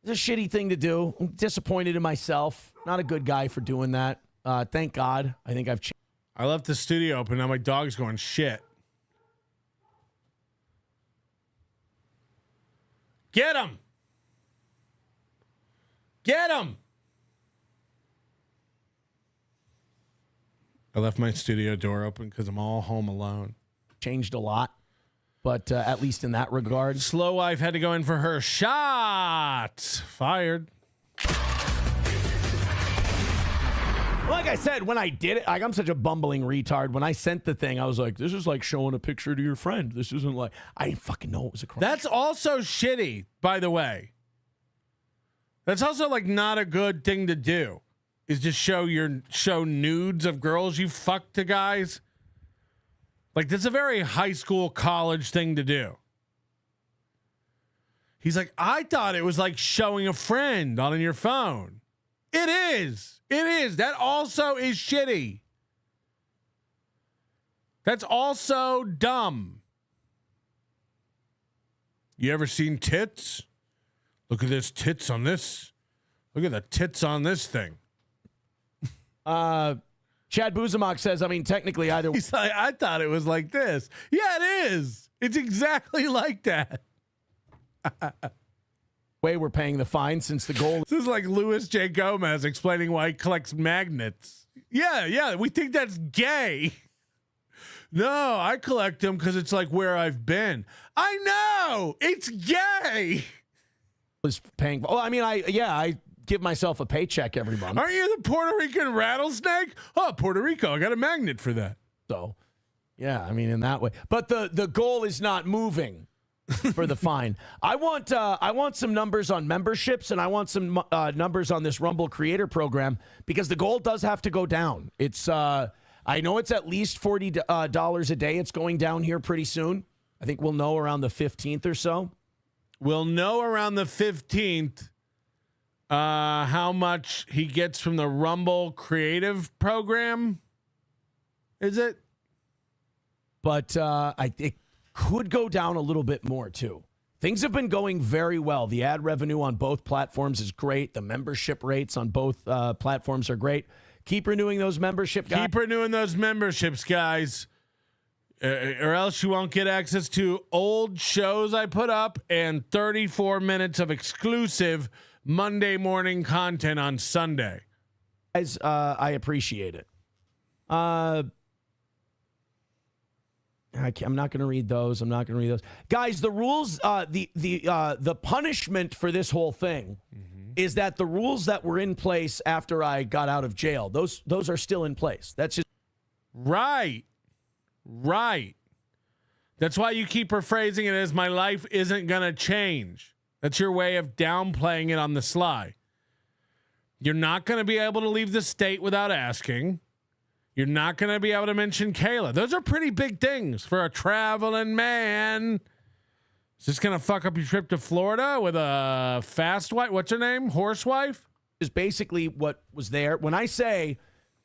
H: It's a shitty thing to do. I'm disappointed in myself. Not a good guy for doing that. Thank God. I think I've changed.
A: I left the studio open. Now my dog's going shit. Get him! Get him! I left my studio door open because I'm all home alone.
H: Changed a lot, but at least in that regard.
A: Slow wife had to go in for her shot. Fired.
H: Like I said, when I did it, I'm such a bumbling retard. When I sent the thing, I was like, this is like showing a picture to your friend. This isn't like, I didn't fucking know it was a crime.
A: That's also shitty, by the way. That's also like not a good thing to do, is just show nudes of girls you fucked to guys. Like, that's a very high school, college thing to do. He's like, I thought it was like showing a friend on your phone. It is. It is. That also is shitty. That's also dumb. You ever seen tits? Look at this tits on this. Look at the tits on this thing.
H: Chad Buzamok says, technically either.
A: He's like, I thought it was like this. Yeah, it is. It's exactly like that.
H: Way we're paying the fine since the goal.
A: This is like Louis J. Gomez explaining why he collects magnets. Yeah, we think that's gay. No, I collect them because it's like where I've been. I know it's gay.
H: Was paying. Oh, I give myself a paycheck every month.
A: Aren't you the Puerto Rican rattlesnake? Oh, Puerto Rico. I got a magnet for that.
H: So, yeah, in that way. But the goal is not moving for the fine. I want some numbers on memberships, and I want some numbers on this Rumble Creator Program, because the goal does have to go down. It's I know it's at least $40 a day. It's going down here pretty soon. I think we'll know around the 15th or so.
A: We'll know around the 15th how much he gets from the Rumble Creative Program. Is it?
H: But it could go down a little bit more, too. Things have been going very well. The ad revenue on both platforms is great. The membership rates on both platforms are great. Keep renewing those memberships, guys.
A: Keep renewing those memberships, guys. Or else you won't get access to old shows I put up and 34 minutes of exclusive Monday morning content on Sunday.
H: Guys, I appreciate it. I'm not going to read those. Guys, the rules, the punishment for this whole thing is that the rules that were in place after I got out of jail, those are still in place. That's just
A: right. That's why you keep rephrasing it as my life isn't going to change. That's your way of downplaying it on the sly. You're not going to be able to leave the state without asking. You're not going to be able to mention Kayla. Those are pretty big things for a traveling man. Is this going to fuck up your trip to Florida with a fast wife? What's her name? Horse wife?
H: Is basically what was there. When I say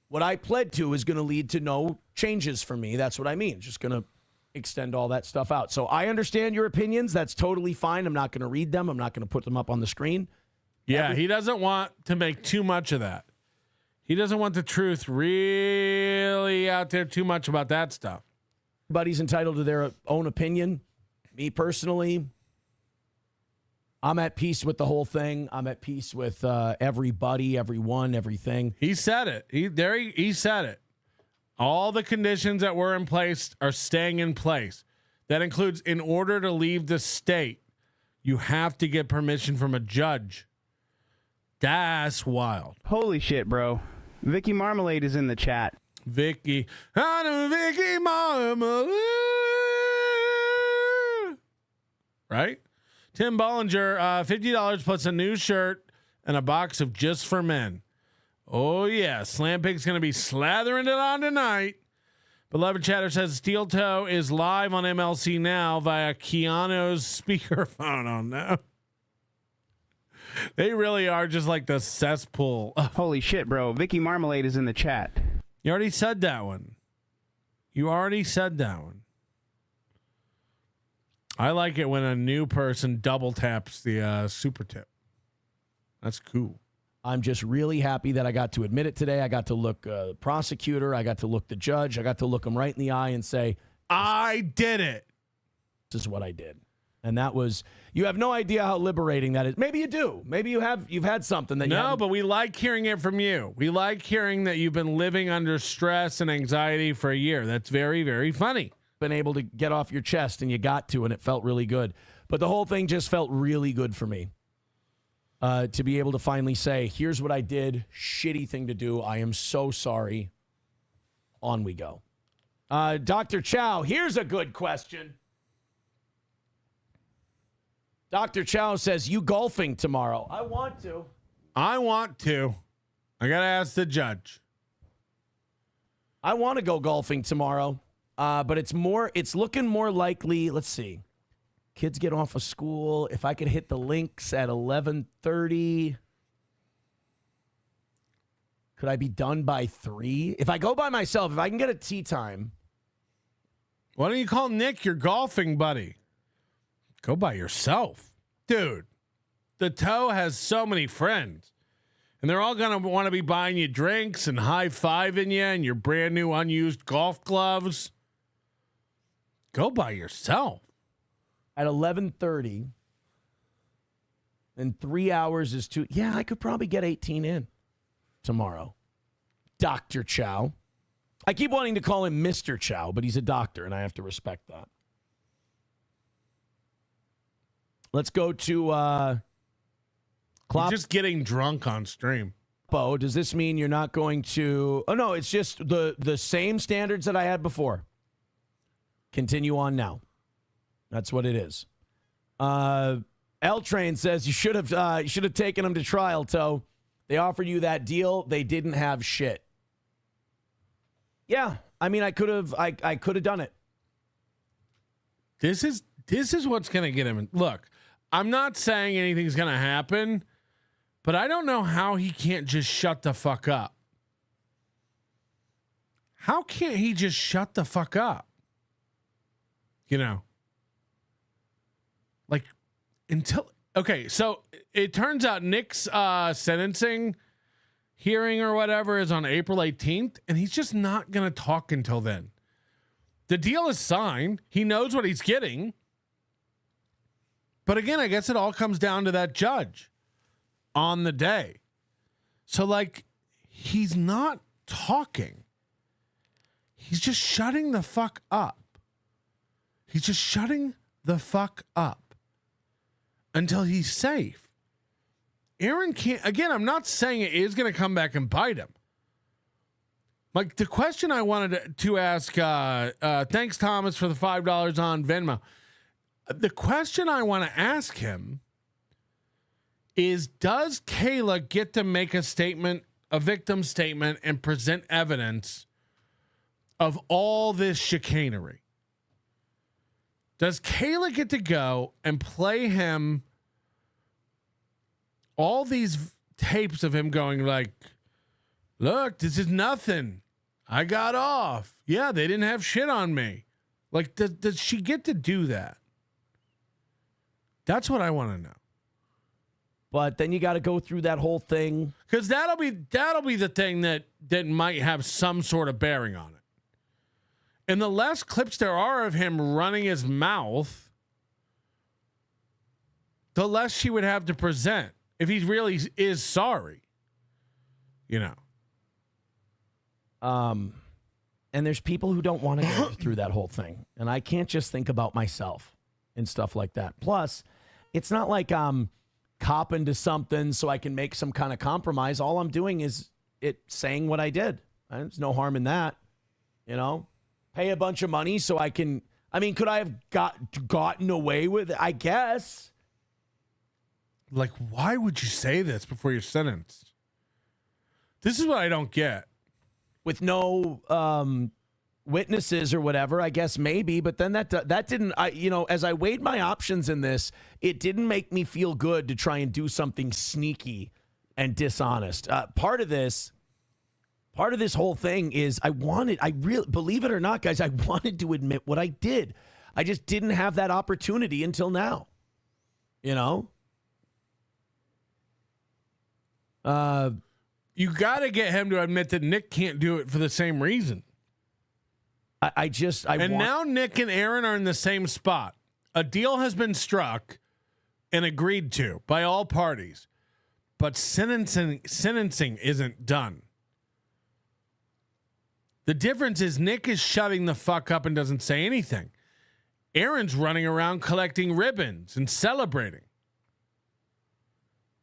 H: what I pled to is going to lead to no changes for me, that's what I mean. Just going to extend all that stuff out. So I understand your opinions. That's totally fine. I'm not going to read them. I'm not going to put them up on the screen.
A: Yeah, he doesn't want to make too much of that. He doesn't want the truth really out there too much about that stuff.
H: Everybody's entitled to their own opinion. Me personally, I'm at peace with the whole thing. I'm at peace with everybody, everyone, everything.
A: He said it. He said it. All the conditions that were in place are staying in place. That includes, in order to leave the state, you have to get permission from a judge. That's wild.
J: Holy shit, bro. Vicky Marmalade is in the chat.
A: Vicky. Vicky Marmalade. Right? Tim Bollinger, $50 plus a new shirt and a box of Just for Men. Oh, yeah. Slam Pig's going to be slathering it on tonight. Beloved Chatter says Steel Toe is live on MLC Now via Keanu's speakerphone. Oh, no. They really are just like the cesspool.
J: Holy shit, bro. Vicky Marmalade is in the chat.
A: You already said that one. I like it when a new person double taps the super tip. That's cool.
H: I'm just really happy that I got to admit it today. I got to look the prosecutor. I got to look the judge. I got to look him right in the eye and say,
A: I did it.
H: This is what I did. And that was, you have no idea how liberating that is. Maybe you do. Maybe you've had something that
A: No, but we like hearing it from you. We like hearing that you've been living under stress and anxiety for a year. That's very, very funny.
H: Been able to get off your chest, and you got to, and it felt really good. But the whole thing just felt really good for me. To be able to finally say, here's what I did. Shitty thing to do. I am so sorry. On we go. Dr. Chow, here's a good question. Dr. Chow says, you golfing tomorrow? I want to.
A: I got to ask the judge.
H: I want to go golfing tomorrow, but it's looking more likely. Let's see. Kids get off of school. If I could hit the links at 11:30, could I be done by 3? If I go by myself, if I can get a tee time.
A: Why don't you call Nick your golfing buddy? Go by yourself. Dude, the Toe has so many friends. And they're all going to want to be buying you drinks and high-fiving you and your brand new unused golf gloves. Go by yourself.
H: At 11:30, and 3 hours is too. Yeah, I could probably get 18 in tomorrow. Dr. Chow. I keep wanting to call him Mr. Chow, but he's a doctor, and I have to respect that. Let's go to
A: You're just getting drunk on stream.
H: Bo, does this mean you're not going to? Oh, no, it's just the same standards that I had before. Continue on now. That's what it is. L-Train says you should have taken him to trial, Toe. They offered you that deal. They didn't have shit. Yeah, I mean, I could have done it.
A: This is what's going to get him. Look, I'm not saying anything's going to happen, but I don't know how he can't just shut the fuck up. How can't he just shut the fuck up? You know? Like, okay, so it turns out Nick's sentencing hearing or whatever is on April 18th, and he's just not going to talk until then. The deal is signed. He knows what he's getting. But again, I guess it all comes down to that judge on the day. So, like, he's not talking. He's just shutting the fuck up. He's just shutting the fuck up until he's safe. Aaron can't, again, I'm not saying it is going to come back and bite him. Like, the question I wanted to ask, thanks, Thomas, for the $5 on Venmo. The question I want to ask him is, does Kayla get to make a statement, a victim statement, and present evidence of all this chicanery? Does Kayla get to go and play him all these tapes of him going like, look, this is nothing. I got off. Yeah, they didn't have shit on me. Like, does she get to do that? That's what I want to know.
H: But then you got to go through that whole thing.
A: Because that'll be the thing that might have some sort of bearing on it. And the less clips there are of him running his mouth, the less she would have to present if he really is sorry. You know.
H: And there's people who don't want to go through that whole thing. And I can't just think about myself and stuff like that. Plus, it's not like I'm copping to something so I can make some kind of compromise. All I'm doing is saying what I did. There's no harm in that. You know, pay a bunch of money so I can. I mean, could I have gotten away with it? I guess.
A: Like, why would you say this before you're sentenced? This is what I don't get.
H: With no witnesses or whatever, I guess maybe. But then that didn't. As I weighed my options in this, it didn't make me feel good to try and do something sneaky and dishonest. Part of this whole thing is I really, believe it or not, guys, I wanted to admit what I did. I just didn't have that opportunity until now. You know?
A: You got to get him to admit that Nick can't do it for the same reason. Now Nick and Aaron are in the same spot. A deal has been struck and agreed to by all parties, but sentencing isn't done. The difference is Nick is shutting the fuck up and doesn't say anything. Aaron's running around collecting ribbons and celebrating.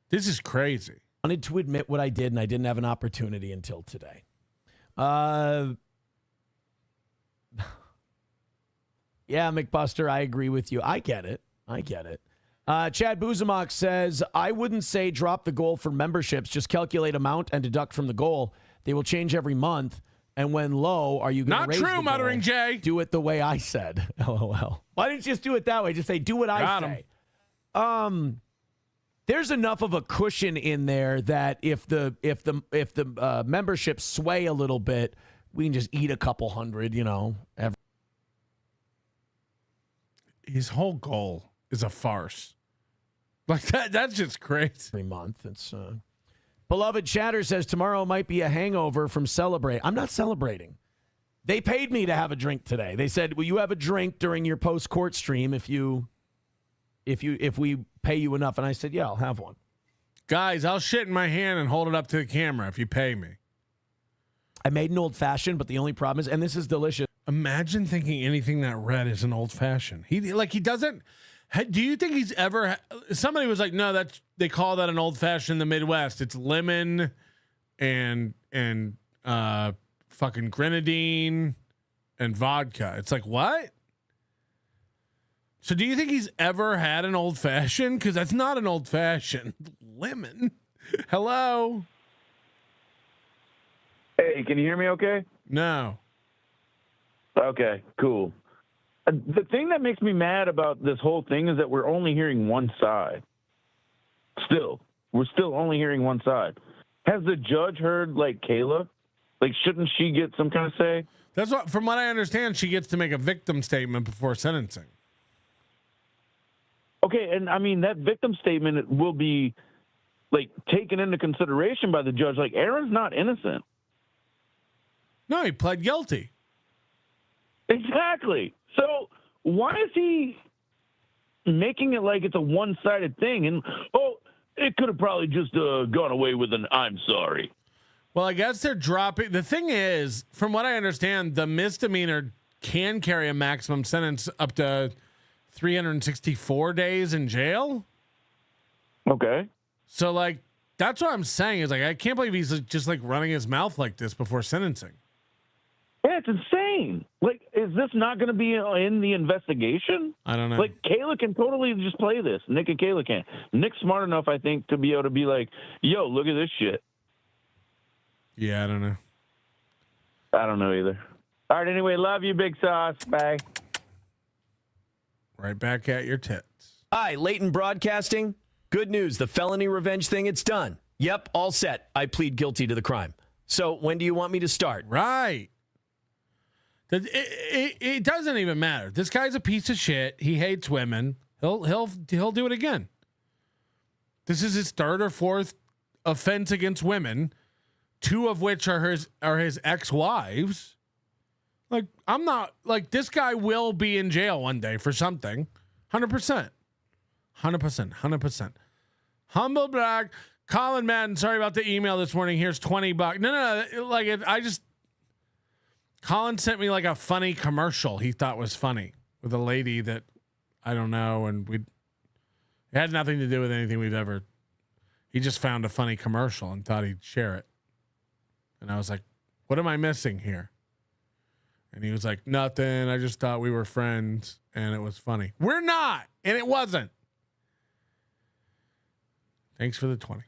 A: This is crazy.
H: I wanted to admit what I did, and I didn't have an opportunity until today. Yeah, McBuster, I agree with you. I get it. Chad Buzamok says, I wouldn't say drop the goal for memberships. Just calculate amount and deduct from the goal. They will change every month. And when low, are you going to raise the goal?
A: Not true, Muttering Jay.
H: Do it the way I said. LOL. Why didn't you just do it that way? Just say, do what I say. There's enough of a cushion in there that if the memberships sway a little bit, we can just eat a couple hundred,
A: His whole goal is a farce. Like that's just crazy.
H: Every month. It's Beloved Chatter says tomorrow might be a hangover from celebrate. I'm not celebrating. They paid me to have a drink today. They said, will you have a drink during your post-court stream if we pay you enough? And I said, yeah, I'll have one.
A: Guys, I'll shit in my hand and hold it up to the camera if you pay me.
H: I made an old-fashioned, but the only problem is, and this is delicious.
A: Imagine thinking anything that red is an old-fashioned. He doesn't. Do you think he's ever? Somebody was like, no, they call that an old-fashioned in the Midwest. It's lemon and fucking grenadine and vodka. It's like, what? So do you think he's ever had an old-fashioned? Because that's not an old-fashioned. Lemon. Hello?
T: Hey, can you hear me okay?
A: No.
T: Okay, cool. The thing that makes me mad about this whole thing is that we're only hearing one side. We're still only hearing one side. Has the judge heard, Kayla? Shouldn't she get some kind of say?
A: That's what, from what I understand, she gets to make a victim statement before sentencing.
T: Okay, and I mean, that victim statement will be, taken into consideration by the judge. Aaron's not innocent.
A: No, he pled guilty.
T: Exactly. So why is he making it like it's a one-sided thing? And, it could have probably just gone away with an I'm sorry.
A: Well, I guess they're dropping. The thing is, from what I understand, the misdemeanor can carry a maximum sentence up to 364 days in jail.
T: Okay.
A: So, that's what I'm saying is, I can't believe he's just, running his mouth like this before sentencing.
T: Yeah, it's insane. Is this not going to be in the investigation?
A: I don't know.
T: Kayla can totally just play this. Nick and Kayla can. Nick's smart enough, I think, to be able to be like, yo, look at this shit.
A: Yeah, I don't know.
T: I don't know either. All right, anyway, love you, Big Sauce. Bye.
A: Right back at your tits.
N: Hi, Leighton Broadcasting. Good news. The felony revenge thing, it's done. Yep, all set. I plead guilty to the crime. So when do you want me to start?
A: Right. It doesn't even matter. This guy's a piece of shit. He hates women. He'll do it again. This is his third or fourth offense against women, two of which are his ex-wives. I'm not this guy will be in jail one day for something. 100%. 100%. Humble brag. Colin Madden, sorry about the email this morning. Here's $20. No. Colin sent me like a funny commercial he thought was funny with a lady that I don't know, and it had nothing to do with anything we've ever. He just found a funny commercial and thought he'd share it. And I was like, what am I missing here? And he was like, nothing. I just thought we were friends and it was funny. We're not. And it wasn't. Thanks for the 20.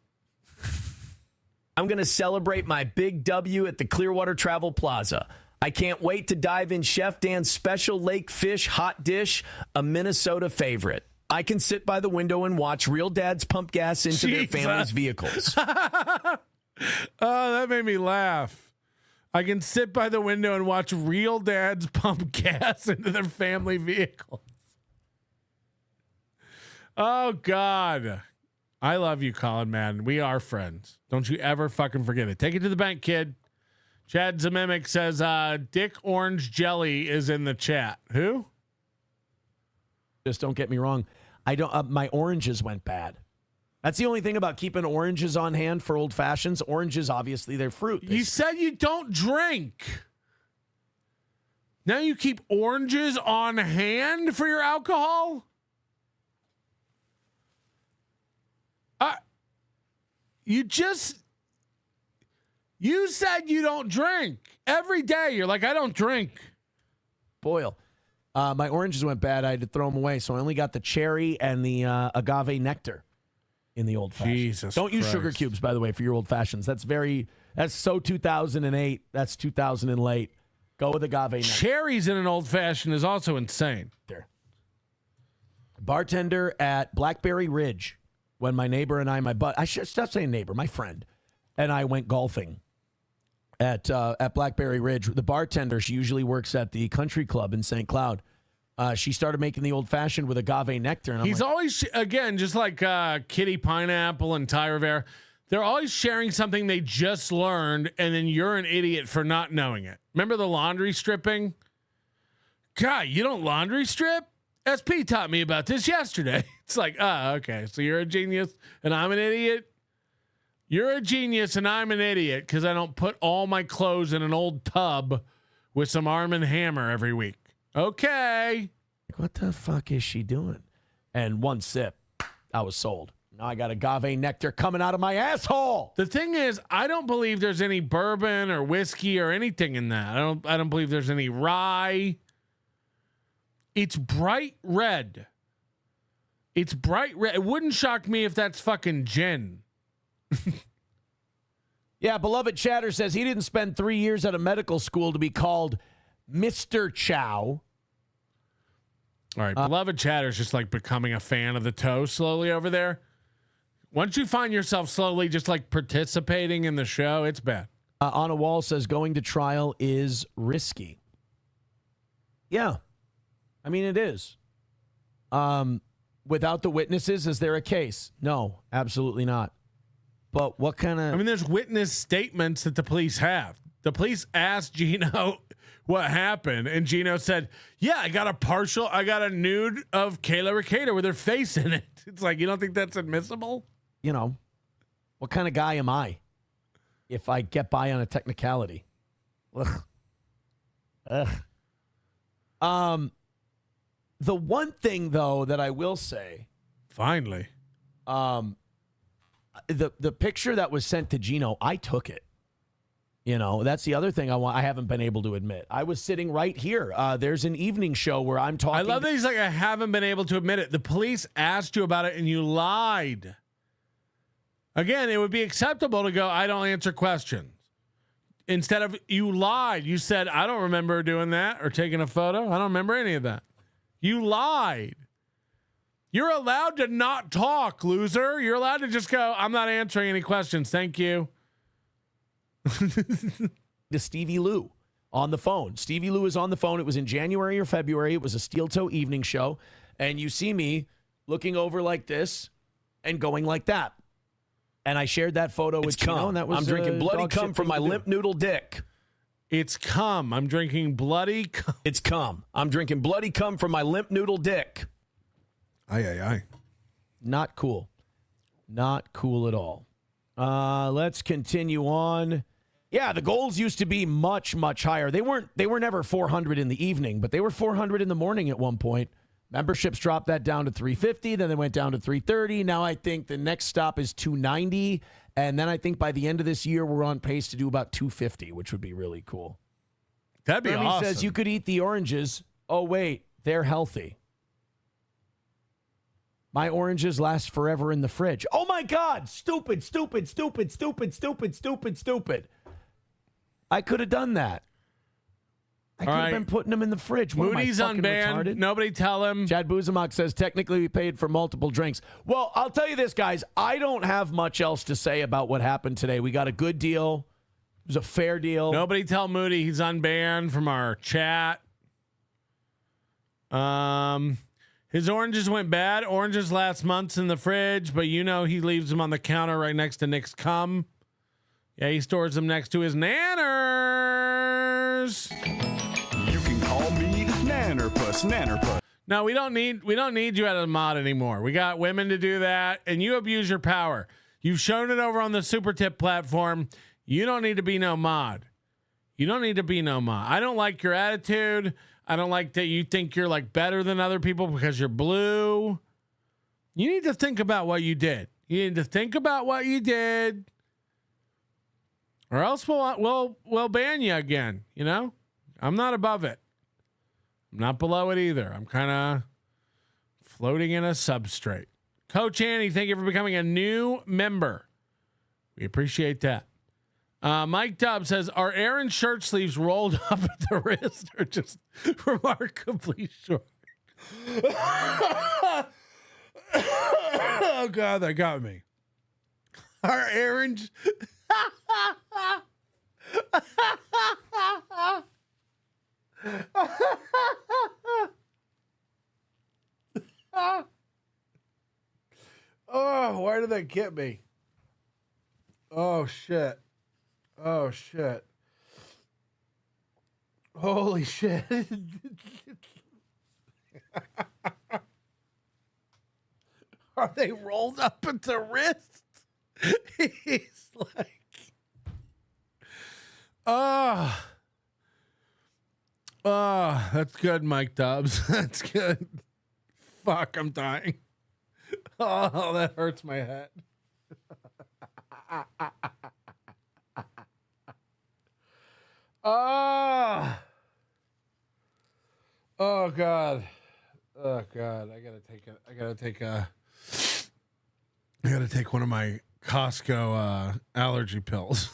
N: I'm going to celebrate my big W at the Clearwater Travel Plaza. I can't wait to dive in Chef Dan's special lake fish hot dish, a Minnesota favorite. I can sit by the window and watch real dads pump gas into their family's vehicles.
A: Oh, that made me laugh. I can sit by the window and watch real dads pump gas into their family vehicles. Oh, God. I love you, Colin, man. We are friends. Don't you ever fucking forget it. Take it to the bank, kid. Chad Zememic says, Dick Orange Jelly is in the chat. Who?
H: Just don't get me wrong. I don't. My oranges went bad. That's the only thing about keeping oranges on hand for old fashions. Oranges, obviously, they're fruit.
A: You said you don't drink. Now you keep oranges on hand for your alcohol? You said you don't drink. Every day you're like, I don't drink.
H: Boyle. My oranges went bad. I had to throw them away, so I only got the cherry and the agave nectar in the old fashioned.
A: Jesus
H: Don't use
A: Christ.
H: sugar cubes, by the way, for your old fashions. That's so 2008. That's 2000 and late. Go with agave nectar.
A: Cherries in an old fashioned is also insane.
H: There. Bartender at Blackberry Ridge. When my neighbor and I should stop saying neighbor, my friend, and I went golfing at Blackberry Ridge. The bartender, she usually works at the country club in St. Cloud. She started making the old fashioned with agave nectar. And
A: He's always, again, just like Kitty Pineapple and Ty Rivera, they're always sharing something they just learned, and then you're an idiot for not knowing it. Remember the laundry stripping? God, you don't laundry strip? SP taught me about this yesterday. It's like, okay, so you're a genius and I'm an idiot? You're a genius and I'm an idiot because I don't put all my clothes in an old tub with some Arm & Hammer every week. Okay.
H: What the fuck is she doing? And one sip, I was sold. Now I got agave nectar coming out of my asshole.
A: The thing is, I don't believe there's any bourbon or whiskey or anything in that. I don't believe there's any rye. It's bright red. It's bright red. It wouldn't shock me if that's fucking gin.
H: Yeah, Beloved Chatter says he didn't spend 3 years at a medical school to be called Mr. Chow.
A: All right, Beloved Chatter's just like becoming a fan of the toe slowly over there. Once you find yourself slowly just like participating in the show, it's bad.
H: Anna Wall says going to trial is risky. Yeah. I mean, it is. Without the witnesses, is there a case? No, absolutely not. But what kind of...
A: I mean, there's witness statements that the police have. The police asked Gino what happened, and Gino said, yeah, I got a nude of Kayla Ricada with her face in it. It's like, you don't think that's admissible?
H: You know, what kind of guy am I if I get by on a technicality? Ugh. The one thing, though, that I will say...
A: Finally.
H: The picture that was sent to Gino, I took it. You know, that's the other thing I haven't been able to admit. I was sitting right here. There's an evening show where I'm talking.
A: I love that he's like, I haven't been able to admit it. The police asked you about it and you lied. Again, it would be acceptable to go, I don't answer questions. Instead of you lied. You said, I don't remember doing that or taking a photo. I don't remember any of that. You lied. You're allowed to not talk, loser. You're allowed to just go, I'm not answering any questions. Thank you.
H: To Stevie Lou on the phone. Stevie Lou is on the phone. It was in January or February. It was a Steel Toe evening show. And you see me looking over like this and going like that. And I shared that photo with Gino, and that was
N: I'm drinking bloody cum from my limp noodle dick.
A: It's cum. I'm drinking bloody cum.
N: It's cum. I'm drinking bloody cum from my limp noodle dick.
A: Aye.
H: Not cool. Not cool at all. Let's continue on Yeah, the goals used to be much, much higher. They were never 400 in the evening, but they were 400 in the morning at one point. Memberships dropped that down to 350, then they went down to 330. Now I think the next stop is 290, and then I think by the end of this year we're on pace to do about 250, which would be really cool.
A: That'd be
H: Bernie
A: awesome.
H: says you could eat the oranges. Oh wait, they're healthy. My oranges last forever in the fridge. Oh my God! Stupid. I could have done that. I could have been putting them in the fridge. What,
A: Moody's unbanned.
H: Retarded?
A: Nobody tell him.
H: Chad Buzamok says, technically we paid for multiple drinks. Well, I'll tell you this, guys. I don't have much else to say about what happened today. We got a good deal. It was a fair deal.
A: Nobody tell Moody he's unbanned from our chat. His oranges went bad. Oranges last month's in the fridge, but he leaves them on the counter right next to Nick's cum. Yeah, he stores them next to his nanners.
U: You can call me Nannerpuss.
A: No, we don't need you at a mod anymore. We got women to do that, and you abuse your power. You've shown it over on the Super Tip platform. You don't need to be no mod. I don't like your attitude. I don't like that you think you're like better than other people because you're blue. You need to think about what you did. Or else we'll ban you again, I'm not above it. I'm not below it either. I'm kind of floating in a substrate. Coach Annie, thank you for becoming a new member. We appreciate that. Mike Dubb says, are Aaron's shirt sleeves rolled up at the wrist or just remarkably short? Oh, God, that got me. Are Aaron's... Oh, why did that get me? Oh, shit. Holy shit. Are they rolled up at the wrist? He's like, that's good, Mike Dobbs. That's good. Fuck, I'm dying. Oh, that hurts my head. Oh God. I gotta take one of my Costco allergy pills.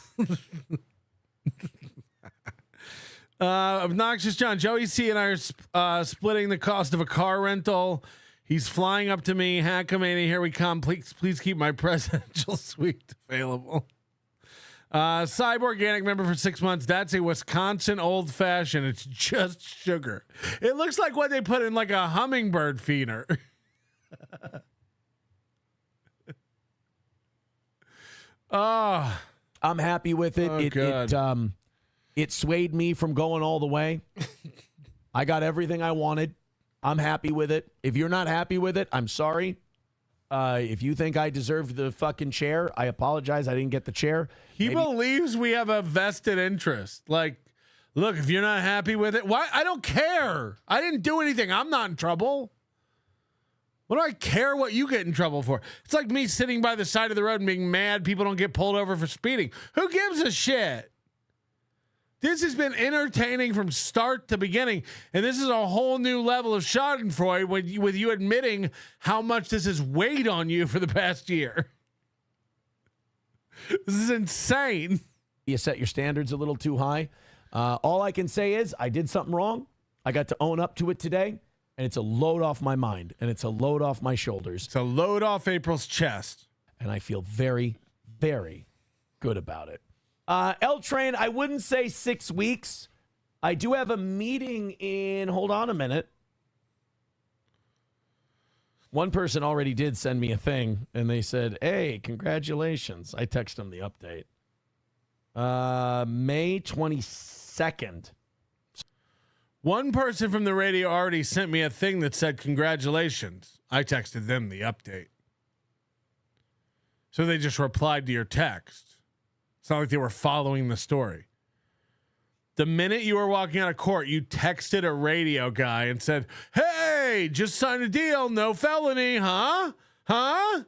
A: Obnoxious John, Joey C and I are splitting the cost of a car rental. He's flying up to me. Hackamania, here we come. Please keep my presidential suite available. Cyber Organic member for 6 months. That's a Wisconsin old fashioned. It's just sugar. It looks like what they put in like a hummingbird feeder.
H: I'm happy with it. It swayed me from going all the way. I got everything I wanted. I'm happy with it. If you're not happy with it, I'm sorry. If you think I deserved the fucking chair, I apologize. I didn't get the chair.
A: He believes we have a vested interest. Like, look, if you're not happy with it, why? I don't care. I didn't do anything. I'm not in trouble. What do I care what you get in trouble for? It's like me sitting by the side of the road and being mad people don't get pulled over for speeding. Who gives a shit? This has been entertaining from start to beginning, and this is a whole new level of schadenfreude with you admitting how much this has weighed on you for the past year. This is insane.
H: You set your standards a little too high. All I can say is I did something wrong. I got to own up to it today, and it's a load off my mind, and it's a load off my shoulders.
A: It's a load off April's chest.
H: And I feel very, very good about it. L-Train, I wouldn't say 6 weeks. I do have a meeting in, hold on a minute. One person already did send me a thing, and they said, hey, congratulations. I texted them the update. May 22nd.
A: One person from the radio already sent me a thing that said, congratulations. I texted them the update. So they just replied to your text. It's not like they were following the story. The minute you were walking out of court, you texted a radio guy and said, "Hey, just signed a deal, no felony, huh? Huh?"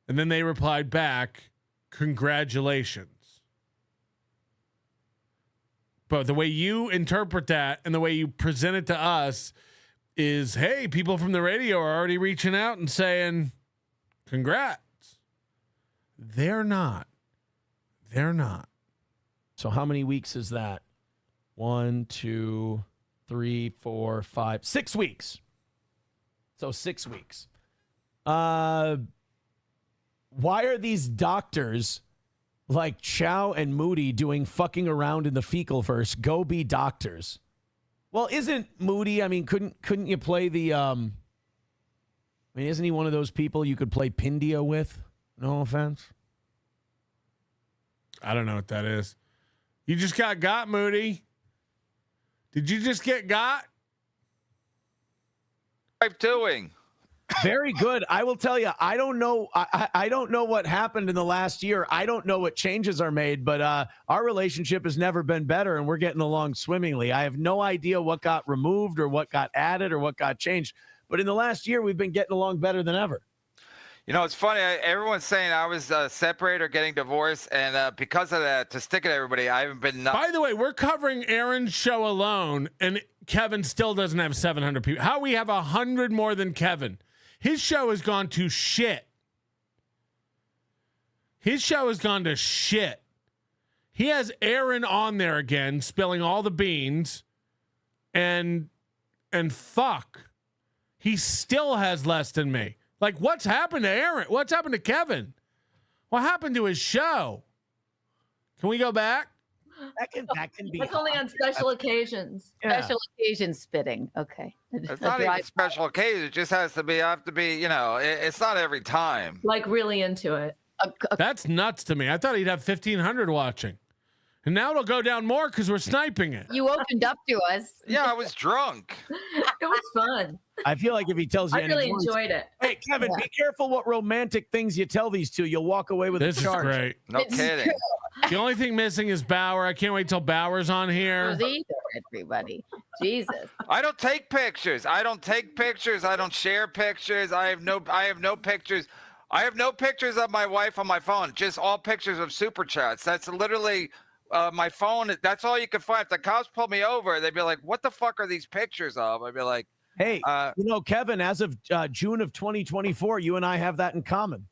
A: And then they replied back, "Congratulations." But the way you interpret that and the way you present it to us is, hey, people from the radio are already reaching out and saying, congrats. They're not. They're not.
N: So how many weeks is that? 1, 2, 3, 4, 5, 6 weeks. So 6 weeks. Why are these doctors like Chow and Moody doing fucking around in the fecal verse? Go be doctors. Well, isn't Moody, I mean, couldn't you play the I mean, isn't he one of those people you could play Pindia with? No offense.
A: I don't know what that is. You just got, Moody. Did you just get got?
R: What am I doing?
N: Very good. I will tell you, I don't know. I don't know what happened in the last year. I don't know what changes are made, but our relationship has never been better, and we're getting along swimmingly. I have no idea what got removed or what got added or what got changed, but in the last year, we've been getting along better than ever.
R: You know, it's funny. Everyone's saying I was separated or getting divorced, and because of that, to stick it to everybody, I haven't been.
A: By the way, we're covering Aaron's show alone, and Kevin still doesn't have 700 people. How we have 100 more than Kevin? His show has gone to shit. His show has gone to shit. He has Aaron on there again, spilling all the beans, and fuck, he still has less than me. Like, what's happened to Aaron? What's happened to Kevin? What happened to his show? Can we go back?
N: That can be.
V: That's only on special occasions.
A: Yeah.
S: Special occasion spitting. Okay.
R: It's not even special occasion. It just has to be. Have to be. You know, it's not every time.
V: Like really into it.
A: That's nuts to me. I thought he'd have 1,500 watching, and now it'll go down more because we're sniping it.
S: You opened up to us.
R: Yeah, I was drunk.
V: It was fun.
N: I feel like if he tells you,
V: I really
N: once,
V: enjoyed it.
N: Hey, Kevin, be careful what romantic things you tell these two. You'll walk away with
A: This
N: a
A: is
N: charge.
A: great.
R: No kidding.
A: The only thing missing is Bauer. I can't wait till Bauer's on here.
S: Either, everybody. Jesus.
R: I don't take pictures. I don't share pictures. I have no pictures. I have no pictures of my wife on my phone. Just all pictures of super chats. That's literally my phone. That's all you can find. If the cops pulled me over, they'd be like, "What the fuck are these pictures of?" I'd be like,
N: "Hey, Kevin, as of June of 2024, you and I have that in common."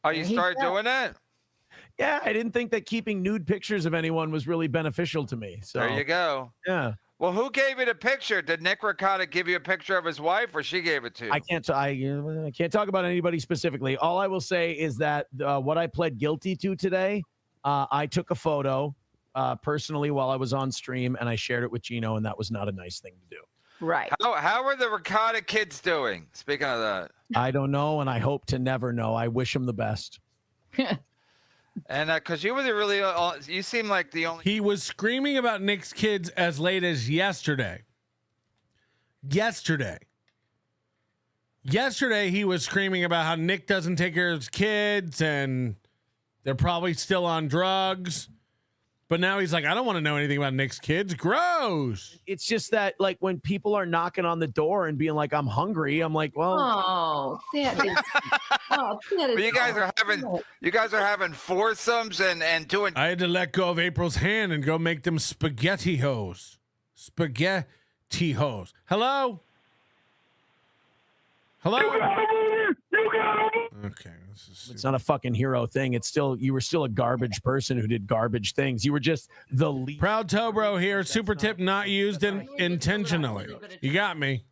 R: Oh, you started doing it?
N: Yeah, I didn't think that keeping nude pictures of anyone was really beneficial to me. So
R: there you go.
N: Yeah.
R: Well, who gave you the picture? Did Nick Ricotta give you a picture of his wife, or she gave it to you?
N: I can't talk about anybody specifically. All I will say is that what I pled guilty to today, I took a photo personally while I was on stream, and I shared it with Gino, and that was not a nice thing to do.
S: Right.
R: How are the Ricotta kids doing? Speaking of that,
N: I don't know, and I hope to never know. I wish them the best.
R: And because you were you seem like the only.
A: He was screaming about Nick's kids as late as yesterday. Yesterday, he was screaming about how Nick doesn't take care of his kids and they're probably still on drugs. But now he's like, I don't want to know anything about Nick's kids. Gross.
N: It's just that, like, when people are knocking on the door and being like, I'm hungry, I'm like, well.
V: Oh, that is.
R: But you guys are having foursomes and doing.
A: I had to let go of April's hand and go make them spaghetti hos. Spaghetti hos. Hello? Hello? Okay.
N: It's not a fucking hero thing. It's still, you were still a garbage person who did garbage things. You were just the least.
A: Proud Tobro here. Super tip not used intentionally. You got me.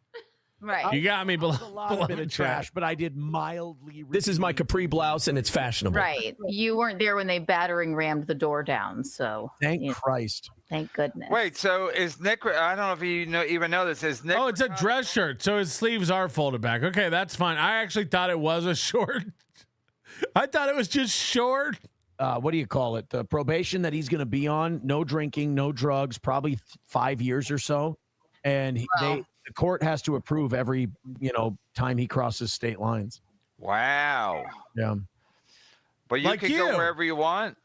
S: Right.
A: You got me below.
N: A lot of bit of trash, but I did mildly. This is my capri blouse, and it's fashionable.
S: Right. You weren't there when they battering rammed the door down. So
N: thank Christ.
S: Thank goodness.
R: Wait, so is Nick? I don't know if you even know this. Is Nick?
A: Oh, it's a dress shirt, so his sleeves are folded back. Okay, that's fine. I actually thought it was a short. I thought it was just short.
N: What do you call it? The probation that he's going to be on. No drinking, no drugs, probably 5 years or so. And the court has to approve every, time he crosses state lines.
R: Wow.
N: Yeah.
R: But you can go wherever you want.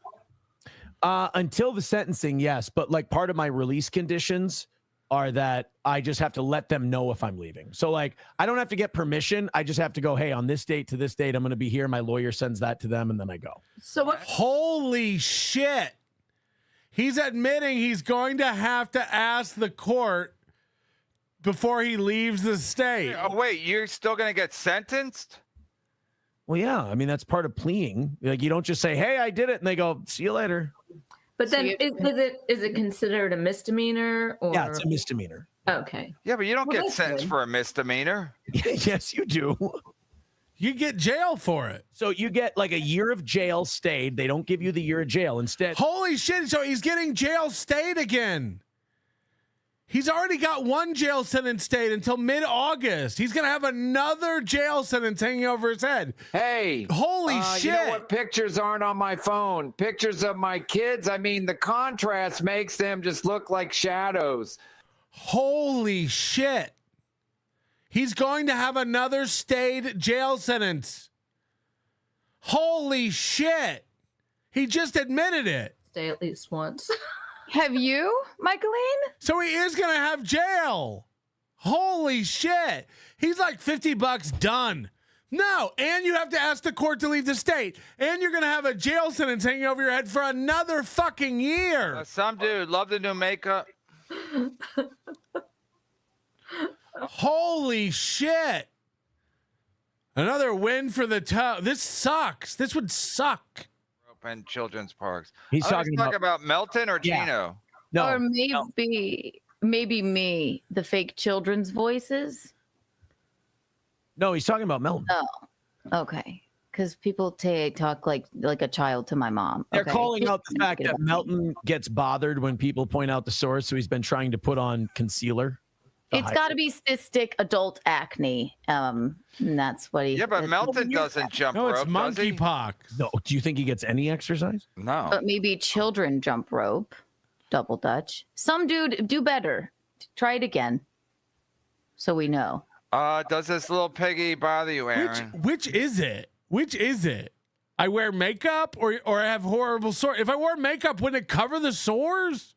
H: Until the sentencing, yes. But like part of my release conditions are that I just have to let them know if I'm leaving. So like I don't have to get permission. I just have to go, hey, on this date to this date, I'm going to be here. My lawyer sends that to them and then I go.
V: So what?
A: Holy shit. He's admitting he's going to have to ask the court before he leaves the state.
R: Oh, wait, you're still going to get sentenced?
H: Well, yeah. I mean, that's part of pleading. Like you don't just say, hey, I did it. And they go, see you later.
V: But then is it considered a misdemeanor? Or?
H: Yeah, it's a misdemeanor.
V: Okay.
R: Yeah, but you don't get
V: that's
R: sentenced
V: good.
R: for a misdemeanor.
H: Yes, you do.
A: You get jail for it.
H: So you get like a year of jail stayed. They don't give you the year of jail. Instead.
A: Holy shit. So he's getting jail stayed again. He's already got one jail sentence stayed until mid-August. He's going to have another jail sentence hanging over his head.
P: Hey.
A: Holy shit.
P: You know what? Pictures aren't on my phone. Pictures of my kids. I mean, the contrast makes them just look like shadows.
A: Holy shit. He's going to have another stayed jail sentence. Holy shit. He just admitted it.
V: Stay at least once.
S: Have you, Michaeline?
A: So he is going to have jail. Holy shit. He's like $50 done. No, and you have to ask the court to leave the state. And you're going to have a jail sentence hanging over your head for another fucking year.
R: Some dude, love the new makeup.
A: Holy shit. Another win for the toe. This sucks. This would suck.
R: And children's parks.
H: He's
R: talking about Melton or
H: Yeah.
R: Gino?
H: No.
S: Or maybe me, the fake children's voices.
H: No, he's talking about Melton.
S: Oh, okay. Because people talk like a child to my mom.
H: They're
S: okay?
H: calling out the fact that Melton gets bothered when people point out the source, so he's been trying to put on concealer.
S: It's got to be cystic adult acne. And that's what he.
R: Yeah, but Melton doesn't jump
A: No, it's
R: rope, does he?
A: monkeypox.
H: No, do you think he gets any exercise?
R: No.
S: But maybe children jump rope, double dutch. Some dude do better. Try it again, so we know.
R: Does this little piggy bother you, Aaron?
A: Which is it? Which is it? I wear makeup or I have horrible sores. If I wore makeup, wouldn't it cover the sores?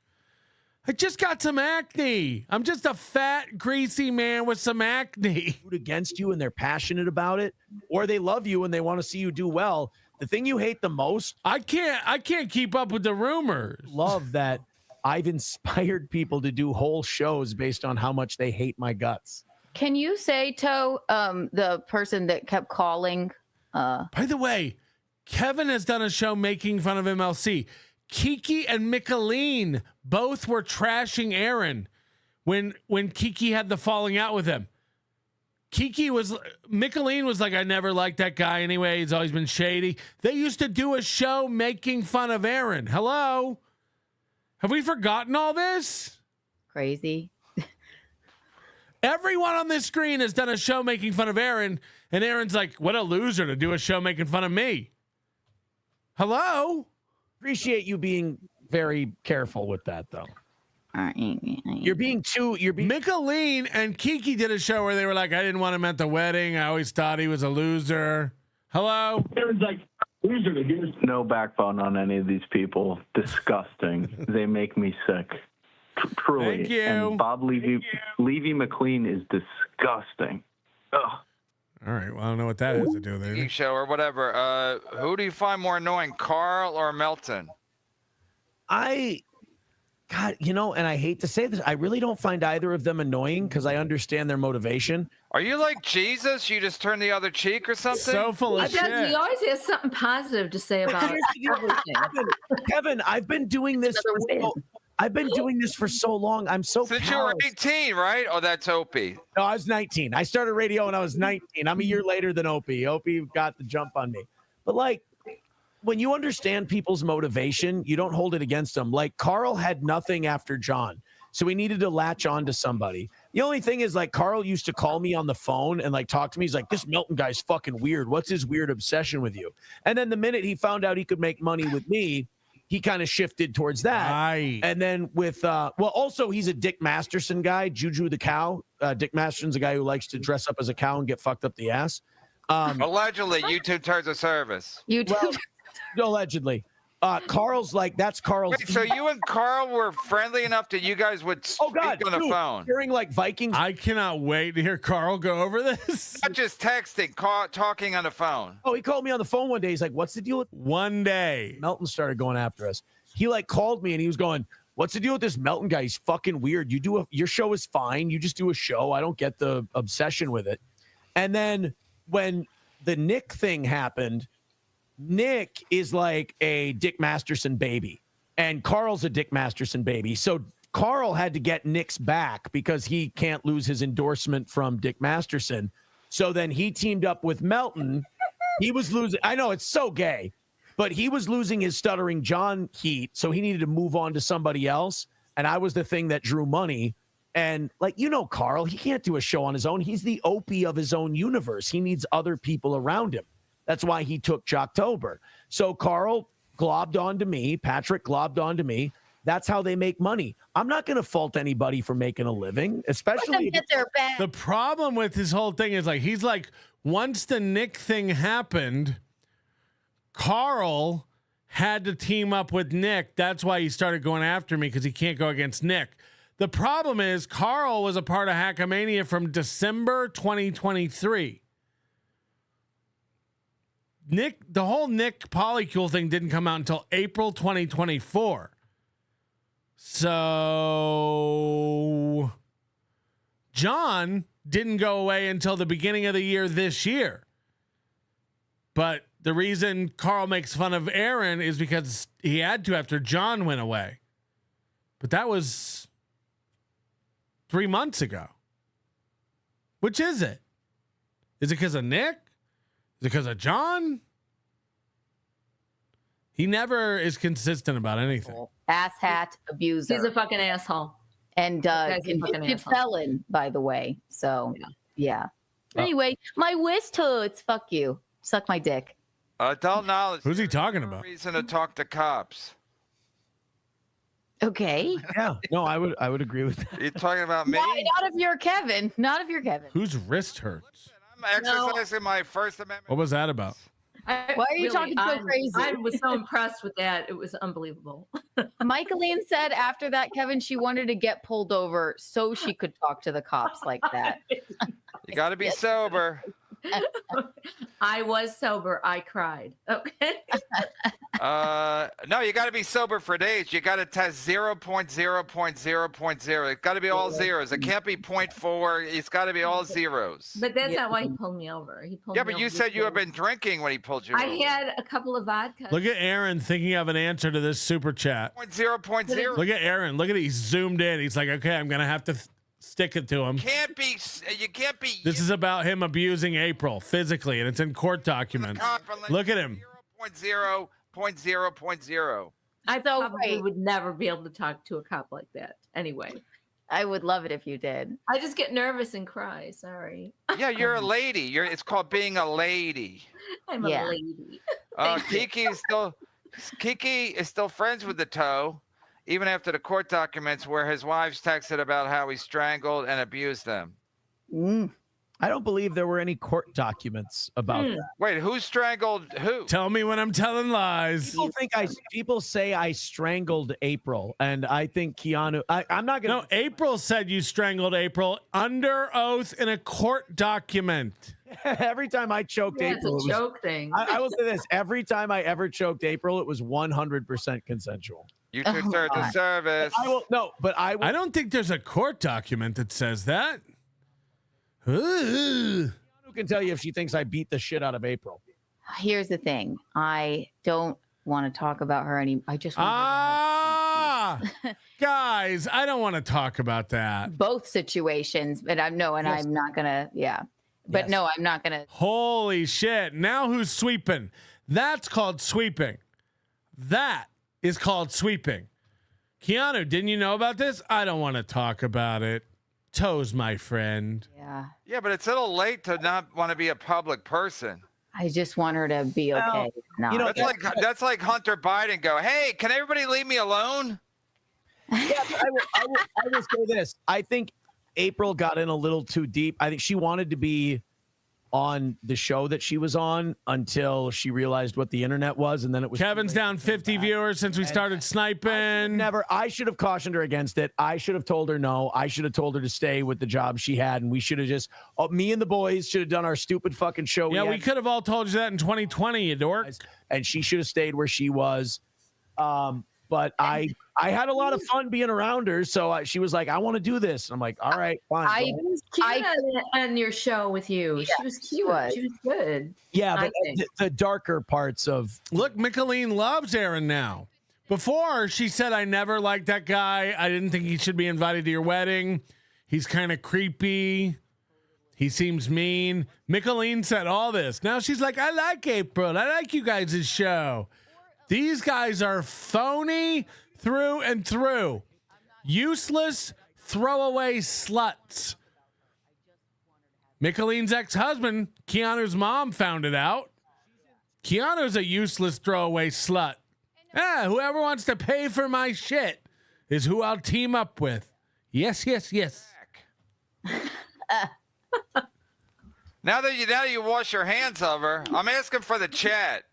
A: I just got some acne. I'm just a fat, greasy man with some acne.
H: Against you and they're passionate about it, or they love you and they want to see you do well. The thing you hate the most,
A: I can't keep up with the rumors.
H: Love that I've inspired people to do whole shows based on how much they hate my guts.
S: Can you say, Toe, the person that kept calling?
A: By the way, Kevin has done a show making fun of MLC. Kiki and Micheline both were trashing Aaron when Kiki had the falling out with him. Micheline was like, I never liked that guy anyway. He's always been shady. They used to do a show making fun of Aaron. Hello? Have we forgotten all this?
S: Crazy.
A: Everyone on this screen has done a show making fun of Aaron, and Aaron's like, what a loser to do a show making fun of me. Hello?
H: Appreciate you being very careful with that, though. You're being
A: Micheline and Kiki did a show where they were like, I didn't want him at the wedding. I always thought he was a loser. Hello?
Q: Aaron's like, loser. No backbone on any of these people. Disgusting. They make me sick. Truly.
A: Thank you.
Q: And Bob Levy McLean is disgusting. Ugh.
A: All right. Well, I don't know what that has to do with
R: Geek
A: it.
R: show or whatever. Who do you find more annoying, Carl or Melton?
H: God, and I hate to say this, I really don't find either of them annoying because I understand their motivation.
R: Are you like Jesus? You just turn the other cheek or something?
A: So full of
V: He always has something positive to say about everything.
H: Kevin, I've been doing this. I've been doing this for so long. I'm so
R: Since you were 18, right? Oh, that's Opie.
H: No, I was 19. I started radio when I was 19. I'm a year later than Opie. Opie got the jump on me. But when you understand people's motivation, you don't hold it against them. Like Carl had nothing after John, so we needed to latch on to somebody. The only thing is, Carl used to call me on the phone and talk to me. He's like, this Melton guy's fucking weird. What's his weird obsession with you? And then the minute he found out he could make money with me, he kind of shifted towards that.
A: Right.
H: And then with, also he's a Dick Masterson guy, Juju the cow. Dick Masterson's a guy who likes to dress up as a cow and get fucked up the ass.
R: Allegedly, YouTube terms of service.
S: YouTube.
H: Well, allegedly. Carl's like, that's Carl's.
R: Wait, so you and Carl were friendly enough that you guys would speak on the phone?
H: During like Vikings.
A: I cannot wait to hear Carl go over this.
R: Not just texting, talking on the phone.
H: Oh, he called me on the phone one day. He's like, what's the deal with
A: one day?
H: Melton started going after us. He like called me and he was going, what's the deal with this Melton guy? He's fucking weird. Your show is fine. You just do a show. I don't get the obsession with it. And then when the Nick thing happened, Nick is like a Dick Masterson baby, and Carl's a Dick Masterson baby. So Carl had to get Nick's back because he can't lose his endorsement from Dick Masterson. So then he teamed up with Melton. He was losing. I know it's so gay, but he was losing his Stuttering John heat. So he needed to move on to somebody else. And I was the thing that drew money. And like, Carl, he can't do a show on his own. He's the Opie of his own universe. He needs other people around him. That's why he took Jocktober. So Carl globbed onto me. Patrick globbed onto me. That's how they make money. I'm not going to fault anybody for making a living, especially.
A: The problem with his whole thing is like, he's like, once the Nick thing happened, Carl had to team up with Nick. That's why he started going after me, because he can't go against Nick. The problem is Carl was a part of Hackamania from December 2023. The whole Nick Polycule thing didn't come out until April 2024. So John didn't go away until the beginning of the year this year. But the reason Carl makes fun of Aaron is because he had to after John went away. But that was 3 months ago. Which is it? Is it because of Nick? Is it because of John? He never is consistent about anything.
S: Asshat abuser.
V: He's a fucking asshole.
S: And convicted felon, by the way. So, yeah. Anyway, my wrist hurts. Fuck you. Suck my dick.
R: Adult knowledge.
A: Who's he talking about?
R: Reason to talk to cops.
S: Okay.
H: Yeah. No, I would agree with that.
R: You're talking about me?
S: Not if you're Kevin. Not if you're Kevin.
A: Whose wrist hurts?
R: I'm exercising my First Amendment.
A: What was that about?
S: Why are you talking so crazy?
V: I was so impressed with that. It was unbelievable.
S: Michaeline said after that, Kevin, she wanted to get pulled over so she could talk to the cops like that.
R: You got to be sober.
V: I was sober. I cried. Okay.
R: No, you got to be sober for days. You got to test 0.0.0.0. It's got to be all zeros. It can't be 0.4. It's got to be all zeros.
V: But that's not why he pulled me over. He pulled me
R: but
V: over
R: you said you had been drinking when he pulled you over.
V: I had a couple of vodka.
A: Look at Aaron thinking of an answer to this super chat.
R: 0.0.
A: Look at Aaron. Look at it. He's zoomed in. He's like, okay, I'm going to have to stick it to him.
R: You can't be.
A: This is about him abusing April physically, and it's in court documents. Look at him.
R: 0.0.0.0.
V: I probably would never be able to talk to a cop like that. Anyway.
S: I would love it if you did.
V: I just get nervous and cry. Sorry.
R: Yeah, you're a lady. It's called being a lady.
V: I'm a lady.
R: Kiki is still friends with the toe, even after the court documents where his wives texted about how he strangled and abused them.
H: I don't believe there were any court documents about that.
R: Wait, who strangled who?
A: Tell me when I'm telling lies.
H: People say I strangled April, and I think Keanu. I'm not gonna.
A: No, April said you strangled April under oath in a court document.
H: Every time I choked April,
V: it's a joke thing.
H: I will say this: every time I ever choked April, it was 100% consensual.
R: You took her to service.
H: I
A: don't think there's a court document that says that.
H: Who can tell you if she thinks I beat the shit out of April?
S: Here's the thing. I don't want to talk about her anymore. I just want
A: guys, I don't want to talk about that.
S: Both situations, but I'm not gonna. But no, I'm not gonna.
A: Holy shit! Now who's sweeping? That's called sweeping. That is called sweeping. Keanu, didn't you know about this? I don't want to talk about it. Toes, my friend.
R: Yeah, but it's a little late to not want to be a public person.
S: I just want her to be okay.
R: That's like Hunter Biden go, hey, can everybody leave me alone?
H: Yeah, I will say this. I think April got in a little too deep. I think she wanted to be on the show that she was on until she realized what the internet was, and then it was.
A: Kevin's down 50 viewers since we started sniping.
H: I should have cautioned her against it. I should have told her no. I should have told her to stay with the job she had, and we should have just, me and the boys should have done our stupid fucking show.
A: Yeah, we could have all told you that in 2020, you dork.
H: And she should have stayed where she was. But I had a lot of fun being around her, so she was like, "I want to do this." I'm like, "All right, fine."
V: I was cute on your show with you.
S: Yeah,
V: she was cute. She was good.
H: Yeah, but the darker parts of
A: look, Micheline loves Aaron now. Before she said, "I never liked that guy. I didn't think he should be invited to your wedding. He's kind of creepy. He seems mean." Micheline said all this. Now she's like, "I like April. I like you guys' show." These guys are phony through and through. Useless, throwaway sluts. Micheline's ex-husband, Keanu's mom, found it out. Keanu's a useless, throwaway slut. Whoever wants to pay for my shit is who I'll team up with. Yes, yes, yes.
R: Now that you wash your hands of her, I'm asking for the chat.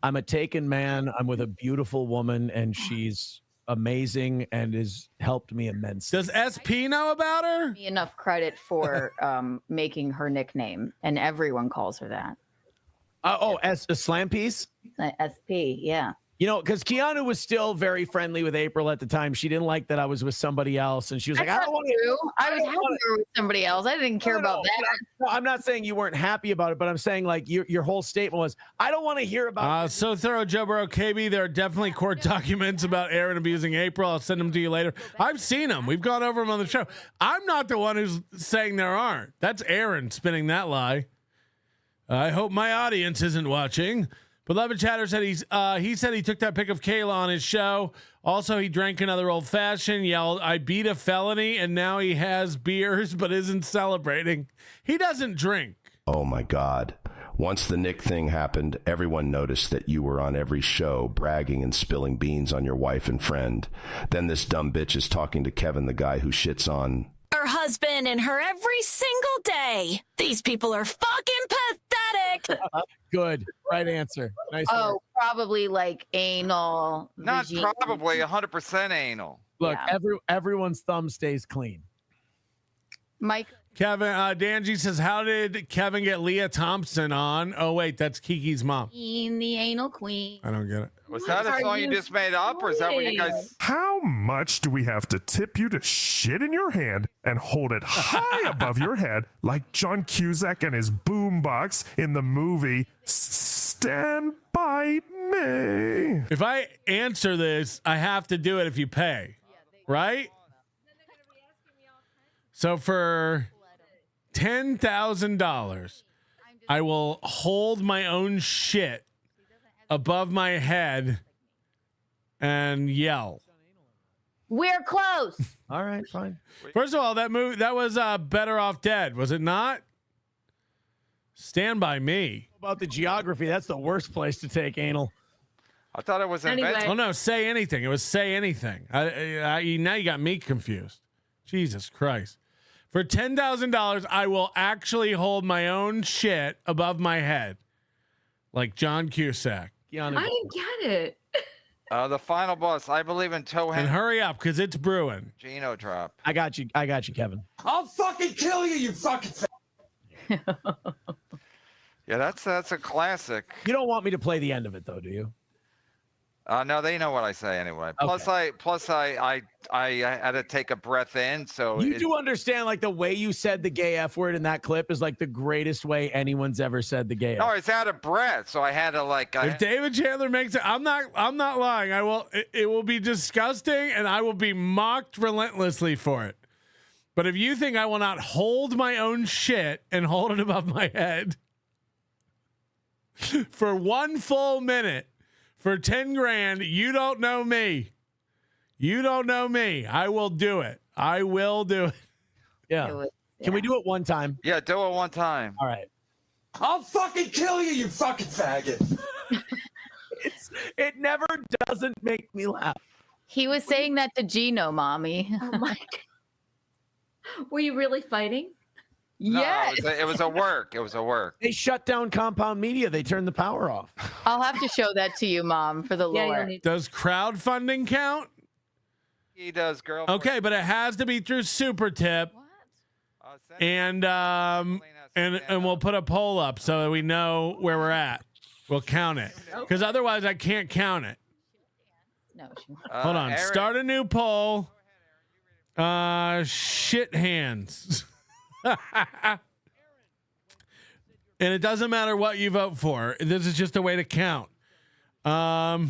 H: I'm a taken man. I'm with a beautiful woman, and she's amazing and has helped me immensely.
A: Does SP know about her?
S: Enough credit for making her nickname, and everyone calls her that.
H: As a slam piece?
S: SP, yeah.
H: You know, because Keanu was still very friendly with April at the time. She didn't like that I was with somebody else, and she was like, "I don't want to."
S: I was happier with somebody else. I didn't care about that.
H: No, I'm not saying you weren't happy about it, but I'm saying like your whole statement was, "I don't want to hear about."
A: So thorough, Joe Burrow, KB. There are definitely court documents about Aaron abusing April. I'll send them to you later. I've seen them. We've gone over them on the show. I'm not the one who's saying there aren't. That's Aaron spinning that lie. I hope my audience isn't watching. Beloved Chatter said he said he took that pic of Kayla on his show. Also, he drank another old fashioned, yelled, "I beat a felony," and now he has beers but isn't celebrating. He doesn't drink.
E: Oh my God. Once the Nick thing happened, everyone noticed that you were on every show bragging and spilling beans on your wife and friend. Then this dumb bitch is talking to Kevin, the guy who shits on
G: her husband and her every single day. These people are fucking pathetic.
H: Good. Right answer. Nice.
S: Probably like anal.
R: Not probably, 100% anal.
H: Look, everyone's thumb stays clean.
S: Mike.
A: Kevin, Danji says, how did Kevin get Leah Thompson on? Oh, wait, that's Kiki's mom.
S: The anal queen.
A: I don't get it.
R: Was that a song you just made up, or is that what you guys...
W: How much do we have to tip you to shit in your hand and hold it high above your head like John Cusack and his boombox in the movie Stand By Me?
A: If I answer this, I have to do it if you pay, right? So for $10,000, I will hold my own shit above my head and yell.
S: We're close.
H: All right, fine.
A: First of all, that was Better Off Dead, was it not? Stand By Me.
H: About the geography, that's the worst place to take anal.
R: I thought it was invented.
A: Oh no, Say Anything. It was Say Anything. Now you got me confused. Jesus Christ. For $10,000, I will actually hold my own shit above my head, like John Cusack.
V: I didn't get it.
R: The final boss. I believe in toe
A: And hurry up, because it's brewing.
R: Gino drop.
H: I got you, Kevin.
B: I'll fucking kill you, you fucking.
R: Yeah, that's a classic.
H: You don't want me to play the end of it, though, do you?
R: No, they know what I say anyway. Plus, I had to take a breath in. So
H: you do understand, like the way you said the gay F word in that clip is like the greatest way anyone's ever said the gay F.
R: No, it's out of breath, so I had to like.
A: If David Chandler makes it, I'm not lying. I will. It will be disgusting, and I will be mocked relentlessly for it. But if you think I will not hold my own shit and hold it above my head for 1 full minute. For 10 grand, you don't know me. You don't know me. I will do it. I will do it.
H: Yeah. Can we do it one time?
R: Yeah, do it one time.
H: All right.
B: I'll fucking kill you, you fucking faggot.
H: It never doesn't make me laugh.
S: He was saying that to Gino, mommy.
V: Oh my God. Were you really fighting?
S: Yes.
R: No, it was a work. It was a work.
H: They shut down Compound Media. They turned the power off.
S: I'll have to show that to you, Mom, for the lore.
A: Does crowdfunding count?
R: He does, girl.
A: Okay, but it has to be through Super Tip. And we'll put a poll up so that we know where we're at. We'll count it. Because otherwise I can't count it.
S: No.
A: Hold on.
R: Aaron.
A: Start a new poll. Shit hands. And it doesn't matter what you vote for. This is just a way to count. All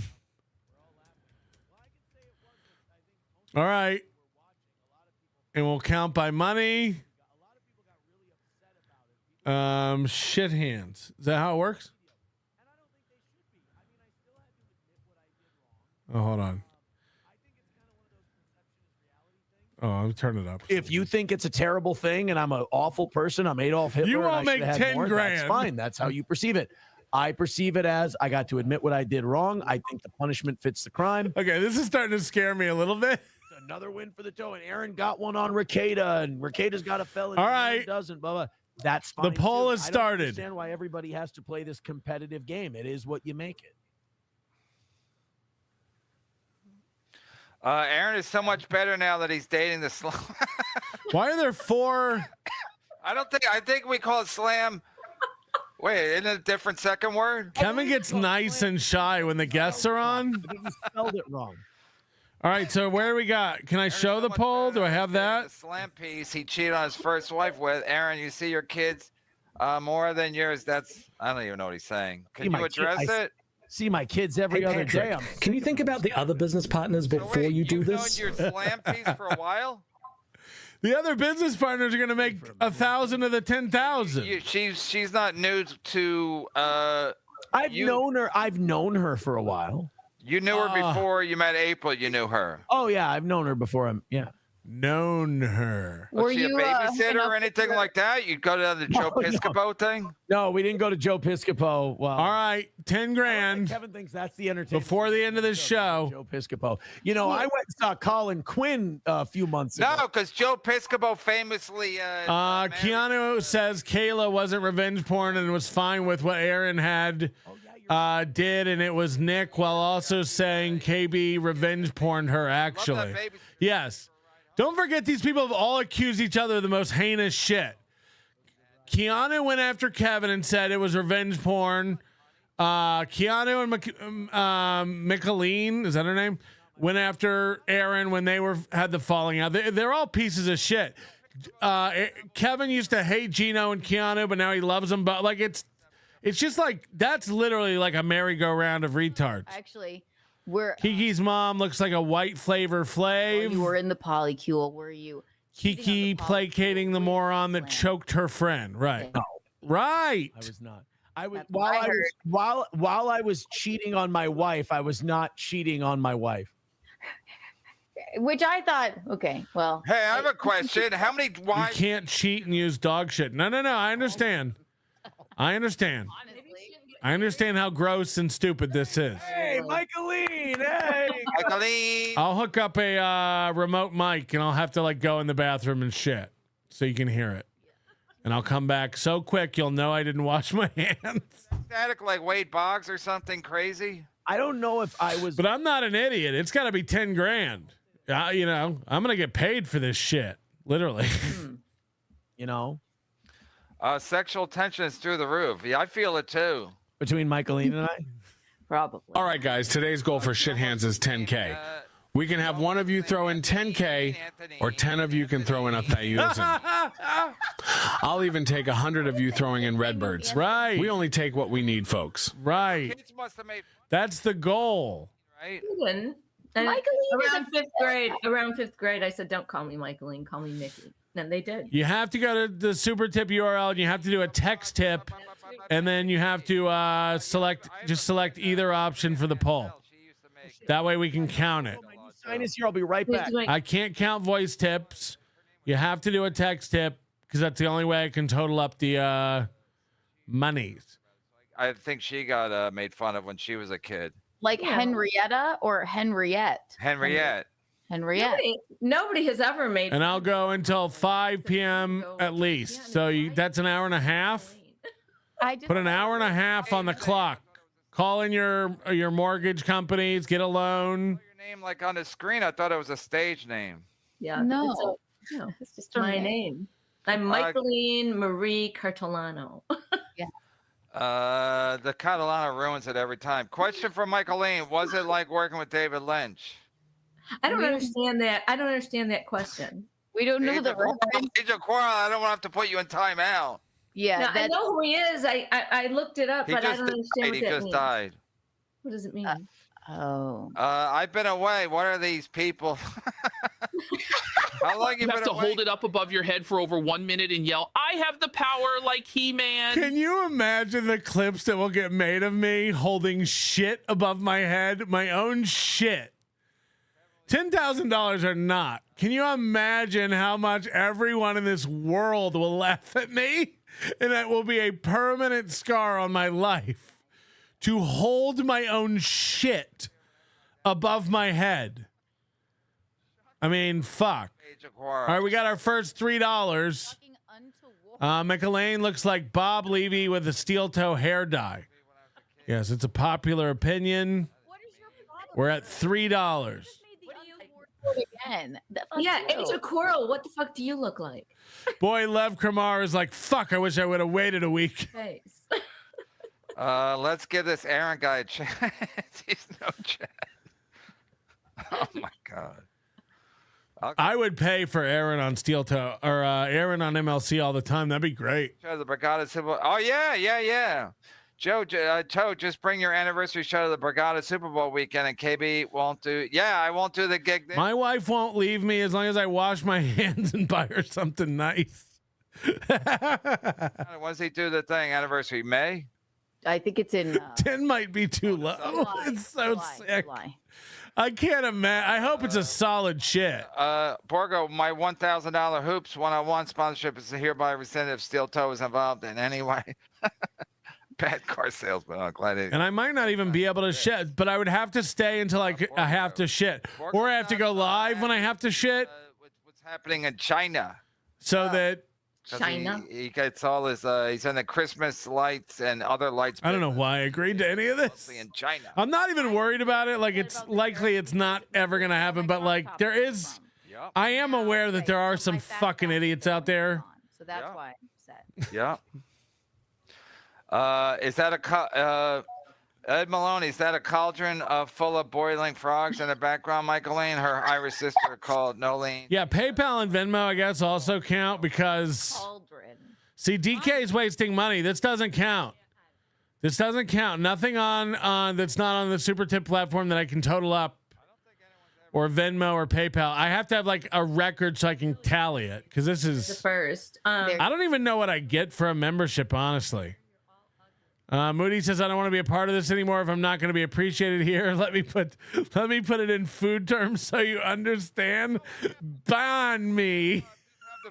A: right. And we'll count by money. Shit hands. Is that how it works? Oh, hold on. Oh, I'll turn it up.
H: If you think it's a terrible thing and I'm an awful person, I'm Adolf Hitler.
A: You won't
H: and I should
A: make
H: have
A: 10
H: more,
A: grand.
H: That's fine. That's how you perceive it. I perceive it as I got to admit what I did wrong. I think the punishment fits the crime.
A: Okay, this is starting to scare me a little bit.
H: Another win for the toe. And Aaron got one on Ricada, and Ricada's got a felony.
A: All
H: and
A: right.
H: Aaron doesn't. Blah, blah. That's fine.
A: The poll
H: too.
A: has
H: I don't
A: started.
H: understand why everybody has to play this competitive game. It is what you make it.
R: Aaron is so much better now that he's dating the slam.
A: Why are there 4?
R: I think we call it slam. Wait, isn't it a different second word?
A: Kevin gets nice and shy when the guests are on.
H: I think you spelled it wrong.
A: All right, so where do we got? Can I show the poll? Do I have that?
R: The slam piece he cheated on his first wife with. Aaron, you see your kids more than yours. I don't even know what he's saying. Can you address it?
H: See my kids every other day.
C: Can you think about the other business partners before you do this?
R: You've known your slam piece for a while?
A: The other business partners are going to make 1,000 of the 10,000.
R: She's not new to.
H: I've known her for a while.
R: You knew her before you met April. You knew her.
H: Oh yeah, I've known her before.
A: Known her.
R: Was she a babysitter or anything like that? You'd go to the Joe Piscopo thing?
H: No, we didn't go to Joe Piscopo. Well,
A: all right, 10 grand.
H: Kevin thinks that's the entertainment.
A: Before the end of the show.
H: Joe Piscopo. You know, I went and saw Colin Quinn a few months ago.
R: No, because Joe Piscopo famously.
A: Keanu says Kayla wasn't revenge porn and was fine with what Aaron had did, and it was Nick, while also saying KB revenge porned her, actually. Yes. Don't forget, these people have all accused each other of the most heinous shit. Keanu went after Kevin and said it was revenge porn. Keanu and Micheline, is that her name? Went after Aaron when they had the falling out. They're all pieces of shit. Kevin used to hate Gino and Keanu, but now he loves them. But like it's just like that's literally like a merry-go-round of retards.
S: Actually,
A: Kiki's mom looks like a white Flavor Flav.
S: You were in the polycule, were you?
A: Kiki placating the moron that choked her friend. Right.
H: No.
A: Right.
H: I was not. While I was cheating on my wife, I was not cheating on my wife.
S: Which I thought, okay, well.
R: Hey, I have a question. How many wives?
A: You can't cheat and use dog shit. No. I understand. I understand how gross and stupid this is.
H: Hey, Michaeline. Hey.
R: Michaeline.
A: I'll hook up a remote mic and I'll have to like go in the bathroom and shit so you can hear it. And I'll come back so quick you'll know I didn't wash my hands.
R: Static like Wade Boggs or something crazy?
H: I don't know if I was.
A: But I'm not an idiot. It's got to be 10 grand. You know, I'm going to get paid for this shit. Literally.
H: You know?
R: Sexual tension is through the roof. Yeah, I feel it too.
H: Between Michaeline and I?
S: Probably.
K: All right, guys. Today's goal for shit hands is 10K. We can have one of you throw in 10K, or 10 of you can throw in 1,000. I'll even take 100 of you throwing in Redbirds.
A: Right.
K: We only take what we need, folks.
A: Right. That's the goal.
R: Right.
V: Around fifth grade, I said, "Don't call me Michaeline, call me Nikki." And they did.
A: You have to go to the super tip URL and you have to do a text tip, and then you have to select either option for the poll. That way we can count it.
H: Sign us here. I'll be right back.
A: I can't count voice tips. You have to do a text tip because that's the only way I can total up the monies.
R: I think she got made fun of when she was a kid.
S: Like Henrietta or Henriette?
R: Henriette.
S: Henriette.
V: Nobody has ever made.
A: And I'll go until 5 p.m. at least. So that's an hour and a half. Put an hour and a half on the clock. Call in your mortgage companies, get a loan.
R: Your name like on the screen, I thought it was a stage name.
V: Yeah.
S: No.
V: It's just my name. I'm Michaeline Marie Cartolano.
S: Yeah.
R: The Catalana ruins it every time. Question for Michaeline: was it like working with David Lynch?
V: I don't understand that. I don't understand that question.
S: We don't know the reference.
R: Agent Quarrel, I don't want to have to put you in timeout.
S: Yeah,
V: now, I know who he is. I looked it up, but I don't understand what
R: he
V: that
R: just
V: means.
R: died.
V: What does it mean?
R: I've been away. What are these people? How long
F: you have to hold it up above your head for over 1 minute and yell, "I have the power," like He-Man.
A: Can you imagine the clips that will get made of me holding shit above my head, my own shit? $10,000 or not. Can you imagine how much everyone in this world will laugh at me? And that will be a permanent scar on my life to hold my own shit above my head. I mean, fuck. All right, we got our first $3. McElwain looks like Bob Levy with a steel toe hair dye. Yes, it's a popular opinion. We're at $3.
S: Again.
V: Yeah, Agent Coral, what the fuck do you look like?
A: Boy, Lev Kramar is like, fuck, I wish I would have waited a week.
V: Thanks.
R: Let's give this Aaron guy a chance. He's no chance. Oh my God.
A: I would pay for Aaron on Steel Toe or Aaron on MLC all the time. That'd be great.
R: Show the Brigada Super Bowl. Oh yeah. Joe, Toad, just bring your anniversary show to the Brigada Super Bowl weekend, and KB won't do. Yeah, I won't do the gig.
A: My wife won't leave me as long as I wash my hands and buy her something nice.
R: When does he do the thing? Anniversary May?
S: I think it's in
A: 10 might be too low.
S: July,
A: It's so
S: July,
A: sick.
S: July.
A: I can't imagine. I hope it's a solid shit.
R: Borgo, my $1,000 hoops one-on-one sponsorship is hereby rescinded if Steel Toe is involved in any way. Bad car salesman. I'm glad it.
A: And I might not even be able to shit, but I would have to stay until I have to shit, or I have to go live when I have to shit.
R: What's happening in China?
A: So that
V: China.
R: He gets all his. He's in the Christmas lights and other lights.
A: I don't know why I agreed to any of this.
R: Mostly in China.
A: I'm not even worried about it. Like, it's likely it's not ever gonna happen, but like there is. I am aware that there are some fucking idiots out there.
S: So that's why I'm upset.
R: Yeah. Is that a Ed Maloney? Is that a cauldron full of boiling frogs in the background? Michaeline, her Irish sister called Nolene.
A: Yeah, PayPal and Venmo, I guess, also count because. See, DK is wasting money. This doesn't count. This doesn't count. Nothing on that's not on the Super Tip platform that I can total up, or Venmo or PayPal. I have to have like a record so I can tally it because this is
V: The first.
A: I don't even know what I get for a membership, honestly. Moody says, I don't want to be a part of this anymore if I'm not going to be appreciated here. Let me put it in food terms so you understand. Ban me.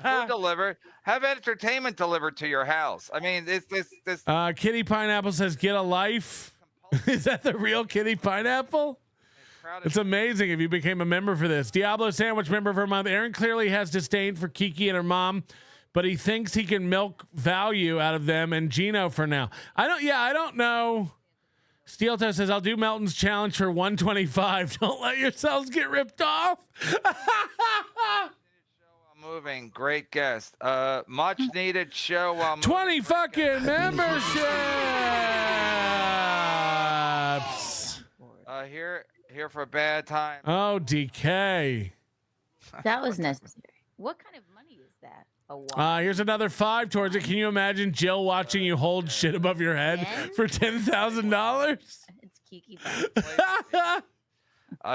R: Have the food delivered. Have entertainment delivered to your house. I mean, this.
A: Kitty Pineapple says, get a life. Is that the real Kitty Pineapple? It's amazing if you became a member for this. Diablo Sandwich member for a month. Aaron clearly has disdain for Kiki and her mom, but he thinks he can milk value out of them and Gino for now. I don't know. Steel Toe says, I'll do Melton's challenge for 125. Don't let yourselves get ripped off.
R: Moving, great guest. Much needed show.
A: 20 fucking memberships.
R: Here for a bad time.
A: Oh, DK.
S: That was necessary. What kind of money is that?
A: Here's another 5 towards it. Can you imagine Jill watching you hold shit above your head for $10,000?
S: It's Kiki.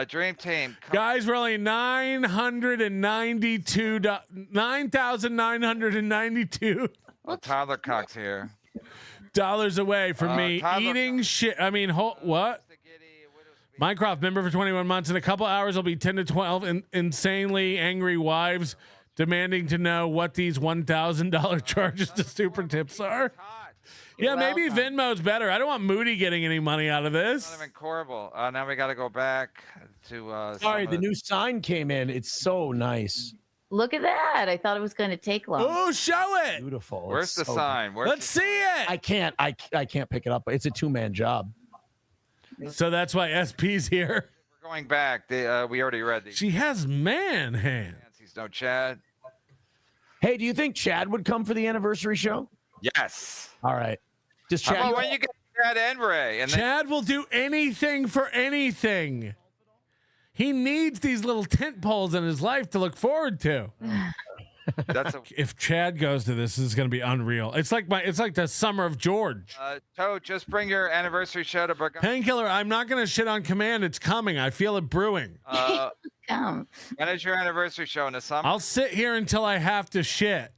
R: Dream Team.
A: Guys, we're only $992.
R: Oh, Tyler Cox here.
A: Dollars away from me eating shit. I mean, what? Minecraft member for 21 months. In a couple hours, there'll be 10 to 12 insanely angry wives demanding to know what these $1,000 charges to super tips are. Yeah, maybe Venmo's better. I don't want Moody getting any money out of this.
R: Not even horrible. Now we got to go back to.
H: Sorry, the new sign came in. It's so nice.
S: Look at that. I thought it was going to take long.
A: Oh, show it.
H: Beautiful.
R: Where's the sign?
A: Let's see it.
H: I can't pick it up. It's a 2-man job.
A: So that's why SP's here.
R: We're going back. We already read these.
A: She has man hands.
R: He's no Chad.
H: Hey, do you think Chad would come for the anniversary show?
R: Yes.
H: All right. Does
R: How
H: Chad?
R: about when you get Chad and Ray? And
A: Chad will do anything for anything. He needs these little tent poles in his life to look forward to. If Chad goes to this is going to be unreal. It's like the summer of George.
R: Toad, just bring your anniversary show to Bergamo.
A: Painkiller, I'm not going to shit on command. It's coming. I feel it brewing.
R: When is your anniversary show in the summer?
A: I'll sit here until I have to shit.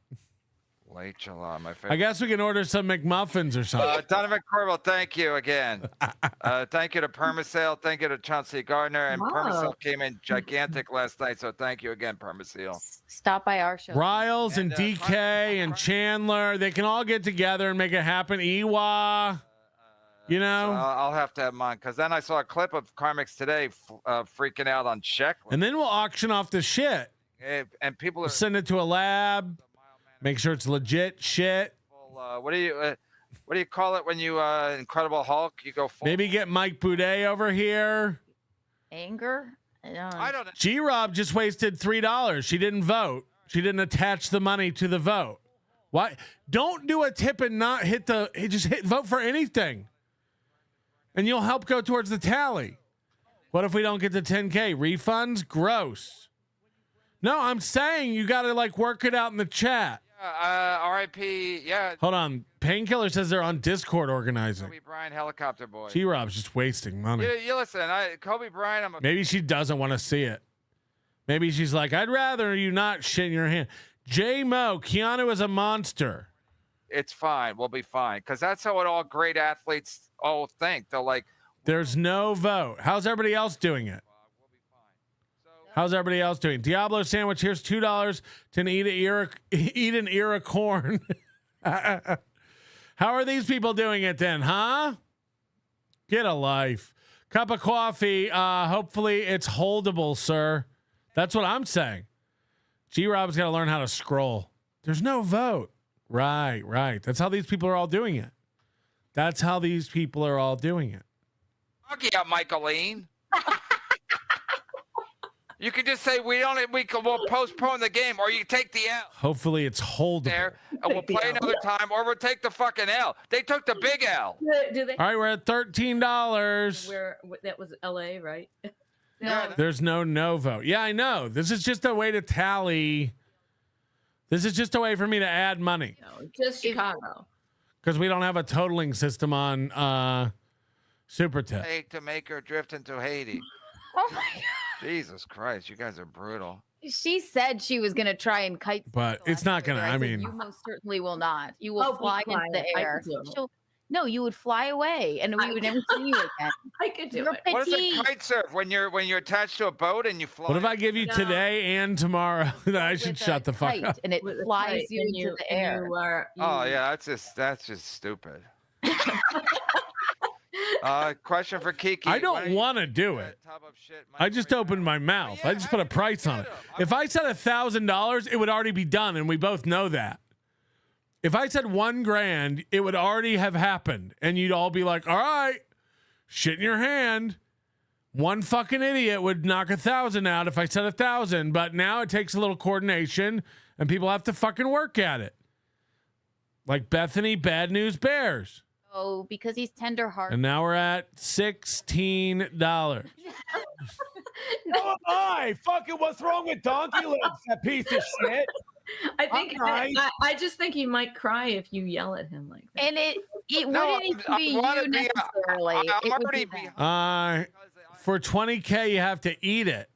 R: Late July, my favorite.
A: I guess we can order some McMuffins or something.
R: Donovan Corbell, thank you again. Thank you to Permaseal. Thank you to Chauncey Gardner. And Permaseal came in gigantic last night, so thank you again, Permaseal.
S: Stop by our show.
A: Riles and DK and Chandler, they can all get together and make it happen. Ewa, you know?
R: I'll have to have mine, because then I saw a clip of Carmix today freaking out on check.
A: And then we'll auction off the shit.
R: And people are...
A: We'll send it to a lab. Make sure it's legit shit.
R: What do you call it when you Incredible Hulk? You go full.
A: Maybe get Mike Boudet over here.
S: Anger?
R: I don't know.
A: G-Rob just wasted $3. She didn't vote. She didn't attach the money to the vote. Why? Don't do a tip and not hit the. Just vote for anything, and you'll help go towards the tally. What if we don't get the 10K refunds? Gross. No, I'm saying you got to work it out in the chat.
R: R.I.P. Yeah.
A: Hold on. Painkiller says they're on Discord organizing.
R: Kobe Bryant, helicopter boy.
A: G-Rob's just wasting money.
R: You listen. Kobe Bryant.
A: Maybe she doesn't want to see it. Maybe she's like, I'd rather you not shit in your hand. J-Mo, Keanu is a monster.
R: It's fine. We'll be fine. Because that's how all great athletes all think. They're like,
A: there's no vote. How's everybody else doing it? How's everybody else doing? Diablo sandwich. Here's $2 to eat an ear of corn. How are these people doing it then, huh? Get a life. Cup of coffee. Hopefully it's holdable, sir. That's what I'm saying. G-Rob's got to learn how to scroll. There's no vote. Right. That's how these people are all doing it.
R: Fuck yeah, Michaeline. You can just say we'll postpone the game, or you take the L.
A: Hopefully it's holdable.
R: There, and we'll play another time, or we'll take the fucking L. They took the big L.
V: Do they?
A: All right, we're at $13.
V: That was LA, right?
A: Yeah. There's no vote. Yeah, I know. This is just a way to tally. This is just a way for me to add money.
V: No, just Chicago.
A: Because we don't have a totaling system on Super Tip.
R: To make her drift into Haiti.
S: Oh my God.
R: Jesus Christ, you guys are brutal.
S: She said she was going to try and kite.
A: But it's not going to, I mean.
S: You most certainly will not. You will fly into the air. No, you would fly away and we would never see you again.
V: I could do it.
R: What is a kite surf? When you're attached to a boat and you fly?
A: What if I give you today and tomorrow? I should shut the fuck up.
S: And it flies you into the air.
R: Oh, yeah, that's just stupid. Question for Kiki.
A: I don't want to do it. I just opened my mouth. I just put a price on it. If I said $1,000, it would already be done, and we both know that. If I said $1,000, it would already have happened, and you'd all be like, "All right, shit in your hand." One fucking idiot would knock 1,000 out if I said 1,000, but now it takes a little coordination, and people have to fucking work at it. Like Bethany, Bad News Bears.
S: Oh, because he's tenderhearted.
A: And now we're at $16.
H: No, fucking what's wrong with Donkey Lips, that piece of shit?
V: I just think he might cry if you yell at him like that.
S: And it wouldn't even be you necessarily.
R: I'm already
S: behind.
A: For 20K, you have to eat it.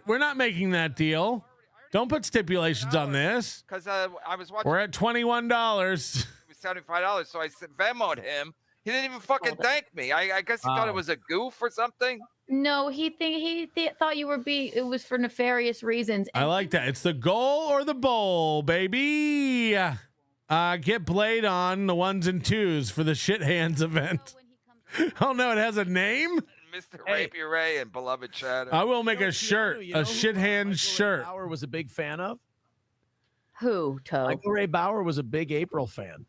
A: We're not making that deal. Don't put stipulations on this.
R: Because I was watching.
A: We're at $21.
R: $75, so I Venmo'd him. He didn't even fucking thank me. I guess he thought it was a goof or something.
S: No, he thought you were it was for nefarious reasons.
A: I like that. It's the goal or the bowl, baby. Get Blade on the 1s and 2s for the Shit Hands event. Oh no, it has a name?
R: Mr. Rapier Ray and Beloved Shadow.
A: I will make a shirt, a Shit Hands shirt.
H: Bauer was a big fan of.
S: Who, Toe?
H: Michael Ray Bauer was a big April fan.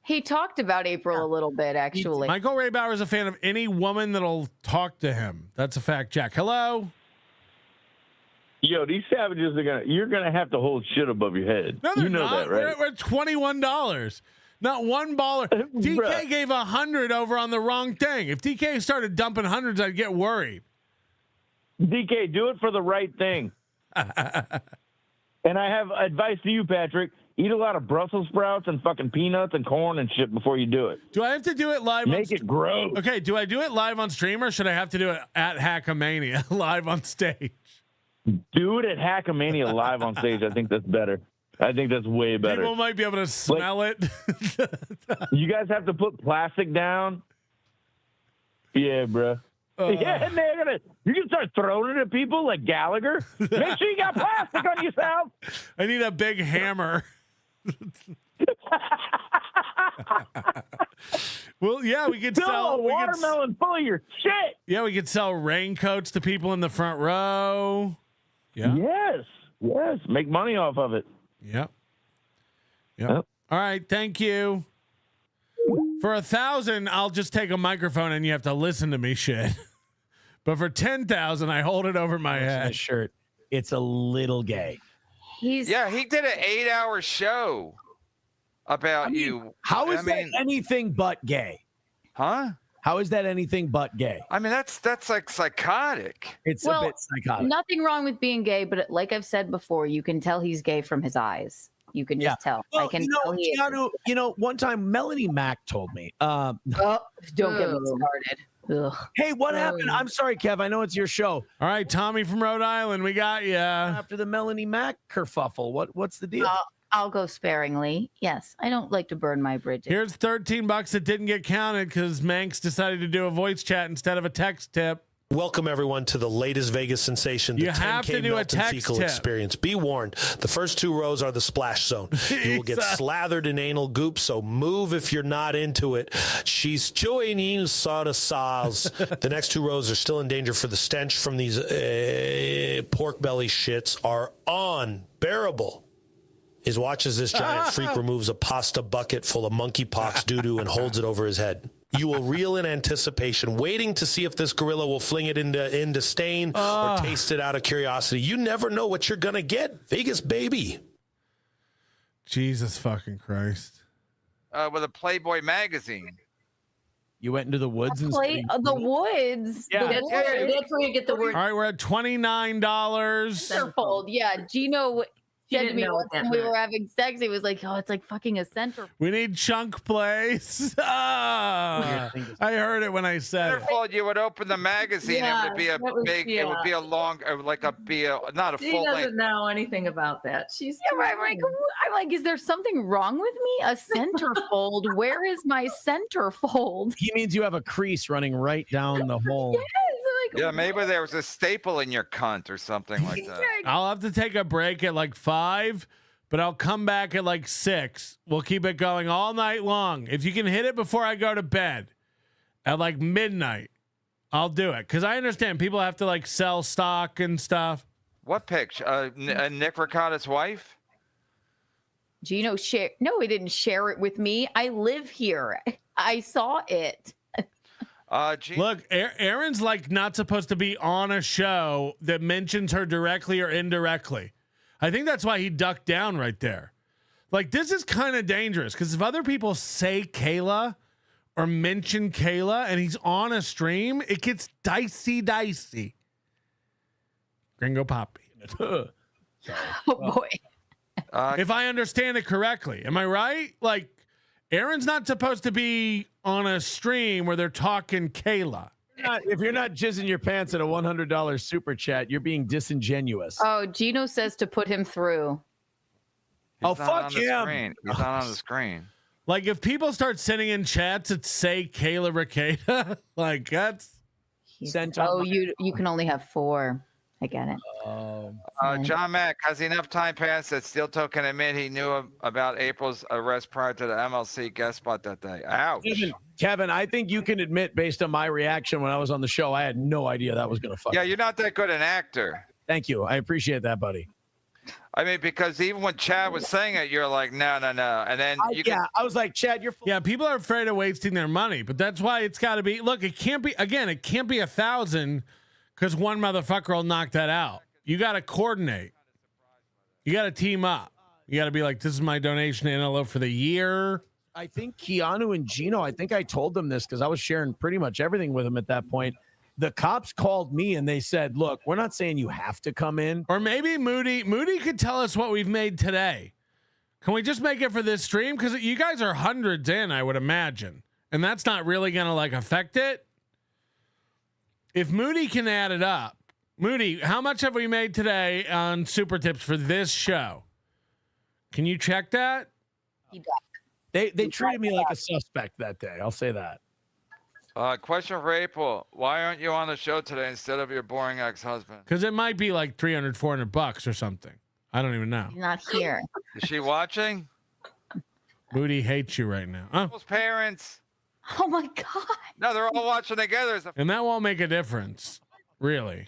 S: He talked about April a little bit, actually.
A: Michael Ray Bauer is a fan of any woman that'll talk to him. That's a fact, Jack. Hello?
T: Yo, these savages you're gonna have to hold shit above your head.
A: No, they're
T: you know
A: not.
T: that, right?
A: We're at $21. Not one baller. DK gave 100 over on the wrong thing. If DK started dumping hundreds, I'd get worried.
T: DK, do it for the right thing. And I have advice to you, Patrick. Eat a lot of Brussels sprouts and fucking peanuts and corn and shit before you do it.
A: Do I have to do it live?
T: Make it gross.
A: Okay, do I do it live on stream or should I have to do it at Hackamania live on stage?
T: Do it at Hackamania live on stage. I think that's better. I think that's way better.
A: People might be able to smell it.
T: You guys have to put plastic down. Yeah, bro. Yeah, and you can start throwing it at people like Gallagher. Make sure you got plastic on yourself.
A: I need a big hammer. Well, yeah, we could sell
T: a watermelon full of your shit.
A: Yeah, we could sell raincoats to people in the front row. Yeah.
T: Yes. Make money off of it.
A: Yep. All right. Thank you. For 1,000, I'll just take a microphone and you have to listen to me shit. But for 10,000, I hold it over my head.
H: Shirt. It's a little gay.
R: He did an 8-hour show about you.
H: How is that anything but gay?
R: Huh?
H: How is that anything but gay?
R: I mean, that's like psychotic.
H: It's a bit psychotic.
S: Nothing wrong with being gay, but like I've said before, you can tell he's gay from his eyes. You can just tell.
H: Well,
S: I can tell he is.
H: One time Melanie Mack told me.
S: Don't get me started. Ugh.
H: Hey, what happened? I'm sorry, Kev. I know it's your show.
A: All right, Tommy from Rhode Island, we got you.
H: After the Melanie Mack kerfuffle, what's the deal?
S: I'll go sparingly. Yes, I don't like to burn my bridges.
A: Here's $13 that didn't get counted because Manx decided to do a voice chat instead of a text tip.
I: Welcome, everyone, to the latest Vegas sensation, the
A: You have
I: 10K
A: to do a
I: Melton
A: text
I: fecal
A: tip.
I: experience. Be warned, the first 2 rows are the splash zone. You will get slathered in anal goop, so move if you're not into it. She's chewing you soda sauce. The next 2 rows are still in danger for the stench from these pork belly shits are unbearable. Is watches this giant freak removes a pasta bucket full of monkeypox doo-doo and holds it over his head. You will reel in anticipation, waiting to see if this gorilla will fling it into stain or taste it out of curiosity. You never know what you're going to get. Vegas, baby.
A: Jesus fucking Christ.
R: With a Playboy magazine.
H: You went into the woods and
S: the woods.
A: Yeah.
V: That's where you get the word.
A: All right, we're at $29.
S: Centerfold. Yeah, Gino said to me once when we were having sex, he was like, "Oh, it's like fucking a centerfold."
A: We need chunk plays. I heard it when I said it.
R: Centerfold, you would open the magazine,
V: Yeah,
R: it would be a
V: that was-
R: big, it would be a long, not a
V: She
R: full
V: doesn't
R: length.
V: know anything about that. She's
S: I'm like, is there something wrong with me? A centerfold? Where is my centerfold?
H: He means you have a crease running right down the hole.
R: Yeah, maybe there was a staple in your cunt or something like that.
A: I'll have to take a break at like 5, but I'll come back at like 6. We'll keep it going all night long. If you can hit it before I go to bed at like midnight, I'll do it. Because I understand people have to like sell stock and stuff.
R: What picture? Nick Ricotta's wife?
S: Gino share? No, he didn't share it with me. I live here. I saw it.
A: Look, Aaron's like not supposed to be on a show that mentions her directly or indirectly. I think that's why he ducked down right there. Like, this is kind of dangerous because if other people say Kayla or mention Kayla and he's on a stream, it gets dicey. Gringo Poppy.
S: Oh boy.
A: If I understand it correctly, am I right? Like, Aaron's not supposed to be on a stream where they're talking Kayla.
H: If you're not jizzing your pants at a $100 super chat, you're being disingenuous.
S: Oh, Gino says to put him through.
R: He's not He's not on the screen.
A: Like, if people start sending in chats that say Kayla Ricada, like, that's...
S: Oh, you can only have 4. I get it.
R: John Mack, has enough time passed that Steel Toe can admit he knew about April's arrest prior to the MLC guest spot that day? Ouch.
H: Kevin, I think you can admit, based on my reaction when I was on the show, I had no idea that was going to fuck.
R: Yeah, you're not that good an actor.
H: Thank you. I appreciate that, buddy.
R: I mean, because even when Chad was saying it, you're like, no. And then
H: I was like, Chad, you're
A: Yeah, people are afraid of wasting their money, but that's why it's got to be. Look, it can't be 1,000 because one motherfucker will knock that out. You got to coordinate. You got to team up. You got to be like, this is my donation to NLO for the year.
H: I think Keanu and Gino, I think I told them this because I was sharing pretty much everything with them at that point. The cops called me and they said, look, we're not saying you have to come in.
A: Or maybe Moody could tell us what we've made today. Can we just make it for this stream? Because you guys are hundreds in, I would imagine. And that's not really going to like affect it. If Moody can add it up. Moody, how much have we made today on super tips for this show? Can you check that?
H: They treated me like a suspect that day. I'll say that.
R: Question for April. Why aren't you on the show today instead of your boring ex-husband?
A: Because it might be like $300-$400 or something. I don't even know.
S: He's not here.
R: Is she watching?
A: Moody hates you right now.
R: People's parents.
S: Oh my God.
R: No, they're all watching together.
A: And that won't make a difference, really.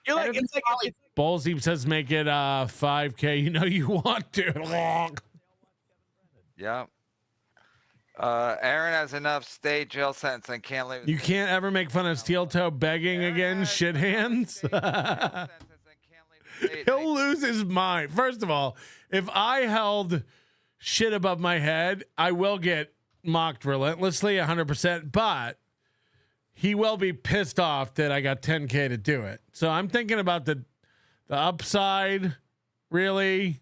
H: You're like, it's like
A: Ballsy says make it 5K. You know you want to.
R: Yeah. Aaron has enough state jail sentence and can't leave.
A: You can't ever make fun of Steel Toe begging again, shit hands. He'll lose his mind. First of all, if I held shit above my head, I will get mocked relentlessly 100%, but he will be pissed off that I got 10K to do it. So I'm thinking about the upside, really.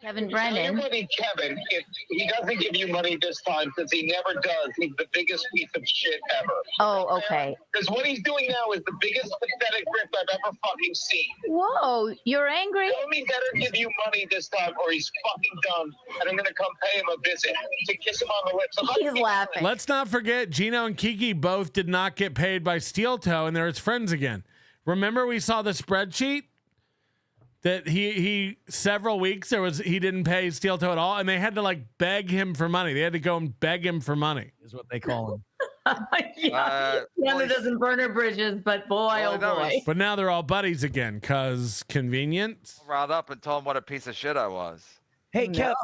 S: Kevin Brennan.
D: Kevin, if he doesn't give you money this time, because he never does, he's the biggest piece of shit ever.
S: Oh, okay.
D: Because what he's doing now is the biggest pathetic rip I've ever fucking seen.
S: Whoa, you're angry?
D: He better give you money this time, or he's fucking dumb, and I'm going to come pay him a visit to kiss him on the lips.
S: He's laughing.
A: Let's not forget, Gino and Kiki both did not get paid by Steel Toe, and they're his friends again. Remember we saw the spreadsheet? That he several weeks he didn't pay Steel Toe at all, and they had to like beg him for money. They had to go and beg him for money.
H: Is what they call him.
V: Keanu doesn't burn her bridges, but boy, oh boy.
A: But now they're all buddies again because convenience.
R: Riled up and told him what a piece of shit I was.
H: Hey, Kev,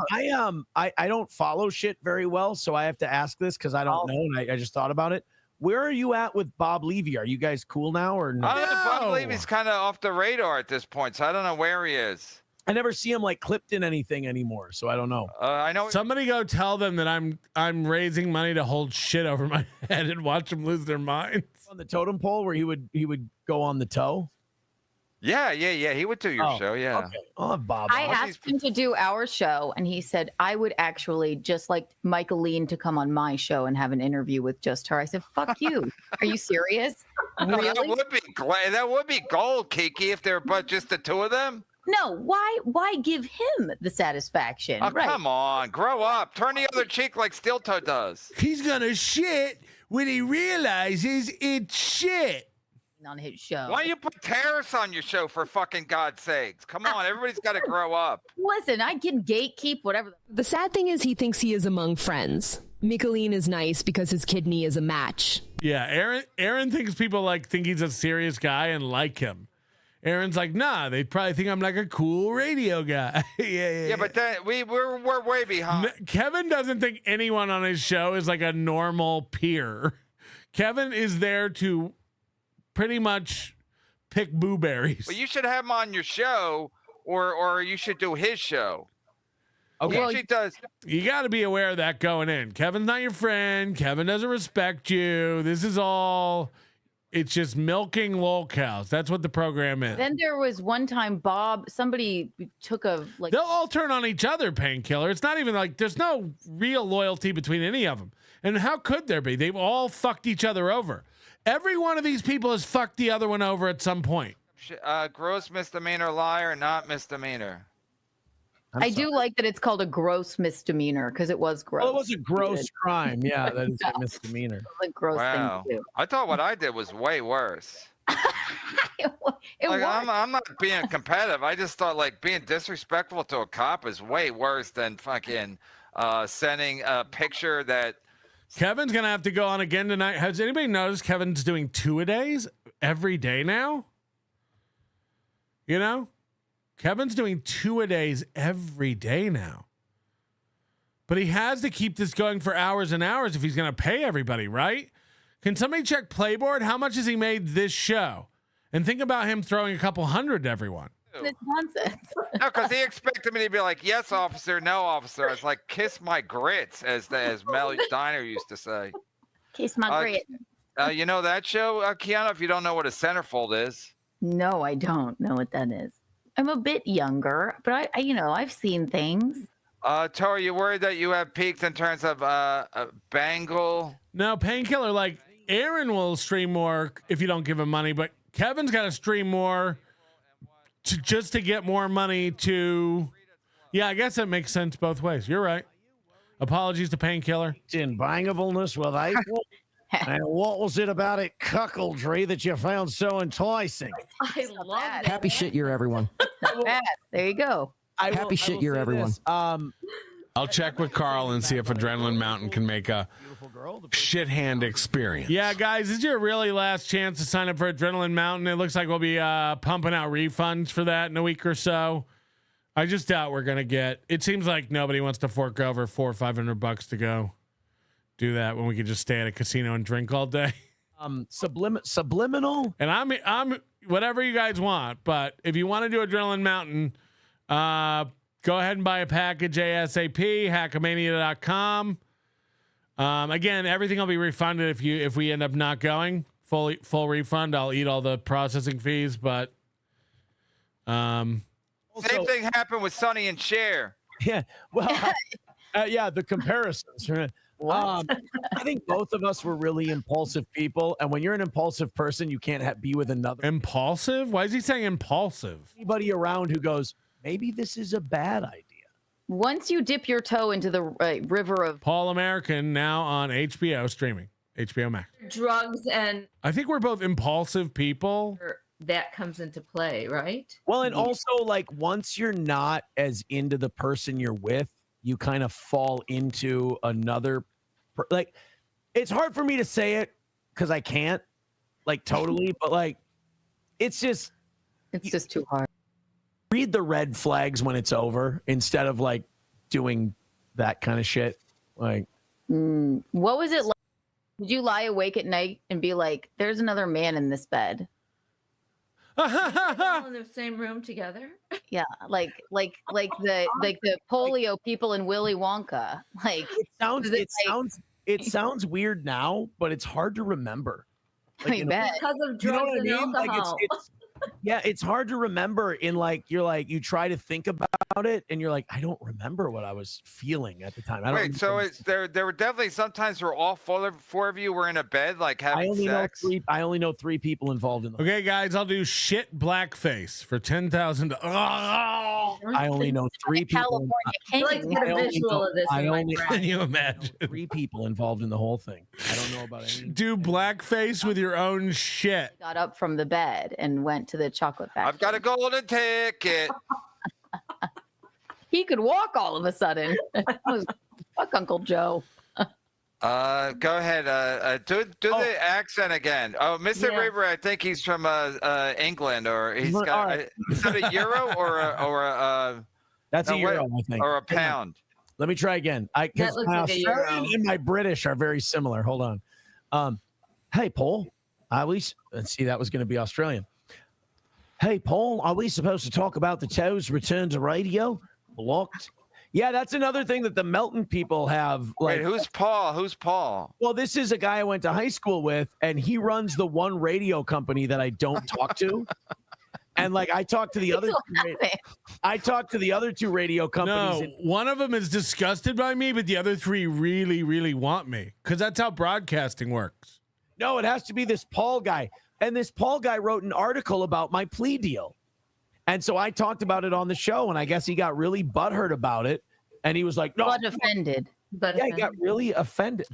H: I don't follow shit very well, so I have to ask this because I don't know, and I just thought about it. Where are you at with Bob Levy? Are you guys cool now or no?
R: I don't know. Bob Levy's kind of off the radar at this point, so I don't know where he is.
H: I never see him like clipped in anything anymore, so I don't know.
R: I know.
A: Somebody go tell them that I'm raising money to hold shit over my head and watch them lose their minds.
H: On the totem pole where he would go on the toe.
R: Yeah. He would do your show. Yeah.
H: Okay. Oh, Bob.
S: I asked him to do our show, and he said I would actually just like Michaeline to come on my show and have an interview with just her. I said, "Fuck you! Are you serious? Really?
R: That would be gold, Kiki, if they're but just the two of them."
S: No, why give him the satisfaction?
R: Oh, come on, grow up. Turn the other cheek like Steel Toe does.
A: He's gonna shit when he realizes it's shit.
S: On his show.
R: Why don't you put Terrace on your show, for fucking God's sakes? Come on, everybody's got to grow up.
S: Listen, I can gatekeep whatever.
L: The sad thing is he thinks he is among friends. Micheline is nice because his kidney is a match.
A: Yeah, Aaron thinks people think he's a serious guy and like him. Aaron's like, nah, they probably think I'm like a cool radio guy. yeah,
R: but then we're way behind.
A: Kevin doesn't think anyone on his show is like a normal peer. Kevin is there to pretty much pick blueberries.
R: Well, you should have him on your show, or you should do his show.
A: Okay.
R: Well, does.
A: You got to be aware of that going in. Kevin's not your friend. Kevin doesn't respect you. This is all. It's just milking lol cows. That's what the program is.
S: Then there was one time somebody took a
A: They'll all turn on each other, Painkiller. It's not even like there's no real loyalty between any of them. And how could there be? They've all fucked each other over. Every one of these people has fucked the other one over at some point.
R: Gross misdemeanor liar, not misdemeanor.
S: I do like that it's called a gross misdemeanor because it was gross.
H: Well, it was a gross crime. Yeah, that is a misdemeanor.
S: It was a gross thing to do.
R: I thought what I did was way worse. I'm not being competitive. I just thought like being disrespectful to a cop is way worse than fucking sending a picture that.
A: Kevin's gonna have to go on again tonight. Has anybody noticed Kevin's doing 2-a-days every day now? You know, Kevin's doing 2-a-days every day now. But he has to keep this going for hours and hours if he's gonna pay everybody, right? Can somebody check Playboard? How much has he made this show? And think about him throwing a couple hundred to everyone.
S: It's nonsense.
R: No, because he expected me to be like, yes, officer, no, officer. It's like, kiss my grits, as Melly Steiner used to say.
S: Kiss my grits.
R: You know that show, Kiana, if you don't know what a centerfold is?
S: No, I don't know what that is. I'm a bit younger, but I I've seen things.
R: Tori, you worried that you have peaked in terms of bangle?
A: No, Painkiller, like Aaron will stream more if you don't give him money, but Kevin's got to stream more just to get more money to. Yeah, I guess that makes sense both ways. You're right. Apologies to Painkiller.
J: In bangableness with April. And what was it about it cuckoldry that you found so enticing?
V: I love that.
C: Happy shit year, everyone.
S: Not bad. There you go.
C: Happy shit year, everyone.
K: I'll check with Carl and see if Adrenaline Mountain can make a shit hand experience.
A: Yeah, guys, this is your really last chance to sign up for Adrenaline Mountain. It looks like we'll be pumping out refunds for that in a week or so. I just doubt we're gonna get. It seems like nobody wants to fork over $400 or $500 to go do that when we could just stay at a casino and drink all day.
H: Subliminal.
A: And I'm whatever you guys want, but if you want to do Adrenaline Mountain, go ahead and buy a package ASAP. Hackamania.com. Again, everything will be refunded if we end up not going. Full refund. I'll eat all the processing fees, but
R: same thing happened with Sonny and Cher.
H: Yeah. Well, yeah, the comparisons. I think both of us were really impulsive people, and when you're an impulsive person, you can't be with another.
A: Impulsive? Why is he saying impulsive?
H: Anybody around who goes, maybe this is a bad idea.
S: Once you dip your toe into the river of
A: Paul American, now on HBO streaming, HBO Max.
V: Drugs and
A: I think we're both impulsive people.
V: That comes into play, right?
H: Well, and also like once you're not as into the person you're with, you kind of fall into another. Like, it's hard for me to say it because I can't, like, totally, but like, it's just
S: too hard.
H: Read the red flags when it's over instead of like doing that kind of shit. Like,
S: what was it like? Did you lie awake at night and be like, "There's another man in this bed"?
V: All in the same room together.
S: Yeah, like the polio people in Willy Wonka. Like
H: it sounds weird now, but it's hard to remember. Like,
S: I bet.
V: Because of drugs and alcohol.
H: Yeah, it's hard to remember you try to think about it and you're like, I don't remember what I was feeling at the time.
R: Wait, so there were definitely sometimes where all four of you were in a bed, like having sex?
H: I only know three people involved in the
A: Okay, guys, I'll do shit blackface for $10,000.
H: I only know three people.
V: I like to get a visual of this.
A: Can you imagine?
H: Three people involved in the whole thing. I don't know about any.
A: Do blackface with your own shit.
S: Got up from the bed and went to the chocolate factory.
R: I've got a golden ticket.
S: He could walk all of a sudden. Fuck Uncle Joe.
R: Go ahead. Do the accent again. Oh, Mr. River, I think he's from England, or he's got. Is that a euro or a?
H: That's a euro, I think,
R: or a pound.
H: Let me try again. Because my Australian and my British are very similar. Hold on. Hey, Paul. Let's see. That was going to be Australian. Hey, Paul, are we supposed to talk about the Toes return to radio? Blocked. Yeah, that's another thing that the Melton people have. Like,
R: wait, who's Paul? Who's Paul?
H: Well, this is a guy I went to high school with, and he runs the one radio company that I don't talk to. And like, I talked to the other. I talked to the other two radio companies.
A: No, one of them is disgusted by me, but the other three really, really want me because that's how broadcasting works.
H: No, it has to be this Paul guy. And this Paul guy wrote an article about my plea deal. And so I talked about it on the show, and I guess he got really butthurt about it. And he was like, no.
S: But offended.
V: But
H: he got really offended.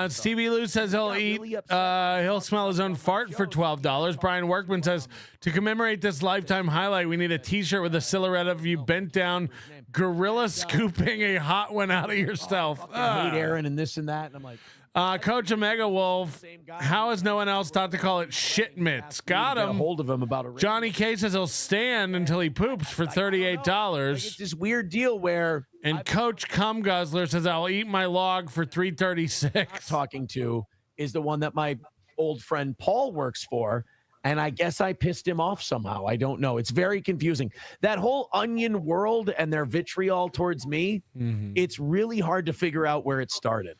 A: Stevie Lou says he'll smell his own fart for $12. Brian Workman says, to commemorate this lifetime highlight, we need a T-shirt with a silhouette of you bent down, gorilla scooping a hot one out of yourself.
H: I hate Aaron and this and that, and I'm like.
A: Coach Omega Wolf, how has no one else thought to call it shit mitts? Got him.
H: Get a hold of him about a
A: Johnny K says he'll stand until he poops for $38.
H: It's this weird deal where.
A: And Coach Cum Guzzler says I'll eat my log for $3.36.
H: Talking to is the one that my old friend Paul works for. And I guess I pissed him off somehow. I don't know. It's very confusing. That whole onion world and their vitriol towards me, it's really hard to figure out where it started.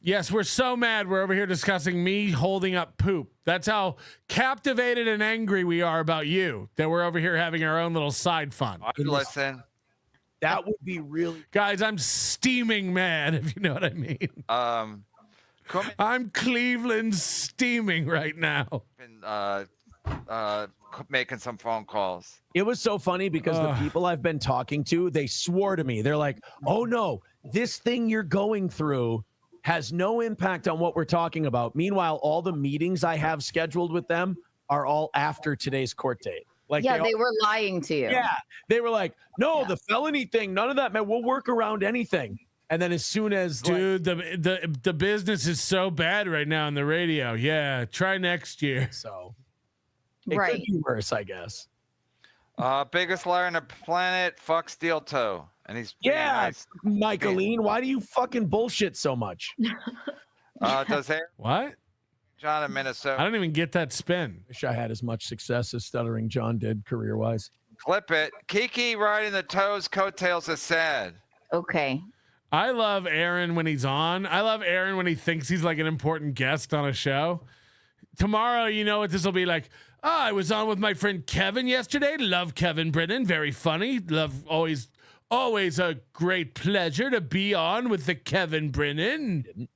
A: Yes, we're so mad. We're over here discussing me holding up poop. That's how captivated and angry we are about you, that we're over here having our own little side fun.
R: Listen.
H: That would be really...
A: Guys, I'm steaming mad, if you know what I mean. I'm Cleveland steaming right now.
R: Making some phone calls.
H: It was so funny because the people I've been talking to, they swore to me. They're like, oh, no, this thing you're going through has no impact on what we're talking about. Meanwhile, all the meetings I have scheduled with them are all after today's court date. Like,
S: they were lying to you.
H: Yeah, they were like, no, the felony thing, none of that, man. We'll work around anything. And then as soon as
A: the business is so bad right now on the radio. Yeah, try next year.
H: So it could be worse, I guess.
R: Biggest liar on the planet, fuck Steel Toe. And he's
H: nice. Michaeline, why do you fucking bullshit so much?
R: Does
A: what?
R: John in Minnesota.
A: I don't even get that spin.
H: Wish I had as much success as Stuttering John did career-wise.
R: Clip it. Kiki riding the toes, coattails is sad.
S: Okay.
A: I love Aaron when he's on. I love Aaron when he thinks he's like an important guest on a show. Tomorrow, you know what this will be like. I was on with my friend Kevin yesterday. Love Kevin Brennan. Very funny. Love always a great pleasure to be on with the Kevin Brennan.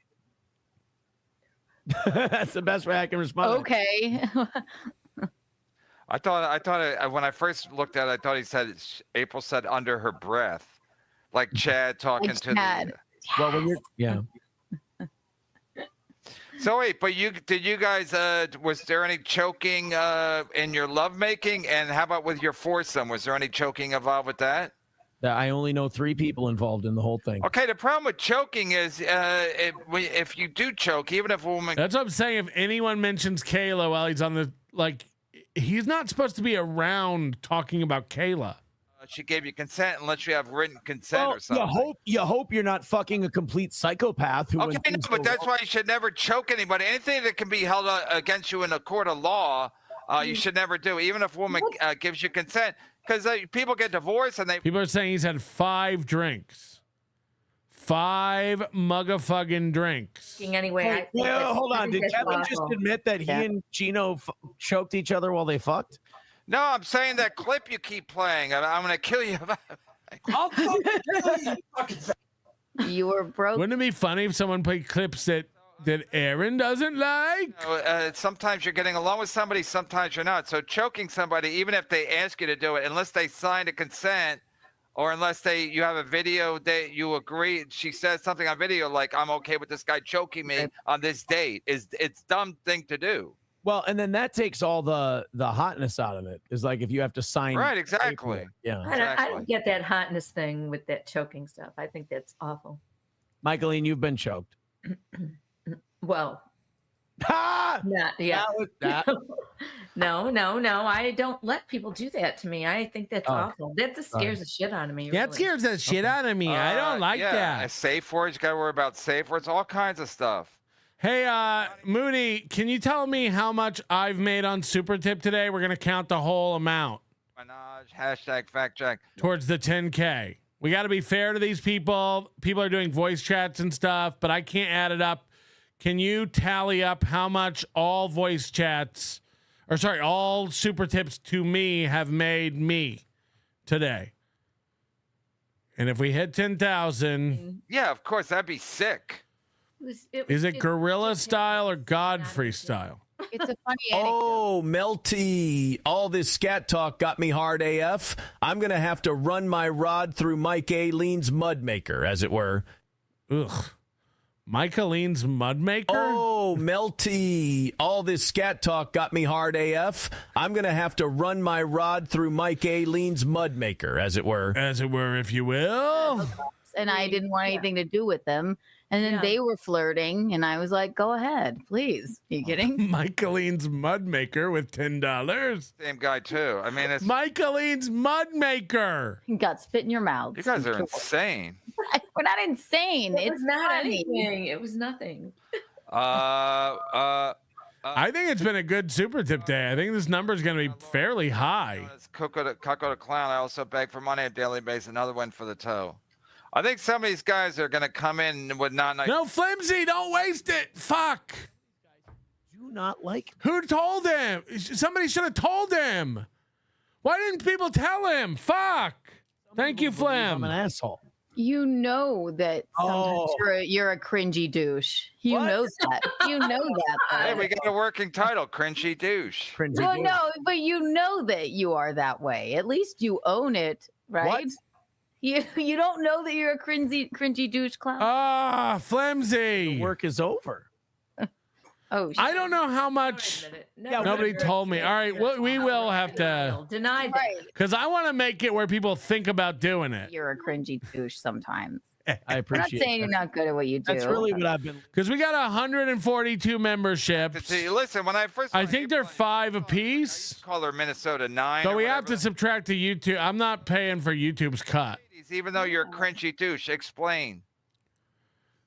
H: That's the best way I can respond.
S: Okay.
R: I thought when I first looked at it, I thought he said April said under her breath, like Chad talking to
S: Chad.
H: Well, when you're
R: So wait, but did you guys was there any choking in your lovemaking, and how about with your foursome? Was there any choking involved with that?
H: I only know 3 people involved in the whole thing.
R: Okay, the problem with choking is if you do choke, even if a woman...
A: That's what I'm saying. If anyone mentions Kayla while he's on he's not supposed to be around talking about Kayla.
R: She gave you consent unless you have written consent or something.
H: You hope you're not fucking a complete psychopath. Who
R: okay, no, but that's why you should never choke anybody. Anything that can be held against you in a court of law, you should never do, even if a woman gives you consent. Because people get divorced and
A: people are saying he's had 5 drinks. 5 mugga-fugging drinks.
V: Anyway,
H: hold on. Did Kevin just admit that he and Gino choked each other while they fucked?
R: No, I'm saying that clip you keep playing. I'm going to kill you.
B: I'll fucking kill you, fucking
S: You were broke.
A: Wouldn't it be funny if someone played clips that Aaron doesn't like?
R: Sometimes you're getting along with somebody, sometimes you're not. So choking somebody, even if they ask you to do it, unless they signed a consent, or unless you have a video that you agree, she says something on video like, I'm okay with this guy choking me on this date, it's a dumb thing to do.
H: Well, and then that takes all the hotness out of it. Is like if you have to sign.
R: Right, exactly.
H: Paper. Yeah.
V: I don't get that hotness thing with that choking stuff. I think that's awful.
H: Michaeline, you've been choked.
V: Well,
H: not
V: yeah.
H: That.
V: No. I don't let people do that to me. I think that's awful. That just scares the shit out of me.
A: That scares the shit out of me. I don't like that.
R: Safe words, you got to worry about safe words, all kinds of stuff.
A: Hey, Mooney, can you tell me how much I've made on Super Tip today? We're going to count the whole amount.
R: Hashtag fact check.
A: Towards the 10K. We got to be fair to these people. People are doing voice chats and stuff, but I can't add it up. Can you tally up how much all voice chats, all Super Tips to me have made me today? And if we hit 10,000.
R: Yeah, of course, that'd be sick.
A: Is it gorilla style or Godfrey style?
S: It's a funny anecdote.
N: Oh, Melty. All this scat talk got me hard AF. I'm going to have to run my rod through Mike Aileen's mud maker, as it were.
A: Ugh. Michaeline's Mudmaker?
N: Oh, Melty. All this scat talk got me hard AF. I'm going to have to run my rod through Mike Aileen's Mudmaker, as it were.
A: As it were, if you will.
S: And I didn't want anything to do with them. And then they were flirting, and I was like, go ahead, please. Are you kidding?
A: Michaeline's Mudmaker with $10.
R: Same guy, too. I mean, it's.
A: Michaeline's Mudmaker.
S: You got spit in your mouth.
R: You guys are insane.
S: We're not insane.
V: It
S: It's
V: was not
S: funny.
V: anything. It was nothing.
A: I think it's been a good super tip day. I think this number is going to be fairly high.
R: Cucko the Clown. I also beg for money on a daily basis. Another one for the toe. I think some of these guys are going to come in with not nice.
A: No, Flimsy, don't waste it. Fuck.
J: Do not like.
A: Who told him? Somebody should have told him. Why didn't people tell him? Fuck. Thank you, Flim.
J: I'm an asshole.
S: You know that sometimes you're a cringy douche. You know that. You know that.
R: Hey, we got a working title, Cringy Douche.
S: Well, no, but you know that you are that way. At least you own it, right?
J: What?
S: You don't know that you're a cringy douche clown?
A: Ah, Flimsy.
J: The work is over.
S: Oh, shit.
A: I don't know how much. Nobody told me. All right, we will have to.
V: Denied it.
A: Because I want to make it where people think about doing it.
S: You're a cringy douche sometimes.
J: I
S: I'm not
J: appreciate
S: saying you're not good at what you do.
J: That's really what I've been.
A: Because we got 142 memberships.
R: See, listen, when I first.
A: I think they're 5 apiece.
R: Call her Minnesota 9.
A: But
R: or
A: we have
R: whatever.
A: to subtract the YouTube. I'm not paying for YouTube's cut.
R: Even though you're a cringy douche, explain.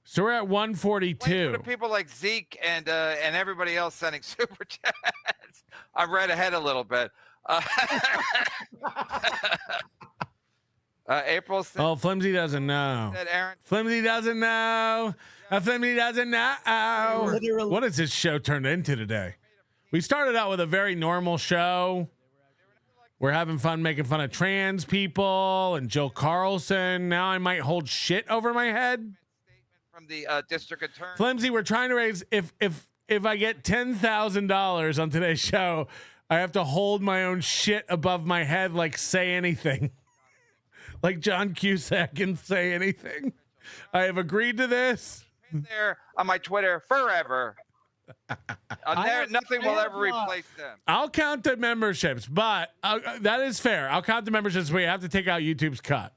A: So we're at 142.
R: For people like Zeke and everybody else sending super chats. I'm right ahead a little bit. April.
A: Oh, Flimsy doesn't know.
R: Said Aaron.
A: Flimsy doesn't know. Flimsy doesn't know.
J: Literally.
A: What has this show turned into today? We started out with a very normal show. We're having fun making fun of trans people and Jill Carlson. Now I might hold shit over my head.
R: From the district attorney.
A: Flimsy, we're trying to raise. If I get $10,000 on today's show, I have to hold my own shit above my head, like say anything, like John Cusack and say anything. I have agreed to this.
R: There on my Twitter forever. Nothing will ever replace them.
A: I'll count the memberships, but that is fair. I'll count the memberships. We have to take out YouTube's cut.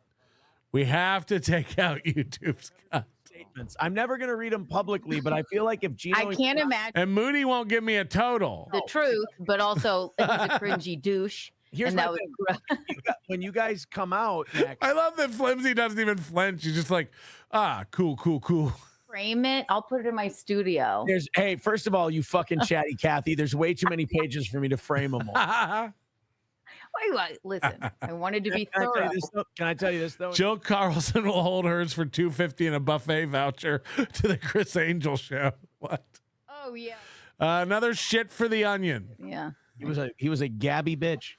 A: We have to take out YouTube's cut.
J: Statements. I'm never going to read them publicly, but I feel like if Gino.
S: I can't imagine
A: And Mooney won't give me a total.
S: the truth, but also he's a cringy douche.
J: Here's
S: and
J: my
S: that was
J: thing. When you guys come out next.
A: I love that Flimsy doesn't even flinch. He's just like, cool.
S: frame it. I'll put it in my studio.
J: Hey, first of all, you fucking chatty Kathy. There's way too many pages for me to frame them all.
S: Wait, listen. I wanted to be
J: Can I tell
S: thorough.
J: you this, though? Can I tell you this though?
A: Jill Carlson will hold hers for $250 and a buffet voucher to the Chris Angel show. What?
S: Oh yeah.
A: Another shit for the onion.
S: Yeah.
J: He was a gabby bitch.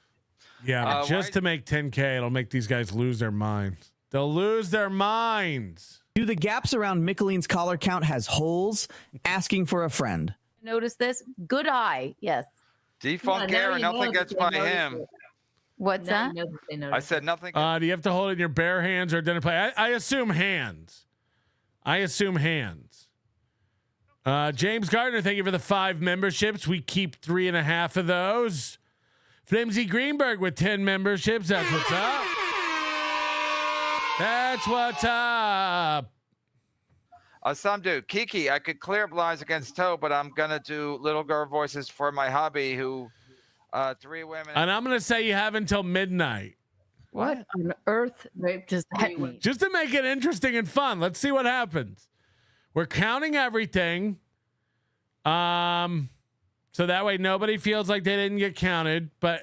A: Yeah, but just to make 10K, it'll make these guys lose their minds. They'll lose their minds.
M: Do the gaps around Micheline's collar count has holes? Asking for a friend.
S: Notice this? Good eye. Yes.
R: Defunct Aaron, nothing gets by him.
S: What's that?
R: I said nothing.
A: Do you have to hold it in your bare hands or identify? I assume hands. James Gardner, thank you for the 5 memberships. We keep 3.5 of those. Flimsy Greenberg with 10 memberships. That's what's up. That's what's up.
R: Some dude, Kiki, I could clear up lies against Toe, but I'm going to do little girl voices for my hubby who 3 women.
A: And I'm going to say you have until midnight.
S: What on earth does that mean?
A: Just to make it interesting and fun. Let's see what happens. We're counting everything. So that way nobody feels like they didn't get counted. But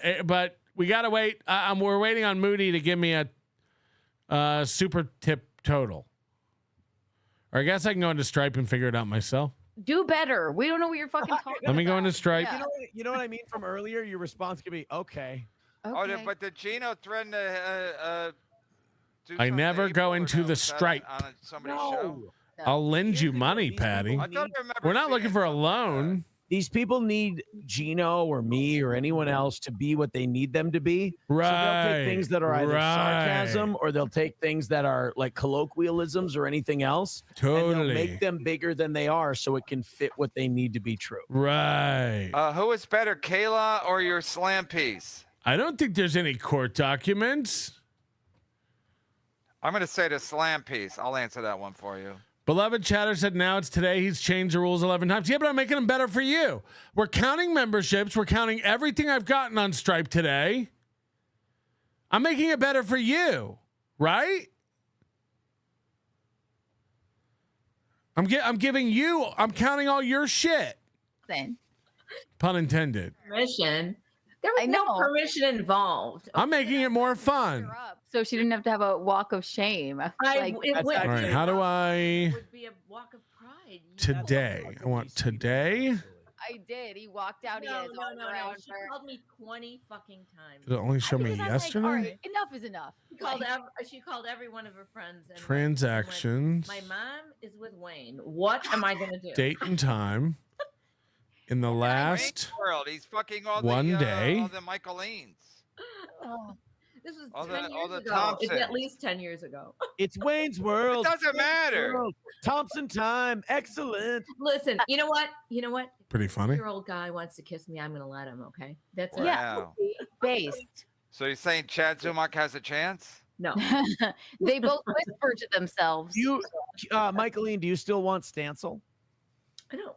A: we got to wait. We're waiting on Moody to give me a super tip total. Or I guess I can go into Stripe and figure it out myself.
S: Do better. We don't know what you're fucking talking about.
A: Let me go into Stripe.
S: Yeah.
J: You know what I mean from earlier? Your response could be, okay.
R: But did Gino threaten to do
A: I
R: something
A: never
R: evil
A: go
R: or
A: into
R: no?
A: the
R: Was that
A: Stripe.
R: on somebody's show?
A: I'll lend you money, Patty.
R: I don't remember
A: We're not
R: seeing
A: looking for a loan.
J: these people need Gino or me or anyone else to be what they need them to be.
A: Right.
J: So they'll take things that are either
A: right.
J: sarcasm or they'll take things that are like colloquialisms or anything else.
A: Totally.
J: And they'll make them bigger than they are so it can fit what they need to be true.
A: Right.
R: Who is better, Kayla or your slam piece?
A: I don't think there's any court documents.
R: I'm going to say the slam piece. I'll answer that one for you.
A: Beloved Chatter said now it's today. He's changed the rules 11 times. Yeah, but I'm making them better for you. We're counting memberships. We're counting everything I've gotten on Stripe today. I'm making it better for you, right? I'm counting all your shit.
S: Then.
A: Pun intended.
V: Permission. There was no permission involved.
A: I'm making it more fun.
S: So she didn't have to have a walk of shame.
A: All right, how do I?
V: It would be a walk of pride.
A: Today. I want today.
S: I did. He walked out.
V: No.
S: He
V: She called me 20 fucking times.
A: Did it only show me
S: Because I'm
A: yesterday?
S: Like, all right, enough is enough.
V: She called every one of her friends. And
A: Transactions.
V: My mom is with Wayne. What am I going to do?
A: Date and time. In the last
R: World. He's fucking all
A: one day.
R: all the Michaelines.
V: This was
R: all
V: 10
R: the
V: years ago.
R: Thompsons.
V: It's at least 10 years ago.
J: It's Wayne's World.
R: It doesn't matter.
J: World. Thompson time. Excellent.
V: Listen, you know what?
A: Pretty funny.
V: Your old guy wants to kiss me. I'm going to let him, okay? That's it.
R: Wow.
S: Based.
R: So you're saying Chad Zumach has a chance?
V: No.
S: They both whisper to themselves.
J: Michaeline, do you still want Stancil?
V: I don't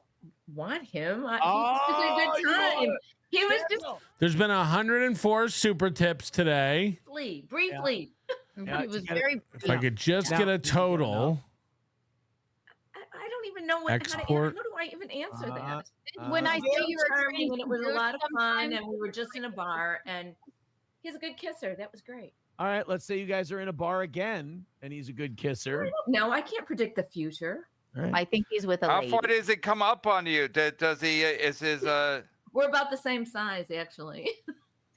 V: want him. He was a good time. He was just
A: There's been 104 super tips today.
V: briefly.
S: He was very.
A: If I could just get a total.
V: I don't even know
A: Export.
V: how do I even answer that?
S: When I say you're
V: charming, and it was a lot of fun,
S: sometimes-
V: and we were just in a bar, and he's a good kisser. That was great.
J: All right, let's say you guys are in a bar again, and he's a good kisser.
V: No, I can't predict the future.
J: Right.
S: I think he's with a
R: How
S: lady.
R: far does it come up on you? Does he? Is his?
V: We're about the same size, actually.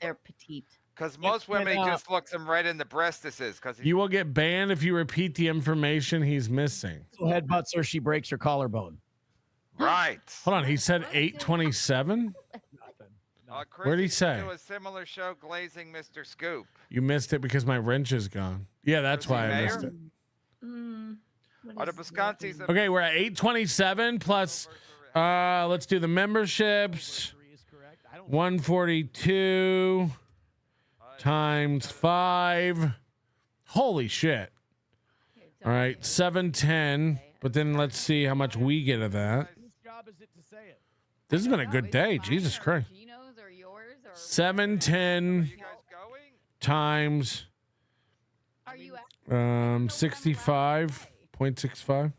S: They're petite.
R: Because most women, he just looks them right in the breastises. Because
A: You will get banned if you repeat the information he's missing.
J: So headbutts her, she breaks her collarbone.
R: right.
A: Hold on, he said 827? Where'd he say?
R: Do a similar show, Glazing Mr. Scoop.
A: You missed it because my wrench is gone. Yeah, that's why I missed it.
R: Are the Viscontis?
A: Okay, we're at 827 plus, let's do the memberships. 142 times 5. Holy shit. All right, 710. But then let's see how much we get of that. This has been a good day. Jesus Christ. 710 times 65.65.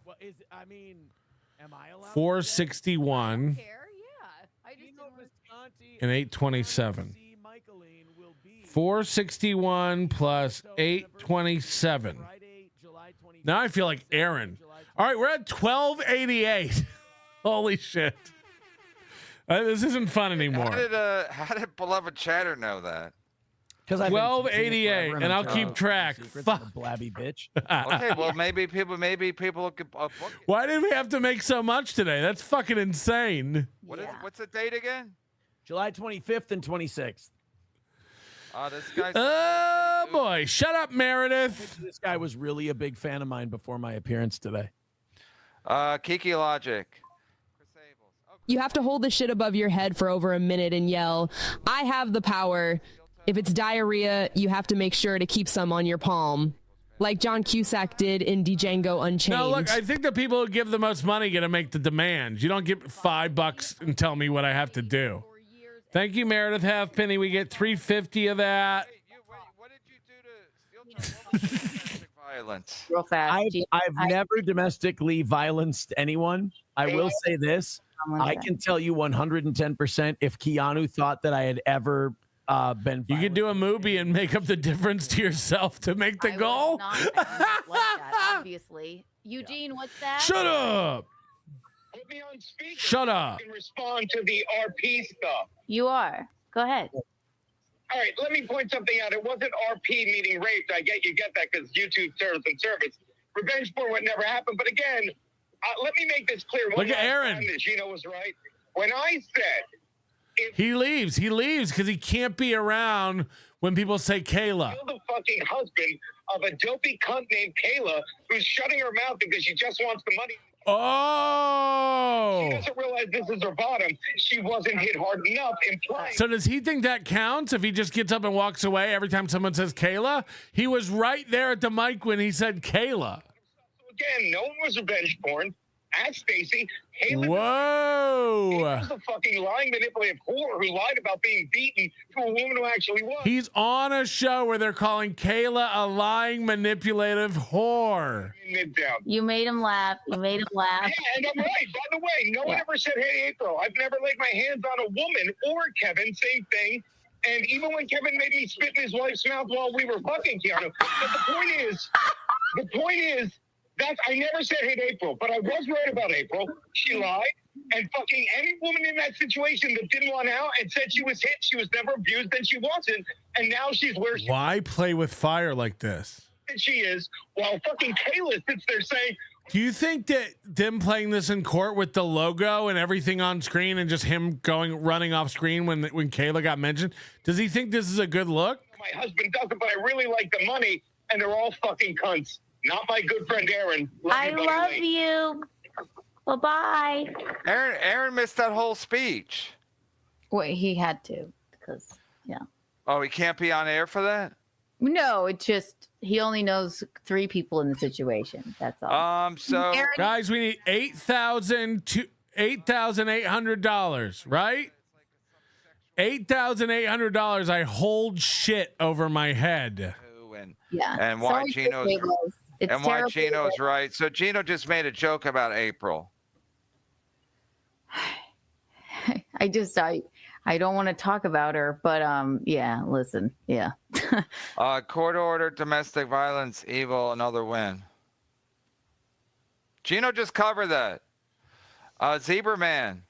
A: 461 and 827. 461 plus 827. Now I feel like Aaron. All right, we're at 1288. Holy shit. This isn't fun anymore.
R: How did beloved Chatter know that?
J: Because
A: 1288, and I'll keep track. Fuck,
J: blabby bitch.
R: Okay, well maybe people could book it.
A: Why did we have to make so much today? That's fucking insane.
R: What's the date again?
J: July 25th and 26th.
R: This guy's.
A: Oh boy, shut up, Meredith.
J: This guy was really a big fan of mine before my appearance today.
R: Kiki Logic.
L: You have to hold the shit above your head for over a minute and yell, "I have the power." If it's diarrhea, you have to make sure to keep some on your palm, like John Cusack did in Django Unchained.
A: No, look, I think the people who give the most money get to make the demands. You don't give $5 and tell me what I have to do. Thank you, Meredith Halfpenny. We get $3.50 of that.
R: What did you do to domestic violence?
S: Real fast.
J: I've never domestically violenced anyone. I will say this. I can tell you 110% if Keanu thought that I had ever been.
A: You could do a movie and make up the difference to yourself to make the goal.
S: Not like that, obviously. Eugene, what's that?
A: Shut up.
D: Put me on speaker.
A: Shut up.
D: And respond to the RP stuff.
S: You are. Go ahead.
D: All right, let me point something out. It wasn't RP meaning raped. You get that because YouTube terms and service. Revenge porn would never happen. But again, let me make this clear.
A: Look at Aaron.
D: Gino was right. When I said
A: he leaves because he can't be around when people say Kayla.
D: you're the fucking husband of a dopey cunt named Kayla who's shutting her mouth because she just wants the money.
A: Oh.
D: She doesn't realize this is her bottom. She wasn't hit hard enough implying.
A: So does he think that counts if he just gets up and walks away every time someone says Kayla? He was right there at the mic when he said Kayla.
D: Again, no one was revenge porn. Ask Stacy.
A: Whoa.
D: Kayla's a fucking lying, manipulative whore who lied about being beaten to a woman who actually was.
A: He's on a show where they're calling Kayla a lying, manipulative whore.
S: You made him laugh. You made him laugh.
D: Yeah, and I'm right. By the way, no one ever said, hey, April. I've never laid my hands on a woman or Kevin. Same thing. And even when Kevin made me spit in his wife's mouth while we were fucking Keanu. But the point is, I never said hit April, but I was right about April. She lied. And fucking any woman in that situation that didn't want out and said she was hit, she was never abused, then she wasn't. And now she's where she
A: Why play with fire like this?
D: she is, while fucking Kayla sits there saying,
A: Do you think that them playing this in court with the logo and everything on screen and just him running off screen when Kayla got mentioned, does he think this is a good look?
D: my husband doesn't, but I really like the money, and they're all fucking cunts. Not my good friend Aaron.
S: I love you. Bye-bye.
R: Aaron missed that whole speech.
S: Wait, he had to, because, yeah.
R: Oh, he can't be on air for that?
S: No, it just, he only knows 3 people in the situation. That's all.
R: So
S: Aaron,
A: guys, we need $8,800, right? $8,800. I hold shit over my head.
S: Yeah.
R: And why Gino's
S: terrible.
R: right. So Gino just made a joke about April.
S: I don't want to talk about her, but yeah, listen, yeah.
R: Court order, domestic violence, evil, another win. Gino just covered that. Zebra Man.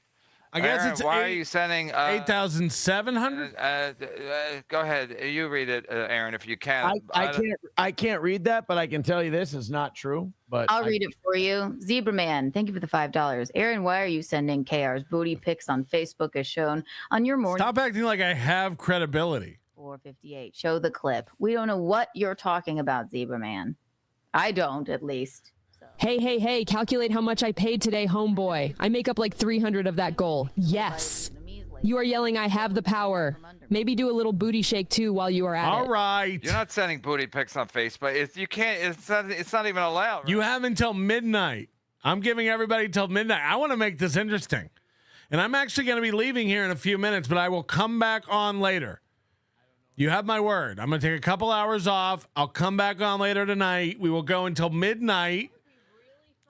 A: I guess
R: Aaron,
A: it's
R: why are you sending
A: 8,700?
R: Go ahead, you read it, Aaron, if you can.
J: I can't read that, but I can tell you this is not true. But
S: I'll read it for you. Zebra Man, thank you for the $5. Aaron, why are you sending KR's booty pics on Facebook as shown on your morning?
A: Stop acting like I have credibility.
S: 458. Show the clip. We don't know what you're talking about, Zebra Man. I don't, at least.
L: Hey, calculate how much I paid today, homeboy. I make up like 300 of that goal. Yes. You are yelling, I have the power. Maybe do a little booty shake too while you are at it.
A: All right.
R: You're not sending booty pics on Facebook. You can't. It's not even allowed. Right?
A: You have until midnight. I'm giving everybody till midnight. I want to make this interesting. And I'm actually going to be leaving here in a few minutes, but I will come back on later. You have my word. I'm going to take a couple hours off. I'll come back on later tonight. We will go until midnight.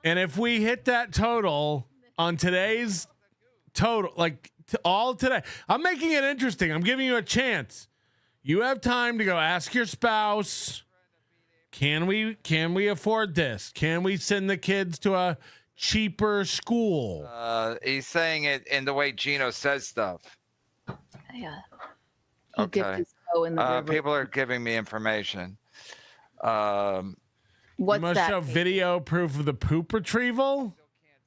A: And if we hit that total on today's total, like all today, I'm making it interesting. I'm giving you a chance. You have time to go ask your spouse, can we afford this? Can we send the kids to a cheaper school?
R: He's saying it in the way Gino says stuff.
S: Yeah.
R: Okay. People are giving me information.
S: What's
A: you must
S: that?
A: show video proof of the poop retrieval.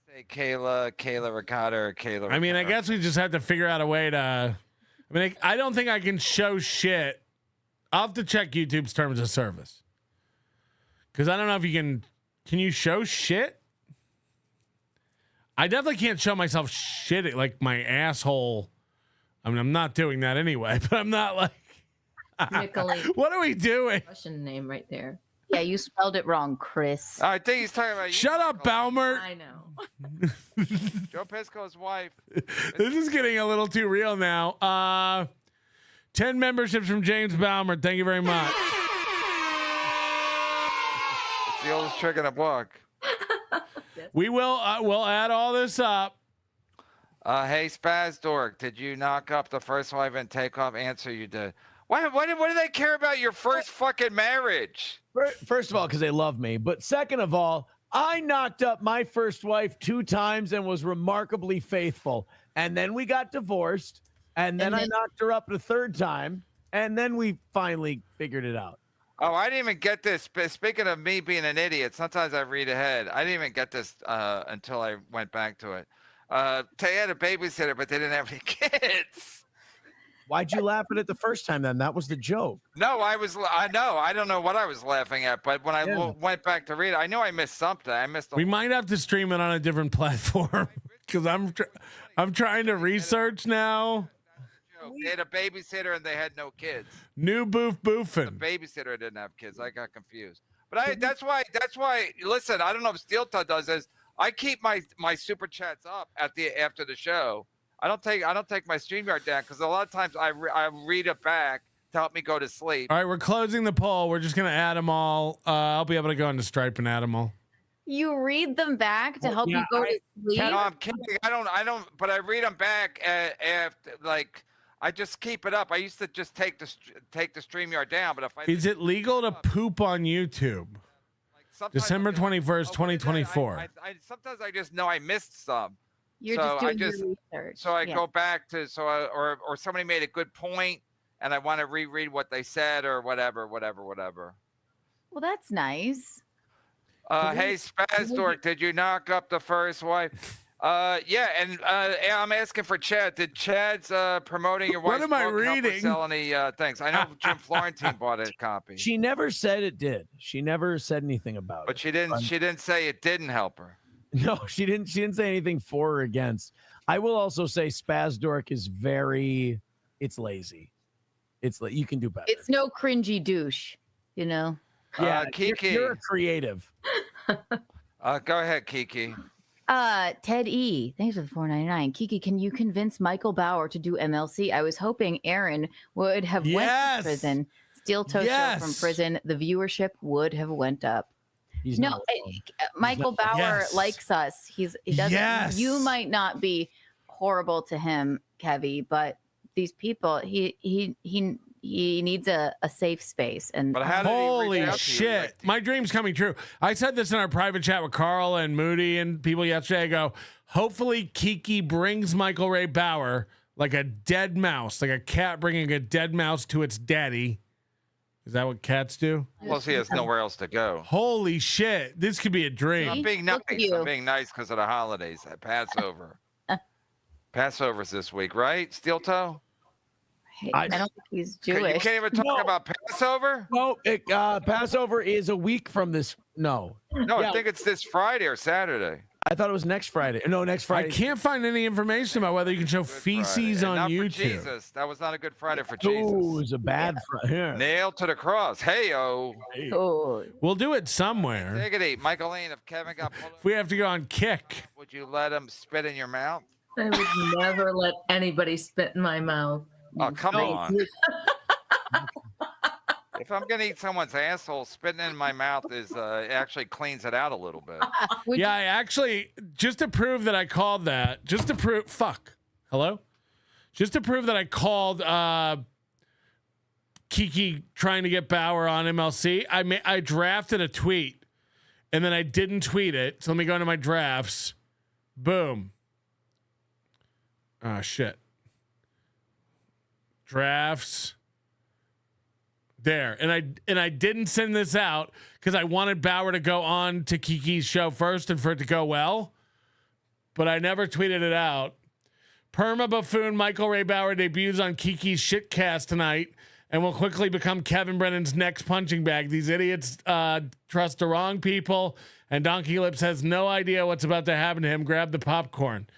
R: Say Kayla Ricotta, or Kayla.
A: I mean, I guess we just have to figure out a way to. I mean, I don't think I can show shit. I'll have to check YouTube's terms of service because I don't know if you can. Can you show shit? I definitely can't show myself shit like my asshole. I mean, I'm not doing that anyway, but I'm not like.
V: Nicolene.
A: What are we doing?
V: Russian name right there.
S: Yeah, you spelled it wrong, Chris.
R: I think he's talking about you.
A: Shut up, Balmer.
V: I know.
R: Joe Pisco's wife.
A: This is getting a little too real now. 10 memberships from James Balmer. Thank you very much.
R: It's the oldest trick in the book.
A: We will we'll add all this up.
R: Hey, Spaz Dork, did you knock up the first wife and take off? Answer, you did. Why do they care about your first fucking marriage?
J: First of all, because they love me. But second of all, I knocked up my first wife 2 times and was remarkably faithful. And then we got divorced. And then I knocked her up the 3rd time. And then we finally figured it out.
R: Oh, I didn't even get this. Speaking of me being an idiot, sometimes I read ahead. I didn't even get this until I went back to it. They had a babysitter, but they didn't have any kids.
J: Why'd you laugh at it the first time then? That was the joke.
R: No, I know. I don't know what I was laughing at, but when I went back to read it, I knew I missed something. I missed.
A: We might have to stream it on a different platform because I'm trying to research now.
R: They had a babysitter and they had no kids.
A: New boofing.
R: The babysitter didn't have kids. I got confused. But that's why. Listen, I don't know if Steel Toe does this. I keep my super chats up after the show. I don't take my StreamYard down because a lot of times I read it back to help me go to sleep.
A: All right, we're closing the poll. We're just gonna add them all. I'll be able to go into Stripe and add them all.
S: You read them back to help you go to sleep?
R: No, I'm kidding. I don't. But I read them back after, like, I just keep it up. I used to just take the StreamYard down, but if I
A: Is it legal to poop on YouTube? December 21st, 2024.
R: Sometimes I just know I missed some.
S: You're just doing your research.
R: So I go back to or somebody made a good point, and I want to reread what they said or whatever.
S: Well, that's nice.
R: Hey, Spazdork, did you knock up the first wife? Yeah, and I'm asking for Chad. Did Chad's promoting your wife's
A: What am I
R: book help her
A: reading?
R: sell any things? I know Jim Florentine bought a copy.
J: She never said it did. She never said anything about it.
R: But she didn't say it didn't help her.
J: No, she didn't say anything for or against. I will also say Spazdork is it's lazy. It's like you can do better.
S: It's no cringy douche, you know.
J: Yeah,
R: Kiki.
J: You're a creative.
R: Go ahead, Kiki.
S: Ted E, thanks for the $4.99. Kiki, can you convince Michael Bauer to do MLC? I was hoping Aaron would have went to prison. Steel Toe Show from prison. The viewership would have went up. Michael Bauer likes us. He doesn't.
A: Yes.
S: You might not be horrible to him, Kevy, but these people, he needs a safe space. And
R: But how did
A: Holy
R: he reach out to you?
A: shit. My dream's coming true. I said this in our private chat with Carl and Moody and people yesterday. I go, hopefully Kiki brings Michael Ray Bauer like a dead mouse, like a cat bringing a dead mouse to its daddy. Is that what cats do?
R: Plus, he has nowhere else to go.
A: Holy shit. This could be a dream.
R: I'm being nice. I'm being nice because of the holidays. Passover. Passover's this week, right? Steel Toe?
S: I don't think he's Jewish.
R: You can't even talk about Passover?
J: No, Passover is a week from this. No.
R: I think it's this Friday or Saturday.
J: I thought it was next Friday. No, next Friday.
A: I can't find any information about whether you can show feces on
R: not
A: YouTube.
R: For Jesus. That was not a good Friday for Jesus.
J: Oh, it was a bad Friday.
R: Nailed to the cross. Hey-o.
A: We'll do it somewhere.
R: Take it easy. Michaeline, if Kevin got pulled
A: If we have to go on Kick.
R: would you let him spit in your mouth?
V: I would never let anybody spit in my mouth.
R: Oh, come on. If I'm going to eat someone's asshole, spitting in my mouth actually cleans it out a little bit.
A: Yeah, I actually, just to prove that I called that, just to prove that I called Kiki trying to get Bauer on MLC, I drafted a tweet and then I didn't tweet it. So let me go into my drafts. Boom. Oh, shit. Drafts. There. And I didn't send this out because I wanted Bauer to go on to Kiki's show first and for it to go well. But I never tweeted it out. Perma buffoon Michael Ray Bauer debuts on Kiki's shitcast tonight and will quickly become Kevin Brennan's next punching bag. These idiots trust the wrong people, and Donkey Lips has no idea what's about to happen to him. Grab the popcorn.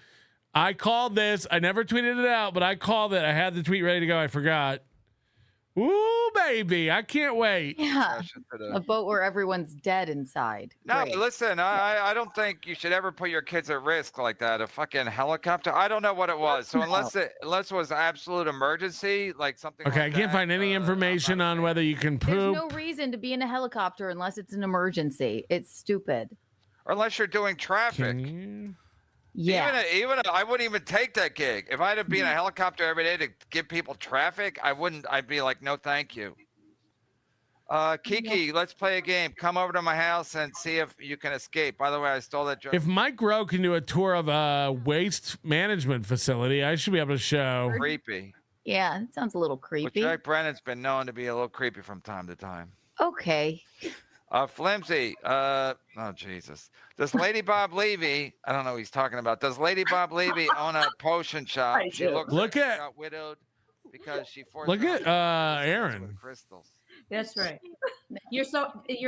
A: I called this. I never tweeted it out, but I called it. I had the tweet ready to go. I forgot. Ooh, baby. I can't wait.
S: Yeah. A boat where everyone's dead inside.
R: No,
S: Great.
R: listen, I don't think you should ever put your kids at risk like that. A fucking helicopter. I don't know what it was. So unless it was an absolute emergency, like something
A: Okay,
R: like
A: I can't find any information on whether you can poop.
S: There's no reason to be in a helicopter unless it's an emergency. It's stupid.
R: Or unless you're doing traffic.
S: Yeah.
R: Even I wouldn't even take that gig. If I had to be in a helicopter every day to give people traffic, I wouldn't. I'd be like, no, thank you. Kiki, let's play a game. Come over to my house and see if you can escape. By the way, I stole that joke.
A: If Mike Rowe can do a tour of a waste management facility, I should be able to show.
R: Creepy.
S: Yeah, it sounds a little
R: But
S: creepy.
R: Jack Brennan's been known to be a little creepy from time to time.
S: Okay.
R: Flimsy. Oh, Jesus. Does Lady Bob Levy, I don't know what he's talking about. Does Lady Bob Levy own a potion shop? She looks like she got widowed because she forced
A: Look
R: her
A: at Aaron.
R: with crystals.
V: That's right. You're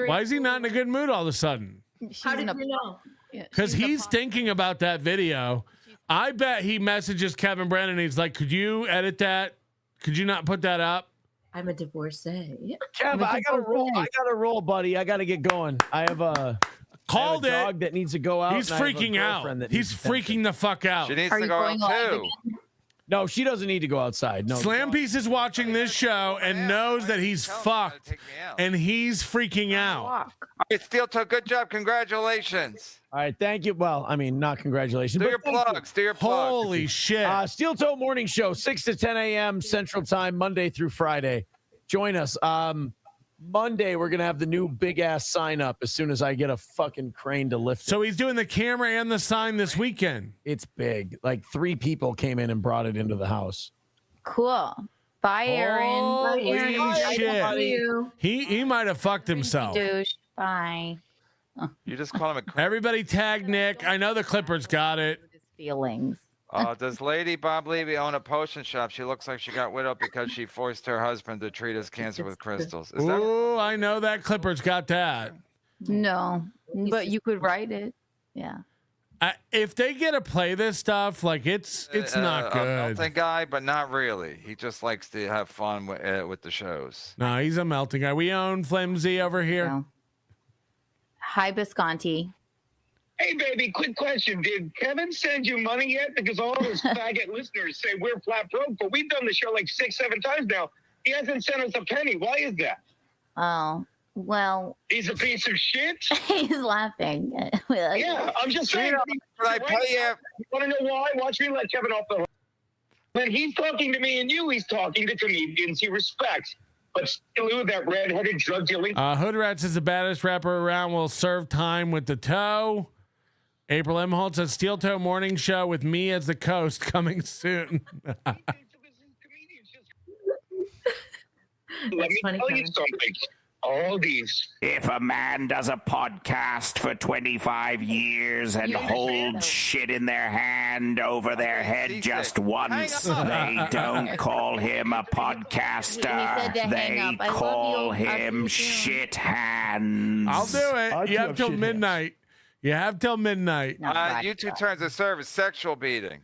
A: Why is he not in a good mood all of a sudden?
V: How did you know?
A: Because he's thinking about that video. I bet he messages Kevin Brennan and he's like, could you edit that? Could you not put that up?
V: I'm a divorcee.
J: Kev, I gotta roll, buddy. I gotta get going. I have a dog that needs to go out.
A: He's freaking out. He's freaking the fuck out.
R: She needs to go out too.
J: No, she doesn't need to go outside. No.
A: Slam Piece is watching this show and knows that he's fucked, and he's freaking out.
R: All right, Steel Toe, good job. Congratulations.
J: All right, thank you. Well, I mean, not congratulations.
R: Do
J: but
R: your plugs. Do your plugs.
A: Holy shit.
J: Steel Toe Morning Show, 6 to 10 a.m. Central Time, Monday through Friday. Join us. Monday, we're going to have the new big-ass sign up as soon as I get a fucking crane to lift it.
A: So he's doing the camera and the sign this weekend.
J: It's big. Like 3 people came in and brought it into the house.
S: Cool. Bye, Aaron.
A: Holy shit.
S: You.
A: He might have fucked himself.
S: Douche. Bye.
R: You just call him a
A: Everybody tag Nick. I know the Clippers got it.
S: Feelings.
R: Does Lady Bob Levy own a potion shop? She looks like she got widowed because she forced her husband to treat his cancer with crystals. Is that
A: Ooh, I know that Clippers got that.
S: No, but you could write it. Yeah.
A: If they get to play this stuff, like it's not good.
R: A Melton guy, but not really. He just likes to have fun with the shows.
A: No, he's a Melton guy. We own Flimsy over here.
S: No. Hi, Bisconti.
D: Hey, baby, quick question. Did Kevin send you money yet? Because all his faggot listeners say we're flat broke, but we've done the show like 6-7 times now. He hasn't sent us a penny. Why is that?
S: Oh, well.
D: He's a piece of shit?
S: He's laughing.
D: Yeah, I'm just saying.
R: I pay you?
D: You want to know why? Watch me let Kevin off the hook. When he's talking to me and you, he's talking to comedians he respects. But still, that red-headed drug dealing.
A: Hood Rats is the baddest rapper around. Will serve time with the toe. April Imholte says Steel Toe Morning Show with me as the host coming soon.
D: Let me tell you something. All these.
O: If a man does a podcast for 25 years and holds shit in their hand over their head just once, they don't call him a podcaster. They call him shit hands.
A: I'll do it. You have till midnight. You have till midnight.
R: You 2 terms of service, sexual beating.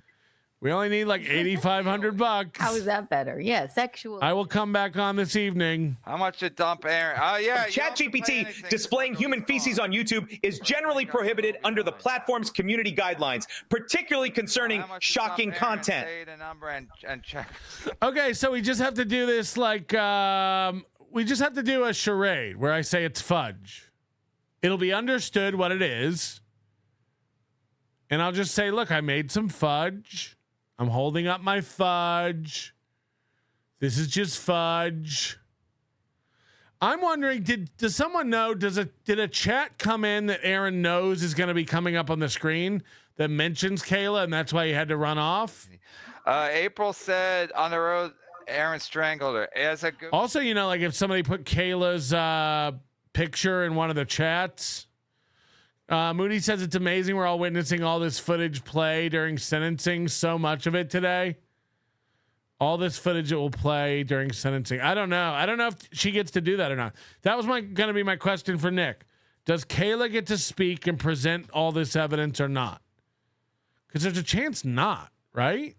A: We only need like $8,500.
S: How is that better? Yeah, sexual.
A: I will come back on this evening.
R: How much to dump Aaron? Oh, yeah.
P: ChatGPT displaying human feces on YouTube is generally prohibited under the platform's community guidelines, particularly concerning shocking content.
A: Okay, so we just have to do this like, we just have to do a charade where I say it's fudge. It'll be understood what it is. And I'll just say, look, I made some fudge. I'm holding up my fudge. This is just fudge. I'm wondering, does someone know, did a chat come in that Aaron knows is going to be coming up on the screen that mentions Kayla, and that's why he had to run off?
R: April said on the road, Aaron strangled her.
A: Also, you know, like if somebody put Kayla's picture in one of the chats. Moody says it's amazing we're all witnessing all this footage play during sentencing, so much of it today. All this footage that will play during sentencing. I don't know. I don't know if she gets to do that or not. That was going to be my question for Nick. Does Kayla get to speak and present all this evidence or not? Because there's a chance not, right?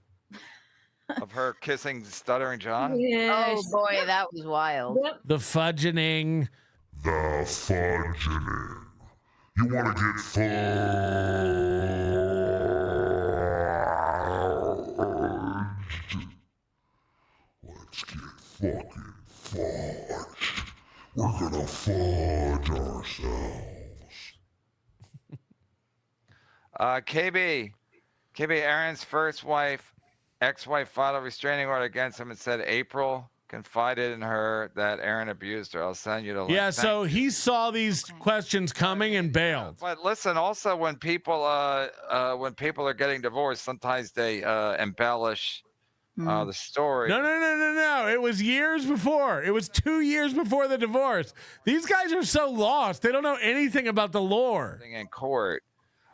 R: Of her kissing Stuttering John?
S: Yeah, oh, boy, that was wild.
A: The fudgening.
W: The fudgening. You want to get fudged? Let's get fucking fudged. We're gonna fudge ourselves.
R: KB, Aaron's first wife, ex-wife filed a restraining order against him and said April confided in her that Aaron abused her. I'll send you the link.
A: Yeah, so he saw these questions coming and bailed.
R: But listen, also when people are getting divorced, sometimes they embellish The story.
A: No. It was years before. It was 2 years before the divorce. These guys are so lost. They don't know anything about the lore.
R: In court.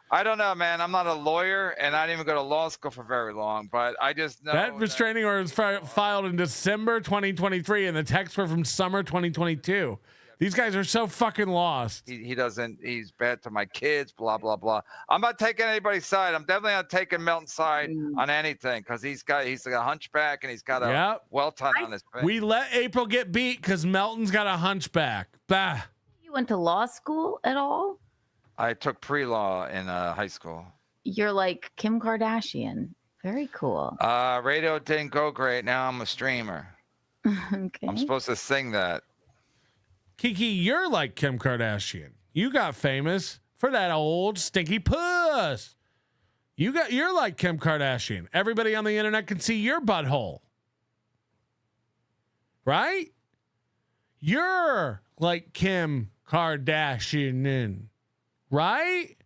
R: I don't know, man. I'm not a lawyer, and I didn't even go to law school for very long, but I just know
A: that restraining order was filed in December 2023, and the texts were from summer 2022. These guys are so fucking lost.
R: He's bad to my kids, blah, blah, blah. I'm not taking anybody's side. I'm definitely not taking Melton's side on anything, because he's like a hunchback, and he's got a well-ton on his face.
A: We let April get beat because Melton's got a hunchback. Bah.
S: You went to law school at all?
R: I took pre-law in high school.
S: You're like Kim Kardashian. Very cool.
R: Radio didn't go great. Now I'm a streamer.
S: Okay.
R: I'm supposed to sing that.
A: Kiki, you're like Kim Kardashian. You got famous for that old stinky puss. You're like Kim Kardashian. Everybody on the internet can see your butthole. Right? You're like Kim Kardashian. Right?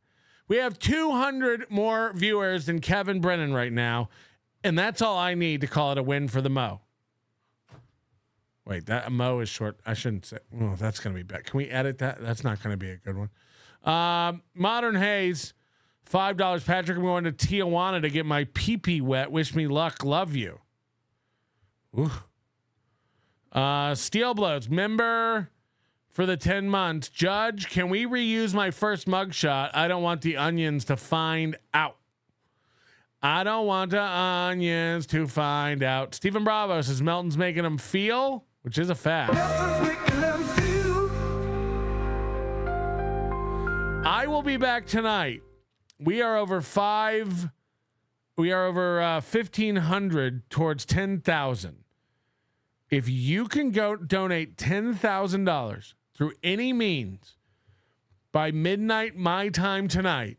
A: We have 200 more viewers than Kevin Brennan right now, and that's all I need to call it a win for the Mo. Wait, that Mo is short. I shouldn't say. Oh, that's going to be bad. Can we edit that? That's not going to be a good one. Modern Hayes, $5. Patrick, I'm going to Tijuana to get my pee-pee wet. Wish me luck. Love you. Ooh. Steel Blows, member for the 10 months. Judge, can we reuse my first mugshot? I don't want the onions to find out. I don't want the onions to find out. Stephen Bravo says Melton's making them feel, which is a fact. I will be back tonight. We are over 1,500 towards 10,000. If you can go donate $10,000 through any means by midnight my time tonight,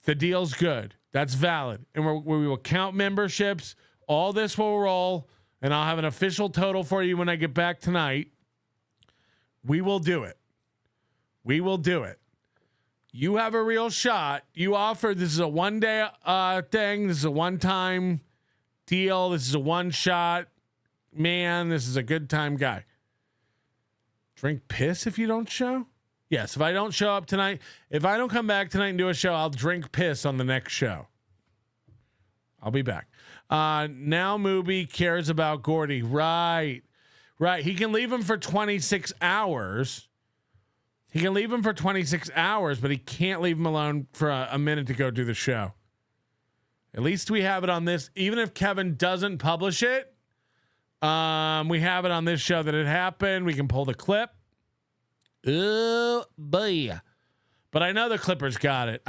A: the deal's good. That's valid. And we will count memberships. All this will roll, and I'll have an official total for you when I get back tonight. We will do it. We will do it. You have a real shot. You offered, this is a one-day thing. This is a one-time deal. This is a one-shot. Man, this is a good time guy. Drink piss if you don't show? Yes, if I don't show up tonight, if I don't come back tonight and do a show, I'll drink piss on the next show. I'll be back. Now Mooby cares about Gordy. Right. He can leave him for 26 hours. He can leave him for 26 hours, but he can't leave him alone for a minute to go do the show. At least we have it on this. Even if Kevin doesn't publish it, we have it on this show that it happened. We can pull the clip. Oh, boy. But I know the Clippers got it.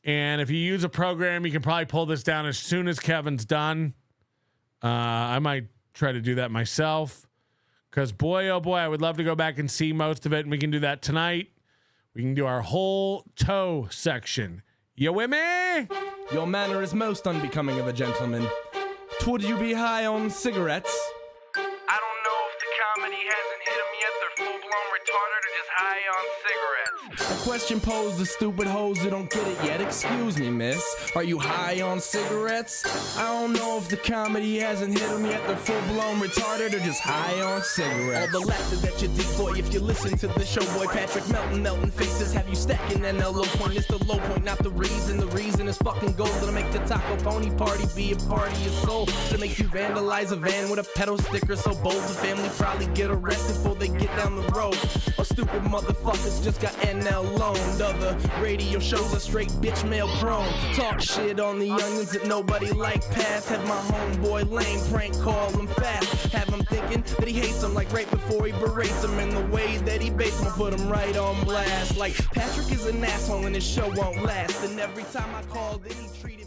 A: And if you use a program, you can probably pull this down as soon as Kevin's done. I might try to do that myself. Because boy, oh boy, I would love to go back and see most of it. And we can do that tonight. We can do our whole toe section. You with me?
E: Your manner is most unbecoming of a gentleman. Would you be high on cigarettes?
Q: I don't know if the comedy hasn't hit them yet. They're full-blown retarded or just high on cigarettes.
E: A question posed to stupid hoes who don't get it yet. Excuse me, miss. Are you high on cigarettes? I don't know if the comedy hasn't hit them yet. They're full-blown retarded or just high on cigarettes. All the laughter that you decoy if you listen to the show, boy. Patrick Melton faces have you stacking an low point. It's the low point, not the reason. The reason is fucking gold. It'll make the taco pony party be a party of soul. To make you vandalize a van with a pedal sticker so bold the family probably get arrested before they get down the road. Or stupid motherfuckers just got NL loaned. Other radio shows are straight bitch mail prone. Talk shit on the onions that nobody like past. Have my homeboy lame prank call him fast. Have him thinking that he hates him like right before he berates him. And the way that he baits him put him right on blast. Like Patrick is an asshole and his show won't last. And every time I called in he treated